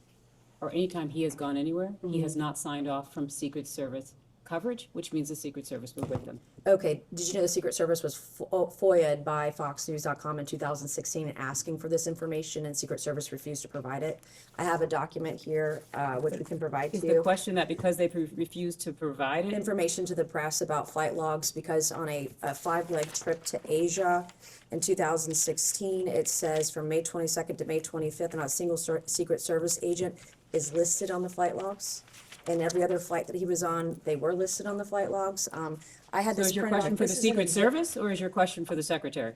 or anytime he has gone anywhere, he has not signed off from Secret Service coverage, which means the Secret Service was with them. Okay, did you know the Secret Service was FOIA'd by FoxNews.com in 2016 asking for this information, and Secret Service refused to provide it? I have a document here, which we can provide to Is you. the question that because they refused to provide it? Information to the press about flight logs, because on a 5-leg trip to Asia in 2016, it says from May 22nd to May 25th, not a single Secret Service agent is listed on the flight logs. And every other flight that he was on, they were listed on the flight logs. I had So this is your printed question off. for the This is an Secret exhibit. Service, or is your question for the Secretary?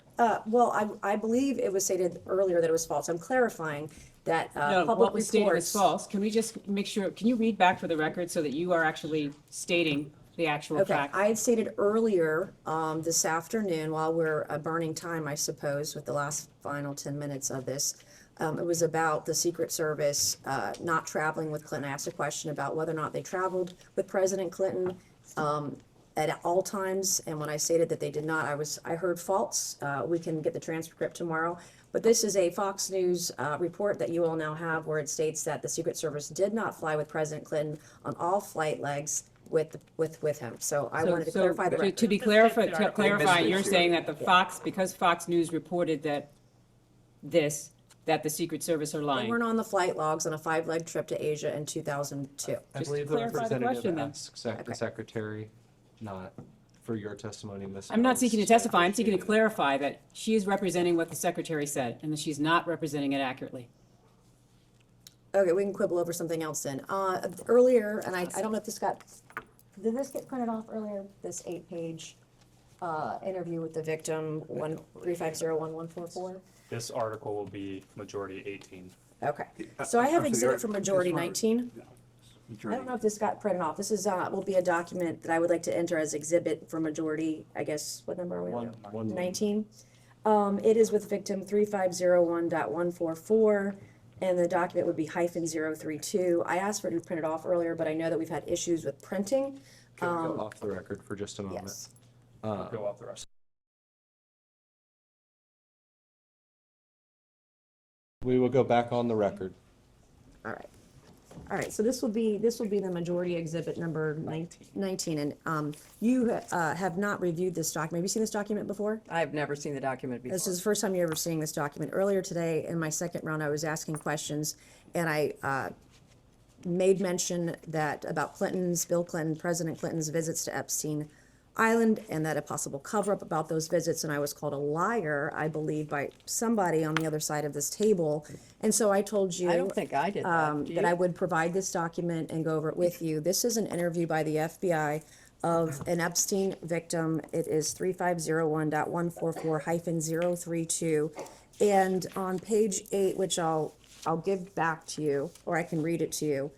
Well, I believe it was stated earlier that it was false. I'm clarifying that No, public what was stated is reports. false. Can we just make sure, can you read back for the record so that you are actually stating the actual Okay, fact? I had stated earlier, this afternoon, while we're burning time, I suppose, with the last final 10 minutes of this, it was about the Secret Service not traveling with Clinton. I asked a question about whether or not they traveled with President Clinton at all times, and when I stated that they did not, I heard false. We can get the transcript tomorrow. But this is a Fox News report that you all now have, where it states that the Secret Service did not fly with President Clinton on all flight legs with him. So I wanted to clarify the record. To be clarify, you're saying that because Fox News reported that the Secret Service are They lying. weren't on the flight logs on a 5-leg trip to Asia in 2002. I Just believe the clarify the representative question, then. asks the secretary, not for your testimony, Ms. I'm not Mills. seeking to testify, I'm seeking to clarify that she is representing what the Secretary said, and that she's not representing it accurately. Okay, we can quibble over something else then. Earlier, and I don't know if did this get printed off earlier? This 8-page interview with the victim, 13501-144? This article will be majority 18. Okay, so I have Actually, exhibit for majority this one- 19. I don't know if this got printed off. This is, will be a document that I would like to enter as exhibit for majority, I guess, what number are we on? 19. It is with victim 3501.144, and the document would be -032. I asked for it to be printed off earlier, but I know that we've had issues with printing. Can we go off the record for just a moment? Yes. Go off the rest. We will go back on the record. All right. All right, so this will be the majority exhibit number 19, and you have not reviewed this document. Have you seen this document before? I've never seen the document before. This is the first time you're ever seeing this document. Earlier today, in my second round, I was asking questions, and I made mention that about President Clinton's visits to Epstein Island, and that a possible cover-up about those visits, and I was called a liar, I believe, by somebody on the other side of this table. And so I told you. I don't think I did that. Do That you? I would provide this document and go over it with you. This is an interview by the FBI of an Epstein victim. It is 3501.144-032. And on page 8, which I'll give back to you, or I can read it to you.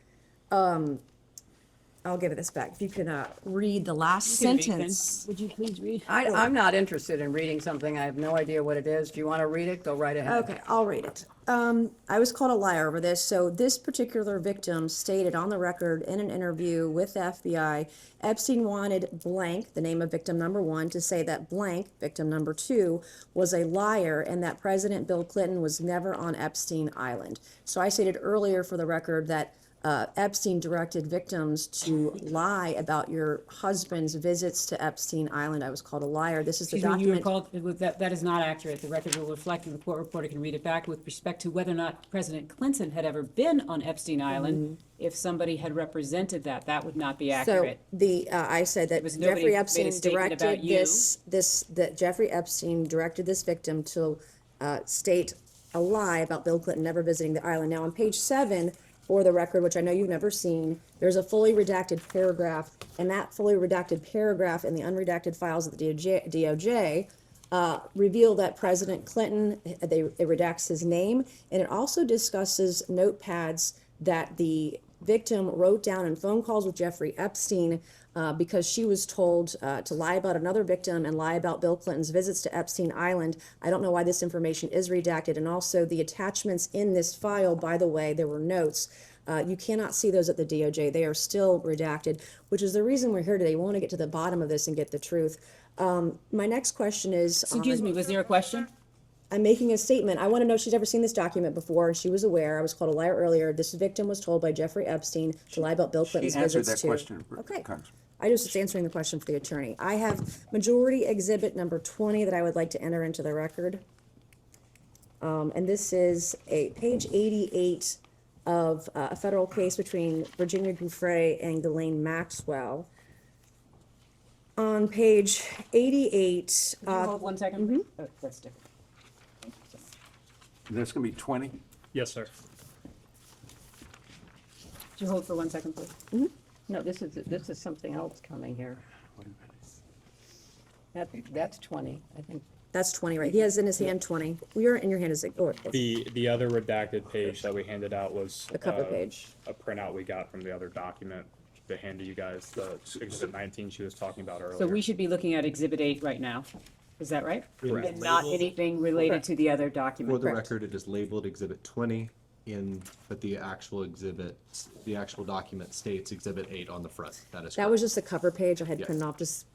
I'll give it this back. If you can read the last You can read, then. sentence. Would you please read? I'm not interested in reading something. I have no idea what it is. Do you want to read it? Go right ahead. Okay, I'll read it. I was called a liar over this. So this particular victim stated on the record in an interview with the FBI, Epstein wanted blank, the name of victim number 1, to say that blank, victim number 2, was a liar and that President Bill Clinton was never on Epstein Island. So I stated earlier for the record that Epstein directed victims to lie about your husband's visits to Epstein Island. I was called a liar. This is the Excuse me, you were document. called, that is not accurate. The record will reflect, and the court reporter can read it back with respect to whether or not President Clinton had ever been on Epstein Island. If somebody had represented that would not be accurate. So I said that was nobody Jeffrey made a Epstein statement about directed you. that Jeffrey Epstein directed this victim to state a lie about Bill Clinton never visiting the island. Now on page 7, for the record, which I know you've never seen, there's a fully redacted paragraph, and that fully redacted paragraph in the unredacted files of the DOJ reveal that President Clinton, it redacts his name, and it also discusses notepads that the victim wrote down in phone calls with Jeffrey Epstein because she was told to lie about another victim and lie about Bill Clinton's visits to Epstein Island. I don't know why this information is redacted. And also the attachments in this file, by the way, there were notes. You cannot see those at the DOJ. They are still redacted, which is the reason we're here today. We want to get to the bottom of this and get the truth. My next question is... Excuse me, was there a question? I'm making a statement. I want to know if she's ever seen this document before, and she was aware. I was called a liar earlier. This victim was told by Jeffrey Epstein to lie about Bill Clinton's She answered visits that to... question, Okay. Congressman. I was just answering the question for the attorney. I have majority exhibit number 20 that I would like to enter into the record. And this is page 88 of a federal case between Virginia Giuffre and Ghislaine Maxwell. On page 88... Could you hold 1 second? Oh, that's different. There's going to be 20? Yes, sir. Could you hold for 1 second, please? No, this is something else coming here. That's 20, I think. That's 20, right? He has in his hand 20. Well, your in your hand is The other redacted page that we handed out was the cover page. a printout we got from the other document to hand to you guys, the exhibit 19 she was talking about earlier. So we should be looking at Exhibit 8 right now. Is that right? Correct. And not anything related to the other document? For the Correct. record, it is labeled Exhibit 20 but the actual document states Exhibit 8 on the front. That is That was just the cover page. I had Yes. printed off just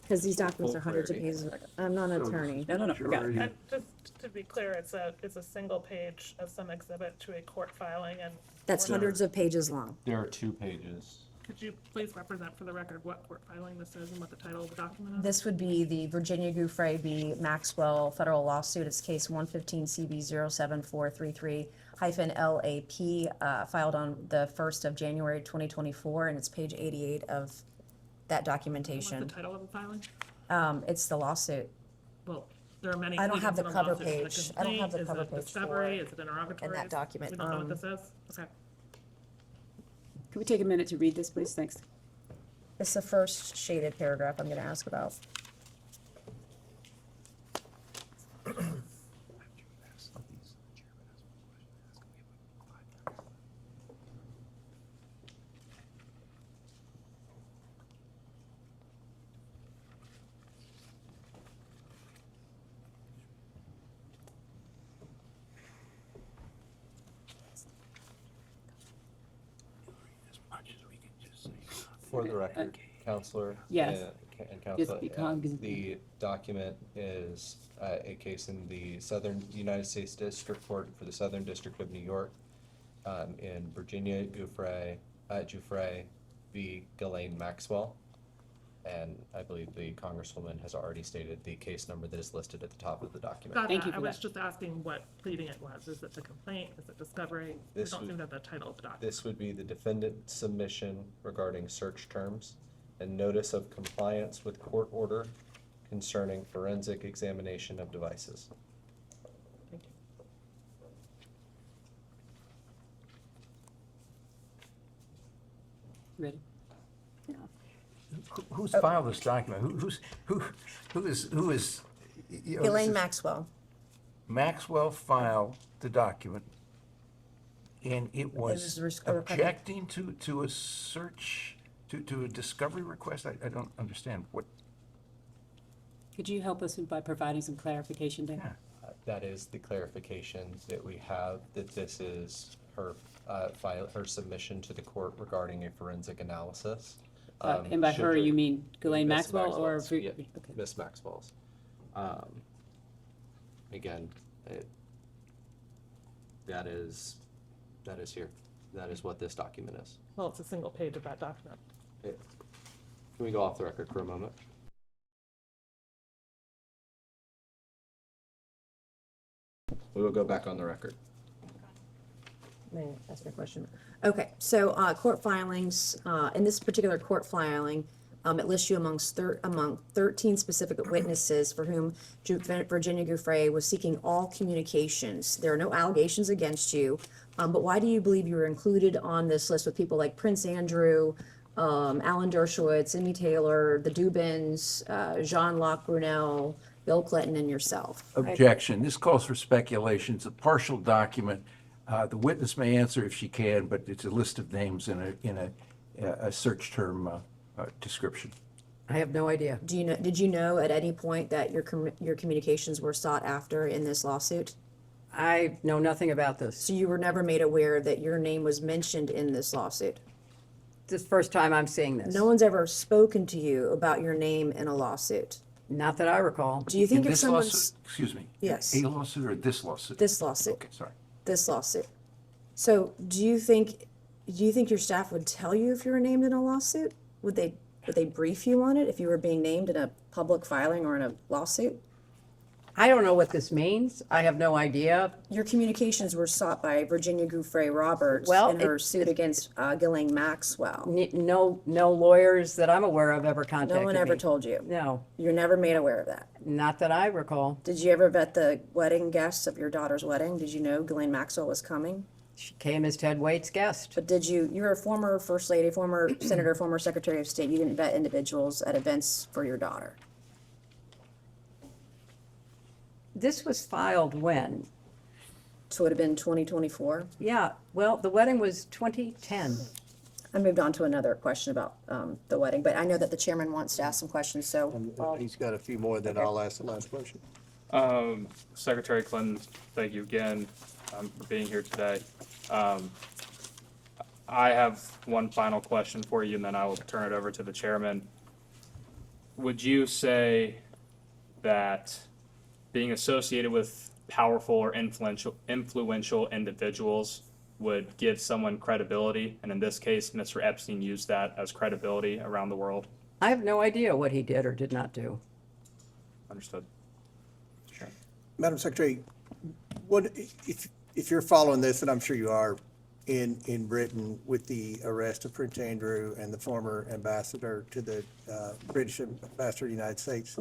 because these documents Full are hundreds of clarity. pages. I'm not an attorney. No, got it. And just to be clear, it's a single page as some exhibit to a court filing, and That's hundreds of pages long. There are 2 pages. could you please represent for the record what court filing this is and what the title of the document is? This would be the Virginia Gouffre v. Maxwell federal lawsuit. It's case 115 CB 07433-LAP, filed on the 1st of January 2024, and it's page 88 of that What's documentation. the title of the filing? It's the lawsuit. Well, there are many. I don't have the pleadings in cover lawsuit. Is it a page. I don't have the complaint? cover Is it page discovery? for- Is it interrogatory? in that document. We don't know what this is? Okay. Can we take a minute to read this, please? Thanks. It's the first shaded paragraph I'm going to ask about. For the record, Counselor. Yes. And Counselor, Just because- the document is a case in the Southern United States District Court for the Southern District of New York, in Virginia Gouffre v. Ghislaine Maxwell. And I believe the Congresswoman has already stated the case number that is listed at the top of the document. Got Thank that. you for I was that. just asking what pleading it was. Is it the complaint? Is it discovery? We This don't would- seem to have the title of the document. This would be the defendant submission regarding search terms and notice of compliance with court order concerning forensic examination of devices. Ready? Who's filed this document? Who is, you know, this Ghislaine is- Maxwell. Maxwell filed the document, and it was was a request. objecting to a search, to a discovery request? I don't understand what. Could you help us by providing some clarification there? That is the clarification that we have, that this is her her submission to the court regarding a forensic analysis. And by her, you mean Ghislaine Miss Maxwell or? Maxwell's, yeah, Okay. Miss Maxwell's. Again, that is here. That is what this document is. Well, it's a single page of that document. Can we go off the record for a moment? We will go back on the record. May I ask my question? Okay, so court filings, in this particular court filing, it lists you among 13 specific witnesses for whom Virginia Gouffre was seeking all communications. There are no allegations against you, but why do you believe you were included on this list with people like Prince Andrew, Alan Dershowitz, Amy Taylor, the Dubins, Jean-Luc Brunel, Bill Clinton, and yourself? Objection. This calls for speculation. It's a partial document. The witness may answer if she can, but it's a list of names in a search term description. I have no idea. Did you know at any point that your communications were sought after in this lawsuit? I know nothing about this. So you were never made aware that your name was mentioned in this lawsuit? This is the first time I'm seeing this. No one's ever spoken to you about your name in a lawsuit? Not that I recall. Do you think In if this lawsuit, someone's, excuse me. Yes. A lawsuit or this lawsuit? this lawsuit, Okay, sorry. this lawsuit? So do you think your staff would tell you if you were named in a lawsuit? Would they brief you on it if you were being named in a public filing or in a lawsuit? I don't know what this means. I have no idea. Your communications were sought by Virginia Gouffre Roberts Well, in her suit against Ghislaine Maxwell. No lawyers that I'm aware of ever contacted me. No one ever told you? No, You're never made aware of that? not that I recall. Did you ever vet the wedding guests of your daughter's wedding? Did you know Ghislaine Maxwell was coming? She came as Ted Waite's guest. But you're a former First Lady, former Senator, former Secretary of State. You didn't vet individuals at events for your daughter. This was filed when? So it would have been 2024. Yeah, well, the wedding was 2010. I moved on to another question about the wedding, but I know that the chairman wants to ask some questions, so. He's got a few more, then I'll ask the last question. Secretary Clinton, thank you again for being here today. I have one final question for you, and then I will turn it over to the chairman. Would you say that being associated with powerful or influential individuals would give someone credibility? And in this case, Mr. Epstein used that as credibility around the world. I have no idea what he did or did not do. Understood. Sure. Madam Secretary, what, if you're following this, and I'm sure you are, in Britain with the arrest of Prince Andrew and the former ambassador to the British ambassador to the United States,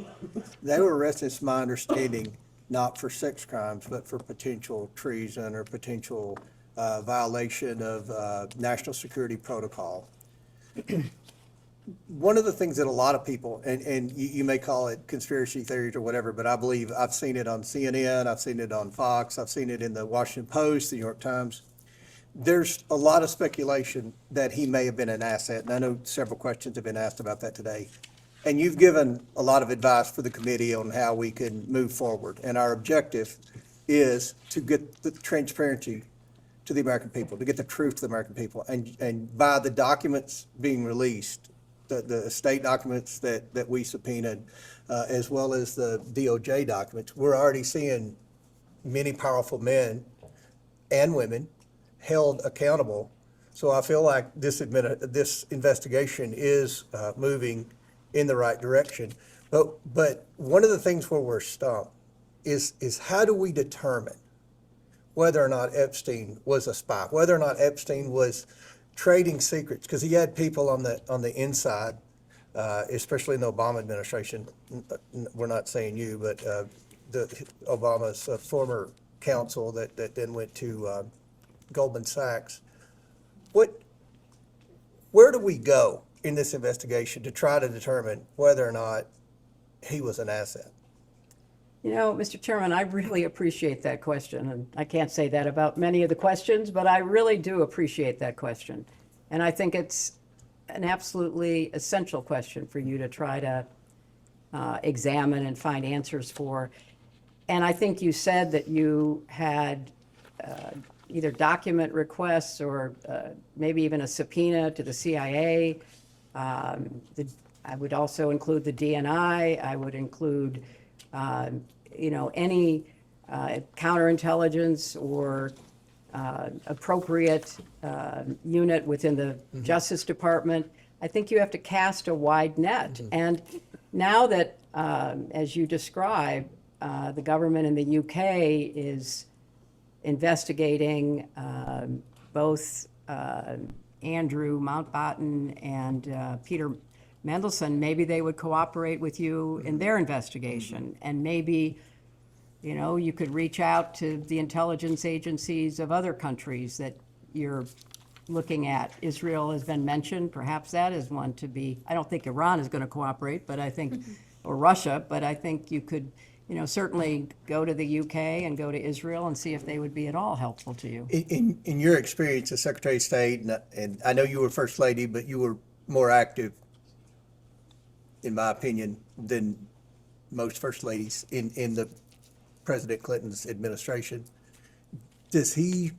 they were arrested, it's my understanding, not for sex crimes, but for potential treason or potential violation of national security protocol. One of the things that a lot of people, and you may call it conspiracy theories or whatever, but I believe I've seen it on CNN, I've seen it on Fox, I've seen it in the Washington Post, the New York Times. There's a lot of speculation that he may have been an asset, and I know several questions have been asked about that today. And you've given a lot of advice for the committee on how we can move forward. And our objective is to get the transparency to the American people, to get the truth to the American people. And by the documents being released, the state documents that we subpoenaed, as well as the DOJ documents, we're already seeing many powerful men and women held accountable. So I feel like this investigation is moving in the right direction. But one of the things where we're stumped is how do we determine whether or not Epstein was a spy, whether or not Epstein was trading secrets, because he had people on the inside, especially in the Obama administration. We're not saying you, but Obama's former counsel that then went to Goldman Sachs. Where do we go in this investigation to try to determine whether or not he was an asset? You know, Mr. Chairman, I really appreciate that question, and I can't say that about many of the questions, but I really do appreciate that question. And I think it's an absolutely essential question for you to try to examine and find answers for. And I think you said that you had either document requests or maybe even a subpoena to the CIA. I would also include the DNI. I would include any counterintelligence or appropriate unit within the Justice Department. I think you have to cast a wide net. And now that, as you describe, the government in the UK is investigating both Andrew Mountbatten and Peter Mendelsohn, maybe they would cooperate with you in their investigation. And maybe, you could reach out to the intelligence agencies of other countries that you're looking at. Israel has been mentioned. Perhaps that is one to be. I don't think Iran is going to cooperate, but I think, or Russia, but I think you could, certainly go to the UK and go to Israel and see if they would be at all helpful to you. In your experience as Secretary of State, and I know you were First Lady, but you were more active, in my opinion, than most First Ladies in the President Clinton's administration. Does he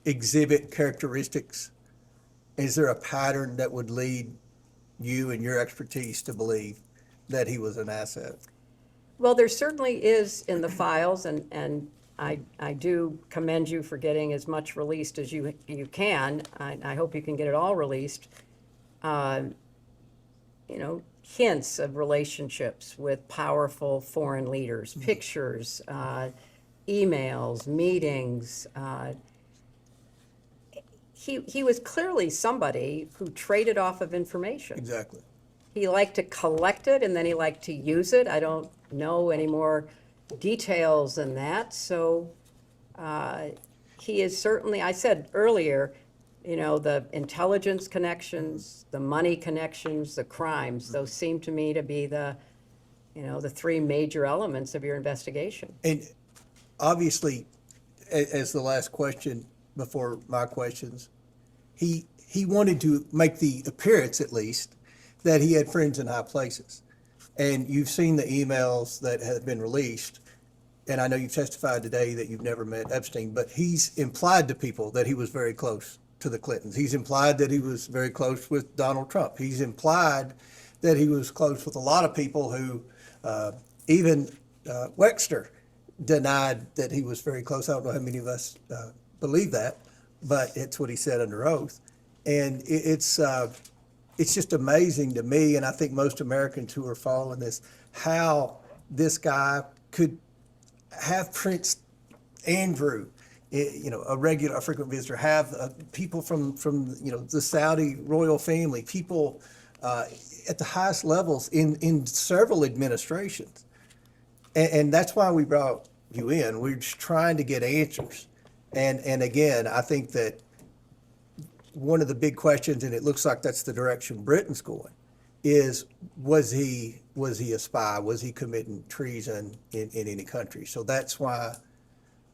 exhibit characteristics? Is there a pattern that would lead you and your expertise to believe that he was an asset? Well, there certainly is in the files, and I do commend you for getting as much released as you can. I hope you can get it all released. Hints of relationships with powerful foreign leaders, pictures, emails, meetings. He was clearly somebody who traded off of information. Exactly. He liked to collect it and then he liked to use it. I don't know any more details than that. So he is certainly, I said earlier, you know, the intelligence connections, the money connections, the crimes, those seem to me to be the, you know, the three major elements of your investigation. And obviously, as the last question before my questions, he wanted to make the appearance, at least, that he had friends in high places. And you've seen the emails that have been released, and I know you've testified today that you've never met Epstein, but he's implied to people that he was very close to the Clintons. He's implied that he was very close with Donald Trump. He's implied that he was close with a lot of people who, even Wexner denied that he was very close. I don't know how many of us believe that, but it's what he said under oath. And it's just amazing to me, and I think most Americans who are following this, how this guy could have Prince Andrew, you know, a frequent visitor, have people from you know, the Saudi royal family, people at the highest levels in several administrations. And that's why we brought you in. We're just trying to get answers. And again, I think that one of the big questions, and it looks like that's the direction Britain's going, is was he a spy? Was he committing treason in any country? So that's why,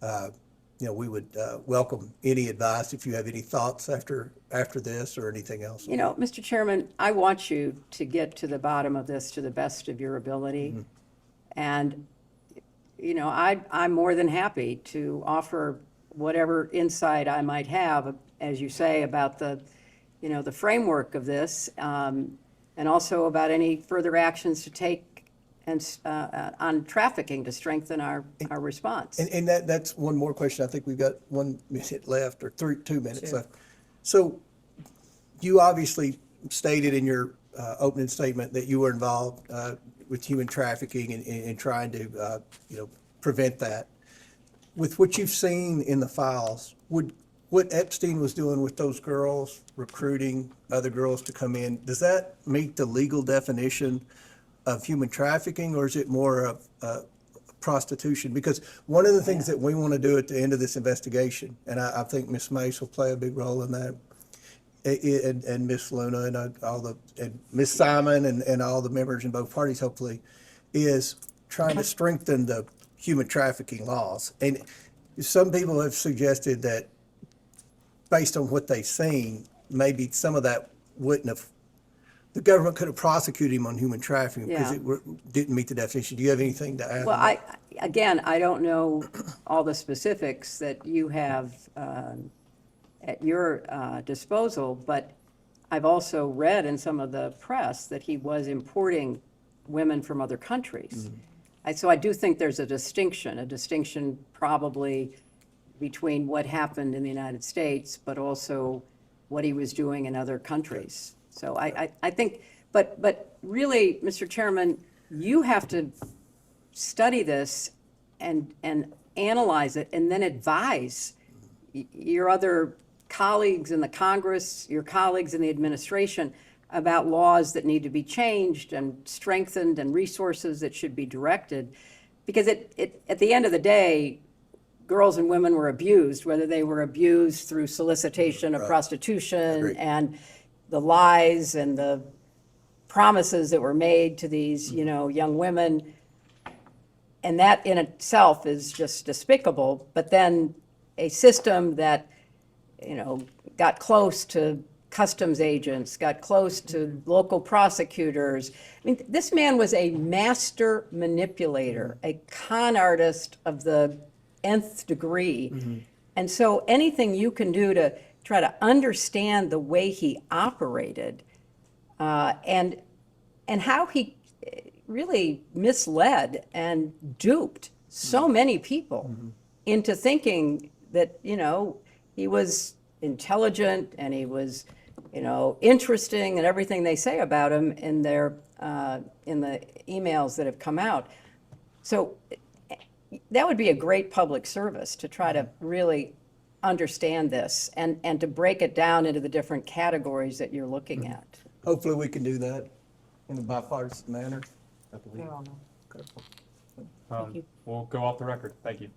you know, we would welcome any advice if you have any thoughts after this or anything else. You know, Mr. Chairman, I want you to get to the bottom of this to the best of your ability. Mm-hmm. And, you know, I'm more than happy to offer whatever insight I might have, as you say, about the, you know, the framework of this, and also about any further actions to take and on trafficking to strengthen our response. And that's one more question. I think we've got 1 minute left, or 2 minutes left. So you obviously stated in your opening statement that you were involved with human trafficking and trying to, you know, prevent that. With what you've seen in the files, what Epstein was doing with those girls, recruiting other girls to come in, does that meet the legal definition of human trafficking, or is it more of prostitution? Because one of the things that we want to do at the end of this investigation, and I think Ms. Mace will play a big role in that, and Ms. Luna and Ms. Simon and all the members in both parties, hopefully, is trying to strengthen the human trafficking laws. And some people have suggested that based on what they've seen, maybe some of that wouldn't have, the government could have prosecuted him on human trafficking because it didn't meet the definition. Do you have anything to add? Well, I don't know all the specifics that you have at your disposal, but I've also read in some of the press that he was importing women from other countries. So I do think there's a distinction probably between what happened in the United States, but also what he was doing in other countries. So I think, but really, Mr. Chairman, you have to study this and analyze it and then advise your other colleagues in the Congress, your colleagues in the administration about laws that need to be changed and strengthened and resources that should be directed. Because at the end of the day, girls and women were abused, whether they were abused through solicitation of prostitution and the lies and the promises that were made to these, you know, young women. And that in itself is just despicable. But then a system that, you know, got close to customs agents, got close to local prosecutors. I mean, this man was a master manipulator, a con artist of the nth degree. And so anything you can do to try to understand the way he operated and how he really misled and duped so many people into thinking that, you know, he was intelligent and he was, you know, interesting and everything they say about him in their in the emails that have come out. So that would be a great public service to try to really understand this and to break it down into the different categories that you're looking at. Hopefully we can do that in a bipartisan manner. I believe. We'll go off the record. Thank you.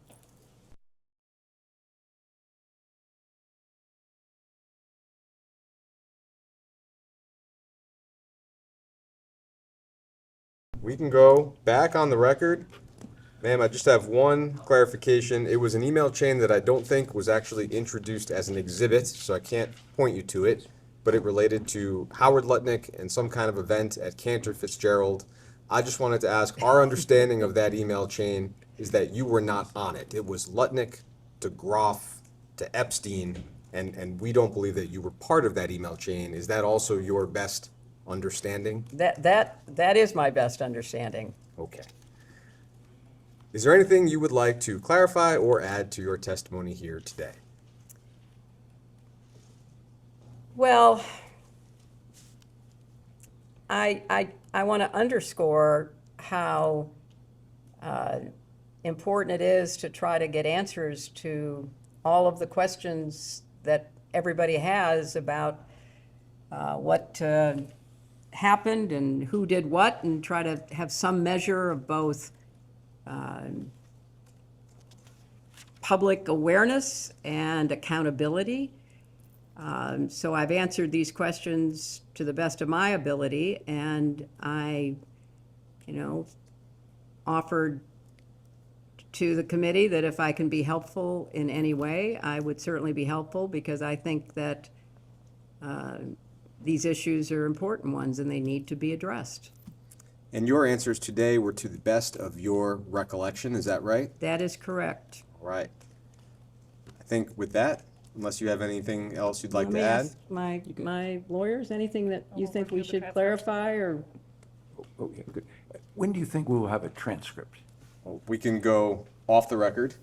we can go back on the record. Ma'am, I just have one clarification. It was an email chain that I don't think was actually introduced as an exhibit, so I can't point you to it, but it related to Howard Lutnick and some kind of event at Cantor Fitzgerald. I just wanted to ask, our understanding of that email chain is that you were not on it. It was Lutnick to Groff to Epstein, and we don't believe that you were part of that email chain. Is that also your best understanding? That is my best understanding. Okay. Is there anything you would like to clarify or add to your testimony here today? Well, I want to underscore how important it is to try to get answers to all of the questions that everybody has about what happened and who did what, and try to have some measure of both public awareness and accountability. So I've answered these questions to the best of my ability, and I, offered to the committee that if I can be helpful in any way, I would certainly be helpful, because I think that these issues are important ones and they need to be addressed. And your answers today were to the best of your recollection, is that right? That is correct. All right. I think with that, unless you have anything else you'd like Let me to add? ask my lawyers, anything that you think we should clarify, or? Okay, good. When do you think we will have a transcript? We can go off the record